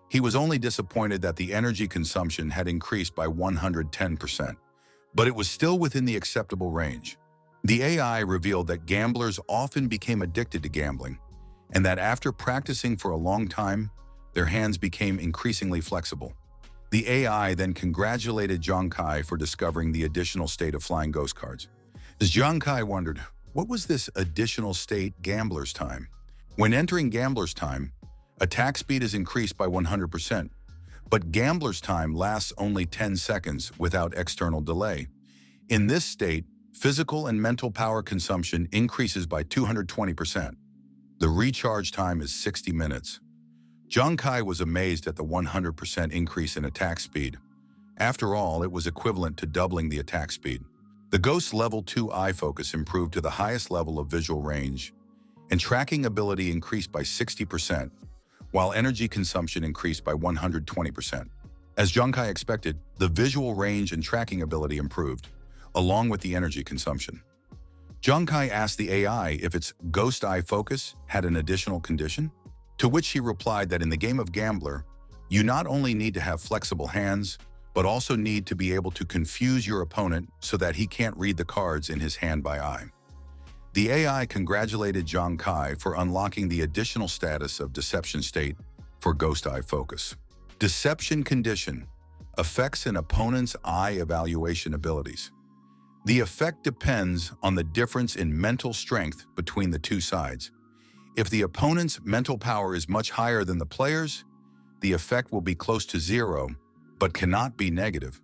He was only disappointed that the energy consumption had increased by 110%, but it was still within the acceptable range. The AI revealed that gamblers often became addicted to gambling, and that after practicing for a long time, their hands became increasingly flexible. The AI then congratulated Zhang Kai for discovering the additional state of flying ghost cards. As Zhang Kai wondered, what was this additional state Gambler's Time? When entering Gambler's Time, attack speed is increased by 100%, but Gambler's Time lasts only 10 seconds without external delay. In this state, physical and mental power consumption increases by 220%. The recharge time is 60 minutes. Zhang Kai was amazed at the 100% increase in attack speed. After all, it was equivalent to doubling the attack speed. The Ghost's Level 2 Eye Focus improved to the highest level of visual range, and tracking ability increased by 60%, while energy consumption increased by 120%. As Zhang Kai expected, the visual range and tracking ability improved, along with the energy consumption. Zhang Kai asked the AI if its Ghost Eye Focus had an additional condition, to which he replied that in the game of Gambler, you not only need to have flexible hands, but also need to be able to confuse your opponent so that he can't read the cards in his hand by eye. The AI congratulated Zhang Kai for unlocking the additional status of Deception State for Ghost Eye Focus. Deception Condition affects an opponent's eye evaluation abilities. The effect depends on the difference in mental strength between the two sides. If the opponent's mental power is much higher than the player's, the effect will be close to zero, but cannot be negative.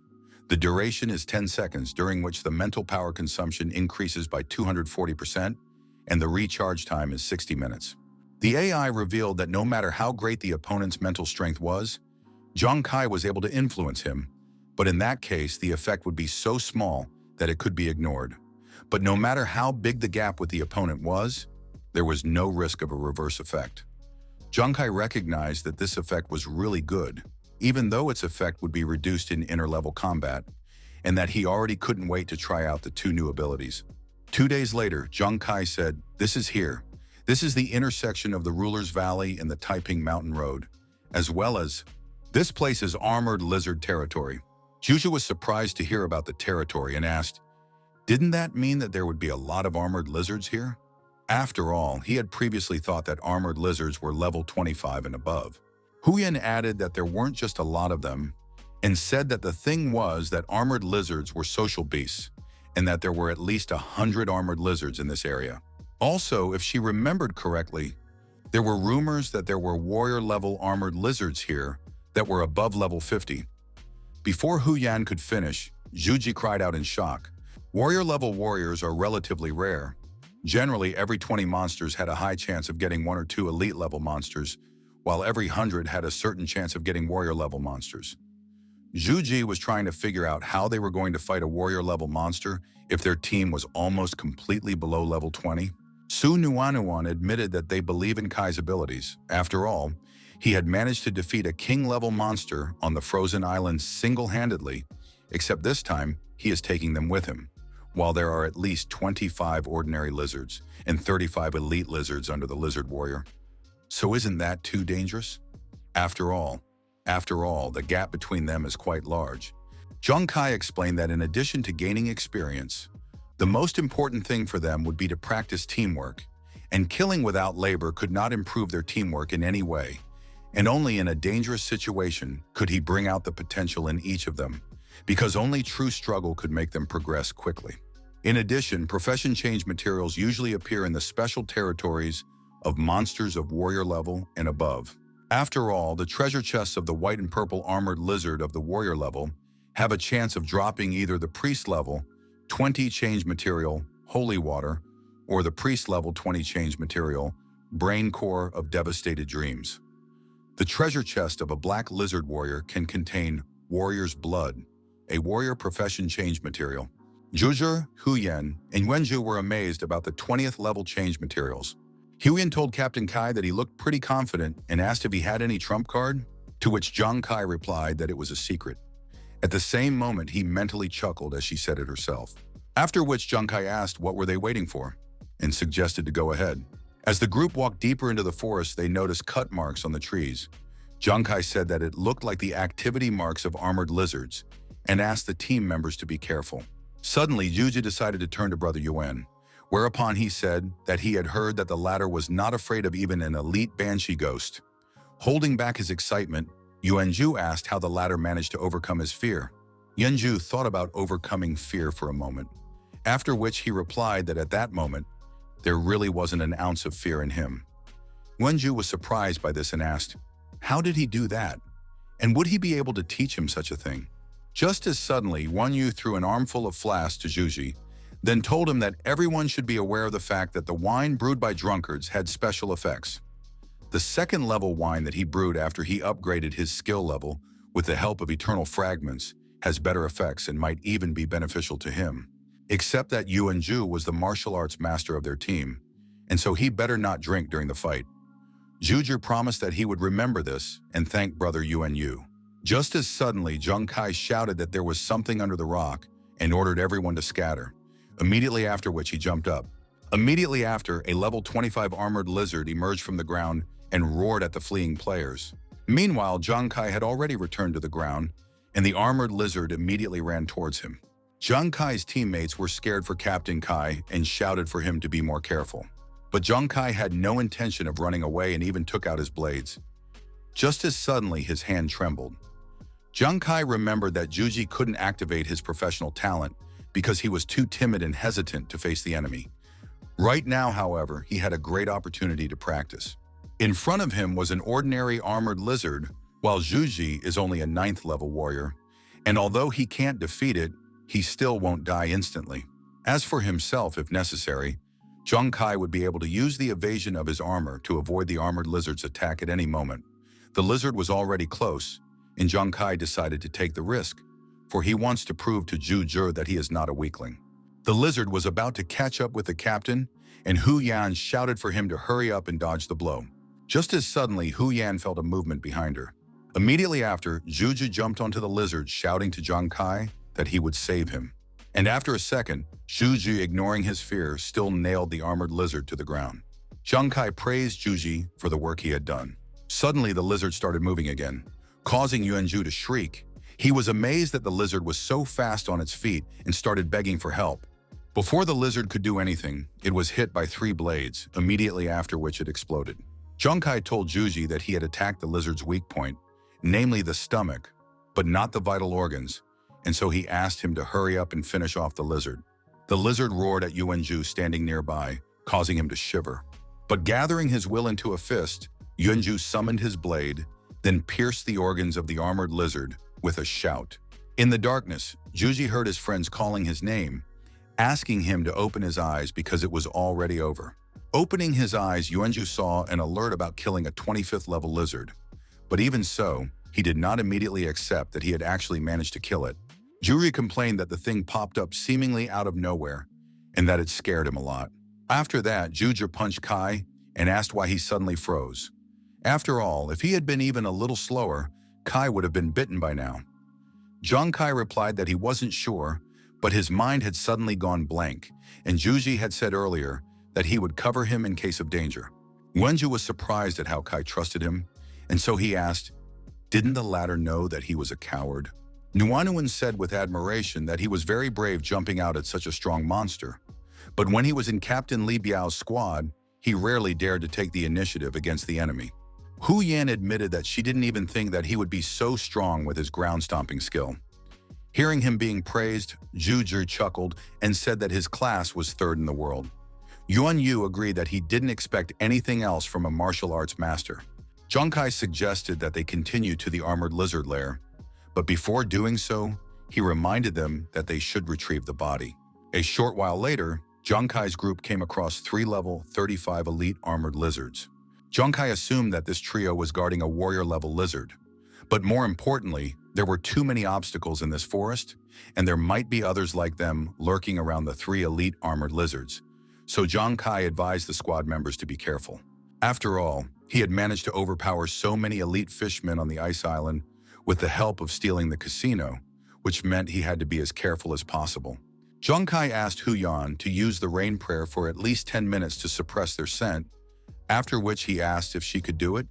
The duration is 10 seconds, during which the mental power consumption increases by 240%, and the recharge time is 60 minutes. The AI revealed that no matter how great the opponent's mental strength was, Zhang Kai was able to influence him, but in that case, the effect would be so small that it could be ignored. But no matter how big the gap with the opponent was, there was no risk of a reverse effect. Zhang Kai recognized that this effect was really good, even though its effect would be reduced in inner-level combat, and that he already couldn't wait to try out the two new abilities. 2 days later, Zhang Kai said, "This is here. This is the intersection of the Ruler's Valley and the Taiping Mountain Road, as well as, this place is armored lizard territory." Zhuji was surprised to hear about the territory and asked, "Didn't that mean that there would be a lot of armored lizards here?" After all, he had previously thought that armored lizards were level 25 and above. Huyan added that there weren't just a lot of them, and said that the thing was that armored lizards were social beasts, and that there were at least 100 armored lizards in this area. Also, if she remembered correctly, there were rumors that there were warrior-level armored lizards here that were above level 50. Before Huyan could finish, Zhuji cried out in shock. Warrior-level warriors are relatively rare. Generally, every 20 monsters had a high chance of getting 1 or 2 elite-level monsters, while every 100 had a certain chance of getting warrior-level monsters. Zhuji was trying to figure out how they were going to fight a warrior-level monster if their team was almost completely below level 20. Su Nuanuan admitted that they believe in Kai's abilities. After all, he had managed to defeat a king-level monster on the frozen island single-handedly, except this time he is taking them with him, while there are at least 25 ordinary lizards and 35 elite lizards under the lizard warrior. So isn't that too dangerous? After all, the gap between them is quite large. Zhang Kai explained that in addition to gaining experience, the most important thing for them would be to practice teamwork, and killing without labor could not improve their teamwork in any way, and only in a dangerous situation could he bring out the potential in each of them, because only true struggle could make them progress quickly. In addition, profession change materials usually appear in the special territories of monsters of warrior level and above. After all, the treasure chests of the white and purple armored lizard of the warrior level have a chance of dropping either the priest level 20 change material, holy water, or the priest level 20 change material, brain core of devastated dreams. The treasure chest of a black lizard warrior can contain warrior's blood, a warrior profession change material. Zhuzhe, Huyan, and Wenju were amazed about the 20th level change materials. Huyan told Captain Kai that he looked pretty confident and asked if he had any trump card, to which Zhang Kai replied that it was a secret. At the same moment, he mentally chuckled as she said it herself. After which Zhang Kai asked what were they waiting for, and suggested to go ahead. As the group walked deeper into the forest, they noticed cut marks on the trees. Zhang Kai said that it looked like the activity marks of armored lizards, and asked the team members to be careful. Suddenly, Yuji decided to turn to Brother Yuan, whereupon he said that he had heard that the latter was not afraid of even an elite Banshee ghost. Holding back his excitement, Yuanju asked how the latter managed to overcome his fear. Yuanju thought about overcoming fear for a moment, after which he replied that at that moment, there really wasn't an ounce of fear in him. Yuanju was surprised by this and asked, how did he do that? And would he be able to teach him such a thing? Just as suddenly, Wanyu threw an armful of flasks to Zhuji, then told him that everyone should be aware of the fact that the wine brewed by drunkards had special effects. The second level wine that he brewed after he upgraded his skill level with the help of eternal fragments has better effects and might even be beneficial to him. Except that Yuanju was the martial arts master of their team, and so he better not drink during the fight. Zhuji promised that he would remember this and thank Brother Yuanyu. Just as suddenly, Zhang Kai shouted that there was something under the rock and ordered everyone to scatter, immediately after which he jumped up. Immediately after, a level 25 armored lizard emerged from the ground and roared at the fleeing players. Meanwhile, Zhang Kai had already returned to the ground, and the armored lizard immediately ran towards him. Zhang Kai's teammates were scared for Captain Kai and shouted for him to be more careful. But Zhang Kai had no intention of running away and even took out his blades. Just as suddenly, his hand trembled. Zhang Kai remembered that Zhuji couldn't activate his professional talent because he was too timid and hesitant to face the enemy. Right now, however, he had a great opportunity to practice. In front of him was an ordinary armored lizard, while Zhuji is only a 9th level warrior, and although he can't defeat it, he still won't die instantly. As for himself, if necessary, Zhang Kai would be able to use the evasion of his armor to avoid the armored lizard's attack at any moment. The lizard was already close, and Zhang Kai decided to take the risk, for he wants to prove to Zhu that he is not a weakling. The lizard was about to catch up with the captain, and Hu Yan shouted for him to hurry up and dodge the blow. Just as suddenly, Hu Yan felt a movement behind her. Immediately after, Zhuji jumped onto the lizard, shouting to Zhang Kai that he would save him. And after a second, Zhuji, ignoring his fear, still nailed the armored lizard to the ground. Zhang Kai praised Zhuji for the work he had done. Suddenly, the lizard started moving again, causing Yuanju to shriek. He was amazed that the lizard was so fast on its feet and started begging for help. Before the lizard could do anything, it was hit by 3 blades, immediately after which it exploded. Zhang Kai told Zhuji that he had attacked the lizard's weak point, namely the stomach, but not the vital organs, and so he asked him to hurry up and finish off the lizard. The lizard roared at Yuanju standing nearby, causing him to shiver. But gathering his will into a fist, Yuanju summoned his blade, then pierced the organs of the armored lizard with a shout. In the darkness, Zhuji heard his friends calling his name, asking him to open his eyes because it was already over. Opening his eyes, Yuanju saw an alert about killing a 25th level lizard. But even so, he did not immediately accept that he had actually managed to kill it. Zhuji complained that the thing popped up seemingly out of nowhere and that it scared him a lot. After that, Juju punched Kai and asked why he suddenly froze. After all, if he had been even a little slower, Kai would have been bitten by now. Kai replied that he wasn't sure, but his mind had suddenly gone blank, and Juji had said earlier that he would cover him in case of danger. Wenju was surprised at how Kai trusted him, and so he asked, didn't the latter know that he was a coward? Nuanuan said with admiration that he was very brave jumping out at such a strong monster, but when he was in Captain Li Biao's squad, he rarely dared to take the initiative against the enemy. Hu Yan admitted that she didn't even think that he would be so strong with his ground-stomping skill. Hearing him being praised, Juju chuckled and said that his class was third in the world. Yuan Yu agreed that he didn't expect anything else from a martial arts master. Kai suggested that they continue to the armored lizard lair, but before doing so, he reminded them that they should retrieve the body. A short while later, Kai's group came across 3 level 35 elite armored lizards. Kai assumed that this trio was guarding a warrior-level lizard. But more importantly, there were too many obstacles in this forest, and there might be others like them lurking around the 3 elite armored lizards. So Kai advised the squad members to be careful. After all, he had managed to overpower so many elite fishmen on the ice island with the help of stealing the casino, which meant he had to be as careful as possible. Kai asked Hu Yan to use the rain prayer for at least 10 minutes to suppress their scent, after which he asked if she could do it,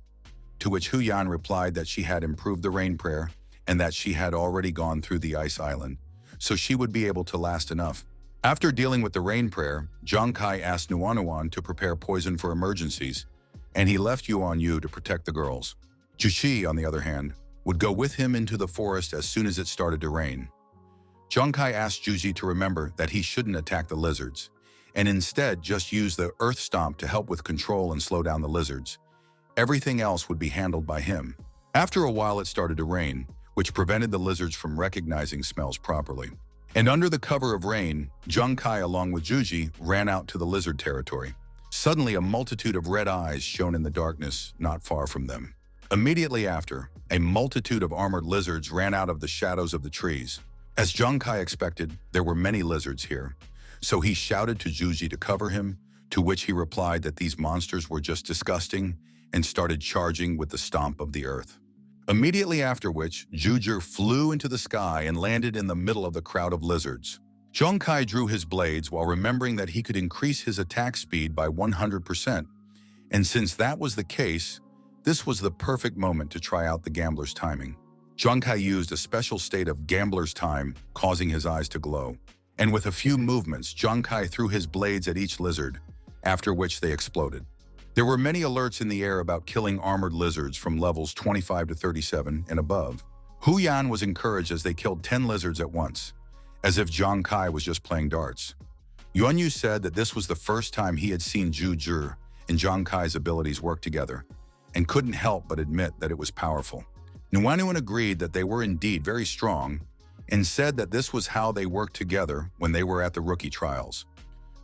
to which Hu Yan replied that she had improved the rain prayer and that she had already gone through the ice island, so she would be able to last enough. After dealing with the rain prayer, Kai asked Nuanuan to prepare poison for emergencies, and he left Yuan Yu to protect the girls. Jushi, on the other hand, would go with him into the forest as soon as it started to rain. Kai asked Juji to remember that he shouldn't attack the lizards, and instead just use the earth stomp to help with control and slow down the lizards. Everything else would be handled by him. After a while it started to rain, which prevented the lizards from recognizing smells properly. And under the cover of rain, Kai along with Juji ran out to the lizard territory. Suddenly a multitude of red eyes shone in the darkness not far from them. Immediately after, a multitude of armored lizards ran out of the shadows of the trees. As Kai expected, there were many lizards here. So he shouted to Juji to cover him, to which he replied that these monsters were just disgusting and started charging with the stomp of the earth. Immediately after which, Juju flew into the sky and landed in the middle of the crowd of lizards. Kai drew his blades while remembering that he could increase his attack speed by 100%. And since that was the case, this was the perfect moment to try out the gambler's timing. Kai used a special state of gambler's time, causing his eyes to glow. And with a few movements, Kai threw his blades at each lizard, after which they exploded. There were many alerts in the air about killing armored lizards from levels 25 to 37 and above. Hu Yan was encouraged as they killed 10 lizards at once, as if Kai was just playing darts. Yuan Yu said that this was the first time he had seen Juju and Kai's abilities work together, and couldn't help but admit that it was powerful. Nuanuan agreed that they were indeed very strong, and said that this was how they worked together when they were at the rookie trials.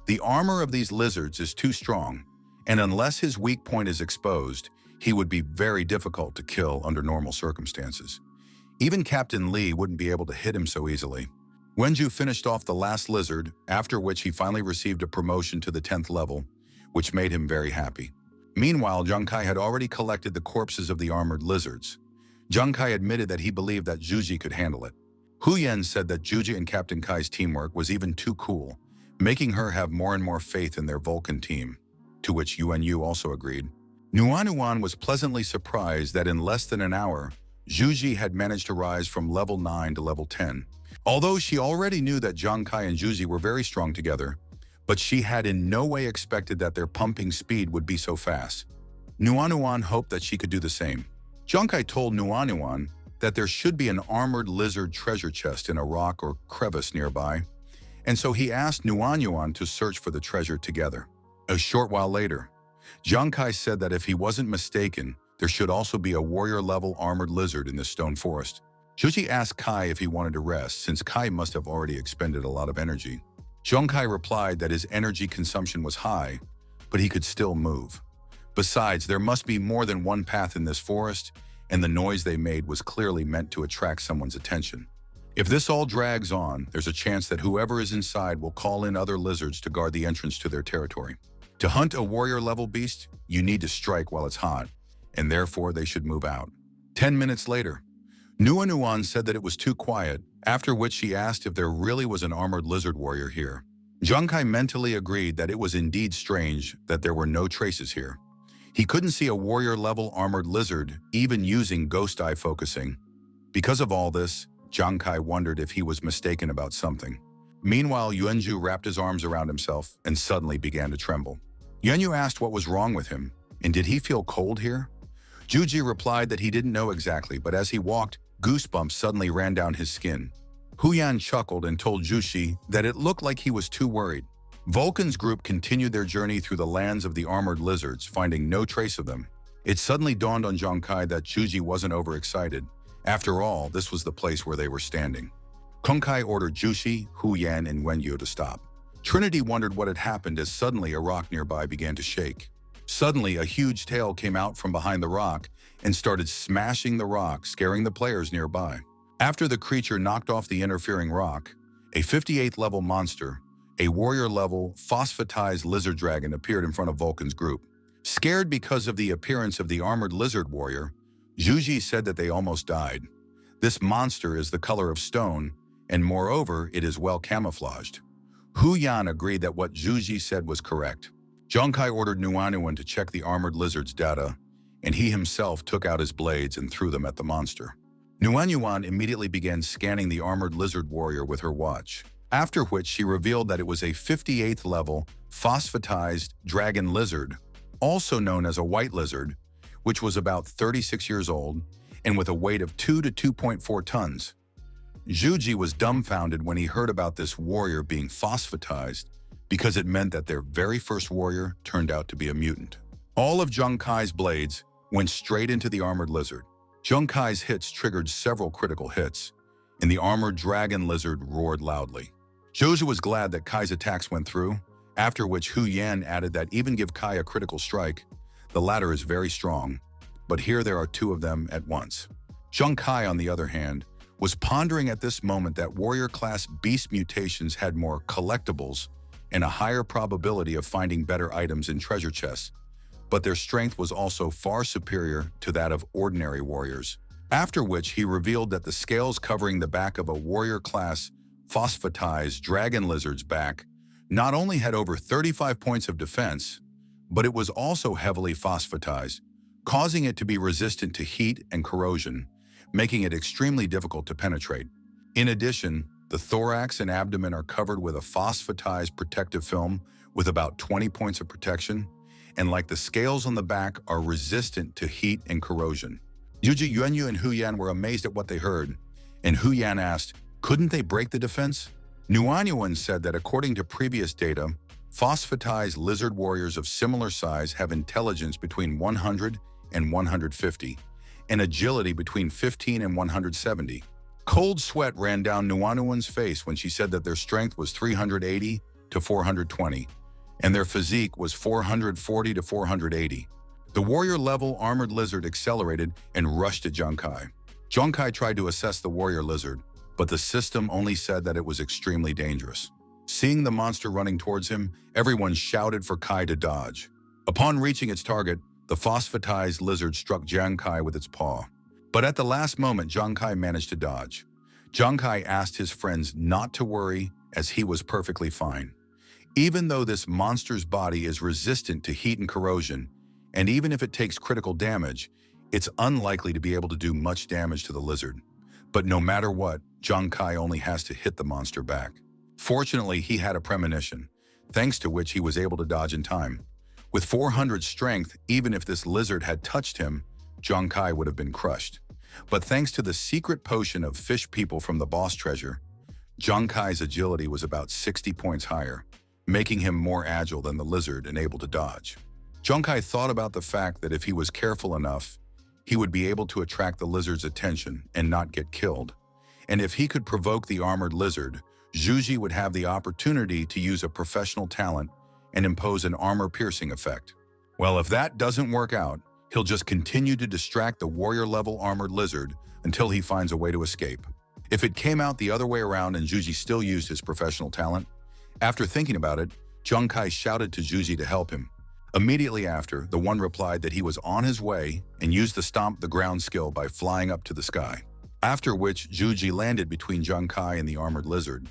The armor of these lizards is too strong, and unless his weak point is exposed, he would be very difficult to kill under normal circumstances. Even Captain Li wouldn't be able to hit him so easily. Wenju finished off the last lizard, after which he finally received a promotion to the 10th level, which made him very happy. Meanwhile, Kai had already collected the corpses of the armored lizards. Kai admitted that he believed that Juji could handle it. Hu Yan said that Juji and Captain Kai's teamwork was even too cool, making her have more and more faith in their Vulcan team, to which Yuan Yu also agreed. Nuanuan was pleasantly surprised that in less than an hour, Juji had managed to rise from level 9 to level 10. Although she already knew that Kai and Juji were very strong together, but she had in no way expected that their pumping speed would be so fast. Nuanuan hoped that she could do the same. Kai told Nuanuan that there should be an armored lizard treasure chest in a rock or crevice nearby, and so he asked Nuanuan to search for the treasure together. A short while later, Kai said that if he wasn't mistaken, there should also be a warrior-level armored lizard in this stone forest. Juji asked Kai if he wanted to rest, since Kai must have already expended a lot of energy. Kai replied that his energy consumption was high, but he could still move. Besides, there must be more than one path in this forest, and the noise they made was clearly meant to attract someone's attention. If this all drags on, there's a chance that whoever is inside will call in other lizards to guard the entrance to their territory. To hunt a warrior-level beast, you need to strike while it's hot, and therefore they should move out. 10 minutes later, Nuan said that it was too quiet, after which she asked if there really was an armored lizard warrior here. Junkai mentally agreed that it was indeed strange that there were no traces here. He couldn't see a warrior-level armored lizard, even using ghost eye focusing. Because of all this, Junkai wondered if he was mistaken about something. Meanwhile, Yuanju wrapped his arms around himself and suddenly began to tremble. Yuanju asked what was wrong with him, and did he feel cold here? Juji replied that he didn't know exactly, but as he walked, goosebumps suddenly ran down his skin. Huyan chuckled and told Jushi that it looked like he was too worried. Vulcan's group continued their journey through the lands of the armored lizards, finding no trace of them. It suddenly dawned on Junkai that Juji wasn't overexcited. After all, this was the place where they were standing. Konkai ordered Jushi, Huyan, and Wenyu to stop. Trinity wondered what had happened as suddenly a rock nearby began to shake. Suddenly, a huge tail came out from behind the rock and started smashing the rock, scaring the players nearby. After the creature knocked off the interfering rock, a 58th level monster, a warrior-level phosphatized lizard dragon, appeared in front of Vulcan's group. Scared because of the appearance of the armored lizard warrior, Juji said that they almost died. This monster is the color of stone, and moreover, it is well camouflaged. Huyan agreed that what Juji said was correct. Junkai ordered Nuanuan to check the armored lizard's data, and he himself took out his blades and threw them at the monster. Nuanuan immediately began scanning the armored lizard warrior with her watch, after which she revealed that it was a 58th level phosphatized dragon lizard, also known as a white lizard, which was about 36 years old and with a weight of 2 to 2.4 tons. Juji was dumbfounded when he heard about this warrior being phosphatized, because it meant that their very first warrior turned out to be a mutant. All of Junkai's blades went straight into the armored lizard. Junkai's hits triggered several critical hits, and the armored dragon lizard roared loudly. Jojo was glad that Kai's attacks went through, after which Hu Yan added that even give Kai a critical strike, the latter is very strong, but here there are two of them at once. Junkai, on the other hand, was pondering at this moment that warrior-class beast mutations had more collectibles and a higher probability of finding better items in treasure chests, but their strength was also far superior to that of ordinary warriors. After which he revealed that the scales covering the back of a warrior-class phosphatized dragon lizard's back not only had over 35 points of defense, but it was also heavily phosphatized, causing it to be resistant to heat and corrosion, making it extremely difficult to penetrate. In addition, the thorax and abdomen are covered with a phosphatized protective film with about 20 points of protection, and like the scales on the back, are resistant to heat and corrosion. Yuji, Yuanyu, and Huyan were amazed at what they heard, and Huyan asked, couldn't they break the defense? Nuanyuan said that according to previous data, phosphatized lizard warriors of similar size have intelligence between 100 and 150, and agility between 15 and 170. Cold sweat ran down Nuanyuan's face when she said that their strength was 380 to 420. And their physique was 440 to 480. The warrior-level armored lizard accelerated and rushed at Junkai. Junkai tried to assess the warrior lizard, but the system only said that it was extremely dangerous. Seeing the monster running towards him, everyone shouted for Kai to dodge. Upon reaching its target, the phosphatized lizard struck Junkai with its paw. But at the last moment, Junkai managed to dodge. Junkai asked his friends not to worry, as he was perfectly fine. Even though this monster's body is resistant to heat and corrosion, and even if it takes critical damage, it's unlikely to be able to do much damage to the lizard. But no matter what, Junkai only has to hit the monster back. Fortunately, he had a premonition, thanks to which he was able to dodge in time. With 400 strength, even if this lizard had touched him, Junkai would have been crushed. But thanks to the secret potion of fish people from the boss treasure, Junkai's agility was about 60 points higher, making him more agile than the lizard and able to dodge. Junkai thought about the fact that if he was careful enough, he would be able to attract the lizard's attention and not get killed. And if he could provoke the armored lizard, Juji would have the opportunity to use a professional talent and impose an armor-piercing effect. Well, if that doesn't work out, he'll just continue to distract the warrior-level armored lizard until he finds a way to escape. If it came out the other way around and Juji still used his professional talent? After thinking about it, Kai shouted to Juji to help him. Immediately after, the one replied that he was on his way and used the stomp the ground skill by flying up to the sky. After which, Juji landed between Kai and the armored lizard,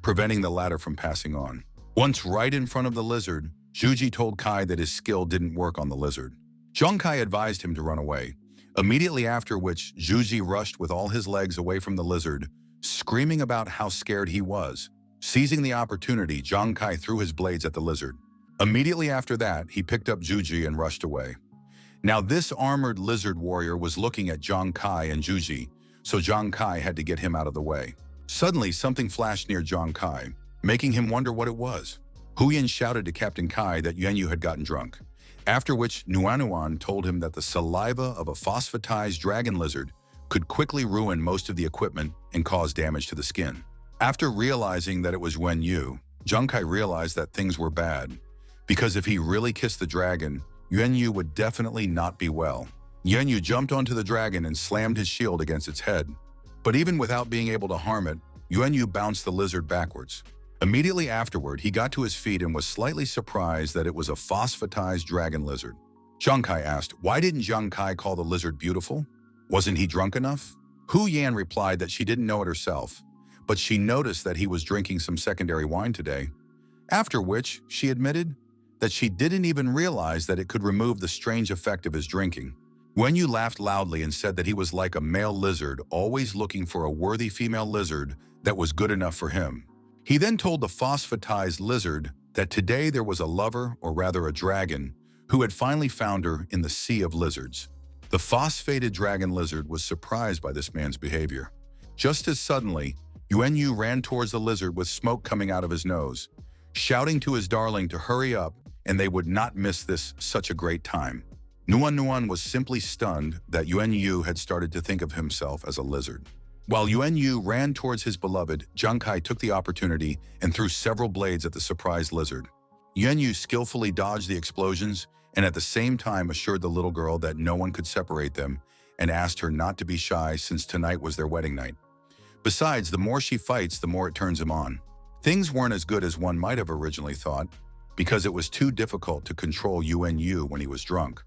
preventing the latter from passing on. Once right in front of the lizard, Juji told Kai that his skill didn't work on the lizard. Kai advised him to run away, immediately after which Juji rushed with all his legs away from the lizard, screaming about how scared he was. Seizing the opportunity, Kai threw his blades at the lizard. Immediately after that, he picked up Juji and rushed away. Now this armored lizard warrior was looking at Kai and Juji, so Kai had to get him out of the way. Suddenly, something flashed near Kai, making him wonder what it was. Huyan shouted to Captain Kai that Yuanyu had gotten drunk, after which Nuanuan told him that the saliva of a phosphatized dragon lizard could quickly ruin most of the equipment and cause damage to the skin. After realizing that it was Yuanyu, Kai realized that things were bad, because if he really kissed the dragon, Yuanyu would definitely not be well. Yuanyu jumped onto the dragon and slammed his shield against its head. But even without being able to harm it, Yuanyu bounced the lizard backwards. Immediately afterward, he got to his feet and was slightly surprised that it was a phosphatized dragon lizard. Kai asked, why didn't Kai call the lizard beautiful? Wasn't he drunk enough? Hu Yan replied that she didn't know it herself, but she noticed that he was drinking some secondary wine today. After which, she admitted that she didn't even realize that it could remove the strange effect of his drinking. Yuanyu laughed loudly and said that he was like a male lizard, always looking for a worthy female lizard that was good enough for him. He then told the phosphatized lizard that today there was a lover, or rather a dragon, who had finally found her in the sea of lizards. The phosphated dragon lizard was surprised by this man's behavior. Just as suddenly, Yuanyu ran towards the lizard with smoke coming out of his nose, shouting to his darling to hurry up and they would not miss this such a great time. Nuan was simply stunned that Yuanyu had started to think of himself as a lizard. While Yuanyu ran towards his beloved, Kai took the opportunity and threw several blades at the surprised lizard. Yuanyu skillfully dodged the explosions and at the same time assured the little girl that no one could separate them and asked her not to be shy since tonight was their wedding night. Besides, the more she fights, the more it turns him on. Things weren't as good as one might have originally thought, because it was too difficult to control Yuanyu when he was drunk,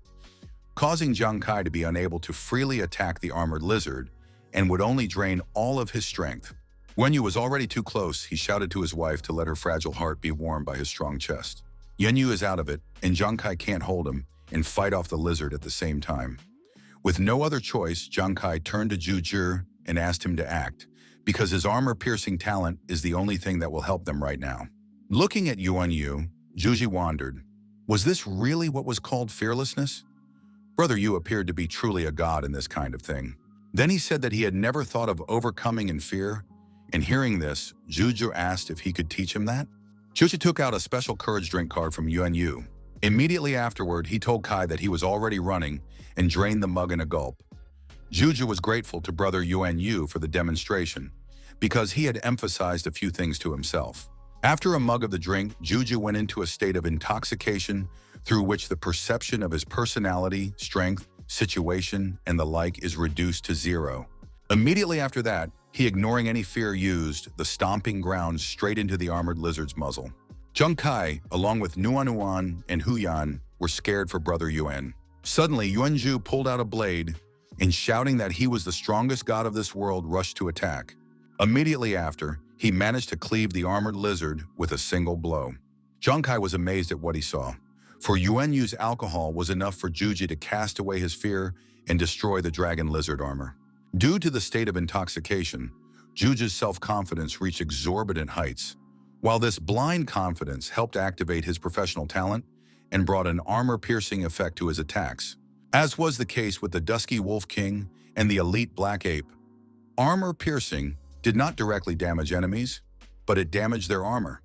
causing Kai to be unable to freely attack the armored lizard and would only drain all of his strength. When Yuanyu was already too close, he shouted to his wife to let her fragile heart be warmed by his strong chest. Yuanyu is out of it, and Kai can't hold him and fight off the lizard at the same time. With no other choice, Kai turned to Juji and asked him to act, because his armor-piercing talent is the only thing that will help them right now. Looking at Yuanyu, Juji wondered, was this really what was called fearlessness? Brother Yu appeared to be truly a god in this kind of thing. Then he said that he had never thought of overcoming in fear, and hearing this, Juji asked if he could teach him that. Juji took out a special courage drink card from Yuanyu. Immediately afterward, he told Kai that he was already running and drained the mug in a gulp. Juji was grateful to brother Yuanyu for the demonstration, because he had emphasized a few things to himself. After a mug of the drink, Juji went into a state of intoxication through which the perception of his personality, strength, situation, and the like is reduced to zero. Immediately after that, he, ignoring any fear, used the stomping ground straight into the armored lizard's muzzle. Kai, along with Nuan and Huyan, were scared for brother Yuan. Suddenly, Yuanju pulled out a blade and, shouting that he was the strongest god of this world, rushed to attack. Immediately after, he managed to cleave the armored lizard with a single blow. Kai was amazed at what he saw, for Yuanyu's alcohol was enough for Juji to cast away his fear and destroy the dragon lizard armor. Due to the state of intoxication, Juji's self-confidence reached exorbitant heights, while this blind confidence helped activate his professional talent and brought an armor-piercing effect to his attacks. As was the case with the Dusky Wolf King and the Elite Black Ape, armor-piercing did not directly damage enemies, but it damaged their armor.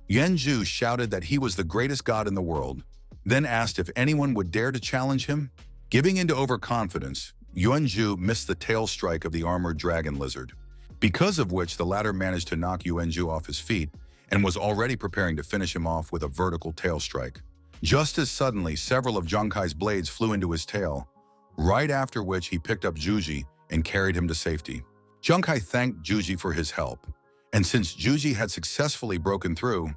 Yuanju shouted that he was the greatest god in the world, then asked if anyone would dare to challenge him. Giving into overconfidence, Yuanju missed the tail strike of the armored dragon lizard, because of which the latter managed to knock Yuanju off his feet and was already preparing to finish him off with a vertical tail strike. Just as suddenly, several of Kai's blades flew into his tail, right after which he picked up Juji and carried him to safety. Junkai thanked Juji for his help, and since Juji had successfully broken through,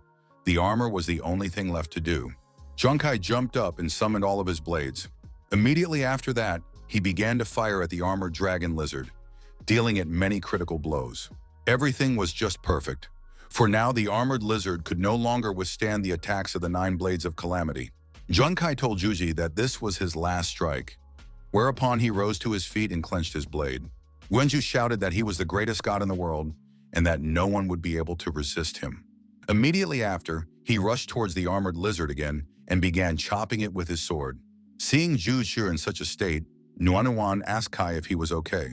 the armor was the only thing left to do. Junkai jumped up and summoned all of his blades. Immediately after that, he began to fire at the armored dragon lizard, dealing it many critical blows. Everything was just perfect, for now the armored lizard could no longer withstand the attacks of the 9 blades of calamity. Junkai told Juji that this was his last strike, whereupon he rose to his feet and clenched his blade. Yuanju shouted that he was the greatest god in the world and that no one would be able to resist him. Immediately after, he rushed towards the armored lizard again and began chopping it with his sword. Seeing Juju in such a state, Nuanuan asked Kai if he was okay,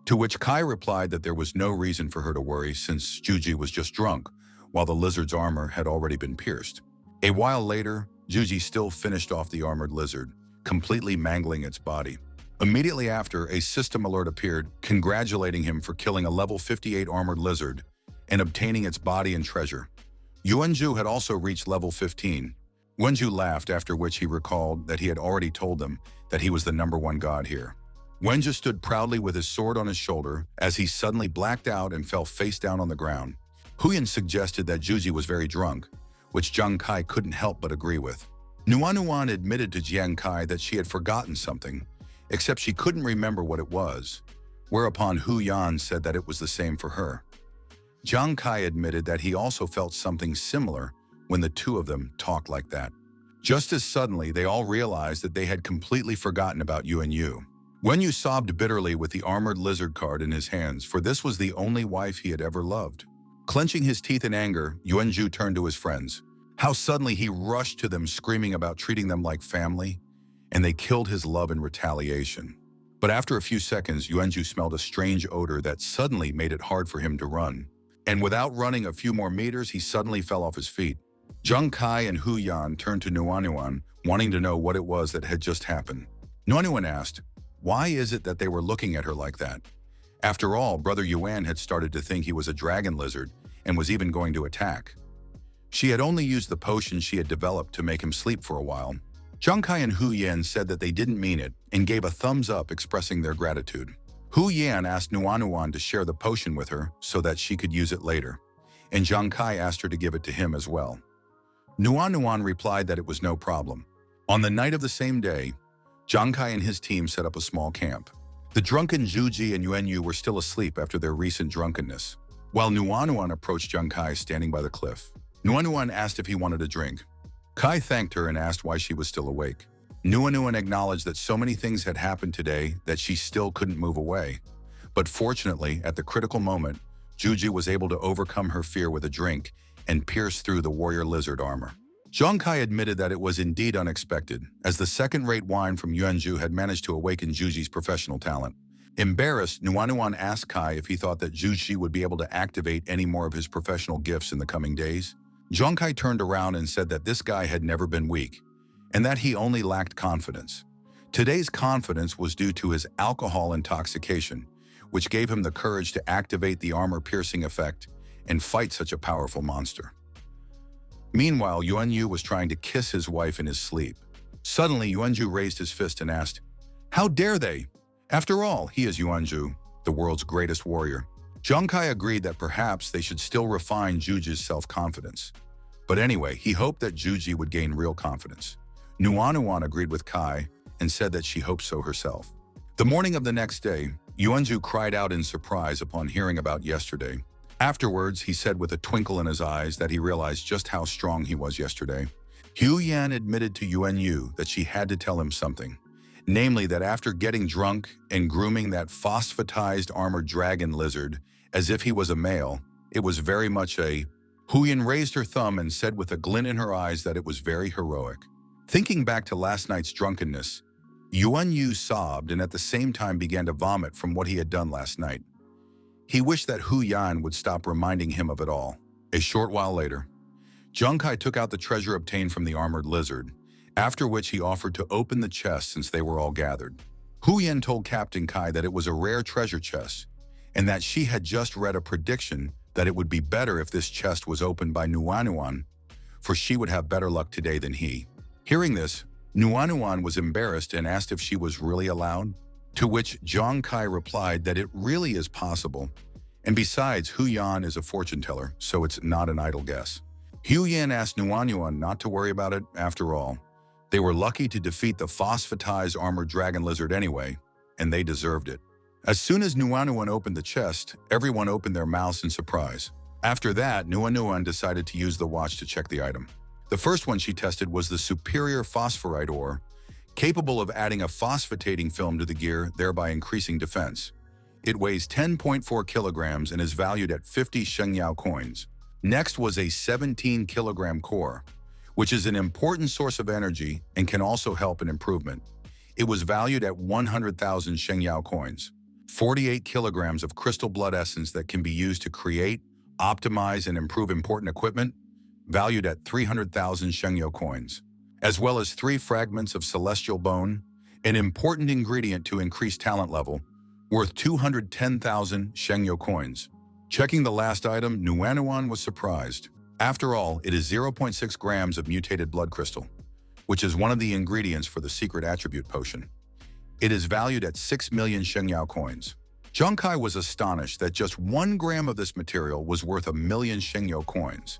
to which Kai replied that there was no reason for her to worry since Juji was just drunk, while the lizard's armor had already been pierced. A while later, Juji still finished off the armored lizard, completely mangling its body. Immediately after, a system alert appeared, congratulating him for killing a level 58 armored lizard and obtaining its body and treasure. Yuanju had also reached level 15. Wenju laughed, after which he recalled that he had already told them that he was the #1 god here. Wenju stood proudly with his sword on his shoulder as he suddenly blacked out and fell face down on the ground. Huyan suggested that Juji was very drunk, which Jiang Kai couldn't help but agree with. Nuanuan admitted to Jiang Kai that she had forgotten something, except she couldn't remember what it was, whereupon Hu Yan said that it was the same for her. Jiang Kai admitted that he also felt something similar when the two of them talked like that. Just as suddenly, they all realized that they had completely forgotten about Yuan Yu. Wenyu sobbed bitterly with the armored lizard card in his hands, for this was the only wife he had ever loved. Clenching his teeth in anger, Yuanju turned to his friends. How suddenly he rushed to them, screaming about treating them like family, and they killed his love in retaliation. But after a few seconds, Yuanju smelled a strange odor that suddenly made it hard for him to run. And without running a few more meters, he suddenly fell off his feet. Jiang Kai and Hu Yan turned to Nuanuan, wanting to know what it was that had just happened. Nuanuan asked, why is it that they were looking at her like that? After all, Brother Yuan had started to think he was a dragon lizard and was even going to attack. She had only used the potion she had developed to make him sleep for a while. Jiang Kai and Hu Yan said that they didn't mean it and gave a thumbs up, expressing their gratitude. Hu Yan asked Nuanuan to share the potion with her so that she could use it later, and Jiang Kai asked her to give it to him as well. Nuanuan replied that it was no problem. On the night of the same day, Jiang Kai and his team set up a small camp. The drunken Juji and Yuanyu were still asleep after their recent drunkenness, while Nuanuan approached Jiang Kai standing by the cliff. Nuanuan asked if he wanted a drink. Kai thanked her and asked why she was still awake. Nuanuan acknowledged that so many things had happened today that she still couldn't move away. But fortunately, at the critical moment, Juji was able to overcome her fear with a drink and pierce through the warrior lizard armor. Jiang Kai admitted that it was indeed unexpected, as the second-rate wine from Yuanju had managed to awaken Juji's professional talent. Embarrassed, Nuanuan asked Kai if he thought that Juji would be able to activate any more of his professional gifts in the coming days. Jiang Kai turned around and said that this guy had never been weak, and that he only lacked confidence. Today's confidence was due to his alcohol intoxication, which gave him the courage to activate the armor-piercing effect and fight such a powerful monster. Meanwhile, Yuanyu was trying to kiss his wife in his sleep. Suddenly, Yuanju raised his fist and asked, "How dare they? After all, he is Yuanju, the world's greatest warrior." Jiang Kai agreed that perhaps they should still refine Juji's self-confidence. But anyway, he hoped that Juji would gain real confidence. Nuanuan agreed with Kai and said that she hoped so herself. The morning of the next day, Yuanju cried out in surprise upon hearing about yesterday. Afterwards, he said with a twinkle in his eyes that he realized just how strong he was yesterday. Hu Yan admitted to Yuanyu that she had to tell him something, namely that after getting drunk and grooming that phosphatized armored dragon lizard as if he was a male, it was very much a... Hu Yan raised her thumb and said with a glint in her eyes that it was very heroic. Thinking back to last night's drunkenness, Yuanyu sobbed and at the same time began to vomit from what he had done last night. He wished that Hu Yan would stop reminding him of it all. A short while later, Jiang Kai took out the treasure obtained from the armored lizard, after which he offered to open the chest since they were all gathered. Hu Yan told Captain Kai that it was a rare treasure chest, and that she had just read a prediction that it would be better if this chest was opened by Nuanuan, for she would have better luck today than he. Hearing this, Nuanuan was embarrassed and asked if she was really allowed. To which Zhang Kai replied that it really is possible. And besides, Hu Yan is a fortune teller, so it's not an idle guess. Hu Yan asked Nuanyuan not to worry about it after all. They were lucky to defeat the phosphatized armored dragon lizard anyway, and they deserved it. As soon as Nuanyuan opened the chest, everyone opened their mouths in surprise. After that, Nuanyuan decided to use the watch to check the item. The first one she tested was the superior phosphorite ore, capable of adding a phosphating film to the gear, thereby increasing defense. It weighs 10.4 kilograms and is valued at 50 Shengyao coins. Next was a 17-kilogram core, which is an important source of energy and can also help in improvement. It was valued at 100,000 Shengyao coins. 48 kilograms of crystal blood essence that can be used to create, optimize, and improve important equipment, valued at 300,000 Shengyao coins, as well as 3 fragments of celestial bone, an important ingredient to increase talent level, worth 210,000 Shengyao coins. Checking the last item, Nuanyuan was surprised. After all, it is 0.6 grams of mutated blood crystal, which is one of the ingredients for the secret attribute potion. It is valued at 6 million Shengyao coins. Zhang Kai was astonished that just 1 gram of this material was worth 1 million Shengyao coins.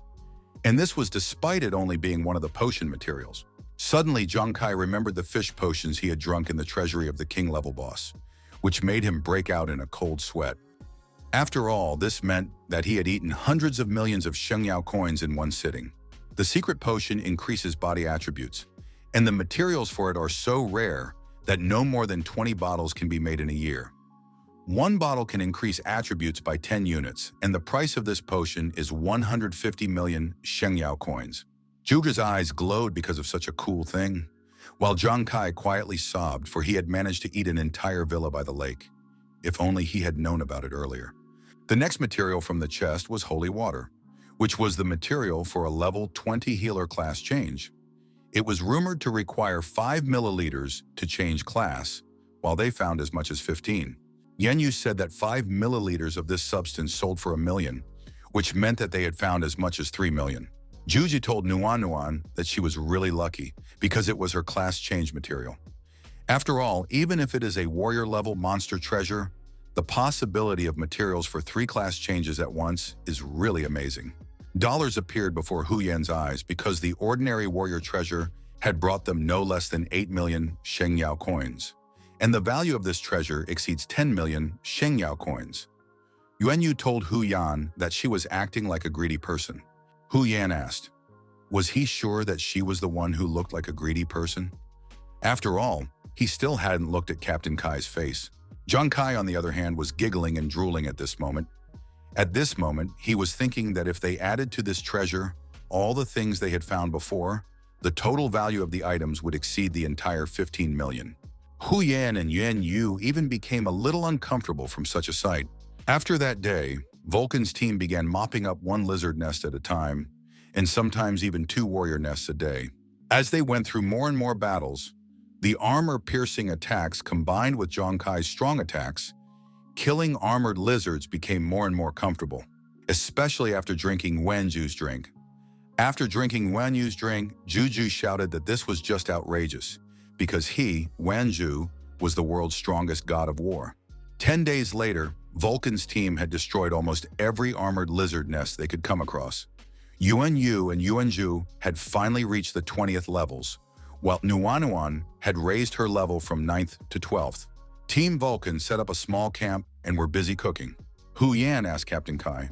And this was despite it only being one of the potion materials. Suddenly, Zhang Kai remembered the fish potions he had drunk in the treasury of the king-level boss, which made him break out in a cold sweat. After all, this meant that he had eaten hundreds of millions of Shengyao coins in one sitting. The secret potion increases body attributes, and the materials for it are so rare that no more than 20 bottles can be made in a year. 1 bottle can increase attributes by 10 units, and the price of this potion is 150 million Shengyao coins. Zhuge's eyes glowed because of such a cool thing, while Zhang Kai quietly sobbed, for he had managed to eat an entire villa by the lake. If only he had known about it earlier. The next material from the chest was holy water, which was the material for a level 20 healer class change. It was rumored to require 5 milliliters to change class, while they found as much as 15. Yenyu said that 5 milliliters of this substance sold for 1 million, which meant that they had found as much as 3 million. Juji told Nuanyuan that she was really lucky because it was her class change material. After all, even if it is a warrior-level monster treasure, the possibility of materials for 3 class changes at once is really amazing. Dollars appeared before Hu Yan's eyes because the ordinary warrior treasure had brought them no less than 8 million Shengyao coins, and the value of this treasure exceeds 10 million Shengyao coins. Yuanyu told Hu Yan that she was acting like a greedy person. Hu Yan asked, was he sure that she was the one who looked like a greedy person? After all, he still hadn't looked at Captain Kai's face. Zhang Kai, on the other hand, was giggling and drooling at this moment. At this moment, he was thinking that if they added to this treasure all the things they had found before, the total value of the items would exceed the entire 15 million. Hu Yan and Yuan Yu even became a little uncomfortable from such a sight. After that day, Vulcan's team began mopping up 1 lizard nest at a time, and sometimes even 2 warrior nests a day. As they went through more and more battles, the armor-piercing attacks combined with Zhang Kai's strong attacks, killing armored lizards became more and more comfortable, especially after drinking Wanju's drink. After drinking Wanju's drink, Juju shouted that this was just outrageous, because he, Wanju, was the world's strongest god of war. 10 days later, Vulcan's team had destroyed almost every armored lizard nest they could come across. Yuan Yu and Yuan Zhu had finally reached the 20th levels, while Nuanyuan had raised her level from 9th to 12th. Team Vulcan set up a small camp and were busy cooking. Hu Yan asked Captain Kai,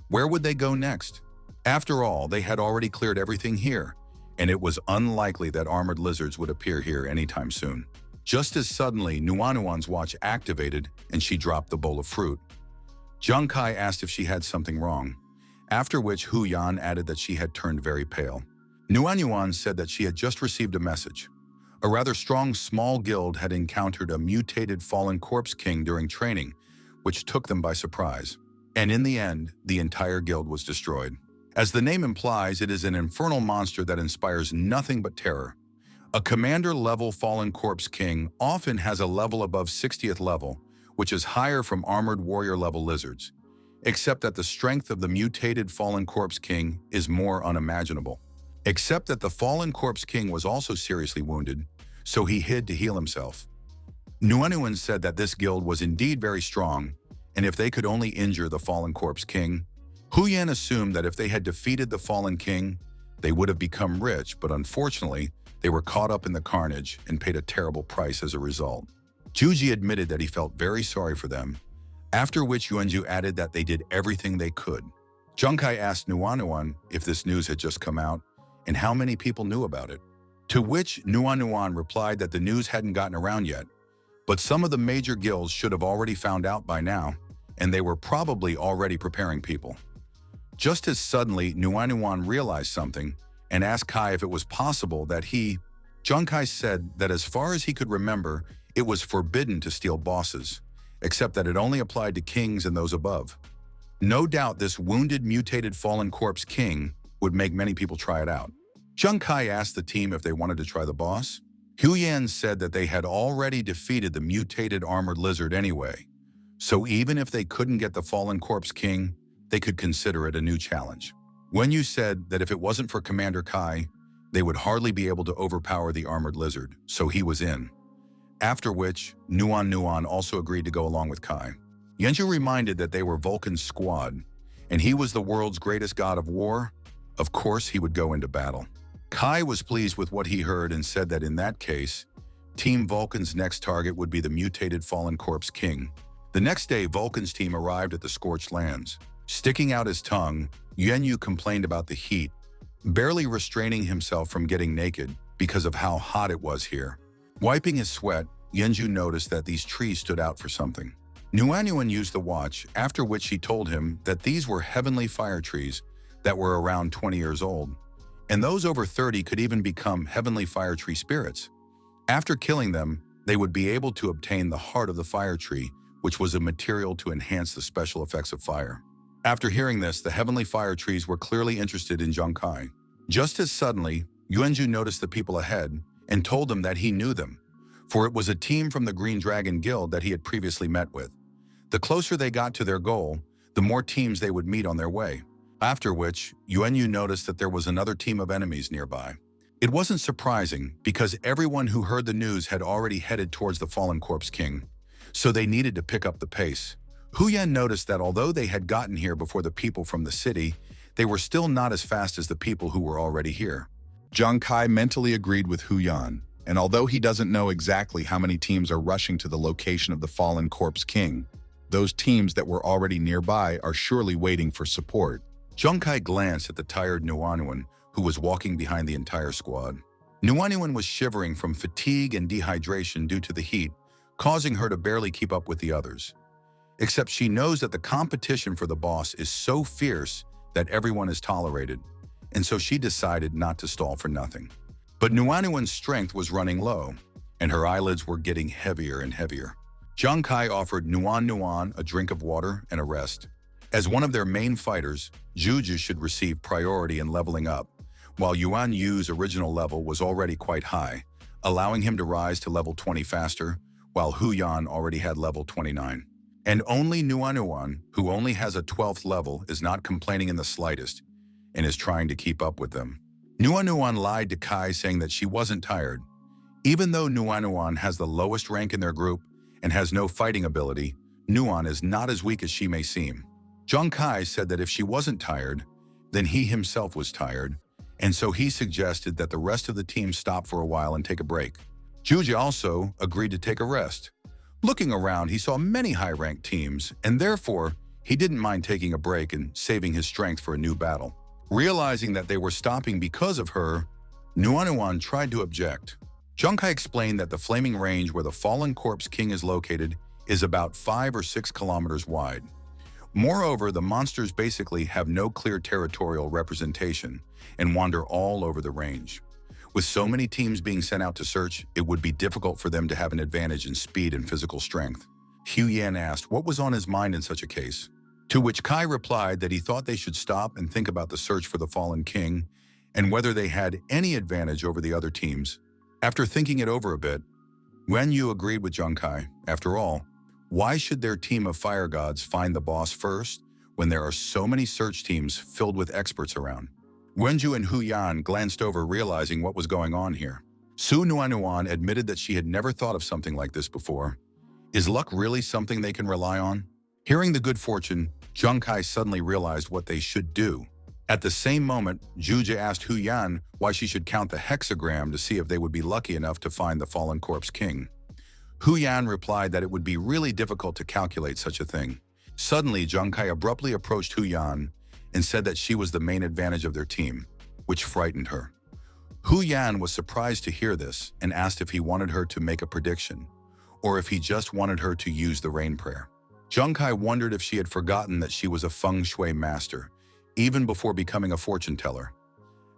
where would they go next? After all, they had already cleared everything here, and it was unlikely that armored lizards would appear here anytime soon. Just as suddenly, Nuanyuan's watch activated and she dropped the bowl of fruit. Zhang Kai asked if she had something wrong, after which Hu Yan added that she had turned very pale. Nuanyuan said that she had just received a message. A rather strong small guild had encountered a mutated fallen corpse king during training, which took them by surprise. And in the end, the entire guild was destroyed. As the name implies, it is an infernal monster that inspires nothing but terror. A commander-level fallen corpse king often has a level above 60th level, which is higher from armored warrior-level lizards, except that the strength of the mutated fallen corpse king is more unimaginable. Except that the fallen corpse king was also seriously wounded, so he hid to heal himself. Nuanuan said that this guild was indeed very strong, and if they could only injure the fallen corpse king. Huyan assumed that if they had defeated the fallen king, they would have become rich, but unfortunately, they were caught up in the carnage and paid a terrible price as a result. Juji admitted that he felt very sorry for them, after which Yuanju added that they did everything they could. Junkai asked Nuanuan if this news had just come out and how many people knew about it. To which Nuanuan replied that the news hadn't gotten around yet, but some of the major guilds should have already found out by now, and they were probably already preparing people. Just as suddenly, Nuanuan realized something and asked Kai if it was possible that Junkai said that as far as he could remember, it was forbidden to steal bosses, except that it only applied to kings and those above. No doubt this wounded, mutated, fallen corpse king would make many people try it out. Junkai asked the team if they wanted to try the boss. Huyan said that they had already defeated the mutated armored lizard anyway, so even if they couldn't get the fallen corpse king, they could consider it a new challenge. Wenyu said that if it wasn't for Commander Kai, they would hardly be able to overpower the armored lizard, so he was in. After which, Nuan also agreed to go along with Kai. Yenju reminded that they were Vulcan's squad, and he was the world's greatest god of war. Of course, he would go into battle. Kai was pleased with what he heard and said that in that case, Team Vulcan's next target would be the mutated fallen corpse king. The next day, Vulcan's team arrived at the scorched lands. Sticking out his tongue, Yuanyu complained about the heat, barely restraining himself from getting naked because of how hot it was here. Wiping his sweat, Yenju noticed that these trees stood out for something. Nuanuan used the watch, after which she told him that these were heavenly fire trees that were around 20 years old, and those over 30 could even become heavenly fire tree spirits. After killing them, they would be able to obtain the heart of the fire tree, which was a material to enhance the special effects of fire. After hearing this, the heavenly fire trees were clearly interested in Junkai. Just as suddenly, Yuanju noticed the people ahead and told them that he knew them, for it was a team from the Green Dragon Guild that he had previously met with. The closer they got to their goal, the more teams they would meet on their way. After which, Yuanyu noticed that there was another team of enemies nearby. It wasn't surprising because everyone who heard the news had already headed towards the fallen corpse king, so they needed to pick up the pace. Huyan noticed that although they had gotten here before the people from the city, they were still not as fast as the people who were already here. Junkai mentally agreed with Huyan, and although he doesn't know exactly how many teams are rushing to the location of the fallen corpse king, those teams that were already nearby are surely waiting for support. Junkai glanced at the tired Nuanuan, who was walking behind the entire squad. Nuanuan was shivering from fatigue and dehydration due to the heat, causing her to barely keep up with the others. Except she knows that the competition for the boss is so fierce that everyone is tolerated, and so she decided not to stall for nothing. But Nuanuan's strength was running low, and her eyelids were getting heavier and heavier. Junkai offered Nuan a drink of water and a rest. As one of their main fighters, Juju should receive priority in leveling up, while Yuan Yu's original level was already quite high, allowing him to rise to level 20 faster, while Huyan already had level 29. And only Nuanuan, who only has a 12th level, is not complaining in the slightest, and is trying to keep up with them. Nuanuan lied to Kai saying that she wasn't tired. Even though Nuanuan has the lowest rank in their group and has no fighting ability, Nuan is not as weak as she may seem. Junkai said that if she wasn't tired, then he himself was tired, and so he suggested that the rest of the team stop for a while and take a break. Juji also agreed to take a rest. Looking around, he saw many high-ranked teams, and therefore, he didn't mind taking a break and saving his strength for a new battle. Realizing that they were stopping because of her, Nuanuan tried to object. Junkai explained that the flaming range where the fallen corpse king is located is about 5 or 6 kilometers wide. Moreover, the monsters basically have no clear territorial representation and wander all over the range. With so many teams being sent out to search, it would be difficult for them to have an advantage in speed and physical strength. Huyan asked what was on his mind in such a case, to which Kai replied that he thought they should stop and think about the search for the fallen king and whether they had any advantage over the other teams. After thinking it over a bit, Wenyu agreed with Junkai. After all, why should their team of fire gods find the boss first when there are so many search teams filled with experts around? Wenju and Huyan glanced over, realizing what was going on here. Su Nuanuan admitted that she had never thought of something like this before. Is luck really something they can rely on? Hearing the good fortune, Zhang Kai suddenly realized what they should do. At the same moment, Zhuji asked Hu Yan why she should count the hexagram to see if they would be lucky enough to find the fallen corpse king. Hu Yan replied that it would be really difficult to calculate such a thing. Suddenly, Zhang Kai abruptly approached Hu Yan and said that she was the main advantage of their team, which frightened her. Hu Yan was surprised to hear this and asked if he wanted her to make a prediction, or if he just wanted her to use the rain prayer. Zhang Kai wondered if she had forgotten that she was a feng shui master, even before becoming a fortune teller.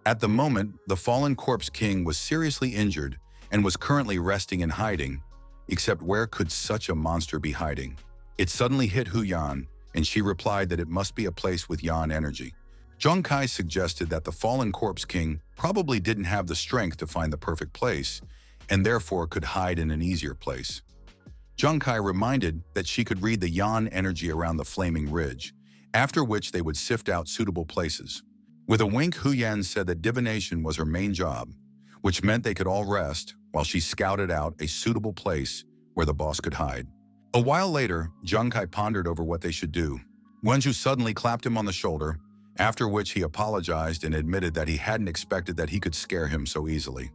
At the moment, the fallen corpse king was seriously injured and was currently resting and hiding, except where could such a monster be hiding? It suddenly hit Hu Yan, and she replied that it must be a place with Yan energy. Zhang Kai suggested that the fallen corpse king probably didn't have the strength to find the perfect place, and therefore could hide in an easier place. Zhang Kai reminded that she could read the Yan energy around the flaming ridge, after which they would sift out suitable places. With a wink, Hu Yan said that divination was her main job, which meant they could all rest while she scouted out a suitable place where the boss could hide. A while later, Zhang Kai pondered over what they should do. Wenju suddenly clapped him on the shoulder, after which he apologized and admitted that he hadn't expected that he could scare him so easily.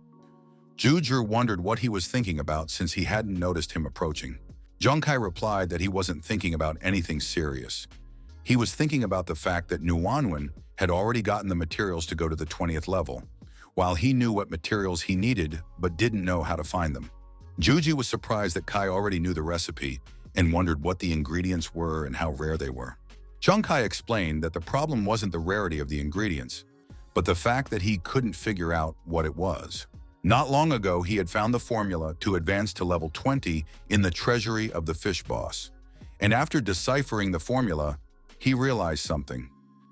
Zhu wondered what he was thinking about since he hadn't noticed him approaching. Zhang Kai replied that he wasn't thinking about anything serious. He was thinking about the fact that Nuanwen had already gotten the materials to go to the 20th level, while he knew what materials he needed but didn't know how to find them. Juji was surprised that Kai already knew the recipe and wondered what the ingredients were and how rare they were. Zhang Kai explained that the problem wasn't the rarity of the ingredients, but the fact that he couldn't figure out what it was. Not long ago, he had found the formula to advance to level 20 in the treasury of the fish boss. And after deciphering the formula, he realized something.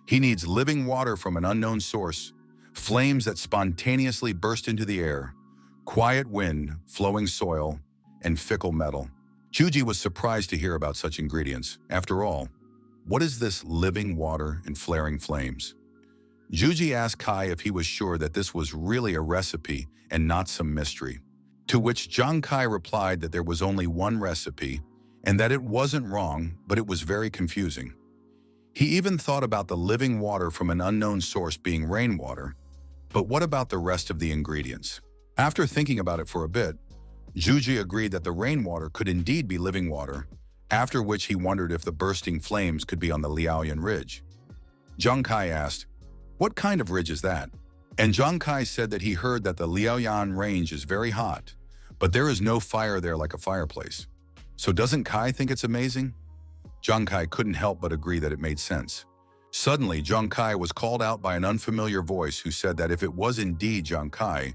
He needs living water from an unknown source, flames that spontaneously burst into the air, quiet wind, flowing soil, and fickle metal. Juji was surprised to hear about such ingredients. After all, what is this living water and flaring flames? Juji asked Kai if he was sure that this was really a recipe and not some mystery, to which Zhang Kai replied that there was only one recipe and that it wasn't wrong, but it was very confusing. He even thought about the living water from an unknown source being rainwater, but what about the rest of the ingredients? After thinking about it for a bit, Juji agreed that the rainwater could indeed be living water, after which he wondered if the bursting flames could be on the Liaoyan Ridge. Zhang Kai asked, "What kind of ridge is that?" And Zhang Kai said that he heard that the Liaoyan Range is very hot, but there is no fire there like a fireplace. So doesn't Kai think it's amazing? Zhang Kai couldn't help but agree that it made sense. Suddenly, Zhang Kai was called out by an unfamiliar voice who said that if it was indeed Zhang Kai,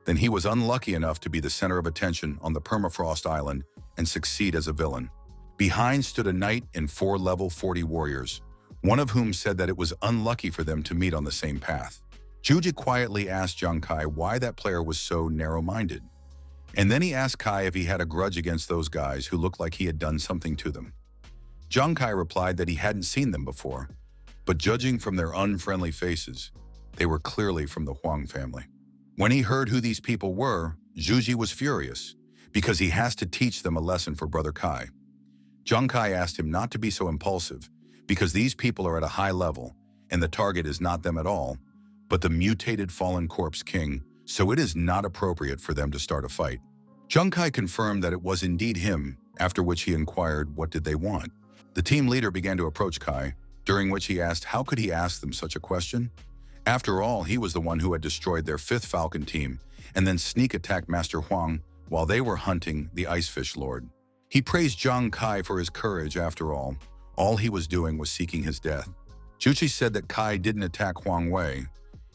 then he was unlucky enough to be the center of attention on the Permafrost Island and succeed as a villain. Behind stood a knight and 4 level 40 warriors, one of whom said that it was unlucky for them to meet on the same path. Juji quietly asked Zhang Kai why that player was so narrow-minded. And then he asked Kai if he had a grudge against those guys who looked like he had done something to them. Zhang Kai replied that he hadn't seen them before, but judging from their unfriendly faces, they were clearly from the Huang family. When he heard who these people were, Juji was furious, because he has to teach them a lesson for Brother Kai. Zhang Kai asked him not to be so impulsive, because these people are at a high level, and the target is not them at all, but the mutated fallen corpse king, so it is not appropriate for them to start a fight. Zhang Kai confirmed that it was indeed him, after which he inquired what did they want. The team leader began to approach Kai, during which he asked how could he ask them such a question? After all, he was the one who had destroyed their 5th Falcon team and then sneak attacked Master Huang while they were hunting the Icefish Lord. He praised Zhang Kai for his courage. After all he was doing was seeking his death. Juchi said that Kai didn't attack Huang Wei.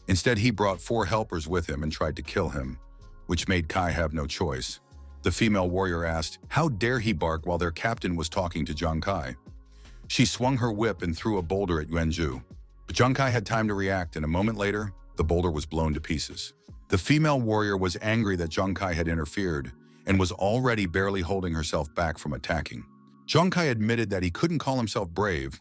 Instead, he brought 4 helpers with him and tried to kill him, which made Kai have no choice. The female warrior asked, how dare he bark while their captain was talking to Zhang Kai? She swung her whip and threw a boulder at Yuanzhu. But Zhang Kai had time to react, and a moment later, the boulder was blown to pieces. The female warrior was angry that Zhang Kai had interfered and was already barely holding herself back from attacking. Zhang Kai admitted that he couldn't call himself brave,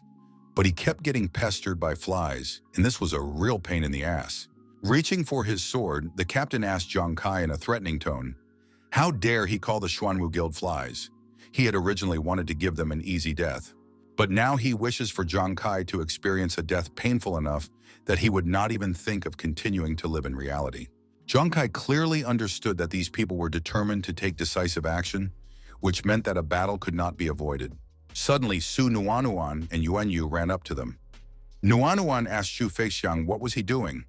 but he kept getting pestered by flies, and this was a real pain in the ass. Reaching for his sword, the captain asked Zhang Kai in a threatening tone, how dare he call the Xuanwu Guild flies? He had originally wanted to give them an easy death. But now he wishes for Zhang Kai to experience a death painful enough that he would not even think of continuing to live in reality. Zhang Kai clearly understood that these people were determined to take decisive action, which meant that a battle could not be avoided. Suddenly, Su Nuanuan and Yuanyu ran up to them. Nuanuan asked Xu Feixiang what was he doing.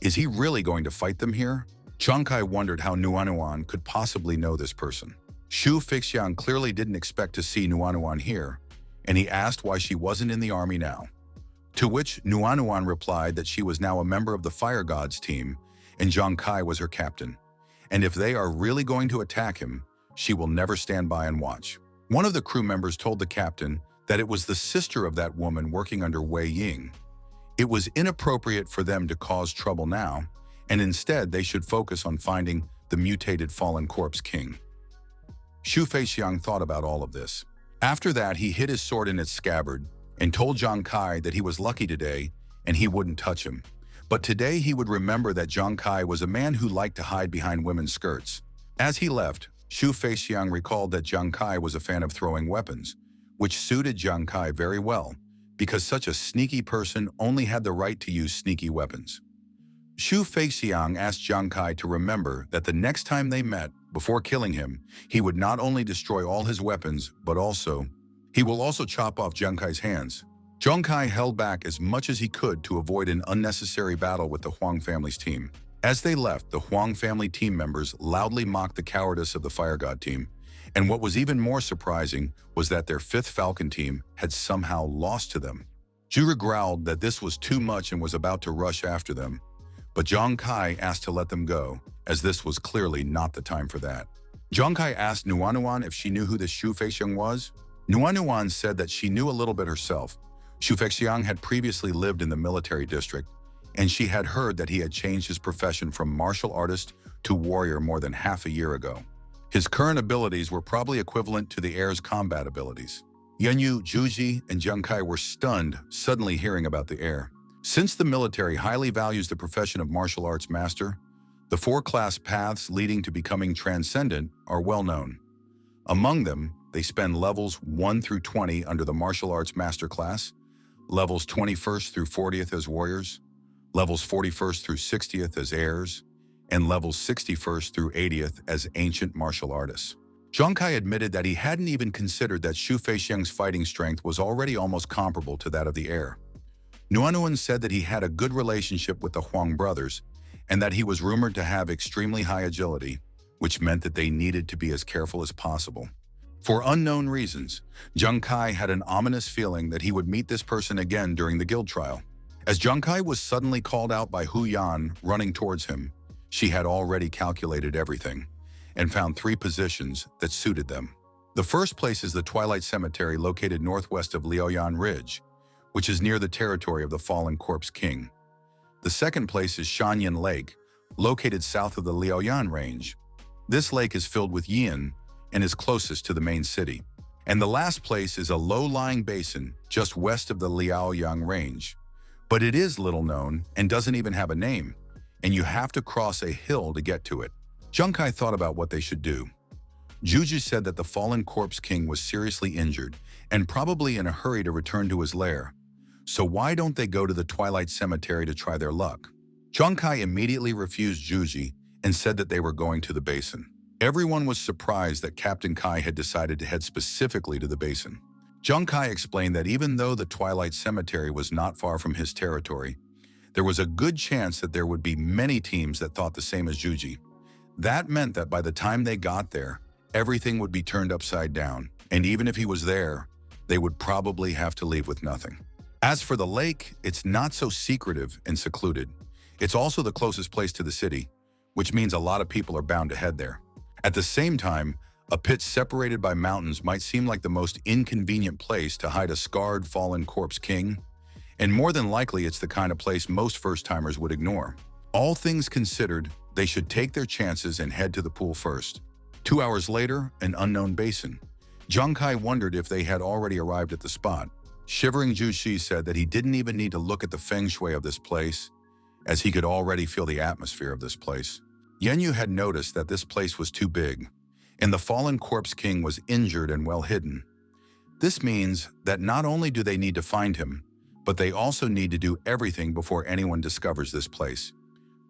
Is he really going to fight them here? Zhang Kai wondered how Nuanuan could possibly know this person. Xu Feixiang clearly didn't expect to see Nuanuan here, and he asked why she wasn't in the army now. To which Nuanuan replied that she was now a member of the Fire Gods team, and Zhang Kai was her captain. And if they are really going to attack him, she will never stand by and watch. One of the crew members told the captain that it was the sister of that woman working under Wei Ying. It was inappropriate for them to cause trouble now, and instead they should focus on finding the mutated fallen corpse king. Xu Feixiang thought about all of this. After that, he hid his sword in its scabbard and told Zhang Kai that he was lucky today and he wouldn't touch him. But today he would remember that Zhang Kai was a man who liked to hide behind women's skirts. As he left, Xu Feixiang recalled that Zhang Kai was a fan of throwing weapons, which suited Zhang Kai very well, because such a sneaky person only had the right to use sneaky weapons. Xu Feixiang asked Zhang Kai to remember that the next time they met, before killing him, he would not only destroy all his weapons, but he will also chop off Zhang Kai's hands. Zhang Kai held back as much as he could to avoid an unnecessary battle with the Huang family's team. As they left, the Huang family team members loudly mocked the cowardice of the Fire God team, and what was even more surprising was that their 5th Falcon team had somehow lost to them. Jura growled that this was too much and was about to rush after them, but Zhang Kai asked to let them go, as this was clearly not the time for that. Zhang Kai asked Nuanuan if she knew who this Xu Feixiang was. Nuanuan said that she knew a little bit herself. Xu Feixiang had previously lived in the military district, and she had heard that he had changed his profession from martial artist to warrior more than half a year ago. His current abilities were probably equivalent to the heir's combat abilities. Yanyu, Juji, and Zhang Kai were stunned suddenly hearing about the heir. Since the military highly values the profession of martial arts master, the 4-class paths leading to becoming transcendent are well known. Among them, they spend levels 1 through 20 under the martial arts master class, levels 21st through 40th as warriors, levels 41st through 60th as heirs, and levels 61st through 80th as ancient martial artists. Zhang Kai admitted that he hadn't even considered that Xu Feixiang's fighting strength was already almost comparable to that of the heir. Nuanuan said that he had a good relationship with the Huang brothers and that he was rumored to have extremely high agility, which meant that they needed to be as careful as possible. For unknown reasons, Zhang Kai had an ominous feeling that he would meet this person again during the guild trial. As Zhang Kai was suddenly called out by Hu Yan running towards him, she had already calculated everything and found 3 positions that suited them. The first place is the Twilight Cemetery located northwest of Liaoyan Ridge, which is near the territory of the fallen corpse king. The second place is Shanyan Lake, located south of the Liaoyan Range. This lake is filled with yin and is closest to the main city. And the last place is a low-lying basin just west of the Liaoyang Range. But it is little known and doesn't even have a name, and you have to cross a hill to get to it. Zhang Kai thought about what they should do. Juju said that the fallen corpse king was seriously injured and probably in a hurry to return to his lair. So why don't they go to the Twilight Cemetery to try their luck? Zhang Kai immediately refused Juji and said that they were going to the basin. Everyone was surprised that Captain Kai had decided to head specifically to the basin. Zhang Kai explained that even though the Twilight Cemetery was not far from his territory, there was a good chance that there would be many teams that thought the same as Juji. That meant that by the time they got there, everything would be turned upside down, and even if he was there, they would probably have to leave with nothing. As for the lake, it's not so secretive and secluded. It's also the closest place to the city, which means a lot of people are bound to head there. At the same time, a pit separated by mountains might seem like the most inconvenient place to hide a scarred, fallen corpse king, and more than likely it's the kind of place most first-timers would ignore. All things considered, they should take their chances and head to the pool first. 2 hours later, an unknown basin. Zhang Kai wondered if they had already arrived at the spot. Shivering Jushi said that he didn't even need to look at the feng shui of this place, as he could already feel the atmosphere of this place. Yenyu had noticed that this place was too big, and the fallen corpse king was injured and well hidden. This means that not only do they need to find him, but they also need to do everything before anyone discovers this place,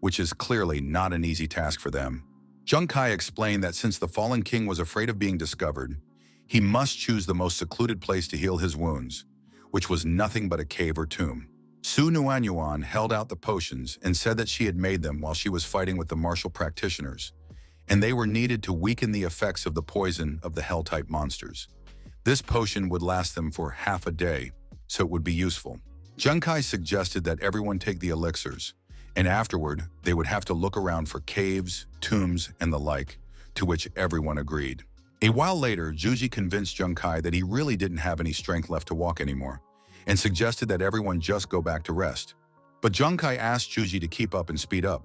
which is clearly not an easy task for them. Junkai explained that since the fallen king was afraid of being discovered, he must choose the most secluded place to heal his wounds, which was nothing but a cave or tomb. Su Nuanyuan held out the potions and said that she had made them while she was fighting with the martial practitioners, and they were needed to weaken the effects of the poison of the hell-type monsters. This potion would last them for half a day, so it would be useful. Junkai suggested that everyone take the elixirs, and afterward, they would have to look around for caves, tombs, and the like, to which everyone agreed. A while later, Juji convinced Junkai that he really didn't have any strength left to walk anymore, and suggested that everyone just go back to rest. But Junkai asked Juji to keep up and speed up.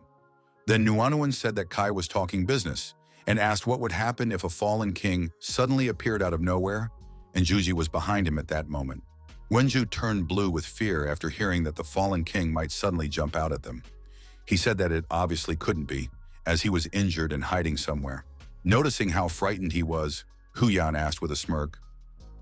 Then Nuanuan said that Kai was talking business, and asked what would happen if a fallen king suddenly appeared out of nowhere, and Juji was behind him at that moment. Wenju turned blue with fear after hearing that the fallen king might suddenly jump out at them. He said that it obviously couldn't be, as he was injured and hiding somewhere. Noticing how frightened he was, Huyan asked with a smirk,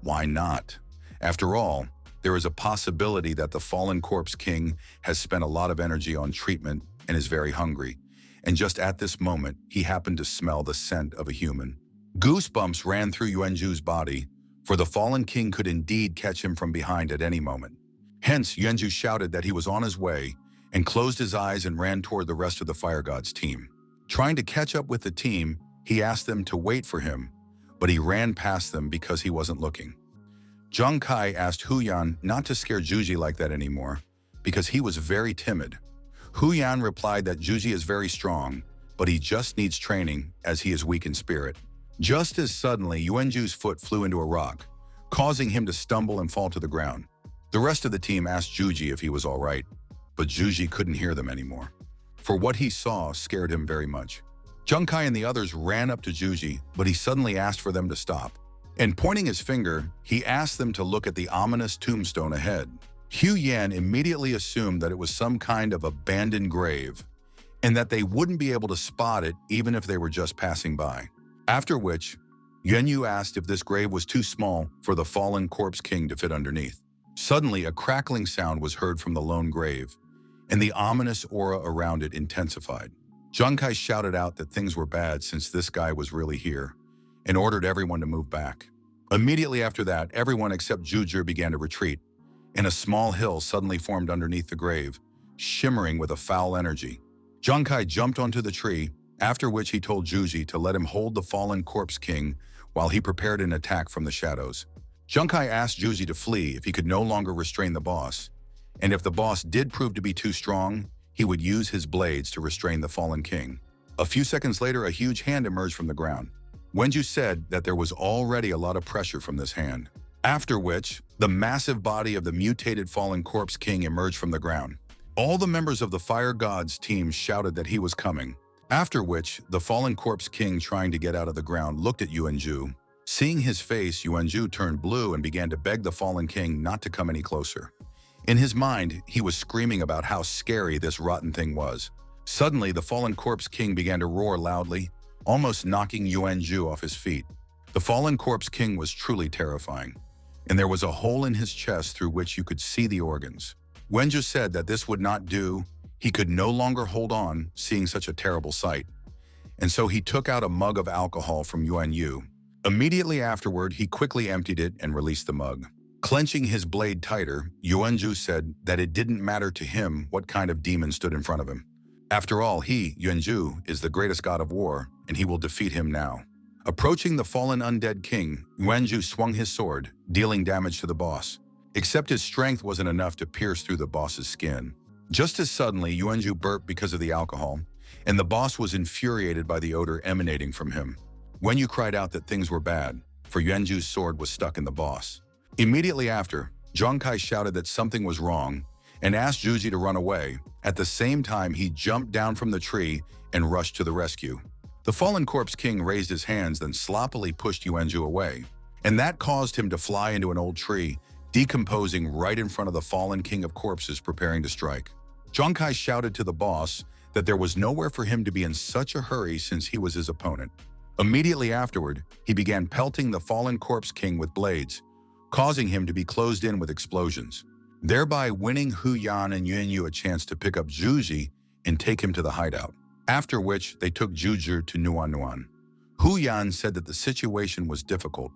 "Why not? After all, there is a possibility that the fallen corpse king has spent a lot of energy on treatment and is very hungry, and just at this moment, he happened to smell the scent of a human." Goosebumps ran through Yuanju's body, for the fallen king could indeed catch him from behind at any moment. Hence, Yuanju shouted that he was on his way and closed his eyes and ran toward the rest of the fire god's team. Trying to catch up with the team, he asked them to wait for him, but he ran past them because he wasn't looking. Zhang Kai asked Huyan not to scare Juji like that anymore, because he was very timid. Huyan replied that Juji is very strong, but he just needs training as he is weak in spirit. Just as suddenly, Yuanju's foot flew into a rock, causing him to stumble and fall to the ground. The rest of the team asked Juji if he was all right, but Juji couldn't hear them anymore, for what he saw scared him very much. Junkai and the others ran up to Juji, but he suddenly asked for them to stop. And pointing his finger, he asked them to look at the ominous tombstone ahead. Hu Yan immediately assumed that it was some kind of abandoned grave, and that they wouldn't be able to spot it even if they were just passing by. After which, Yuanyu asked if this grave was too small for the fallen corpse king to fit underneath. Suddenly, a crackling sound was heard from the lone grave, and the ominous aura around it intensified. Junkai shouted out that things were bad since this guy was really here, and ordered everyone to move back. Immediately after that, everyone except Jujir began to retreat, and a small hill suddenly formed underneath the grave, shimmering with a foul energy. Junkai jumped onto the tree, after which he told Juji to let him hold the fallen corpse king while he prepared an attack from the shadows. Junkai asked Juji to flee if he could no longer restrain the boss, and if the boss did prove to be too strong, he would use his blades to restrain the fallen king. A few seconds later, a huge hand emerged from the ground. Wenju said that there was already a lot of pressure from this hand. After which, the massive body of the mutated fallen corpse king emerged from the ground. All the members of the fire god's team shouted that he was coming. After which, the fallen corpse king trying to get out of the ground looked at Yuanju. Seeing his face, Yuanju turned blue and began to beg the fallen king not to come any closer. In his mind, he was screaming about how scary this rotten thing was. Suddenly, the fallen corpse king began to roar loudly, almost knocking Yuanju off his feet. The fallen corpse king was truly terrifying, and there was a hole in his chest through which you could see the organs. Wenju said that this would not do. He could no longer hold on, seeing such a terrible sight. And so he took out a mug of alcohol from Yuanyu. Immediately afterward, he quickly emptied it and released the mug. Clenching his blade tighter, Yuanju said that it didn't matter to him what kind of demon stood in front of him. After all, he, Yuanju, is the greatest god of war, and he will defeat him now. Approaching the fallen undead king, Yuanju swung his sword, dealing damage to the boss. Except his strength wasn't enough to pierce through the boss's skin. Just as suddenly, Yuanju burped because of the alcohol, and the boss was infuriated by the odor emanating from him. Wenyu cried out that things were bad, for Yuanju's sword was stuck in the boss. Immediately after, Zhongkai shouted that something was wrong and asked Juji to run away. At the same time, he jumped down from the tree and rushed to the rescue. The fallen corpse king raised his hands, then sloppily pushed Yuanju away, and that caused him to fly into an old tree, decomposing right in front of the fallen king of corpses preparing to strike. Zhang Kai shouted to the boss that there was nowhere for him to be in such a hurry since he was his opponent. Immediately afterward, he began pelting the fallen corpse king with blades, causing him to be closed in with explosions, thereby winning Hu Yan and Yuan Yu a chance to pick up Zhuji and take him to the hideout, after which they took Zhu to Nuan Nuan. Hu Yan said that the situation was difficult,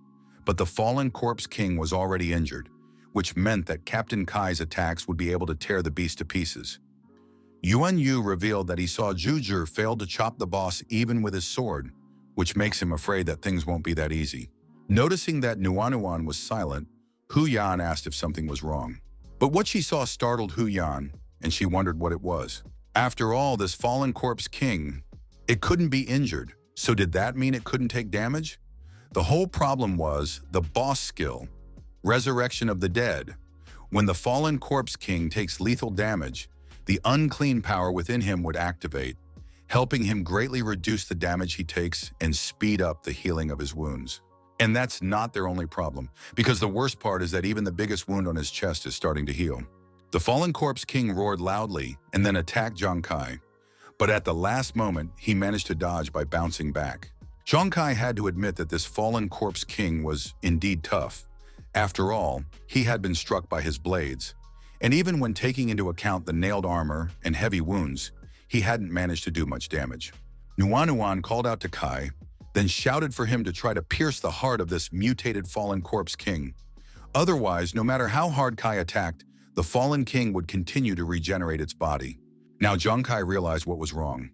but the fallen corpse king was already injured, which meant that Captain Kai's attacks would be able to tear the beast to pieces. Yuan Yu revealed that he saw Zhu fail to chop the boss even with his sword, which makes him afraid that things won't be that easy. Noticing that Nuan Nuan was silent, Hu Yan asked if something was wrong. But what she saw startled Hu Yan, and she wondered what it was. After all, this fallen corpse king, it couldn't be injured, so did that mean it couldn't take damage? The whole problem was the boss skill, Resurrection of the Dead. When the fallen corpse king takes lethal damage, the unclean power within him would activate, helping him greatly reduce the damage he takes and speed up the healing of his wounds. And that's not their only problem, because the worst part is that even the biggest wound on his chest is starting to heal. The fallen corpse king roared loudly and then attacked Zhang Kai, but at the last moment, he managed to dodge by bouncing back. Zhang Kai had to admit that this fallen corpse king was indeed tough. After all, he had been struck by his blades, and even when taking into account the nailed armor and heavy wounds, he hadn't managed to do much damage. Nuan Nuan called out to Kai, then shouted for him to try to pierce the heart of this mutated fallen corpse king. Otherwise, no matter how hard Kai attacked, the fallen king would continue to regenerate its body. Now Zhang Kai realized what was wrong.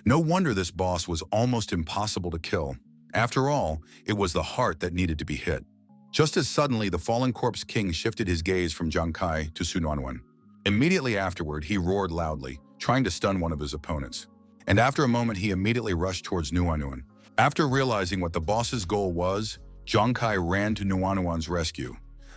No wonder this boss was almost impossible to kill. After all, it was the heart that needed to be hit. Just as suddenly, the fallen corpse king shifted his gaze from Zhang Kai to Su Nuan. Immediately afterward, he roared loudly, trying to stun one of his opponents. And after a moment, he immediately rushed towards Nuan Nuan. After realizing what the boss's goal was, Zhang Kai ran to Nuan Nuan's rescue.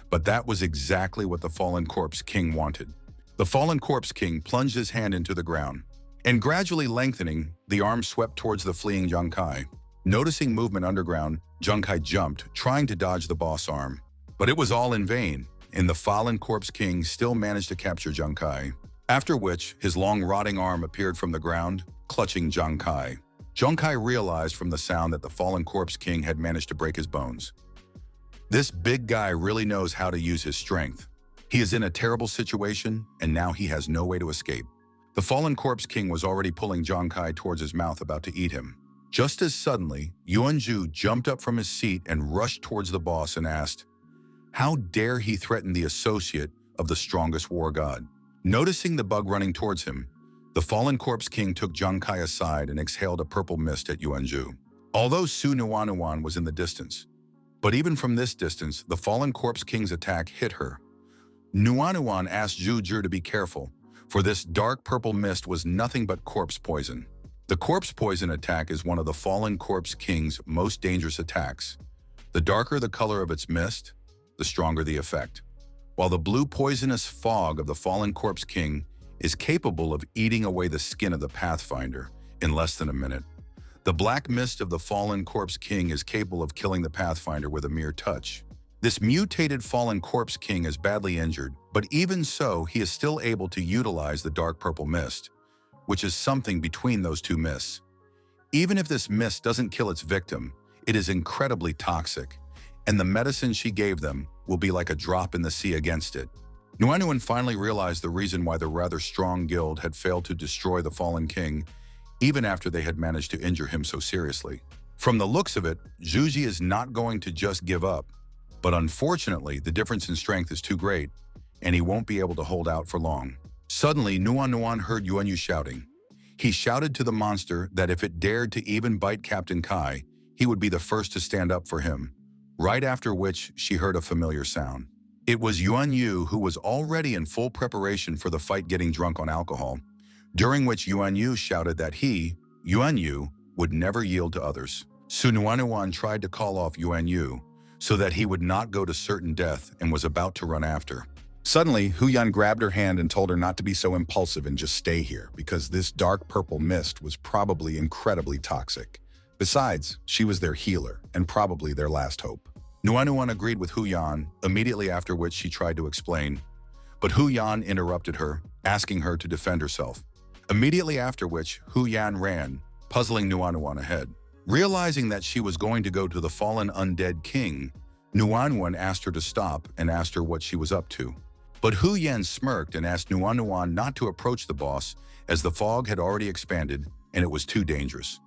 But that was exactly what the fallen corpse king wanted. The fallen corpse king plunged his hand into the ground, and gradually lengthening, the arm swept towards the fleeing Zhang Kai. Noticing movement underground, Zhang Kai jumped, trying to dodge the boss arm. But it was all in vain, and the fallen corpse king still managed to capture Zhang Kai. After which, his long rotting arm appeared from the ground, clutching Zhang Kai. Zhang Kai realized from the sound that the fallen corpse king had managed to break his bones. This big guy really knows how to use his strength. He is in a terrible situation, and now he has no way to escape. The fallen corpse king was already pulling Zhang Kai towards his mouth, about to eat him. Just as suddenly, Yuan Zhu jumped up from his seat and rushed towards the boss and asked, how dare he threaten the associate of the strongest war god? Noticing the bug running towards him, the fallen corpse king took Zhang Kai aside and exhaled a purple mist at Yuan Zhu. Although Su Nuan Nuan was in the distance, but even from this distance, the fallen corpse king's attack hit her. Nuan Nuan asked Zhu to be careful, for this dark purple mist was nothing but corpse poison. The corpse poison attack is one of the fallen corpse king's most dangerous attacks. The darker the color of its mist, the stronger the effect. While the blue poisonous fog of the fallen corpse king is capable of eating away the skin of the Pathfinder in less than a minute, the black mist of the fallen corpse king is capable of killing the Pathfinder with a mere touch. This mutated fallen corpse king is badly injured, but even so, he is still able to utilize the dark purple mist, which is something between those two mists. Even if this mist doesn't kill its victim, it is incredibly toxic, and the medicine she gave them will be like a drop in the sea against it. Nuan Nuan finally realized the reason why the rather strong guild had failed to destroy the fallen king, even after they had managed to injure him so seriously. From the looks of it, Zhuji is not going to just give up, but unfortunately, the difference in strength is too great, and he won't be able to hold out for long. Suddenly, Nuan Nuan heard Yuan Yu shouting. He shouted to the monster that if it dared to even bite Captain Kai, he would be the first to stand up for him, right after which she heard a familiar sound. It was Yuan Yu, who was already in full preparation for the fight, getting drunk on alcohol, during which Yuan Yu shouted that he, Yuan Yu, would never yield to others. Su Nuan Nuan tried to call off Yuan Yu so that he would not go to certain death and was about to run after. Suddenly, Hu Yan grabbed her hand and told her not to be so impulsive and just stay here, because this dark purple mist was probably incredibly toxic. Besides, she was their healer and probably their last hope. Nuan Nuan agreed with Hu Yan, immediately after which she tried to explain. But Hu Yan interrupted her, asking her to defend herself. Immediately after which, Hu Yan ran, puzzling Nuanuan ahead. Realizing that she was going to go to the fallen undead king, Nuanuan asked her to stop and asked her what she was up to. But Hu Yan smirked and asked Nuanuan not to approach the boss as the fog had already expanded and it was too dangerous.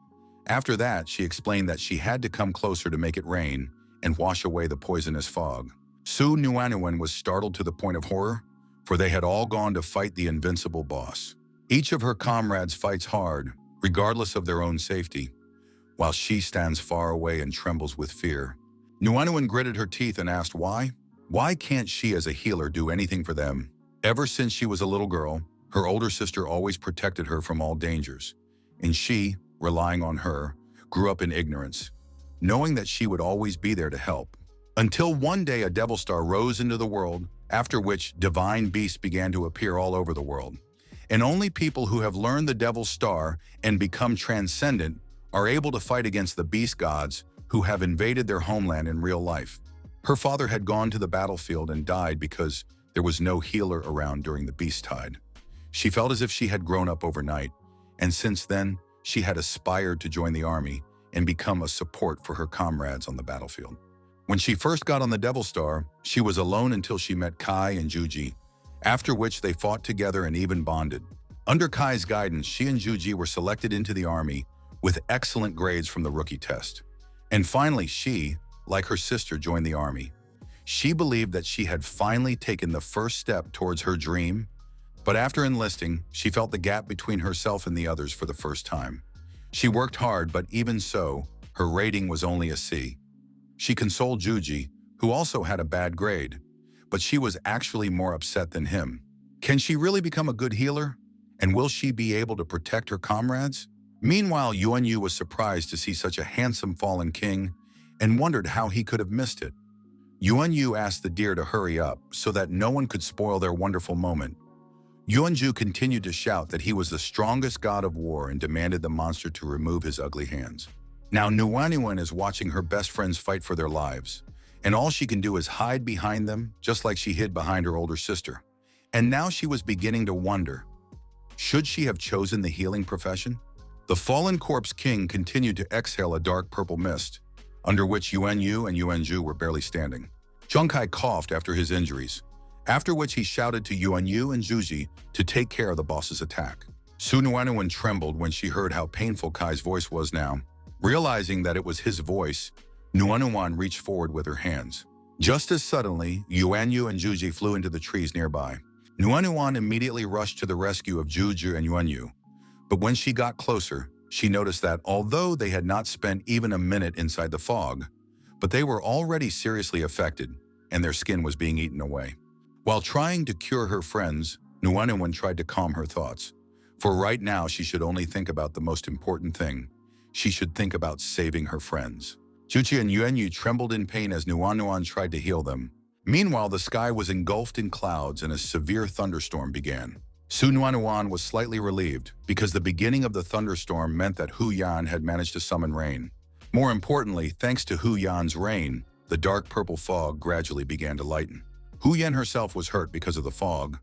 After that, she explained that she had to come closer to make it rain and wash away the poisonous fog. Soon Nuanuan was startled to the point of horror, for they had all gone to fight the invincible boss. Each of her comrades fights hard, regardless of their own safety, while she stands far away and trembles with fear. Nuanuan gritted her teeth and asked why? Why can't she as a healer do anything for them? Ever since she was a little girl, her older sister always protected her from all dangers, and she, relying on her, grew up in ignorance, knowing that she would always be there to help. Until one day a devil star rose into the world, after which divine beasts began to appear all over the world. And only people who have learned the devil's star and become transcendent are able to fight against the beast gods who have invaded their homeland in real life. Her father had gone to the battlefield and died because there was no healer around during the beast tide. She felt as if she had grown up overnight, and since then, she had aspired to join the army and become a support for her comrades on the battlefield. When she first got on the Devil Star, she was alone until she met Kai and Juji, after which they fought together and even bonded. Under Kai's guidance, she and Juji were selected into the army with excellent grades from the rookie test. And finally, she, like her sister, joined the army. She believed that she had finally taken the first step towards her dream, but after enlisting, she felt the gap between herself and the others for the first time. She worked hard, but even so, her rating was only a C. She consoled Juji, who also had a bad grade, but she was actually more upset than him. Can she really become a good healer? And will she be able to protect her comrades? Meanwhile, Yuanyu was surprised to see such a handsome fallen king and wondered how he could have missed it. Yuanyu asked the deer to hurry up so that no one could spoil their wonderful moment. Yuanju continued to shout that he was the strongest god of war and demanded the monster to remove his ugly hands. Now Nuanuan is watching her best friends fight for their lives, and all she can do is hide behind them, just like she hid behind her older sister. And now she was beginning to wonder, should she have chosen the healing profession? The fallen corpse king continued to exhale a dark purple mist, under which Yuanyu and Yuanju were barely standing. Zhongkai coughed after his injuries, after which he shouted to Yuanyu and Juji to take care of the boss's attack. Su Nuanuan trembled when she heard how painful Kai's voice was now. Realizing that it was his voice, Nuanuan reached forward with her hands. Just as suddenly, Yuanyu and Juji flew into the trees nearby. Nuanuan immediately rushed to the rescue of Juju and Yuanyu. But when she got closer, she noticed that although they had not spent even a minute inside the fog, but they were already seriously affected, and their skin was being eaten away. While trying to cure her friends, Nuanuan tried to calm her thoughts. For right now, she should only think about the most important thing. She should think about saving her friends. Juji and Yuanyu trembled in pain as Nuanuan tried to heal them. Meanwhile, the sky was engulfed in clouds and a severe thunderstorm began. Su Nuanuan was slightly relieved because the beginning of the thunderstorm meant that Hu Yan had managed to summon rain. More importantly, thanks to Hu Yan's rain, the dark purple fog gradually began to lighten. Hu Yan herself was hurt because of the fog,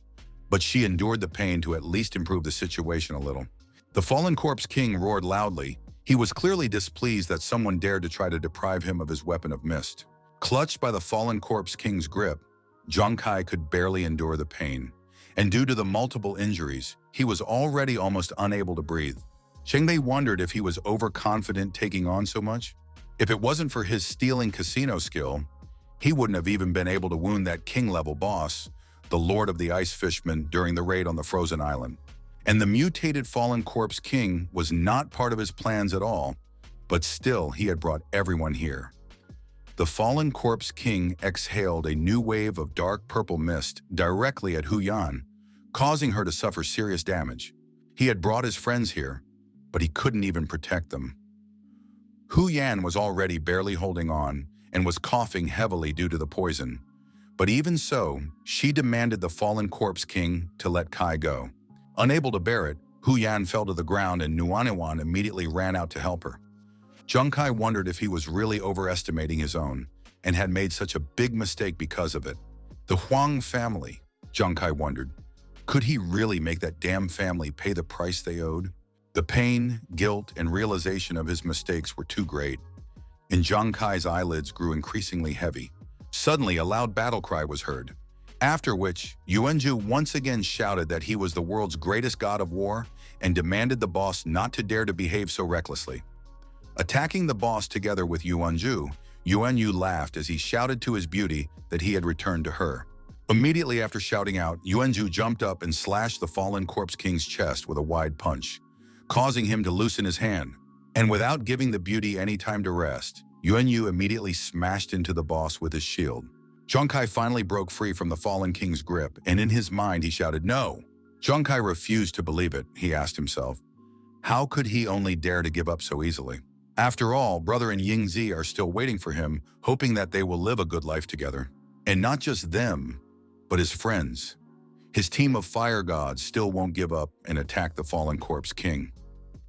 but she endured the pain to at least improve the situation a little. The fallen corpse king roared loudly. He was clearly displeased that someone dared to try to deprive him of his weapon of mist. Clutched by the fallen corpse king's grip, Zhongkai could barely endure the pain, and due to the multiple injuries, he was already almost unable to breathe. Chengbei wondered if he was overconfident taking on so much. If it wasn't for his stealing casino skill, he wouldn't have even been able to wound that king-level boss, the Lord of the Ice Fishmen, during the raid on the frozen island. And the mutated fallen corpse king was not part of his plans at all, but still he had brought everyone here. The fallen corpse king exhaled a new wave of dark purple mist directly at Hu Yan, causing her to suffer serious damage. He had brought his friends here, but he couldn't even protect them. Hu Yan was already barely holding on and was coughing heavily due to the poison. But even so, she demanded the fallen corpse king to let Kai go. Unable to bear it, Hu Yan fell to the ground and Nuanuan immediately ran out to help her. Zhongkai wondered if he was really overestimating his own and had made such a big mistake because of it. The Huang family, Zhongkai wondered. Could he really make that damn family pay the price they owed? The pain, guilt, and realization of his mistakes were too great, and Zhang Kai's eyelids grew increasingly heavy. Suddenly, a loud battle cry was heard, after which Yuanju once again shouted that he was the world's greatest god of war and demanded the boss not to dare to behave so recklessly. Attacking the boss together with Yuanju, Yuanyu laughed as he shouted to his beauty that he had returned to her. Immediately after shouting out, Yuanju jumped up and slashed the fallen corpse king's chest with a wide punch, causing him to loosen his hand. And without giving the beauty any time to rest, Yuanyu immediately smashed into the boss with his shield. Zhang Kai finally broke free from the fallen king's grip, and in his mind he shouted, "No!" Zhang Kai refused to believe it. He asked himself, how could he only dare to give up so easily? After all, brother and Yingzi are still waiting for him, hoping that they will live a good life together. And not just them, but his friends. His team of fire gods still won't give up and attack the fallen corpse king.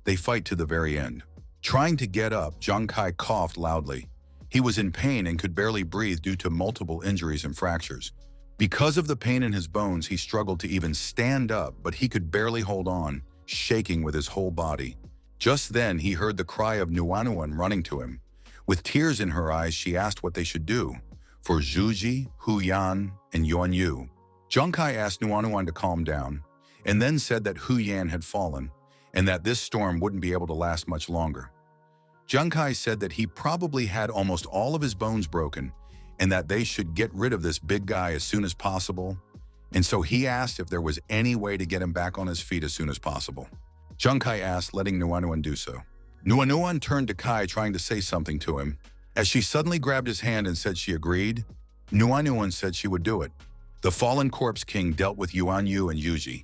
They fight to the very end. Trying to get up, Zhang Kai coughed loudly. He was in pain and could barely breathe due to multiple injuries and fractures. Because of the pain in his bones, he struggled to even stand up, but he could barely hold on, shaking with his whole body. Just then, he heard the cry of Nuanuan running to him. With tears in her eyes, she asked what they should do for Zhuji, Hu Yan, and Yuan Yu. Zhang Kai asked Nuanuan to calm down, and then said that Hu Yan had fallen, and that this storm wouldn't be able to last much longer. Zhang Kai said that he probably had almost all of his bones broken, and that they should get rid of this big guy as soon as possible, and so he asked if there was any way to get him back on his feet as soon as possible. Zhang Kai asked, letting Nuanuan do so. Nuanuan turned to Kai, trying to say something to him. As she suddenly grabbed his hand and said she agreed, Nuanuan said she would do it. The fallen corpse king dealt with Yuan Yu and Yuji,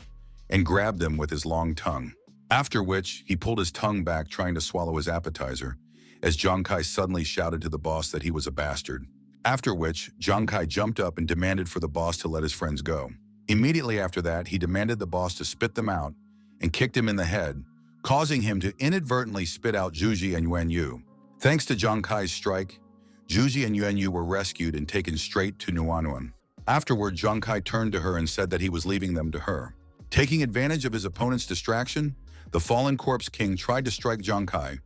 and grabbed them with his long tongue. After which, he pulled his tongue back, trying to swallow his appetizer, as Zhang Kai suddenly shouted to the boss that he was a bastard. After which, Zhang Kai jumped up and demanded for the boss to let his friends go. Immediately after that, he demanded the boss to spit them out and kicked him in the head, causing him to inadvertently spit out Zhuji and Yuan Yu. Thanks to Zhang Kai's strike, Zhuji and Yuan Yu were rescued and taken straight to Nuanuan. Afterward, Zhang Kai turned to her and said that he was leaving them to her. Taking advantage of his opponent's distraction, the fallen corpse king tried to strike Zhang Kai,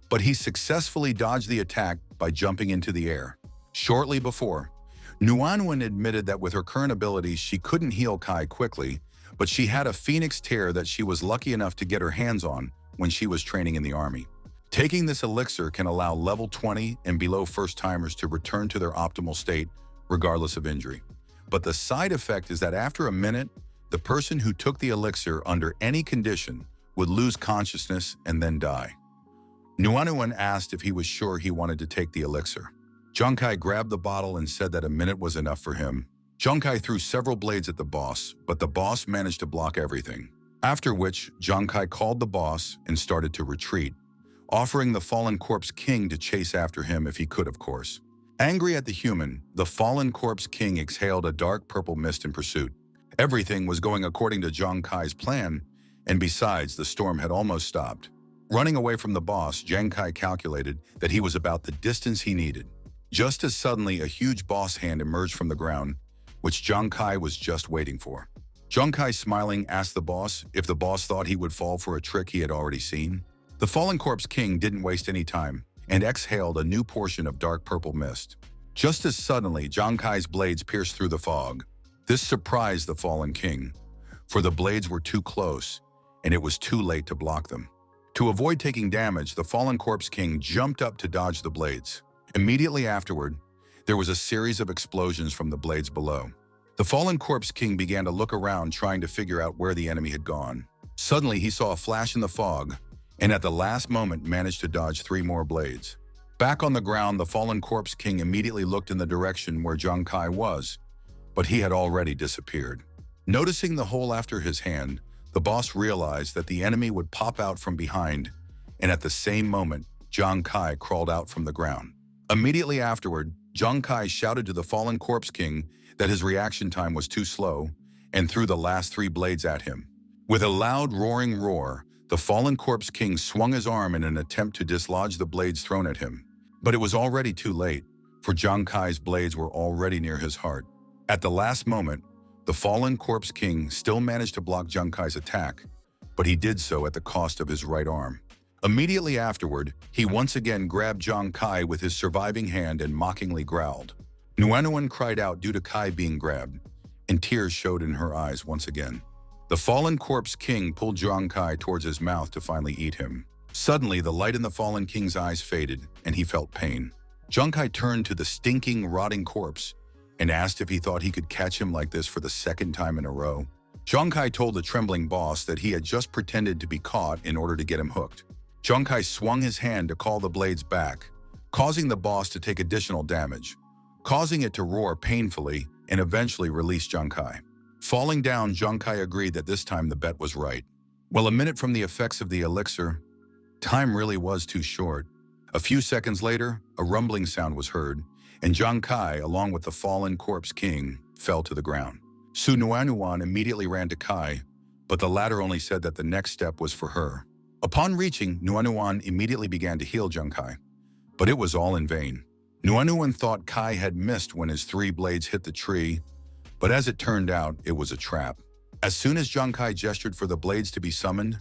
but he successfully dodged the attack by jumping into the air. Shortly before, Nuanuan admitted that with her current abilities, she couldn't heal Kai quickly, but she had a phoenix tear that she was lucky enough to get her hands on when she was training in the army. Taking this elixir can allow level 20 and below first-timers to return to their optimal state, regardless of injury. But the side effect is that after a minute, the person who took the elixir under any condition would lose consciousness and then die. Nuanuan asked if he was sure he wanted to take the elixir. Zhang Kai grabbed the bottle and said that a minute was enough for him. Zhang Kai threw several blades at the boss, but the boss managed to block everything. After which, Zhang Kai called the boss and started to retreat, offering the fallen corpse king to chase after him if he could, of course. Angry at the human, the fallen corpse king exhaled a dark purple mist in pursuit. Everything was going according to Zhang Kai's plan, and besides, the storm had almost stopped. Running away from the boss, Zhang Kai calculated that he was about the distance he needed. Just as suddenly, a huge boss hand emerged from the ground, which Zhang Kai was just waiting for. Zhang Kai, smiling, asked the boss if the boss thought he would fall for a trick he had already seen. The fallen corpse king didn't waste any time and exhaled a new portion of dark purple mist. Just as suddenly, Zhang Kai's blades pierced through the fog. This surprised the fallen king, for the blades were too close, and it was too late to block them. To avoid taking damage, the fallen corpse king jumped up to dodge the blades. Immediately afterward, there was a series of explosions from the blades below. The fallen corpse king began to look around, trying to figure out where the enemy had gone. Suddenly, he saw a flash in the fog, and at the last moment managed to dodge 3 more blades. Back on the ground, the fallen corpse king immediately looked in the direction where Zhang Kai was, but he had already disappeared. Noticing the hole after his hand, the boss realized that the enemy would pop out from behind, and at the same moment, Zhang Kai crawled out from the ground. Immediately afterward, Zhang Kai shouted to the fallen corpse king that his reaction time was too slow and threw the last 3 blades at him. With a loud roaring roar, the fallen corpse king swung his arm in an attempt to dislodge the blades thrown at him. But it was already too late, for Zhang Kai's blades were already near his heart. At the last moment, The fallen corpse king still managed to block Zhang Kai's attack, but he did so at the cost of his right arm. Immediately afterward, he once again grabbed Zhang Kai with his surviving hand and mockingly growled. Nuanuan cried out due to Kai being grabbed, and tears showed in her eyes once again. The fallen corpse king pulled Zhang Kai towards his mouth to finally eat him. Suddenly, the light in the fallen king's eyes faded, and he felt pain. Zhang Kai turned to the stinking, rotting corpse and asked if he thought he could catch him like this for the second time in a row. Zhang Kai told the trembling boss that he had just pretended to be caught in order to get him hooked. Zhang Kai swung his hand to call the blades back, causing the boss to take additional damage, causing it to roar painfully and eventually release Zhang Kai. Falling down, Zhang Kai agreed that this time the bet was right. Well, a minute from the effects of the elixir, time really was too short. A few seconds later, a rumbling sound was heard, and Zhang Kai, along with the fallen corpse king, fell to the ground. Su Nuanuan immediately ran to Kai, but the latter only said that the next step was for her. Upon reaching, Nuanuan immediately began to heal Zhang Kai, but it was all in vain. Nuanuan thought Kai had missed when his 3 blades hit the tree, but as it turned out, it was a trap. As soon as Zhang Kai gestured for the blades to be summoned,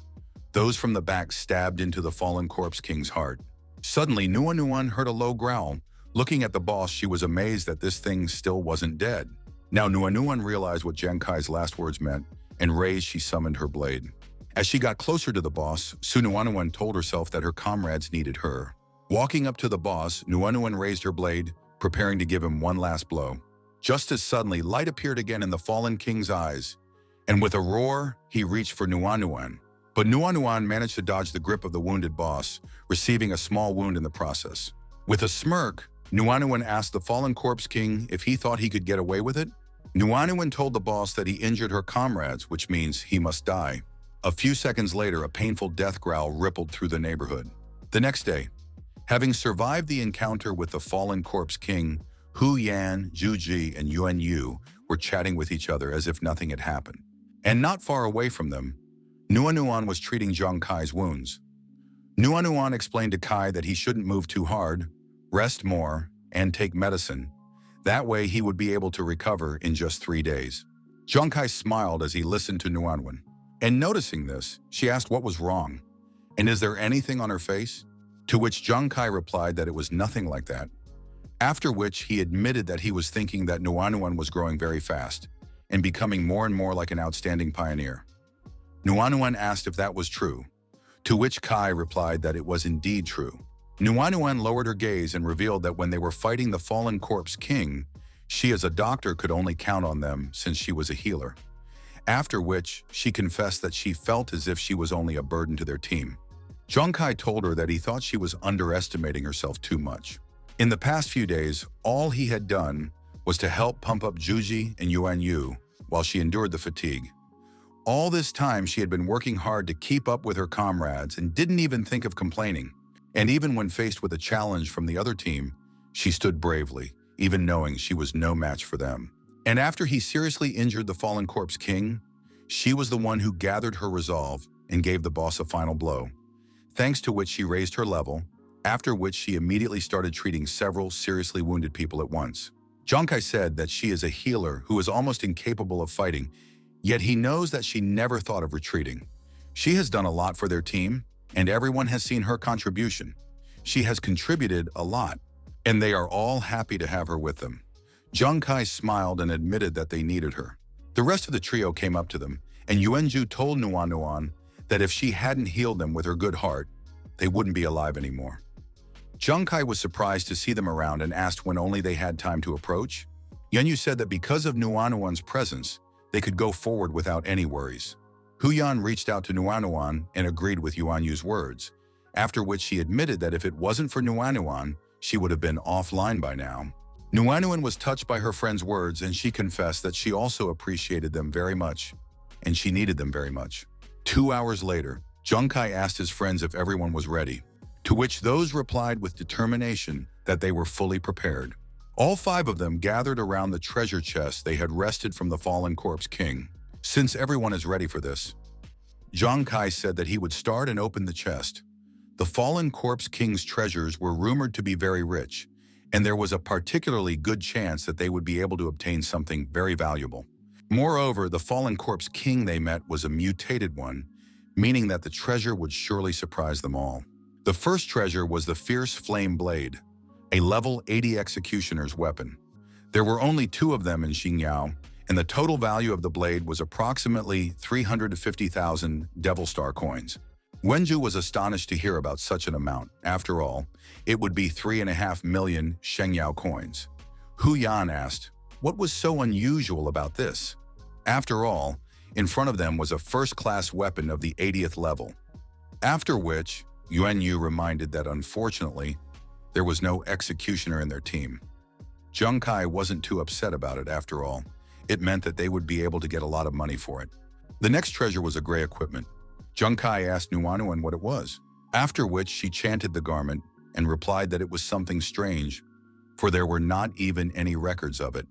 those from the back stabbed into the fallen corpse king's heart. Suddenly, Nuanuan heard a low growl. Looking at the boss, she was amazed that this thing still wasn't dead. Now Nuanuan realized what Zhang Kai's last words meant, and raised she summoned her blade. As she got closer to the boss, Su Nuanuan told herself that her comrades needed her. Walking up to the boss, Nuanuan raised her blade, preparing to give him one last blow. Just as suddenly, light appeared again in the fallen king's eyes, and with a roar, he reached for Nuanuan. But Nuanuan managed to dodge the grip of the wounded boss, receiving a small wound in the process. With a smirk, Nuanuan asked the fallen corpse king if he thought he could get away with it. Nuanuan told the boss that he injured her comrades, which means he must die. A few seconds later, a painful death growl rippled through the neighborhood. The next day, having survived the encounter with the fallen corpse king, Hu Yan, Zhu Ji, and Yuan Yu were chatting with each other as if nothing had happened. And not far away from them, Nuanuan was treating Zhang Kai's wounds. Nuanuan explained to Kai that he shouldn't move too hard, rest more, and take medicine. That way he would be able to recover in just 3 days. Zhang Kai smiled as he listened to Nuanuan. And noticing this, she asked what was wrong. And is there anything on her face? To which Zhang Kai replied that it was nothing like that. After which he admitted that he was thinking that Nuanuan was growing very fast and becoming more and more like an outstanding pioneer. Nuanuan asked if that was true, to which Kai replied that it was indeed true. Nuanuan lowered her gaze and revealed that when they were fighting the fallen corpse king, she as a doctor could only count on them since she was a healer. After which, she confessed that she felt as if she was only a burden to their team. Zhang Kai told her that he thought she was underestimating herself too much. In the past few days, all he had done was to help pump up Zhuji and Yuan Yu while she endured the fatigue. All this time, she had been working hard to keep up with her comrades and didn't even think of complaining. And even when faced with a challenge from the other team, she stood bravely, even knowing she was no match for them. And after he seriously injured the fallen corpse king, she was the one who gathered her resolve and gave the boss a final blow, thanks to which she raised her level, after which she immediately started treating several seriously wounded people at once. Zhang Kai said that she is a healer who is almost incapable of fighting, yet he knows that she never thought of retreating. She has done a lot for their team, and everyone has seen her contribution. She has contributed a lot, and they are all happy to have her with them. Zhang Kai smiled and admitted that they needed her. The rest of the trio came up to them, and Yuanju told Nuanuan that if she hadn't healed them with her good heart, they wouldn't be alive anymore. Zhang Kai was surprised to see them around and asked when only they had time to approach. Yuanyu said that because of Nuanuan's presence, they could go forward without any worries. Huyan reached out to Nuanuan and agreed with Yuanyu's words, after which she admitted that if it wasn't for Nuanuan, she would have been offline by now. Nuanuan was touched by her friend's words, and she confessed that she also appreciated them very much, and she needed them very much. 2 hours later, Zhang Kai asked his friends if everyone was ready, to which those replied with determination that they were fully prepared. All 5 of them gathered around the treasure chest they had wrested from the fallen corpse king. Since everyone is ready for this, Zhang Kai said that he would start and open the chest. The fallen corpse king's treasures were rumored to be very rich, and there was a particularly good chance that they would be able to obtain something very valuable. Moreover, the fallen corpse king they met was a mutated one, meaning that the treasure would surely surprise them all. The first treasure was the fierce flame blade, a level 80 executioner's weapon. There were only 2 of them in Xingyao, and the total value of the blade was approximately 350,000 Devil Star coins. Wenju was astonished to hear about such an amount. After all, it would be 3.5 million Shengyao coins. Hu Yan asked, what was so unusual about this? After all, in front of them was a first-class weapon of the 80th level. After which, Yuan Yu reminded that unfortunately, there was no executioner in their team. Zheng Kai wasn't too upset about it after all. It meant that they would be able to get a lot of money for it. The next treasure was a gray equipment. Zheng Kai asked Nuanuan what it was, after which she chanted the garment and replied that it was something strange, for there were not even any records of it.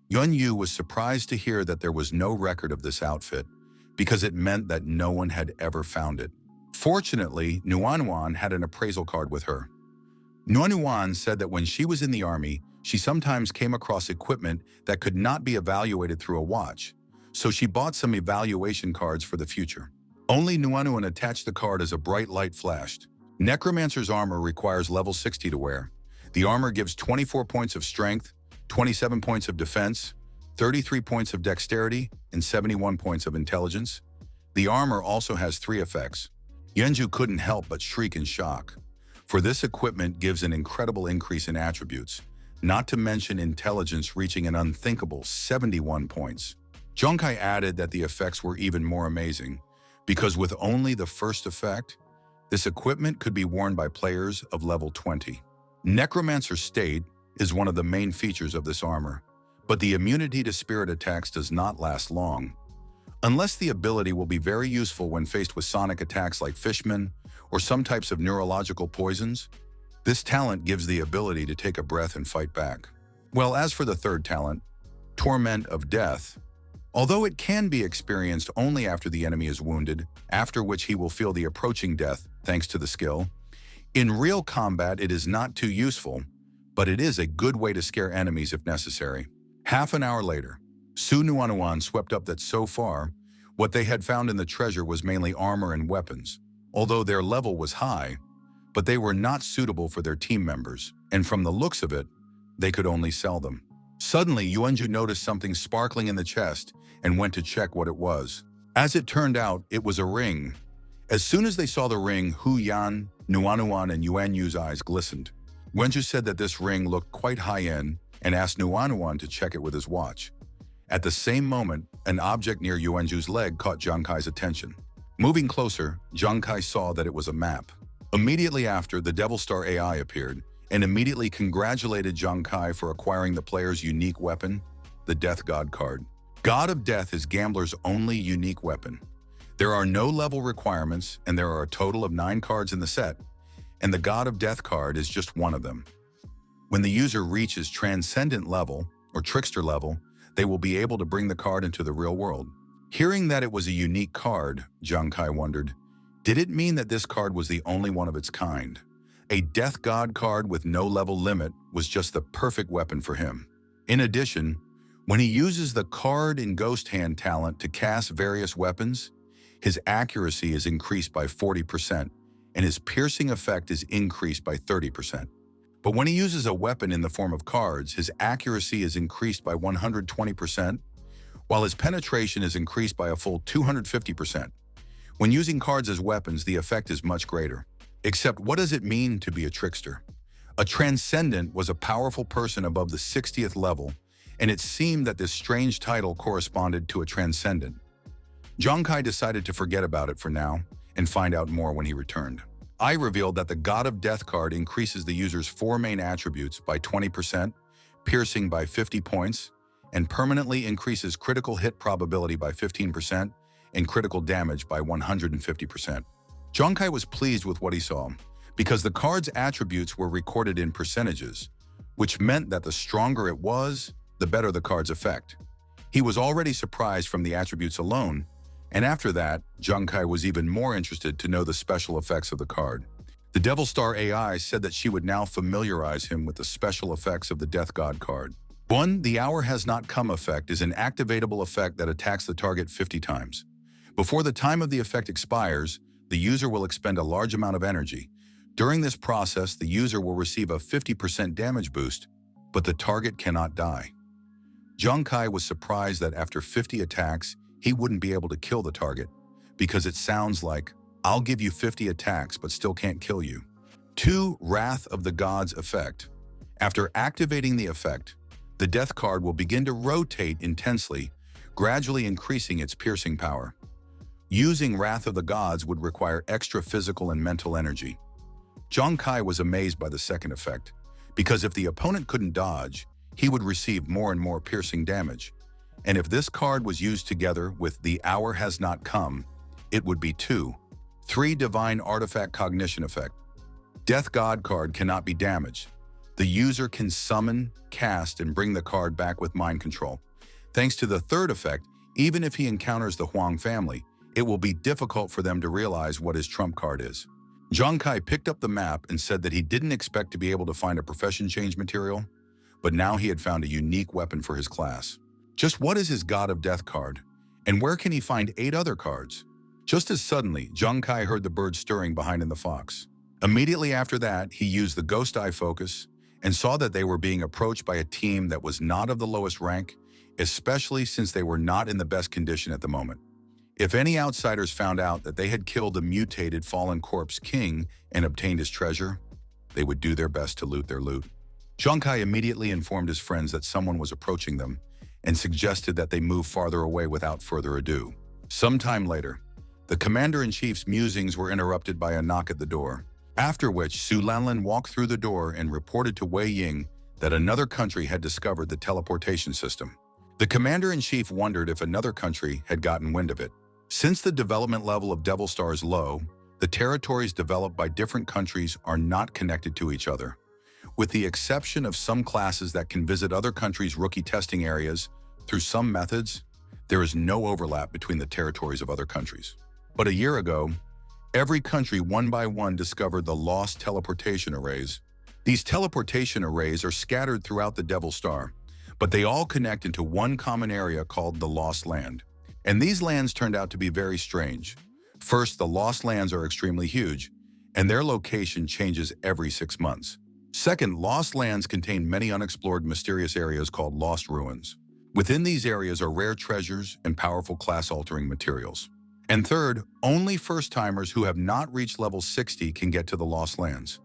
Yuan Yu was surprised to hear that there was no record of this outfit, because it meant that no one had ever found it. Fortunately, Nuanuan had an appraisal card with her. Nuanuan said that when she was in the army, she sometimes came across equipment that could not be evaluated through a watch, so she bought some evaluation cards for the future. Only Nuanuan attached the card as a bright light flashed. Necromancer's armor requires level 60 to wear. The armor gives 24 points of strength, 27 points of defense, 33 points of dexterity, and 71 points of intelligence. The armor also has 3 effects. Yenju couldn't help but shriek in shock, for this equipment gives an incredible increase in attributes, not to mention intelligence reaching an unthinkable 71 points. Zhongkai added that the effects were even more amazing, because with only the first effect, this equipment could be worn by players of level 20. Necromancer's state is one of the main features of this armor, but the immunity to spirit attacks does not last long, unless the ability will be very useful when faced with sonic attacks like fishmen or some types of neurological poisons. This talent gives the ability to take a breath and fight back. Well, as for the third talent, Torment of Death, although it can be experienced only after the enemy is wounded, after which he will feel the approaching death thanks to the skill, in real combat it is not too useful, but it is a good way to scare enemies if necessary. Half an hour later, Su Nuanuan swept up that so far, what they had found in the treasure was mainly armor and weapons, although their level was high, but they were not suitable for their team members, and from the looks of it, they could only sell them. Suddenly, Yuanju noticed something sparkling in the chest and went to check what it was. As it turned out, it was a ring. As soon as they saw the ring, Hu Yan, Nuanuan, and Yuan Yu's eyes glistened. Wenju said that this ring looked quite high-end and asked Nuanuan to check it with his watch. At the same moment, an object near Yuanju's leg caught Zheng Kai's attention. Moving closer, Zheng Kai saw that it was a map. Immediately after, the Devil Star AI appeared and immediately congratulated Zheng Kai for acquiring the player's unique weapon, the Death God card. God of Death is Gambler's only unique weapon. There are no level requirements, and there are a total of 9 cards in the set, and the God of Death card is just one of them. When the user reaches Transcendent level, or Trickster level, they will be able to bring the card into the real world. Hearing that it was a unique card, Zheng Kai wondered, did it mean that this card was the only one of its kind? A Death God card with no level limit was just the perfect weapon for him. In addition, when he uses the Card in Ghost Hand talent to cast various weapons, his accuracy is increased by 40%, and his piercing effect is increased by 30%. But when he uses a weapon in the form of cards, his accuracy is increased by 120%, while his penetration is increased by a full 250%. When using cards as weapons, the effect is much greater. Except, what does it mean to be a trickster? A Transcendent was a powerful person above the 60th level, and it seemed that this strange title corresponded to a Transcendent. Zheng Kai decided to forget about it for now and find out more when he returned. I revealed that the God of Death card increases the user's 4 main attributes by 20%, piercing by 50 points, and permanently increases critical hit probability by 15% and critical damage by 150%. Zheng Kai was pleased with what he saw, because the card's attributes were recorded in percentages, which meant that the stronger it was, the better the card's effect. He was already surprised from the attributes alone, and after that, Zheng Kai was even more interested to know the special effects of the card. The Devil Star AI said that she would now familiarize him with the special effects of the Death God card. 1. The hour has not come effect is an activatable effect that attacks the target 50 times. Before the time of the effect expires, the user will expend a large amount of energy. During this process, the user will receive a 50% damage boost, but the target cannot die. Kai was surprised that after 50 attacks, he wouldn't be able to kill the target, because it sounds like, I'll give you 50 attacks but still can't kill you. 2. Wrath of the Gods effect. After activating the effect, the death card will begin to rotate intensely, gradually increasing its piercing power. Using Wrath of the Gods would require extra physical and mental energy. Kai was amazed by the second effect, because if the opponent couldn't dodge, he would receive more and more piercing damage. And if this card was used together with The Hour Has Not Come, it would be 2. 3. Divine Artifact Cognition effect. Death God card cannot be damaged. The user can summon, cast, and bring the card back with mind control. Thanks to the third effect, even if he encounters the Huang family, it will be difficult for them to realize what his trump card is. Kai picked up the map and said that he didn't expect to be able to find a profession change material, but now he had found a unique weapon for his class. Just what is his God of Death card? And where can he find 8 other cards? Just as suddenly, Kai heard the bird stirring behind in the fox. Immediately after that, he used the Ghost Eye focus and saw that they were being approached by a team that was not of the lowest rank, especially since they were not in the best condition at the moment. If any outsiders found out that they had killed the mutated fallen corpse king and obtained his treasure, they would do their best to loot their loot. Kai immediately informed his friends that someone was approaching them and suggested that they move farther away without further ado. Sometime later, the commander-in-chief's musings were interrupted by a knock at the door, after which Su Lanlin walked through the door and reported to Wei Ying that another country had discovered the teleportation system. The commander-in-chief wondered if another country had gotten wind of it. Since the development level of Devil Star is low, the territories developed by different countries are not connected to each other. With the exception of some classes that can visit other countries' rookie testing areas through some methods, there is no overlap between the territories of other countries. But a year ago, every country one by one discovered the lost teleportation arrays. These teleportation arrays are scattered throughout the Devil Star, but they all connect into one common area called the Lost Land. And these lands turned out to be very strange. First, the Lost Lands are extremely huge, and their location changes every 6 months. Second, Lost Lands contain many unexplored mysterious areas called Lost Ruins. Within these areas are rare treasures and powerful class-altering materials. And third, only first-timers who have not reached level 60 can get to the Lost Lands.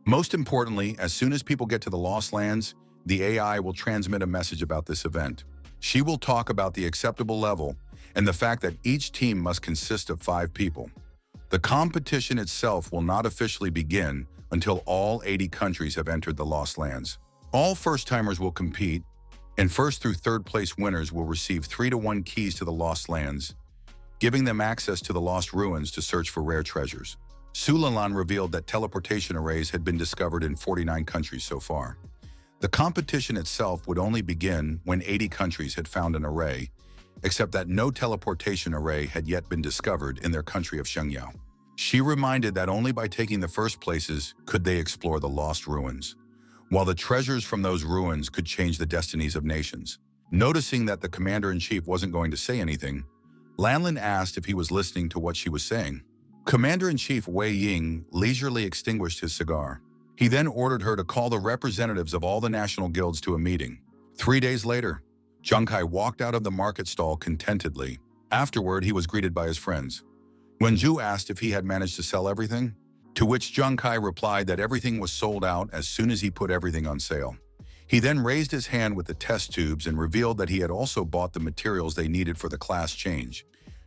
Most importantly, as soon as people get to the Lost Lands, the AI will transmit a message about this event. She will talk about the acceptable level and the fact that each team must consist of 5 people. The competition itself will not officially begin until all 80 countries have entered the Lost Lands. All first-timers will compete, and first through third place winners will receive 3-to-1 keys to the Lost Lands, giving them access to the Lost Ruins to search for rare treasures. Su Lanlan revealed that teleportation arrays had been discovered in 49 countries so far. The competition itself would only begin when 80 countries had found an array, except that no teleportation array had yet been discovered in their country of Shengyao. She reminded that only by taking the first places could they explore the Lost Ruins, while the treasures from those ruins could change the destinies of nations. Noticing that the commander-in-chief wasn't going to say anything, Lanlin asked if he was listening to what she was saying. Commander-in-Chief Wei Ying leisurely extinguished his cigar. He then ordered her to call the representatives of all the national guilds to a meeting. 3 days later, Kai walked out of the market stall contentedly. Afterward, he was greeted by his friends. When Zhu asked if he had managed to sell everything, to which Kai replied that everything was sold out as soon as he put everything on sale. He then raised his hand with the test tubes and revealed that he had also bought the materials they needed for the class change.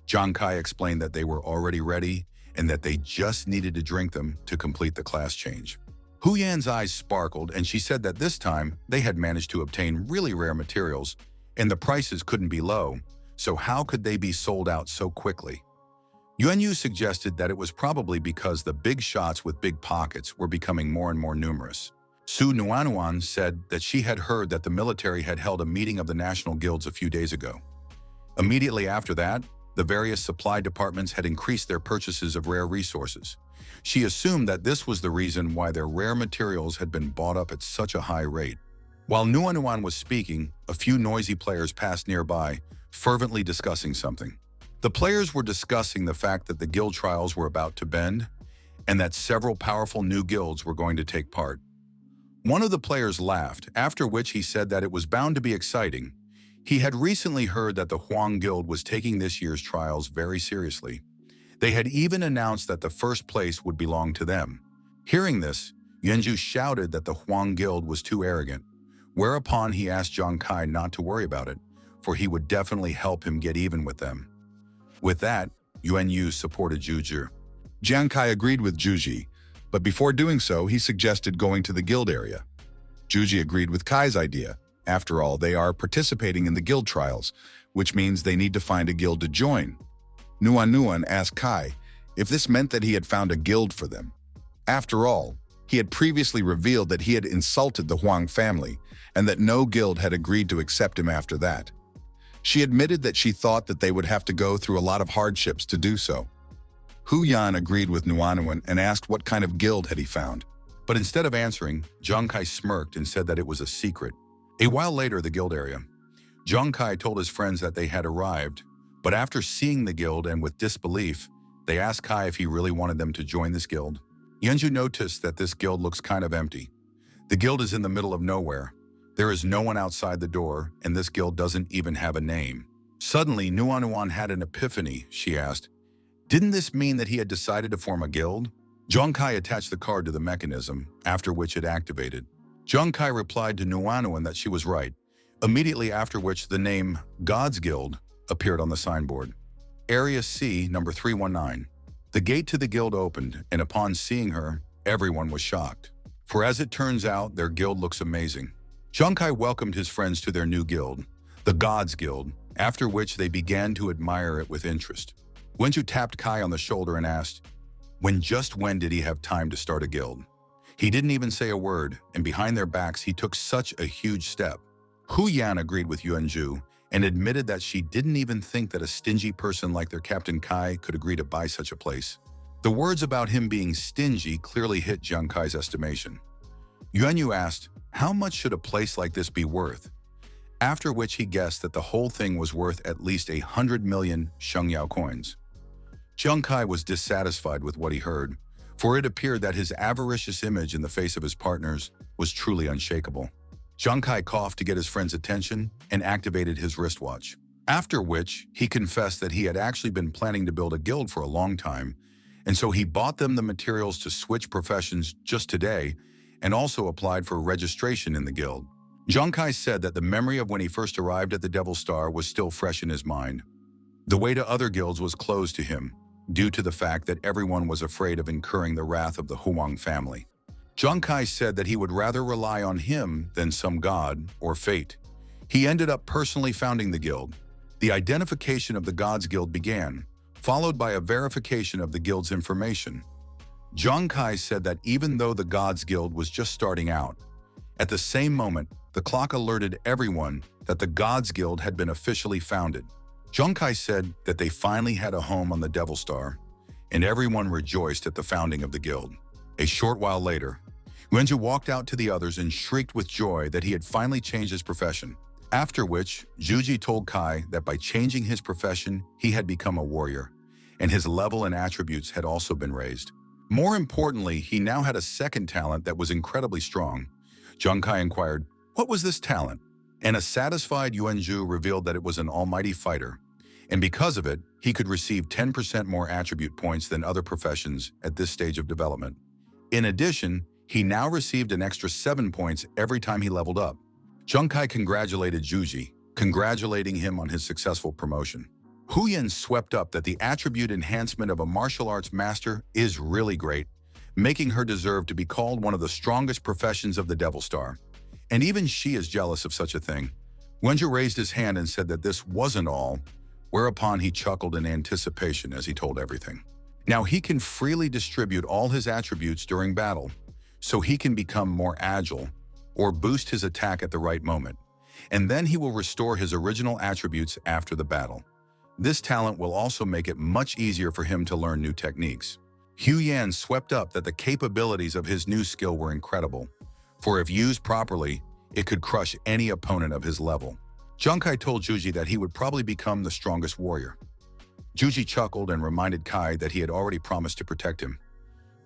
Kai explained that they were already ready and that they just needed to drink them to complete the class change. Hu Yan's eyes sparkled, and she said that this time they had managed to obtain really rare materials, and the prices couldn't be low, so how could they be sold out so quickly? Yuan Yu suggested that it was probably because the big shots with big pockets were becoming more and more numerous. Su Nuanuan said that she had heard that the military had held a meeting of the national guilds a few days ago. Immediately after that, the various supply departments had increased their purchases of rare resources. She assumed that this was the reason why their rare materials had been bought up at such a high rate. While Nuanuan was speaking, a few noisy players passed nearby, fervently discussing something. The players were discussing the fact that the guild trials were about to bend, and that several powerful new guilds were going to take part. One of the players laughed, after which he said that it was bound to be exciting. He had recently heard that the Huang Guild was taking this year's trials very seriously. They had even announced that the first place would belong to them. Hearing this, Yuanzhu shouted that the Huang Guild was too arrogant, whereupon he asked Zhang Kai not to worry about it, for he would definitely help him get even with them. With that, Yuan Yu supported Zhu Zhi. Jiang Kai agreed with Zhuji, but before doing so, he suggested going to the guild area. Zhuji agreed with Kai's idea. After all, they are participating in the guild trials, which means they need to find a guild to join. Nuan asked Kai if this meant that he had found a guild for them. After all, he had previously revealed that he had insulted the Huang family and that no guild had agreed to accept him after that. She admitted that she thought that they would have to go through a lot of hardships to do so. Hu Yan agreed with Nuanuan and asked what kind of guild had he found. But instead of answering, Zhang Kai smirked and said that it was a secret. A while later, the guild area. Zhang Kai told his friends that they had arrived, but after seeing the guild and with disbelief, they asked Kai if he really wanted them to join this guild. Yuanzhu noticed that this guild looks kind of empty. The guild is in the middle of nowhere. There is no one outside the door, and this guild doesn't even have a name. Suddenly, Nuanuan had an epiphany. She asked, "Didn't this mean that he had decided to form a guild?" Zhang Kai attached the card to the mechanism, after which it activated. Zhang Kai replied to Nuanuan that she was right, immediately after which the name God's Guild appeared on the signboard. Area C, number 319. The gate to the guild opened, and upon seeing her, everyone was shocked. For as it turns out, their guild looks amazing. Zhang Kai welcomed his friends to their new guild, the God's Guild, after which they began to admire it with interest. Wenju tapped Kai on the shoulder and asked, when did he have time to start a guild? He didn't even say a word, and behind their backs he took such a huge step. Hu Yan agreed with Yuanzhu and admitted that she didn't even think that a stingy person like their Captain Kai could agree to buy such a place. The words about him being stingy clearly hit Zhang Kai's estimation. Yuanyu asked, how much should a place like this be worth? After which he guessed that the whole thing was worth at least 100 million Shengyao coins. Zhang Kai was dissatisfied with what he heard, for it appeared that his avaricious image in the face of his partners was truly unshakable. Zhang Kai coughed to get his friend's attention and activated his wristwatch, after which he confessed that he had actually been planning to build a guild for a long time, and so he bought them the materials to switch professions just today and also applied for registration in the guild. Zhang Kai said that the memory of when he first arrived at the Devil Star was still fresh in his mind. The way to other guilds was closed to him, due to the fact that everyone was afraid of incurring the wrath of the Huang family. Zhang Kai said that he would rather rely on him than some god or fate. He ended up personally founding the guild. The identification of the God's Guild began, followed by a verification of the guild's information. Zhang Kai said that even though the God's Guild was just starting out, at the same moment, the clock alerted everyone that the God's Guild had been officially founded. Zhang Kai said that they finally had a home on the Devil Star, and everyone rejoiced at the founding of the guild. A short while later, Wenju walked out to the others and shrieked with joy that he had finally changed his profession, after which Zhuji told Kai that by changing his profession, he had become a warrior, and his level and attributes had also been raised. More importantly, he now had a second talent that was incredibly strong. Zhang Kai inquired, what was this talent? And a satisfied Yuanzhu revealed that it was an almighty fighter, and because of it, he could receive 10% more attribute points than other professions at this stage of development. In addition, he now received an extra 7 points every time he leveled up. Zhang Kai congratulated Zhuji, congratulating him on his successful promotion. Hu Yan swept up that the attribute enhancement of a martial arts master is really great, making her deserve to be called one of the strongest professions of the Devil Star. And even she is jealous of such a thing. Wenju raised his hand and said that this wasn't all, whereupon he chuckled in anticipation as he told everything. Now he can freely distribute all his attributes during battle, so he can become more agile or boost his attack at the right moment, and then he will restore his original attributes after the battle. This talent will also make it much easier for him to learn new techniques. Hu Yan swept up that the capabilities of his new skill were incredible, for if used properly, it could crush any opponent of his level. Zhang Kai told Juji that he would probably become the strongest warrior. Juji chuckled and reminded Kai that he had already promised to protect him.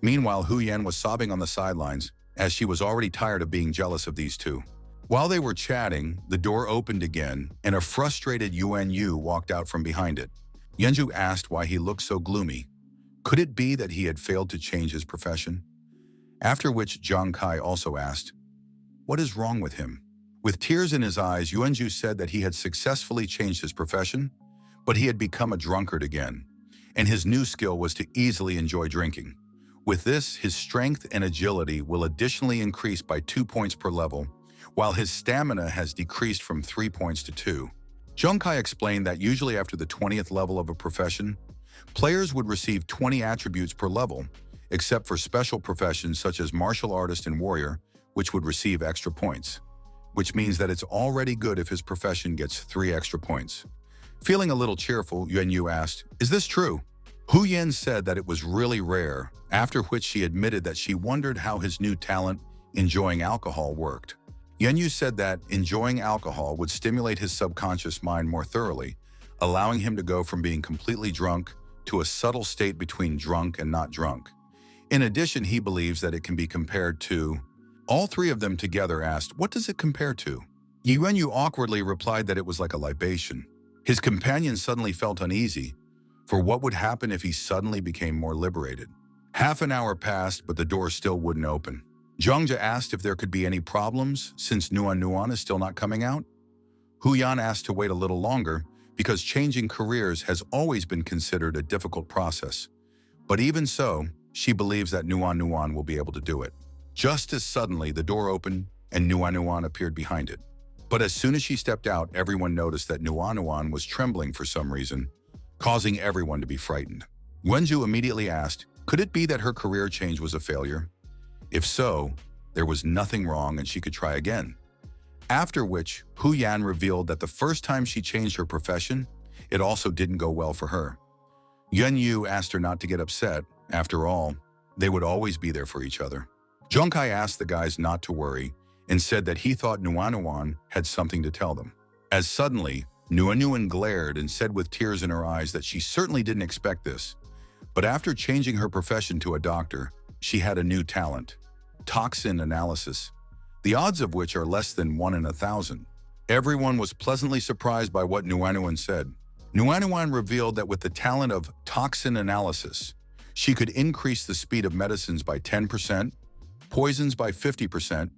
Meanwhile, Hu Yan was sobbing on the sidelines, as she was already tired of being jealous of these two. While they were chatting, the door opened again, and a frustrated Yuan Yu walked out from behind it. Yanju asked why he looked so gloomy. Could it be that he had failed to change his profession? After which Zhang Kai also asked, "What is wrong with him?" With tears in his eyes, Yuanju said that he had successfully changed his profession, but he had become a drunkard again, and his new skill was to easily enjoy drinking. With this, his strength and agility will additionally increase by 2 points per level, while his stamina has decreased from 3 points to 2. Zhang Kai explained that usually after the 20th level of a profession, players would receive 20 attributes per level, except for special professions such as martial artist and warrior, which would receive extra points, which means that it's already good if his profession gets 3 extra points. Feeling a little cheerful, Yuan Yu asked, "Is this true?" Hu Yan said that it was really rare, after which she admitted that she wondered how his new talent, enjoying alcohol, worked. Yuan Yu said that enjoying alcohol would stimulate his subconscious mind more thoroughly, allowing him to go from being completely drunk to a subtle state between drunk and not drunk. In addition, he believes that it can be compared to... All three of them together asked, "What does it compare to?" Yuan Yu awkwardly replied that it was like a libation. His companion suddenly felt uneasy, for what would happen if he suddenly became more liberated? Half an hour passed, but the door still wouldn't open. Zhangja asked if there could be any problems, since Nuan is still not coming out. Hu Yan asked to wait a little longer, because changing careers has always been considered a difficult process. But even so, she believes that Nuan will be able to do it. Just as suddenly, the door opened, and Nuan appeared behind it. But as soon as she stepped out, everyone noticed that Nuan was trembling for some reason, causing everyone to be frightened. Wenju immediately asked, could it be that her career change was a failure? If so, there was nothing wrong and she could try again. After which, Hu Yan revealed that the first time she changed her profession, it also didn't go well for her. Yuan Yu asked her not to get upset. After all, they would always be there for each other. Zhang Kai asked the guys not to worry and said that he thought Nuan had something to tell them. As suddenly, Nuan glared and said with tears in her eyes that she certainly didn't expect this. But after changing her profession to a doctor, she had a new talent, toxin analysis, the odds of which are less than 1 in 1,000. Everyone was pleasantly surprised by what Nuan said. Nuan revealed that with the talent of toxin analysis, she could increase the speed of medicines by 10%, poisons by 50%,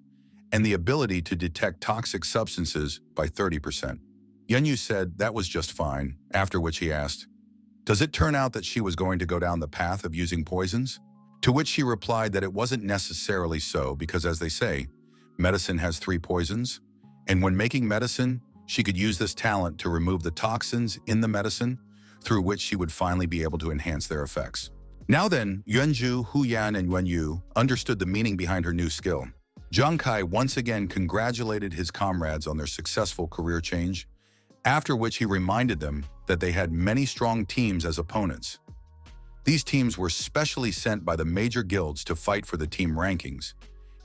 and the ability to detect toxic substances by 30%. Yenyu said that was just fine, after which he asked, does it turn out that she was going to go down the path of using poisons? To which she replied that it wasn't necessarily so because, as they say, medicine has 3 poisons, and when making medicine, she could use this talent to remove the toxins in the medicine, through which she would finally be able to enhance their effects. Now then, Yuanju, Hu Yan, and Yuan Yu understood the meaning behind her new skill. Zhang Kai once again congratulated his comrades on their successful career change, after which he reminded them that they had many strong teams as opponents. These teams were specially sent by the major guilds to fight for the team rankings,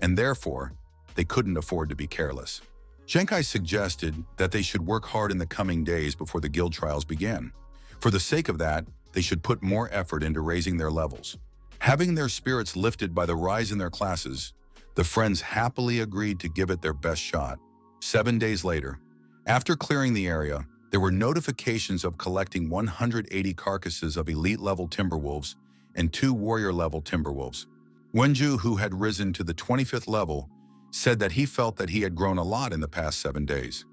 and therefore, they couldn't afford to be careless. Zhang Kai suggested that they should work hard in the coming days before the guild trials began. For the sake of that, they should put more effort into raising their levels. Having their spirits lifted by the rise in their classes, the friends happily agreed to give it their best shot. 7 days later, after clearing the area, there were notifications of collecting 180 carcasses of elite-level timberwolves and 2 warrior-level timberwolves. Wenju, who had risen to the 25th level, said that he felt that he had grown a lot in the past 7 days.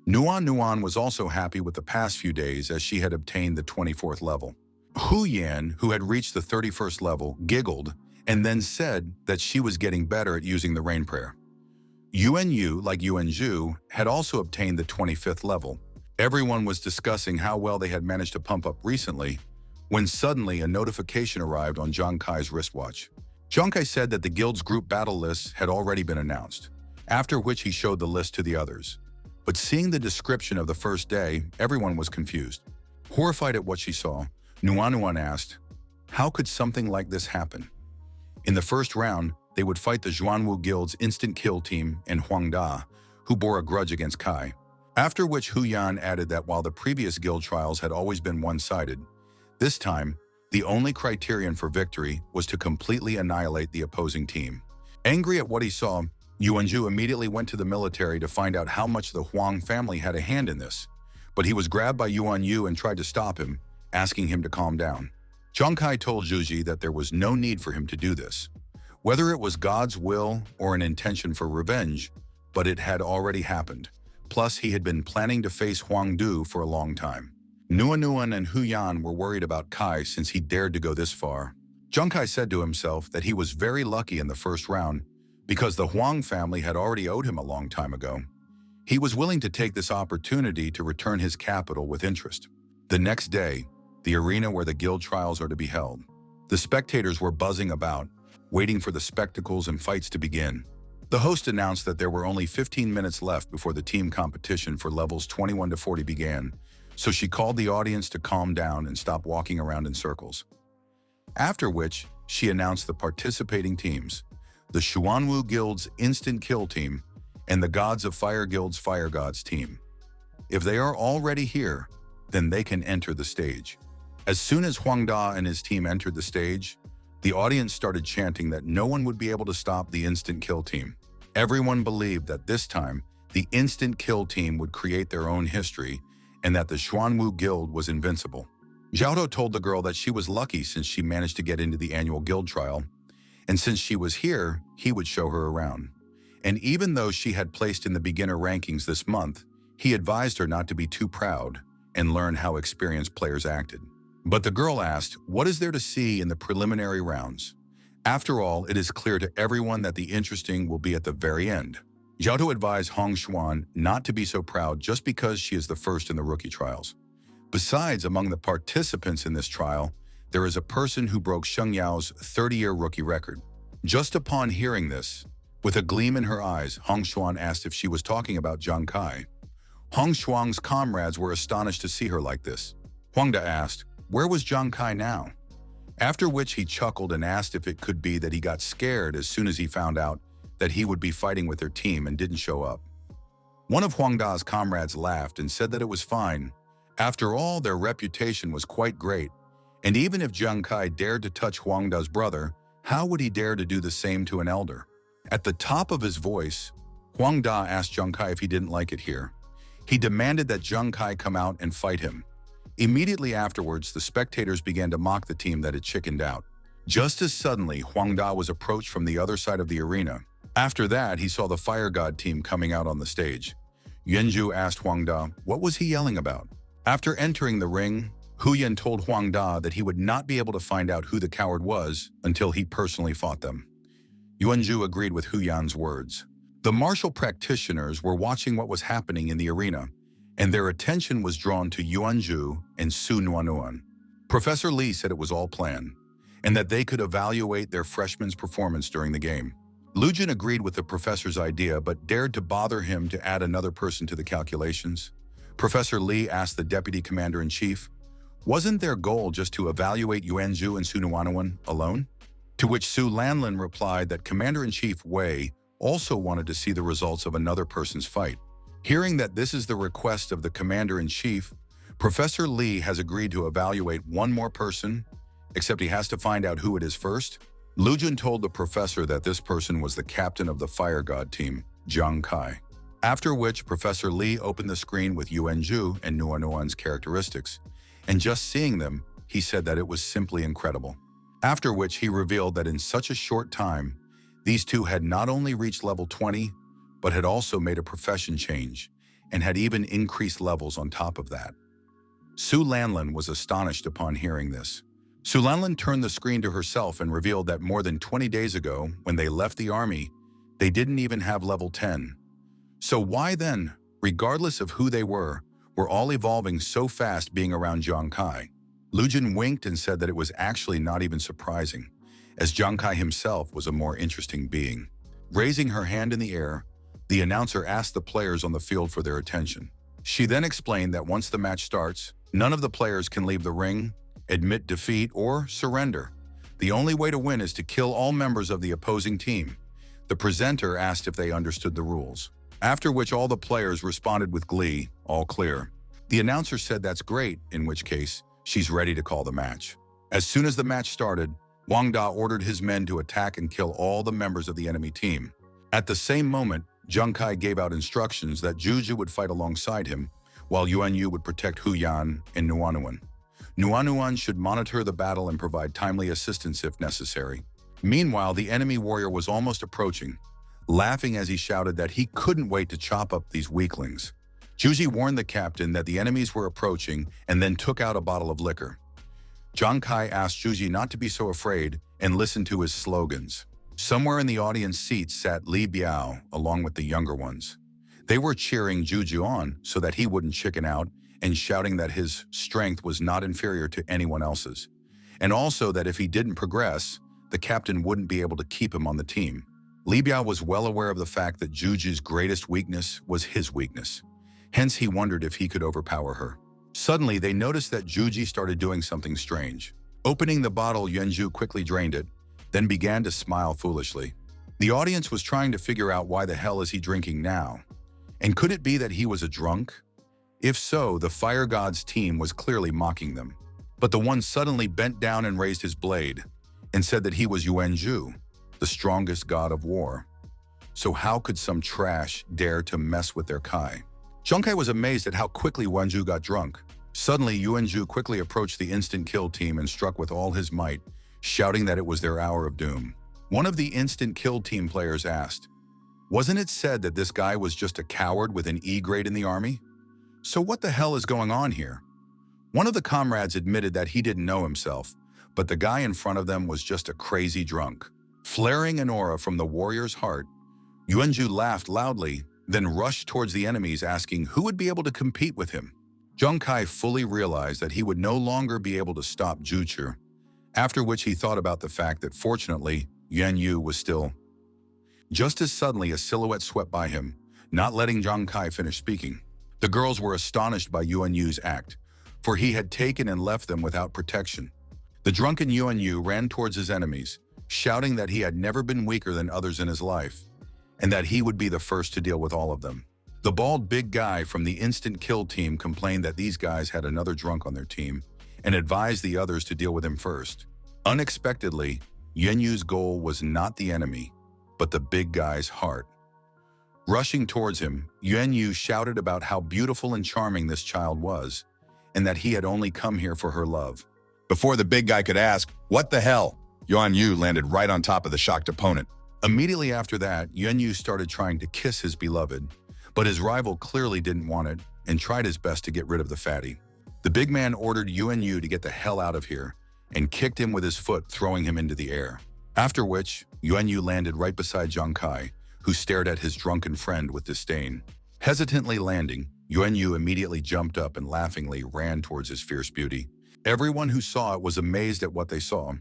Nuan was also happy with the past few days as she had obtained the 24th level. Hu Yan, who had reached the 31st level, giggled and then said that she was getting better at using the rain prayer. Yuan Yu, like Yuan Zhu, had also obtained the 25th level. Everyone was discussing how well they had managed to pump up recently, when suddenly a notification arrived on Zhang Kai's wristwatch. Zhang Kai said that the guild's group battle lists had already been announced, after which he showed the list to the others. But seeing the description of the first day, everyone was confused. Horrified at what she saw, Nuan asked, how could something like this happen? In the first round, they would fight the Zhuanwu Guild's instant kill team and Huangda, who bore a grudge against Kai. After which Hu Yan added that while the previous guild trials had always been one-sided, this time, the only criterion for victory was to completely annihilate the opposing team. Angry at what he saw, Yuanju immediately went to the military to find out how much the Huang family had a hand in this, but he was grabbed by Yuan Yu and tried to stop him, asking him to calm down. Zhang Kai told Zhuji that there was no need for him to do this, whether it was God's will or an intention for revenge, but it had already happened. Plus, he had been planning to face Huang Du for a long time. Nuan and Hu Yan were worried about Kai since he dared to go this far. Zhang Kai said to himself that he was very lucky in the first round because the Huang family had already owed him a long time ago. He was willing to take this opportunity to return his capital with interest. The next day, the arena where the guild trials are to be held. The spectators were buzzing about, waiting for the spectacles and fights to begin. The host announced that there were only 15 minutes left before the team competition for levels 21 to 40 began, so she called the audience to calm down and stop walking around in circles. After which, she announced the participating teams, the Xuanwu Guild's Instant Kill team and the Gods of Fire Guild's Fire Gods team. If they are already here, then they can enter the stage. As soon as Huang Da and his team entered the stage, the audience started chanting that no one would be able to stop the Instant Kill team. Everyone believed that this time, the Instant Kill team would create their own history and that the Xuanwu Guild was invincible. Zhao told the girl that she was lucky since she managed to get into the annual guild trial, and since she was here, he would show her around. And even though she had placed in the beginner rankings this month, he advised her not to be too proud and learn how experienced players acted. But the girl asked, what is there to see in the preliminary rounds? After all, it is clear to everyone that the interesting will be at the very end. Zhao advised Hong Xuan not to be so proud just because she is the first in the rookie trials. Besides, among the participants in this trial, there is a person who broke Sheng Yao's 30-year rookie record. Just upon hearing this, with a gleam in her eyes, Hong Xuan asked if she was talking about Zhang Kai. Hong Xuan's comrades were astonished to see her like this. Huang Da asked, where was Zhang Kai now? After which he chuckled and asked if it could be that he got scared as soon as he found out that he would be fighting with their team and didn't show up. One of Huang Da's comrades laughed and said that it was fine. After all, their reputation was quite great, and even if Zhang Kai dared to touch Huang Da's brother, how would he dare to do the same to an elder? At the top of his voice, Huang Da asked Zhang Kai if he didn't like it here. He demanded that Zhang Kai come out and fight him. Immediately afterwards, the spectators began to mock the team that had chickened out. Just as suddenly, Huang Da was approached from the other side of the arena. After that, he saw the Fire God team coming out on the stage. Yuanju asked Huang Da, what was he yelling about? After entering the ring, Hu Yan told Huang Da that he would not be able to find out who the coward was until he personally fought them. Yuanju agreed with Hu Yan's words. The martial practitioners were watching what was happening in the arena, and their attention was drawn to Yuanju and Su Nuanuan. Professor Li said it was all planned, and that they could evaluate their freshman's performance during the game. Lu Jin agreed with the professor's idea, but dared to bother him to add another person to the calculations. Professor Li asked the deputy commander-in-chief, wasn't their goal just to evaluate Yuanju and Su Nuanuan alone? To which Su Lanlin replied that Commander-in-Chief Wei also wanted to see the results of another person's fight. Hearing that this is the request of the Commander-in-Chief, Professor Li has agreed to evaluate one more person, except he has to find out who it is first. Lu Jun told the professor that this person was the captain of the Fire God team, Zhang Kai. After which, Professor Li opened the screen with Yuanju and Nuanuan's characteristics, and just seeing them, he said that it was simply incredible. After which, he revealed that in such a short time, these two had not only reached level 20, but had also made a profession change, and had even increased levels on top of that. Su Lanlin was astonished upon hearing this. Su Lanlin turned the screen to herself and revealed that more than 20 days ago, when they left the army, they didn't even have level 10. So why then, regardless of who they were all evolving so fast being around Zhang Kai? Lu Jin winked and said that it was actually not even surprising, as Zhang Kai himself was a more interesting being. Raising her hand in the air, the announcer asked the players on the field for their attention. She then explained that once the match starts, none of the players can leave the ring, admit defeat, or surrender. The only way to win is to kill all members of the opposing team. The presenter asked if they understood the rules. After which all the players responded with glee, all clear. The announcer said that's great, in which case, she's ready to call the match. As soon as the match started, Wang Da ordered his men to attack and kill all the members of the enemy team. At the same moment, Zhang Kai gave out instructions that Juju would fight alongside him, while Yuan Yu would protect Hu Yan and Nuanuan. Nuanuan should monitor the battle and provide timely assistance if necessary. Meanwhile, the enemy warrior was almost approaching, laughing as he shouted that he couldn't wait to chop up these weaklings. Juji warned the captain that the enemies were approaching and then took out a bottle of liquor. Zhang Kai asked Juji not to be so afraid and listen to his slogans. Somewhere in the audience seats sat Li Biao along with the younger ones. They were cheering Juju on so that he wouldn't chicken out and shouting that his strength was not inferior to anyone else's, and also that if he didn't progress, the captain wouldn't be able to keep him on the team. Li Biao was well aware of the fact that Juju's greatest weakness was his weakness. Hence, he wondered if he could overpower her. Suddenly, they noticed that Juji started doing something strange. Opening the bottle, Yuanzhu quickly drained it, then began to smile foolishly. The audience was trying to figure out why the hell is he drinking now? And could it be that he was a drunk? If so, the fire god's team was clearly mocking them. But the one suddenly bent down and raised his blade, and said that he was Yuanzhu, the strongest god of war. So how could some trash dare to mess with their Kai? Zhang Kai was amazed at how quickly Yuanzhu got drunk. Suddenly, Yuanzhu quickly approached the instant kill team and struck with all his might, shouting that it was their hour of doom. One of the instant kill team players asked, "Wasn't it said that this guy was just a coward with an E grade in the army? So what the hell is going on here?" One of the comrades admitted that he didn't know himself, but the guy in front of them was just a crazy drunk. Flaring an aura from the warrior's heart, Yuanzhu laughed loudly, then rushed towards the enemies asking who would be able to compete with him. Zhang Kai fully realized that he would no longer be able to stop Juchu, after which he thought about the fact that fortunately, Yuan Yu was still. Just as suddenly a silhouette swept by him, not letting Zhang Kai finish speaking. The girls were astonished by Yuan Yu's act, for he had taken and left them without protection. The drunken Yuan Yu ran towards his enemies, shouting that he had never been weaker than others in his life, and that he would be the first to deal with all of them. The bald big guy from the instant kill team complained that these guys had another drunk on their team and advised the others to deal with him first. Unexpectedly, Yuan Yu's goal was not the enemy, but the big guy's heart. Rushing towards him, Yuan Yu shouted about how beautiful and charming this child was, and that he had only come here for her love. Before the big guy could ask, "What the hell?" Yuan Yu landed right on top of the shocked opponent. Immediately after that, Yuan Yu started trying to kiss his beloved, but his rival clearly didn't want it and tried his best to get rid of the fatty. The big man ordered Yuan Yu to get the hell out of here and kicked him with his foot, throwing him into the air. After which, Yuan Yu landed right beside Zhang Kai, who stared at his drunken friend with disdain. Hesitantly landing, Yuan Yu immediately jumped up and laughingly ran towards his fierce beauty. Everyone who saw it was amazed at what they saw,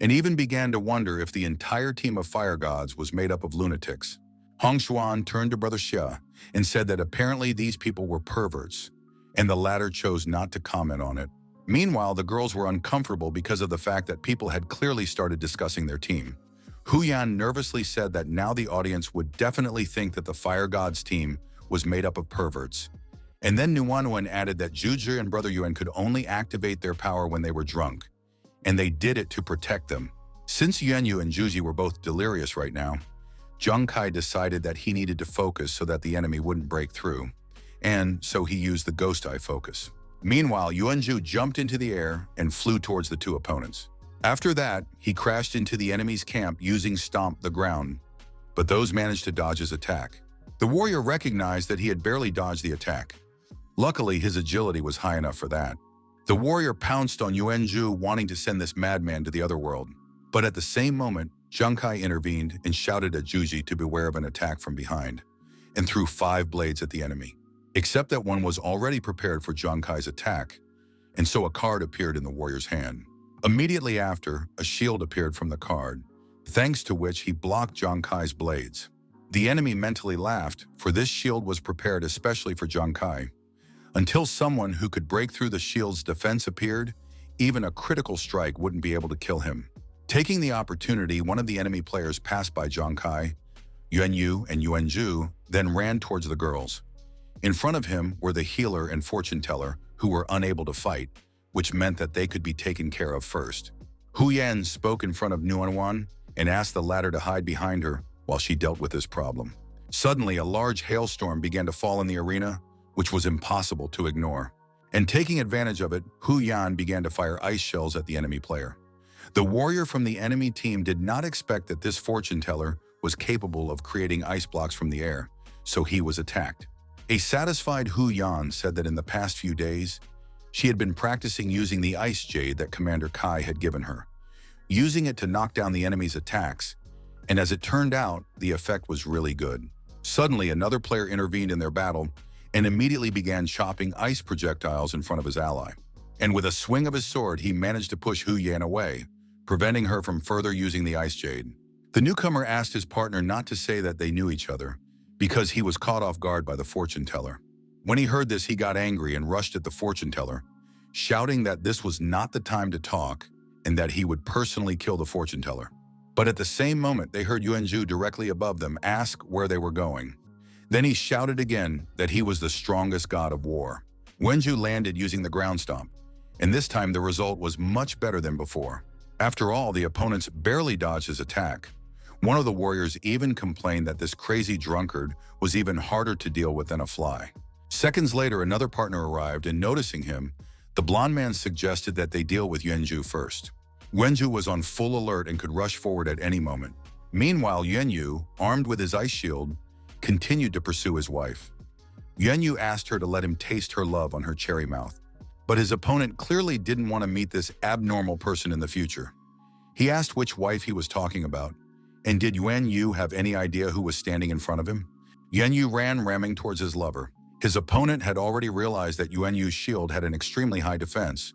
and even began to wonder if the entire team of fire gods was made up of lunatics. Hong Xuan turned to Brother Xia and said that apparently these people were perverts, and the latter chose not to comment on it. Meanwhile, the girls were uncomfortable because of the fact that people had clearly started discussing their team. Hu Yan nervously said that now the audience would definitely think that the fire gods team was made up of perverts. And then Nuanuan added that Juju and Brother Yuan could only activate their power when they were drunk, and they did it to protect them. Since Yuan Yu and Juji were both delirious right now, Zhang Kai decided that he needed to focus so that the enemy wouldn't break through, and so he used the ghost eye focus. Meanwhile, Yuanzhu jumped into the air and flew towards the two opponents. After that, he crashed into the enemy's camp using Stomp the ground, but those managed to dodge his attack. The warrior recognized that he had barely dodged the attack. Luckily, his agility was high enough for that. The warrior pounced on Yuanzhu, wanting to send this madman to the other world. But at the same moment, Zhang Kai intervened and shouted at Juji to beware of an attack from behind, and threw 5 blades at the enemy. Except that one was already prepared for Zhang Kai's attack, and so a card appeared in the warrior's hand. Immediately after, a shield appeared from the card, thanks to which he blocked Zhang Kai's blades. The enemy mentally laughed, for this shield was prepared especially for Zhang Kai. Until someone who could break through the shield's defense appeared, even a critical strike wouldn't be able to kill him. Taking the opportunity, one of the enemy players passed by Zhang Kai. Yuanyu and Yuanju then ran towards the girls. In front of him were the healer and fortune teller, who were unable to fight, which meant that they could be taken care of first. Hu Yan spoke in front of Nuanwan and asked the latter to hide behind her while she dealt with this problem. Suddenly, a large hailstorm began to fall in the arena, which was impossible to ignore. And taking advantage of it, Hu Yan began to fire ice shells at the enemy player. The warrior from the enemy team did not expect that this fortune teller was capable of creating ice blocks from the air, so he was attacked. A satisfied Hu Yan said that in the past few days, she had been practicing using the ice jade that Commander Kai had given her, using it to knock down the enemy's attacks, and as it turned out, the effect was really good. Suddenly, another player intervened in their battle and immediately began chopping ice projectiles in front of his ally. And with a swing of his sword, he managed to push Hu Yan away, preventing her from further using the ice jade. The newcomer asked his partner not to say that they knew each other, because he was caught off guard by the fortune teller. When he heard this, he got angry and rushed at the fortune teller, shouting that this was not the time to talk and that he would personally kill the fortune teller. But at the same moment, they heard Yuanju directly above them ask where they were going. Then he shouted again that he was the strongest god of war. Yuanju landed using the ground stomp, and this time the result was much better than before. After all, the opponents barely dodged his attack. One of the warriors even complained that this crazy drunkard was even harder to deal with than a fly. Seconds later, another partner arrived, and noticing him, the blonde man suggested that they deal with Yuanju first. Yuanju was on full alert and could rush forward at any moment. Meanwhile, Yuanyu, armed with his ice shield, continued to pursue his wife. Yuanyu asked her to let him taste her love on her cherry mouth, but his opponent clearly didn't want to meet this abnormal person in the future. He asked which wife he was talking about, and did Yuanyu have any idea who was standing in front of him? Yuanyu ran ramming towards his lover. His opponent had already realized that Yuanyu's shield had an extremely high defense,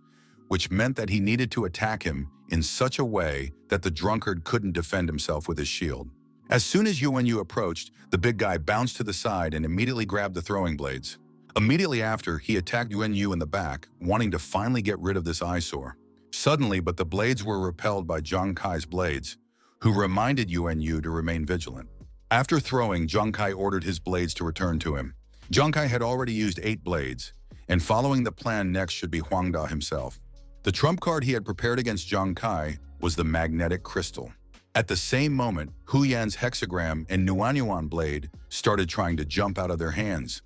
which meant that he needed to attack him in such a way that the drunkard couldn't defend himself with his shield. As soon as Yuanyu approached, the big guy bounced to the side and immediately grabbed the throwing blades. Immediately after, he attacked Yuanyu in the back, wanting to finally get rid of this eyesore. Suddenly, but the blades were repelled by Zhang Kai's blades, who reminded Yuanyu to remain vigilant. After throwing, Zhang Kai ordered his blades to return to him. Zhang Kai had already used 8 blades, and following the plan next should be Huang Da himself. The trump card he had prepared against Zhang Kai was the magnetic crystal. At the same moment, Hu Yan's hexagram and Nuanyuan blade started trying to jump out of their hands,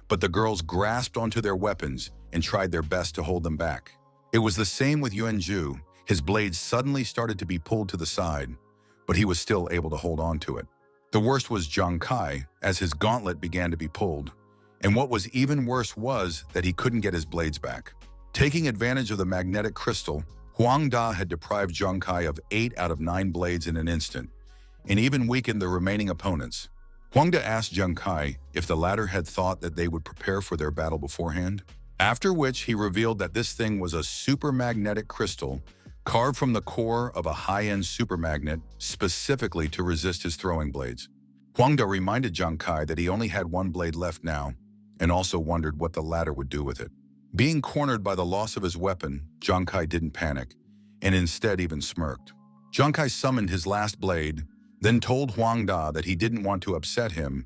but the girls grasped onto their weapons and tried their best to hold them back. It was the same with Yuanju. His blades suddenly started to be pulled to the side, but he was still able to hold on to it. The worst was Zhang Kai, as his gauntlet began to be pulled, and what was even worse was that he couldn't get his blades back. Taking advantage of the magnetic crystal, Huang Da had deprived Zhang Kai of 8 out of 9 blades in an instant, and even weakened the remaining opponents. Huang Da asked Zhang Kai if the latter had thought that they would prepare for their battle beforehand, after which he revealed that this thing was a super magnetic crystal carved from the core of a high-end supermagnet specifically to resist his throwing blades. Huang Da reminded Zhang Kai that he only had 1 blade left now, and also wondered what the latter would do with it. Being cornered by the loss of his weapon, Zhang Kai didn't panic, and instead even smirked. Zhang Kai summoned his last blade, then told Huang Da that he didn't want to upset him,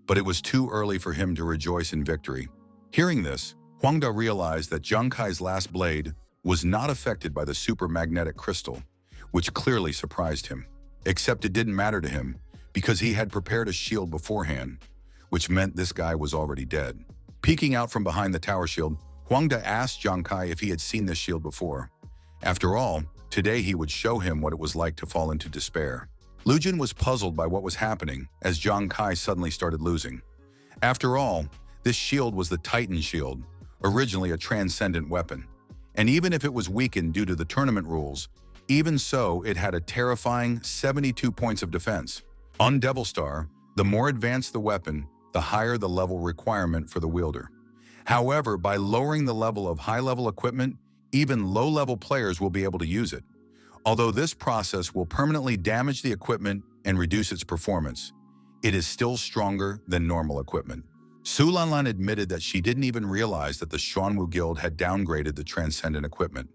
but it was too early for him to rejoice in victory. Hearing this, Huang Da realized that Zhang Kai's last blade was not affected by the super magnetic crystal, which clearly surprised him. Except it didn't matter to him, because he had prepared a shield beforehand, which meant this guy was already dead. Peeking out from behind the tower shield, Huang Da asked Zhang Kai if he had seen this shield before. After all, today he would show him what it was like to fall into despair. Lu Jun was puzzled by what was happening as Zhang Kai suddenly started losing. After all, this shield was the Titan shield, originally a transcendent weapon. And even if it was weakened due to the tournament rules, even so, it had a terrifying 72 points of defense. On Devil Star, the more advanced the weapon, the higher the level requirement for the wielder. However, by lowering the level of high-level equipment, even low-level players will be able to use it. Although this process will permanently damage the equipment and reduce its performance, it is still stronger than normal equipment. Su Lanlan admitted that she didn't even realize that the Xuanwu Guild had downgraded the transcendent equipment.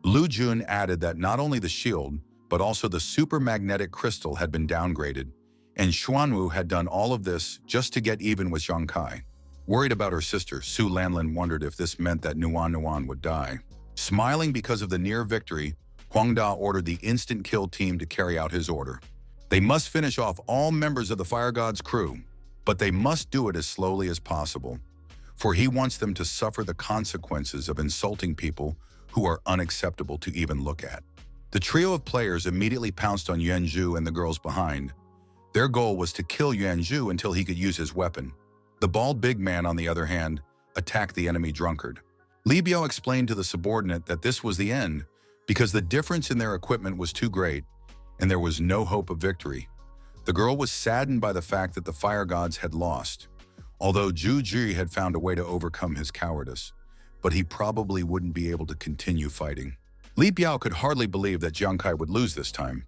Lu Jun added that not only the shield, but also the super magnetic crystal had been downgraded, and Xuanwu had done all of this just to get even with Zhang Kai. Worried about her sister, Su Lanlin wondered if this meant that Nuan would die. Smiling because of the near victory, Huang Da ordered the instant kill team to carry out his order. They must finish off all members of the Fire God's crew, but they must do it as slowly as possible, for he wants them to suffer the consequences of insulting people who are unacceptable to even look at. The trio of players immediately pounced on Yuanzhu and the girls behind. Their goal was to kill Yuanzhu until he could use his weapon. The bald big man, on the other hand, attacked the enemy drunkard. Li Biao explained to the subordinate that this was the end because the difference in their equipment was too great and there was no hope of victory. The girl was saddened by the fact that the fire gods had lost, although Zhu Ji had found a way to overcome his cowardice, but he probably wouldn't be able to continue fighting. Li Biao could hardly believe that Jiang Kai would lose this time,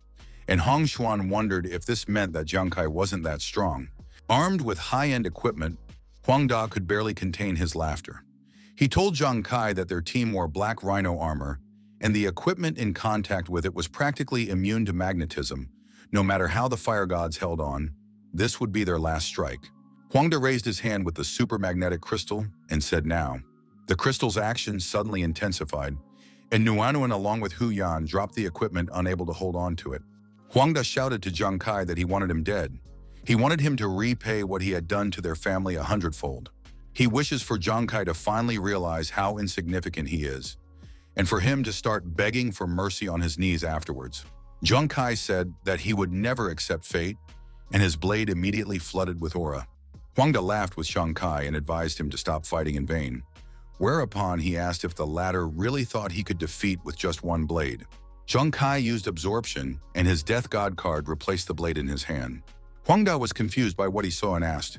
and Hong Xuan wondered if this meant that Jiang Kai wasn't that strong. Armed with high-end equipment, Huang Da could barely contain his laughter. He told Jiang Kai that their team wore black rhino armor, and the equipment in contact with it was practically immune to magnetism. No matter how the fire gods held on, this would be their last strike. Huang Da raised his hand with the supermagnetic crystal and said now. The crystal's action suddenly intensified, and Nuan along with Hu Yan dropped the equipment unable to hold on to it. Huang Da shouted to Jiang Kai that he wanted him dead. He wanted him to repay what he had done to their family 100-fold. He wishes for Jiang Kai to finally realize how insignificant he is, and for him to start begging for mercy on his knees afterwards. Jiang Kai said that he would never accept fate, and his blade immediately flooded with aura. Huang Da laughed with Jiang Kai and advised him to stop fighting in vain, whereupon he asked if the latter really thought he could defeat with just one blade. Jiang Kai used absorption, and his death god card replaced the blade in his hand. Huang Da was confused by what he saw and asked,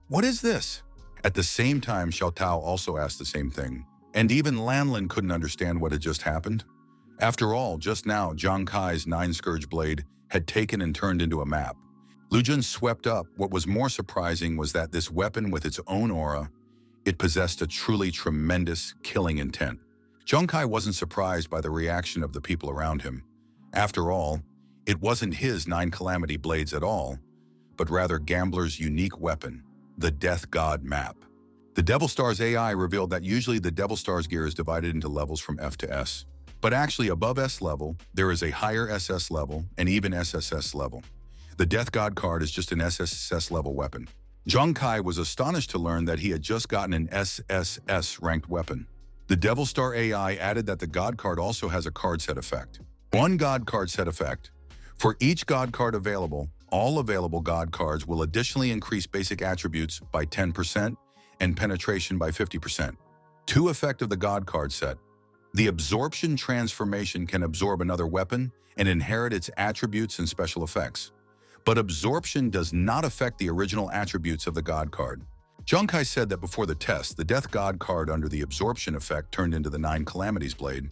"What is this?" At the same time, Xiao Tao also asked the same thing, and even Lanlin couldn't understand what had just happened. After all, just now, Jiang Kai's 9-scourge blade had taken and turned into a map. Lu Jun swept up. What was more surprising was that this weapon with its own aura, it possessed a truly tremendous killing intent. Jiang Kai wasn't surprised by the reaction of the people around him. After all, it wasn't his 9 calamity blades at all, but rather Gambler's unique weapon, the Death God map. The Devil Stars AI revealed that usually the Devil Stars gear is divided into levels from F to S. But actually above S level, there is a higher SS level and even SSS level. The Death God card is just an SSS level weapon. Jiang Kai was astonished to learn that he had just gotten an SSS ranked weapon. The Devil Star AI added that the God card also has a card set effect. One God card set effect. For each God card available, all available God cards will additionally increase basic attributes by 10% and penetration by 50%. 2 effect of the God card set. The absorption transformation can absorb another weapon and inherit its attributes and special effects. But absorption does not affect the original attributes of the God card. Jiang Kai said that before the test, the Death God card under the absorption effect turned into the 9 Calamities blade.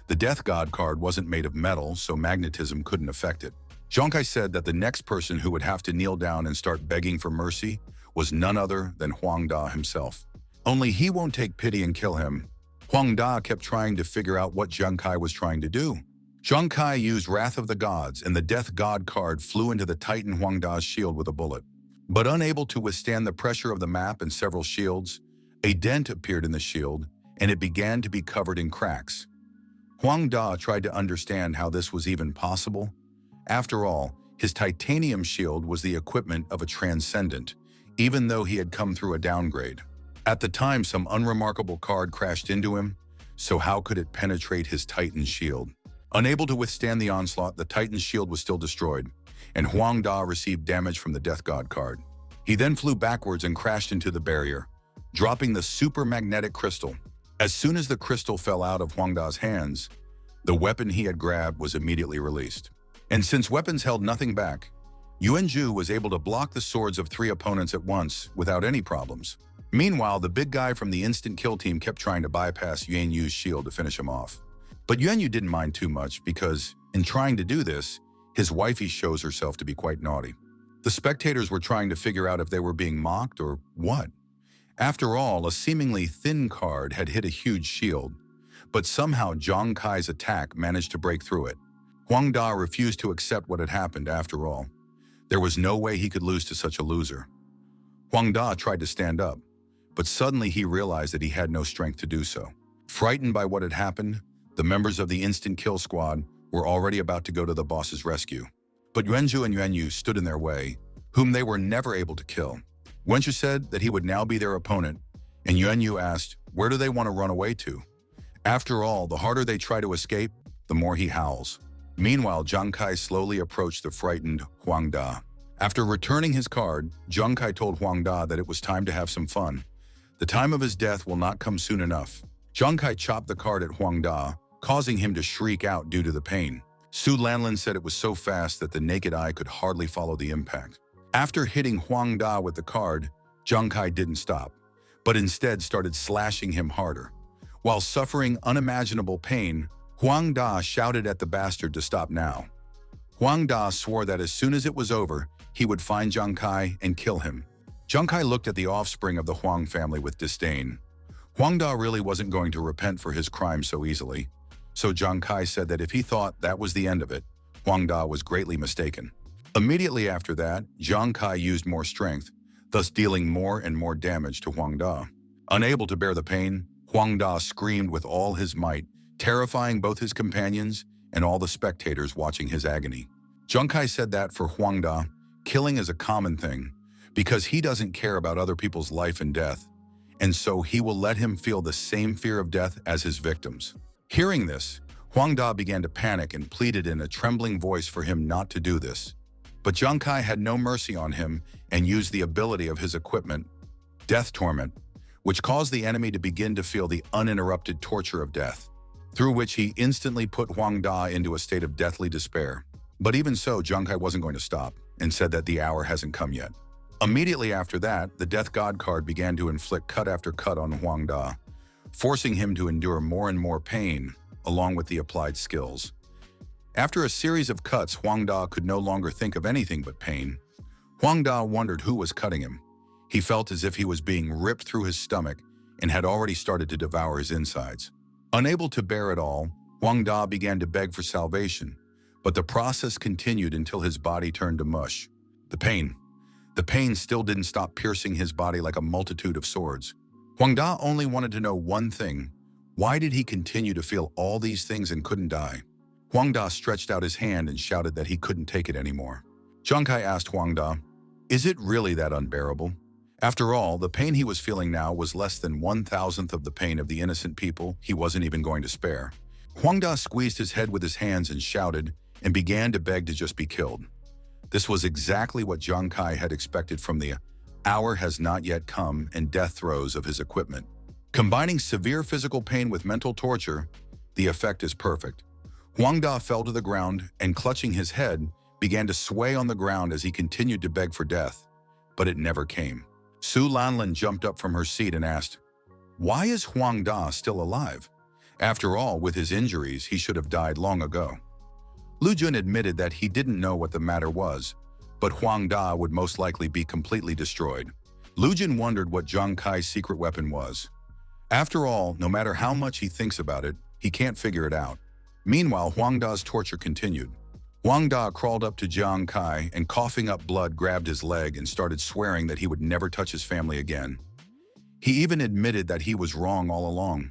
The Death God card wasn't made of metal, so magnetism couldn't affect it. Jiang Kai said that the next person who would have to kneel down and start begging for mercy was none other than Huang Da himself. Only he won't take pity and kill him. Huang Da kept trying to figure out what Jiang Kai was trying to do. Jiang Kai used Wrath of the Gods, and the Death God card flew into the Titan Huang Da's shield with a bullet. But unable to withstand the pressure of the map and several shields, a dent appeared in the shield, and it began to be covered in cracks. Huang Da tried to understand how this was even possible. After all, his titanium shield was the equipment of a transcendent, even though he had come through a downgrade. At the time, some unremarkable card crashed into him, so how could it penetrate his Titan shield? Unable to withstand the onslaught, the Titan's shield was still destroyed, and Huang Da received damage from the Death God card. He then flew backwards and crashed into the barrier, dropping the super magnetic crystal. As soon as the crystal fell out of Huang Da's hands, the weapon he had grabbed was immediately released. And since weapons held nothing back, Yuanzhu was able to block the swords of 3 opponents at once without any problems. Meanwhile, the big guy from the instant kill team kept trying to bypass Yuanzhu's shield to finish him off. But Yuanzhu didn't mind too much because, in trying to do this, his wifey shows herself to be quite naughty. The spectators were trying to figure out if they were being mocked or what. After all, a seemingly thin card had hit a huge shield, but somehow Jiang Kai's attack managed to break through it. Huang Da refused to accept what had happened after all. There was no way he could lose to such a loser. Huang Da tried to stand up, but suddenly he realized that he had no strength to do so. Frightened by what had happened, the members of the instant kill squad were already about to go to the boss's rescue. But Yuanzhu and Yuanyu stood in their way, whom they were never able to kill. Yuanzhu said that he would now be their opponent, and Yuanyu asked, where do they want to run away to? After all, the harder they try to escape, the more he howls. Meanwhile, Zhang Kai slowly approached the frightened Huang Da. After returning his card, Zhang Kai told Huang Da that it was time to have some fun. The time of his death will not come soon enough. Zhang Kai chopped the card at Huang Da, causing him to shriek out due to the pain. Su Lanlin said it was so fast that the naked eye could hardly follow the impact. After hitting Huang Da with the card, Zhang Kai didn't stop, but instead started slashing him harder. While suffering unimaginable pain, Huang Da shouted at the bastard to stop now. Huang Da swore that as soon as it was over, he would find Zhang Kai and kill him. Zhang Kai looked at the offspring of the Huang family with disdain. Huang Da really wasn't going to repent for his crime so easily, so Zhang Kai said that if he thought that was the end of it, Huang Da was greatly mistaken. Immediately after that, Zhang Kai used more strength, thus dealing more and more damage to Huang Da. Unable to bear the pain, Huang Da screamed with all his might, terrifying both his companions and all the spectators watching his agony. Zhang Kai said that for Huang Da, killing is a common thing, because he doesn't care about other people's life and death, and so he will let him feel the same fear of death as his victims. Hearing this, Huang Da began to panic and pleaded in a trembling voice for him not to do this. But Zhang Kai had no mercy on him and used the ability of his equipment, Death Torment, which caused the enemy to begin to feel the uninterrupted torture of death, through which he instantly put Huang Da into a state of deathly despair. But even so, Zhang Kai wasn't going to stop and said that the hour hasn't come yet. Immediately after that, the Death God card began to inflict cut after cut on Huang Da, forcing him to endure more and more pain, along with the applied skills. After a series of cuts, Huang Da could no longer think of anything but pain. Huang Da wondered who was cutting him. He felt as if he was being ripped through his stomach and had already started to devour his insides. Unable to bear it all, Huang Da began to beg for salvation, but the process continued until his body turned to mush. The pain still didn't stop piercing his body like a multitude of swords. Huang Da only wanted to know one thing. Why did he continue to feel all these things and couldn't die? Huang Da stretched out his hand and shouted that he couldn't take it anymore. Zhang Kai asked Huang Da, "Is it really that unbearable?" After all, the pain he was feeling now was less than 1,000th of the pain of the innocent people he wasn't even going to spare. Huang Da squeezed his head with his hands and shouted, and began to beg to just be killed. This was exactly what Zhang Kai had expected from the hour has not yet come and death throes of his equipment. Combining severe physical pain with mental torture, the effect is perfect. Huang Da fell to the ground and, clutching his head, began to sway on the ground as he continued to beg for death, but it never came. Su Lanlin jumped up from her seat and asked, "Why is Huang Da still alive? After all, with his injuries, he should have died long ago." Lu Jun admitted that he didn't know what the matter was, but Huang Da would most likely be completely destroyed. Lu Jun wondered what Zhang Kai's secret weapon was. After all, no matter how much he thinks about it, he can't figure it out. Meanwhile, Huang Da's torture continued. Huang Da crawled up to Zhang Kai and, coughing up blood, grabbed his leg and started swearing that he would never touch his family again. He even admitted that he was wrong all along,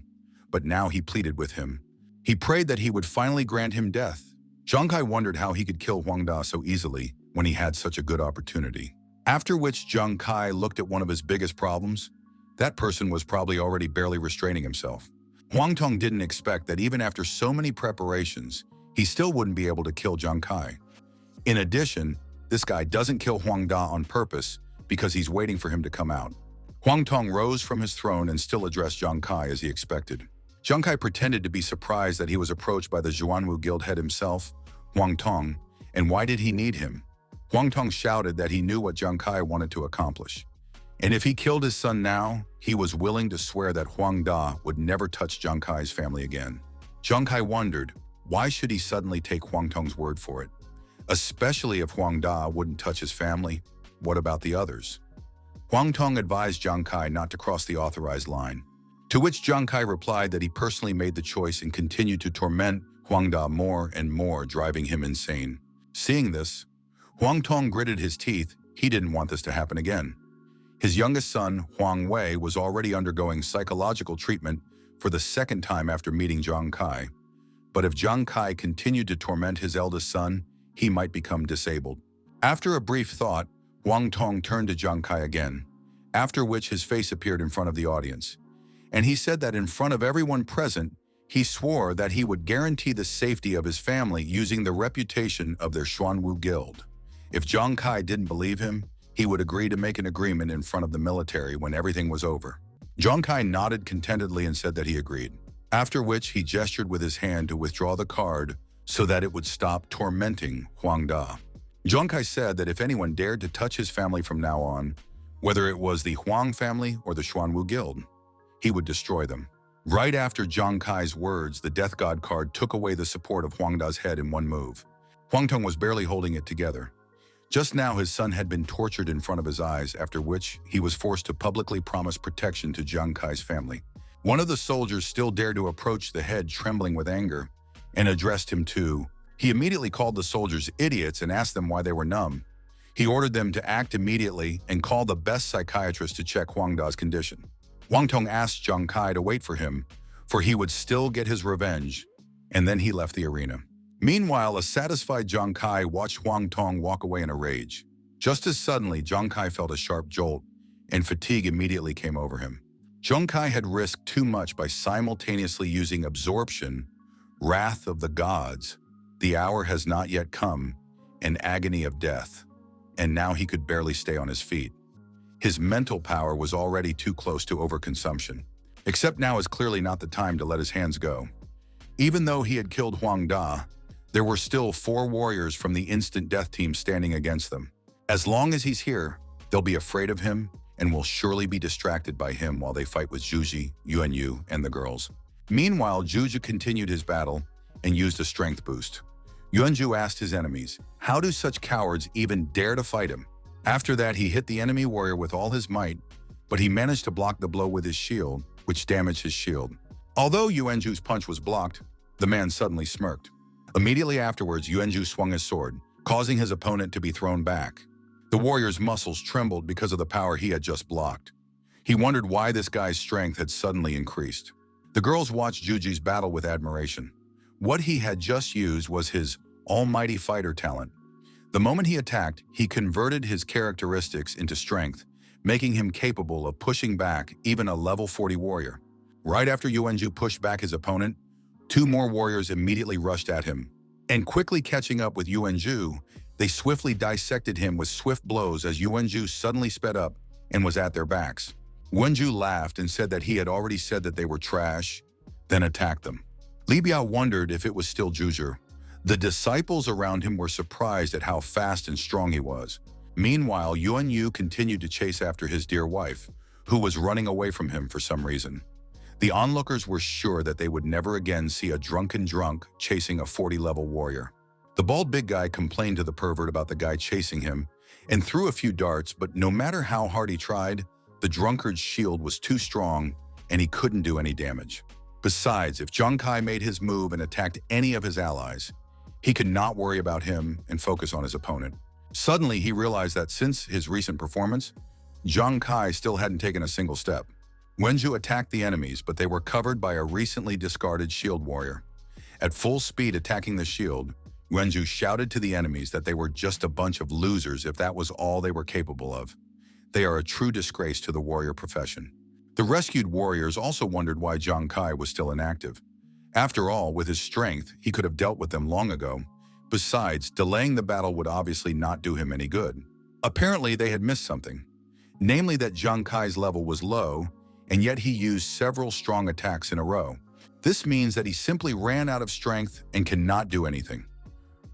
but now he pleaded with him. He prayed that he would finally grant him death. Zhang Kai wondered how he could kill Huang Da so easily when he had such a good opportunity. After which Zhang Kai looked at one of his biggest problems. That person was probably already barely restraining himself. Huang Tong didn't expect that even after so many preparations, he still wouldn't be able to kill Zhang Kai. In addition, this guy doesn't kill Huang Da on purpose because he's waiting for him to come out. Huang Tong rose from his throne and still addressed Zhang Kai as he expected. Zhang Kai pretended to be surprised that he was approached by the Zhuanwu guild head himself, Huang Tong, and why did he need him? Huang Tong shouted that he knew what Zhang Kai wanted to accomplish. And if he killed his son now, he was willing to swear that Huang Da would never touch Zhang Kai's family again. Zhang Kai wondered, why should he suddenly take Huang Tong's word for it? Especially if Huang Da wouldn't touch his family, what about the others? Huang Tong advised Zhang Kai not to cross the authorized line, to which Zhang Kai replied that he personally made the choice and continued to torment Huang Da more and more, driving him insane. Seeing this, Huang Tong gritted his teeth. He didn't want this to happen again. His youngest son, Huang Wei, was already undergoing psychological treatment for the second time after meeting Zhang Kai. But if Zhang Kai continued to torment his eldest son, he might become disabled. After a brief thought, Huang Tong turned to Zhang Kai again, after which his face appeared in front of the audience. And he said that in front of everyone present, he swore that he would guarantee the safety of his family using the reputation of their Xuanwu guild. If Zhang Kai didn't believe him, he would agree to make an agreement in front of the military when everything was over. Zhang Kai nodded contentedly and said that he agreed, after which he gestured with his hand to withdraw the card so that it would stop tormenting Huang Da. Zhang Kai said that if anyone dared to touch his family from now on, whether it was the Huang family or the Xuanwu guild, he would destroy them. Right after Zhang Kai's words, the Death God card took away the support of Huang Da's head in one move. Huang Tong was barely holding it together. Just now his son had been tortured in front of his eyes, after which he was forced to publicly promise protection to Zhang Kai's family. One of the soldiers still dared to approach the head, trembling with anger, and addressed him too. He immediately called the soldiers idiots and asked them why they were numb. He ordered them to act immediately and call the best psychiatrist to check Huang Da's condition. Huang Tong asked Zhang Kai to wait for him, for he would still get his revenge, and then he left the arena. Meanwhile, a satisfied Zhang Kai watched Huang Tong walk away in a rage. Just as suddenly, Zhang Kai felt a sharp jolt, and fatigue immediately came over him. Zhang Kai had risked too much by simultaneously using absorption, wrath of the gods, the hour has not yet come, and agony of death, and now he could barely stay on his feet. His mental power was already too close to overconsumption. Except now is clearly not the time to let his hands go. Even though he had killed Huang Da, there were still 4 warriors from the instant death team standing against them. As long as he's here, they'll be afraid of him and will surely be distracted by him while they fight with Zhuji, Yuanyu, and the girls. Meanwhile, Zhuji continued his battle and used a strength boost. Yuanju asked his enemies, how do such cowards even dare to fight him? After that, he hit the enemy warrior with all his might, but he managed to block the blow with his shield, which damaged his shield. Although Yuanju's punch was blocked, the man suddenly smirked. Immediately afterwards, Yuanju swung his sword, causing his opponent to be thrown back. The warrior's muscles trembled because of the power he had just blocked. He wondered why this guy's strength had suddenly increased. The girls watched Zhuji's battle with admiration. What he had just used was his almighty fighter talent. The moment he attacked, he converted his characteristics into strength, making him capable of pushing back even a level 40 warrior. Right after Yuanju pushed back his opponent, 2 more warriors immediately rushed at him. And quickly catching up with Yuanju, they swiftly dissected him with swift blows as Yuanju suddenly sped up and was at their backs. Yuanju laughed and said that he had already said that they were trash, then attacked them. Li Biao wondered if it was still Zhuji. The disciples around him were surprised at how fast and strong he was. Meanwhile, Yuanyu continued to chase after his dear wife, who was running away from him for some reason. The onlookers were sure that they would never again see a drunken drunk chasing a 40-level warrior. The bald big guy complained to the pervert about the guy chasing him and threw a few darts, but no matter how hard he tried, the drunkard's shield was too strong and he couldn't do any damage. Besides, if Zhang Kai made his move and attacked any of his allies, he could not worry about him and focus on his opponent. Suddenly, he realized that since his recent performance, Zhang Kai still hadn't taken a single step. Wenju attacked the enemies, but they were covered by a recently discarded shield warrior. At full speed attacking the shield, Wenju shouted to the enemies that they were just a bunch of losers if that was all they were capable of. They are a true disgrace to the warrior profession. The rescued warriors also wondered why Zhang Kai was still inactive. After all, with his strength, he could have dealt with them long ago. Besides, delaying the battle would obviously not do him any good. Apparently, they had missed something. Namely that Zhang Kai's level was low, and yet he used several strong attacks in a row. This means that he simply ran out of strength and cannot do anything.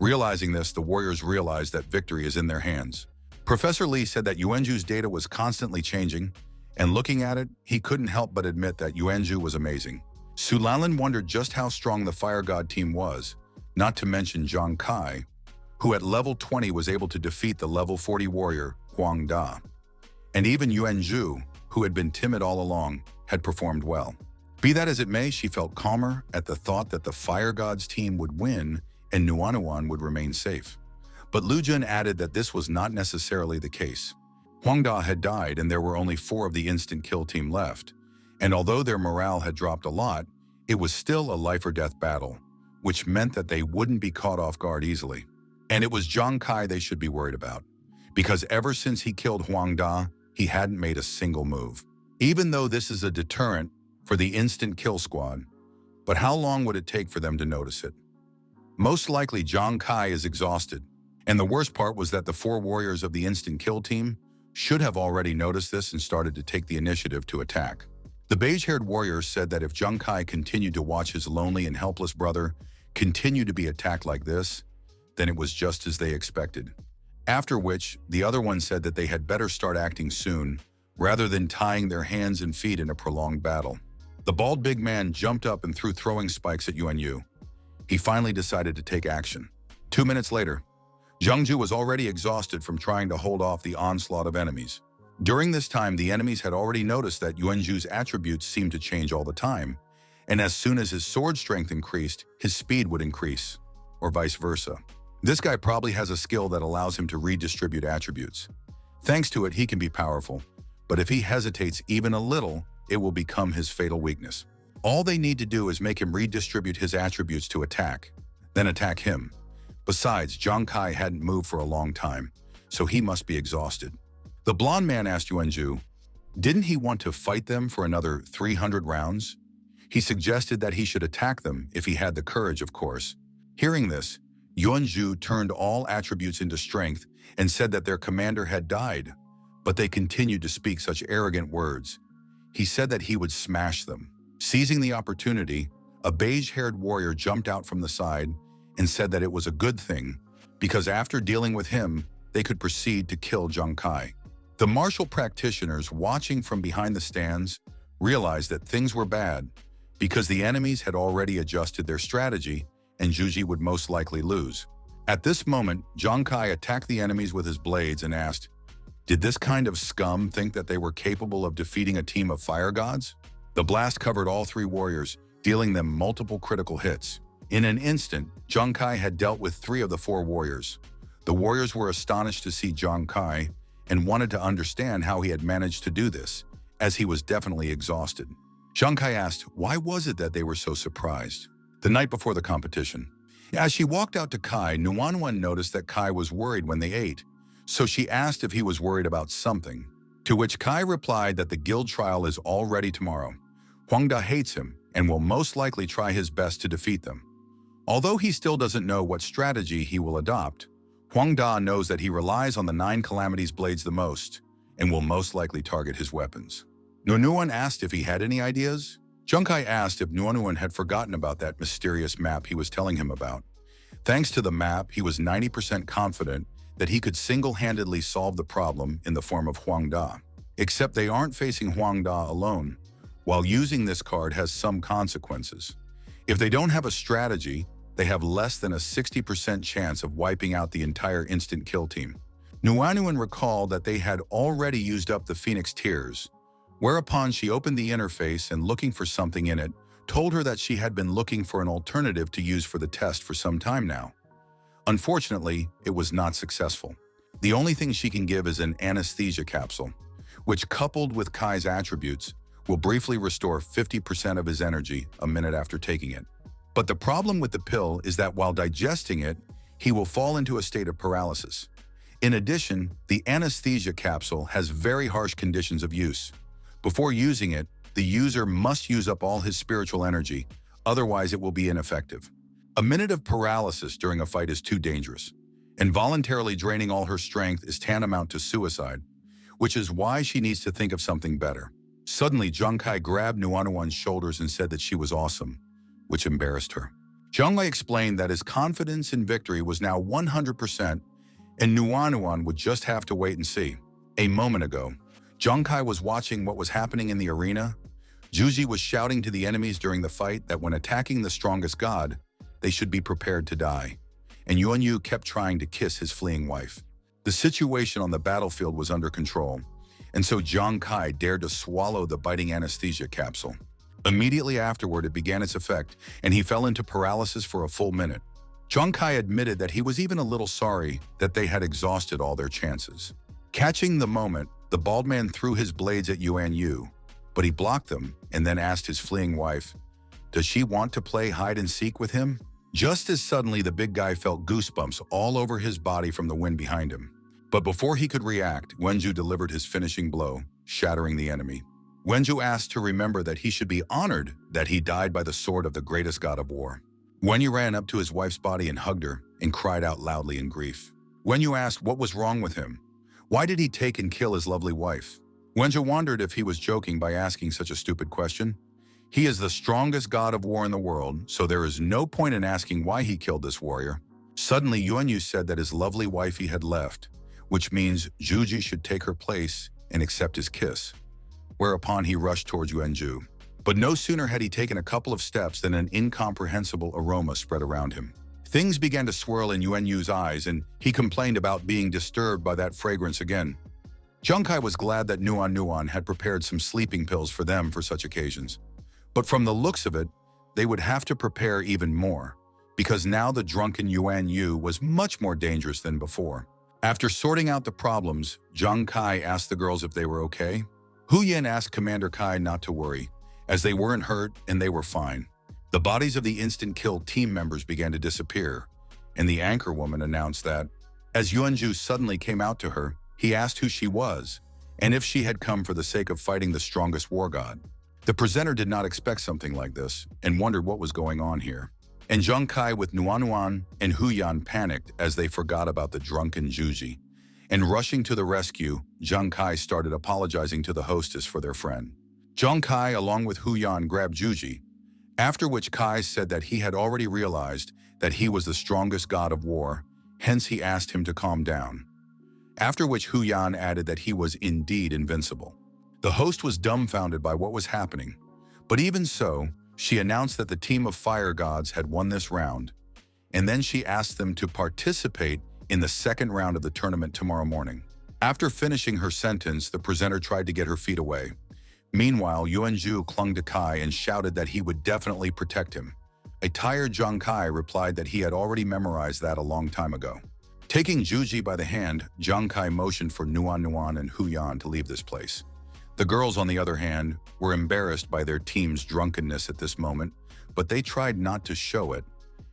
Realizing this, the warriors realized that victory is in their hands. Professor Lee said that Yuanju's data was constantly changing, and looking at it, he couldn't help but admit that Yuanju was amazing. Su Lanlin wondered just how strong the Fire God team was, not to mention Zhang Kai, who at level 20 was able to defeat the level 40 warrior Huang Da. And even Yuanju, who had been timid all along, had performed well. Be that as it may, she felt calmer at the thought that the Fire God's team would win and Nuanuan would remain safe. But Lu Jun added that this was not necessarily the case. Huang Da had died and there were only 4 of the instant kill team left, and although their morale had dropped a lot, it was still a life-or-death battle, which meant that they wouldn't be caught off guard easily. And it was Zhang Kai they should be worried about, because ever since he killed Huang Da, he hadn't made a single move. Even though this is a deterrent for the instant kill squad, but how long would it take for them to notice it? Most likely Zhang Kai is exhausted, and the worst part was that the 4 warriors of the instant kill team should have already noticed this and started to take the initiative to attack. The beige-haired warrior said that if Zhang Kai continued to watch his lonely and helpless brother continue to be attacked like this, then it was just as they expected. After which, the other one said that they had better start acting soon, rather than tying their hands and feet in a prolonged battle. The bald big man jumped up and threw throwing spikes at Yuan Yu. He finally decided to take action. 2 minutes later, Zhang Ju was already exhausted from trying to hold off the onslaught of enemies. During this time, the enemies had already noticed that Yuan Ju's attributes seemed to change all the time, and as soon as his sword strength increased, his speed would increase, or vice versa. This guy probably has a skill that allows him to redistribute attributes. Thanks to it, he can be powerful, but if he hesitates even a little, it will become his fatal weakness. All they need to do is make him redistribute his attributes to attack, then attack him. Besides, Zhang Kai hadn't moved for a long time, so he must be exhausted. The blonde man asked Yuan Ju, didn't he want to fight them for another 300 rounds? He suggested that he should attack them if he had the courage, of course. Hearing this, Yuan Ju turned all attributes into strength and said that their commander had died, but they continued to speak such arrogant words. He said that he would smash them. Seizing the opportunity, a beige-haired warrior jumped out from the side and said that it was a good thing, because after dealing with him, they could proceed to kill Zhang Kai. The martial practitioners watching from behind the stands realized that things were bad because the enemies had already adjusted their strategy and Juji would most likely lose. At this moment, Zhang Kai attacked the enemies with his blades and asked, did this kind of scum think that they were capable of defeating a team of fire gods? The blast covered all 3 warriors, dealing them multiple critical hits. In an instant, Zhang Kai had dealt with 3 of the 4 warriors. The warriors were astonished to see Zhang Kai and wanted to understand how he had managed to do this, as he was definitely exhausted. Zhang Kai asked, why was it that they were so surprised? The night before the competition. As she walked out to Kai, Nuanwan noticed that Kai was worried when they ate, so she asked if he was worried about something, to which Kai replied that the guild trial is already tomorrow. Huang Da hates him and will most likely try his best to defeat them. Although he still doesn't know what strategy he will adopt, Huang Da knows that he relies on the 9 Calamities blades the most and will most likely target his weapons. Nuanwan asked if he had any ideas. Zhang Kai asked if Nuanwan had forgotten about that mysterious map he was telling him about. Thanks to the map, he was 90% confident that he could single-handedly solve the problem in the form of Huang Da. Except they aren't facing Huang Da alone. While using this card has some consequences. If they don't have a strategy, they have less than a 60% chance of wiping out the entire instant kill team. Nuanwan recalled that they had already used up the Phoenix Tears, whereupon she opened the interface and looking for something in it, told her that she had been looking for an alternative to use for the test for some time now. Unfortunately, it was not successful. The only thing she can give is an anesthesia capsule, which coupled with Kai's attributes, will briefly restore 50% of his energy a minute after taking it. But the problem with the pill is that while digesting it, he will fall into a state of paralysis. In addition, the anesthesia capsule has very harsh conditions of use. Before using it, the user must use up all his spiritual energy, otherwise it will be ineffective. A minute of paralysis during a fight is too dangerous, and voluntarily draining all her strength is tantamount to suicide, which is why she needs to think of something better. Suddenly, Zhang Kai grabbed Nuanwan's shoulders and said that she was awesome, which embarrassed her. Zhang Kai explained that his confidence in victory was now 100%, and Nuanwan would just have to wait and see. A moment ago, Zhang Kai was watching what was happening in the arena. Juji was shouting to the enemies during the fight that when attacking the strongest god, they should be prepared to die, and Yuan Yu kept trying to kiss his fleeing wife. The situation on the battlefield was under control, and so Zhang Kai dared to swallow the biting anesthesia capsule. Immediately afterward, it began its effect, and he fell into paralysis for a full minute. Zhang Kai admitted that he was even a little sorry that they had exhausted all their chances. Catching the moment, the bald man threw his blades at Yuan Yu, but he blocked them and then asked his fleeing wife, "Does she want to play hide-and-seek with him?" Just as suddenly, the big guy felt goosebumps all over his body from the wind behind him. But before he could react, Wenju delivered his finishing blow, shattering the enemy. Wenju asked to remember that he should be honored that he died by the sword of the greatest god of war. Wenyu ran up to his wife's body and hugged her and cried out loudly in grief. Wenyu asked what was wrong with him. Why did he take and kill his lovely wife? Wenju wondered if he was joking by asking such a stupid question. He is the strongest god of war in the world, so there is no point in asking why he killed this warrior. Suddenly, Yuanyu said that his lovely wifey had left, which means Juji should take her place and accept his kiss. Whereupon he rushed towards Yuanju. But no sooner had he taken a couple of steps than an incomprehensible aroma spread around him. Things began to swirl in Yuanyu's eyes, and he complained about being disturbed by that fragrance again. Zhang Kai was glad that Nuan had prepared some sleeping pills for them for such occasions. But from the looks of it, they would have to prepare even more, because now the drunken Yuan Yu was much more dangerous than before. After sorting out the problems, Zhang Kai asked the girls if they were okay. Hu Yin asked Commander Kai not to worry, as they weren't hurt and they were fine. The bodies of the instant kill team members began to disappear, and the anchor woman announced that, as Yuanju suddenly came out to her, he asked who she was, and if she had come for the sake of fighting the strongest war god. The presenter did not expect something like this, and wondered what was going on here. And Zhang Kai with Nuan and Hu Yan panicked as they forgot about the drunken Juji. And rushing to the rescue, Zhang Kai started apologizing to the hostess for their friend. Zhang Kai, along with Hu Yan, grabbed Juji, after which Kai said that he had already realized that he was the strongest god of war, hence he asked him to calm down. After which Hu Yan added that he was indeed invincible. The host was dumbfounded by what was happening, but even so, she announced that the team of fire gods had won this round, and then she asked them to participate in the second round of the tournament tomorrow morning. After finishing her sentence, the presenter tried to get her feet away. Meanwhile, Yuanju clung to Kai and shouted that he would definitely protect him. A tired Zhang Kai replied that he had already memorized that a long time ago. Taking Juji by the hand, Zhang Kai motioned for Nuan and Hu Yan to leave this place. The girls, on the other hand, were embarrassed by their team's drunkenness at this moment, but they tried not to show it,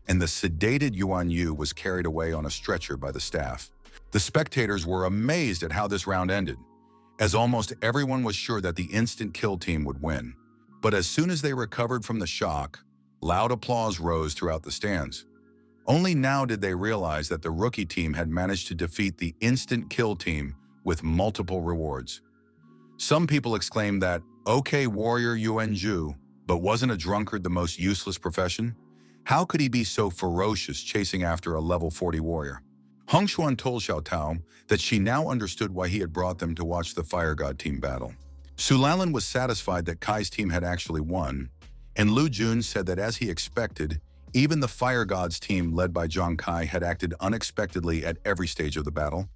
and the sedated Yuan Yu was carried away on a stretcher by the staff. The spectators were amazed at how this round ended, as almost everyone was sure that the instant kill team would win. But as soon as they recovered from the shock, loud applause rose throughout the stands. Only now did they realize that the rookie team had managed to defeat the instant kill team with multiple rewards. Some people exclaimed that, "Okay, warrior Yuanju, but wasn't a drunkard the most useless profession? How could he be so ferocious chasing after a level 40 warrior?" Hong Xuan told Xiao Tao that she now understood why he had brought them to watch the fire god team battle. Su Lanlin was satisfied that Kai's team had actually won, and Lu Jun said that as he expected, even the fire gods team led by Zhang Kai had acted unexpectedly at every stage of the battle.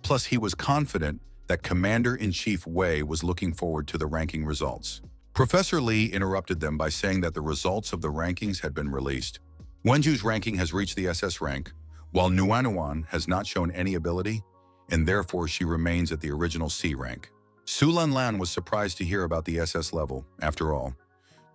Plus, he was confident that Commander-in-Chief Wei was looking forward to the ranking results. Professor Li interrupted them by saying that the results of the rankings had been released. Wenju's ranking has reached the SS rank, while Nuan has not shown any ability, and therefore she remains at the original C rank. Su Lanlan was surprised to hear about the SS level. After all,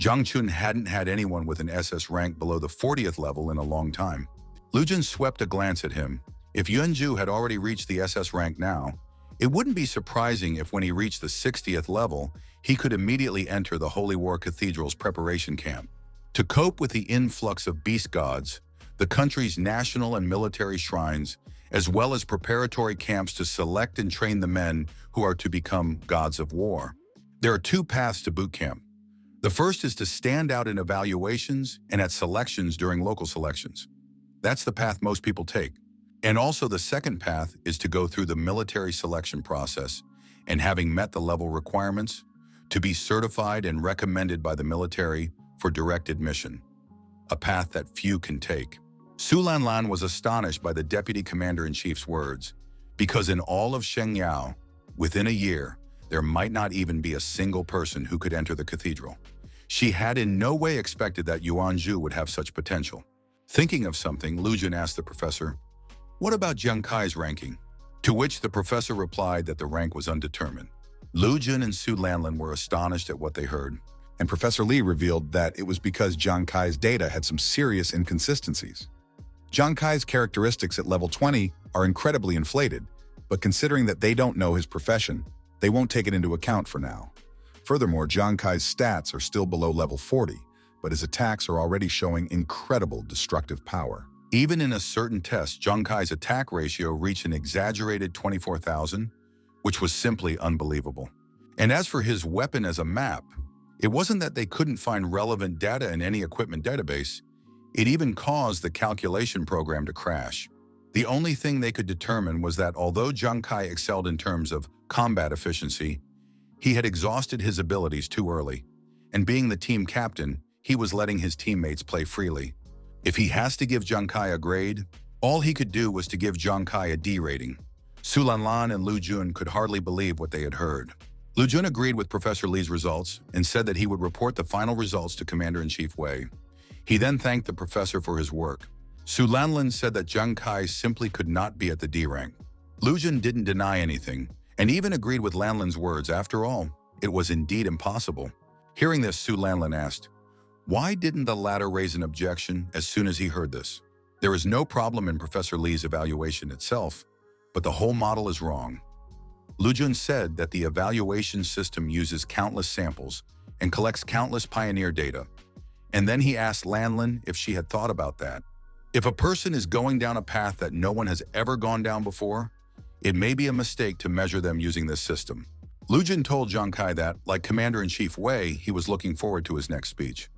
Zhang Chun hadn't had anyone with an SS rank below the 40th level in a long time. Lu Jun swept a glance at him. If Yuanju had already reached the SS rank now, it wouldn't be surprising if when he reached the 60th level, he could immediately enter the Holy War Cathedral's preparation camp. To cope with the influx of beast gods, the country's national and military shrines, as well as preparatory camps to select and train the men who are to become gods of war. There are two paths to boot camp. The first is to stand out in evaluations and at selections during local selections. That's the path most people take. And also the second path is to go through the military selection process and, having met the level requirements, to be certified and recommended by the military for direct admission, a path that few can take. Su Lanlan was astonished by the Deputy Commander-in-Chief's words, because in all of Shengyao, within a year, there might not even be a single person who could enter the cathedral. She had in no way expected that Yuanju would have such potential. Thinking of something, Lu Jun asked the professor, "What about Jiang Kai's ranking?" To which the professor replied that the rank was undetermined. Lu Jun and Su Lanlin were astonished at what they heard. And Professor Lee revealed that it was because Jiang Kai's data had some serious inconsistencies. Jiang Kai's characteristics at level 20 are incredibly inflated, but considering that they don't know his profession, they won't take it into account for now. Furthermore, Jiang Kai's stats are still below level 40, but his attacks are already showing incredible destructive power. Even in a certain test, Jiang Kai's attack ratio reached an exaggerated 24,000, which was simply unbelievable. And as for his weapon as a map, it wasn't that they couldn't find relevant data in any equipment database. It even caused the calculation program to crash. The only thing they could determine was that although Jiang Kai excelled in terms of combat efficiency, he had exhausted his abilities too early. And being the team captain, he was letting his teammates play freely. If he has to give Jiang Kai a grade, all he could do was to give Jiang Kai a D rating. Su Lanlan and Lu Jun could hardly believe what they had heard. Lu Jun agreed with Professor Lee's results and said that he would report the final results to Commander-in-Chief Wei. He then thanked the professor for his work. Su Lanlin said that Jiang Kai simply could not be at the D rank. Lu Jun didn't deny anything, and even agreed with Lanlin's words. After all, it was indeed impossible. Hearing this, Su Lanlin asked, "Why didn't the latter raise an objection as soon as he heard this? There is no problem in Professor Lee's evaluation itself, but the whole model is wrong." Lu Jun said that the evaluation system uses countless samples and collects countless pioneer data. And then he asked Lanlin if she had thought about that. If a person is going down a path that no one has ever gone down before, it may be a mistake to measure them using this system. Lu Jun told Jiang Kai that, like Commander-in-Chief Wei, he was looking forward to his next speech.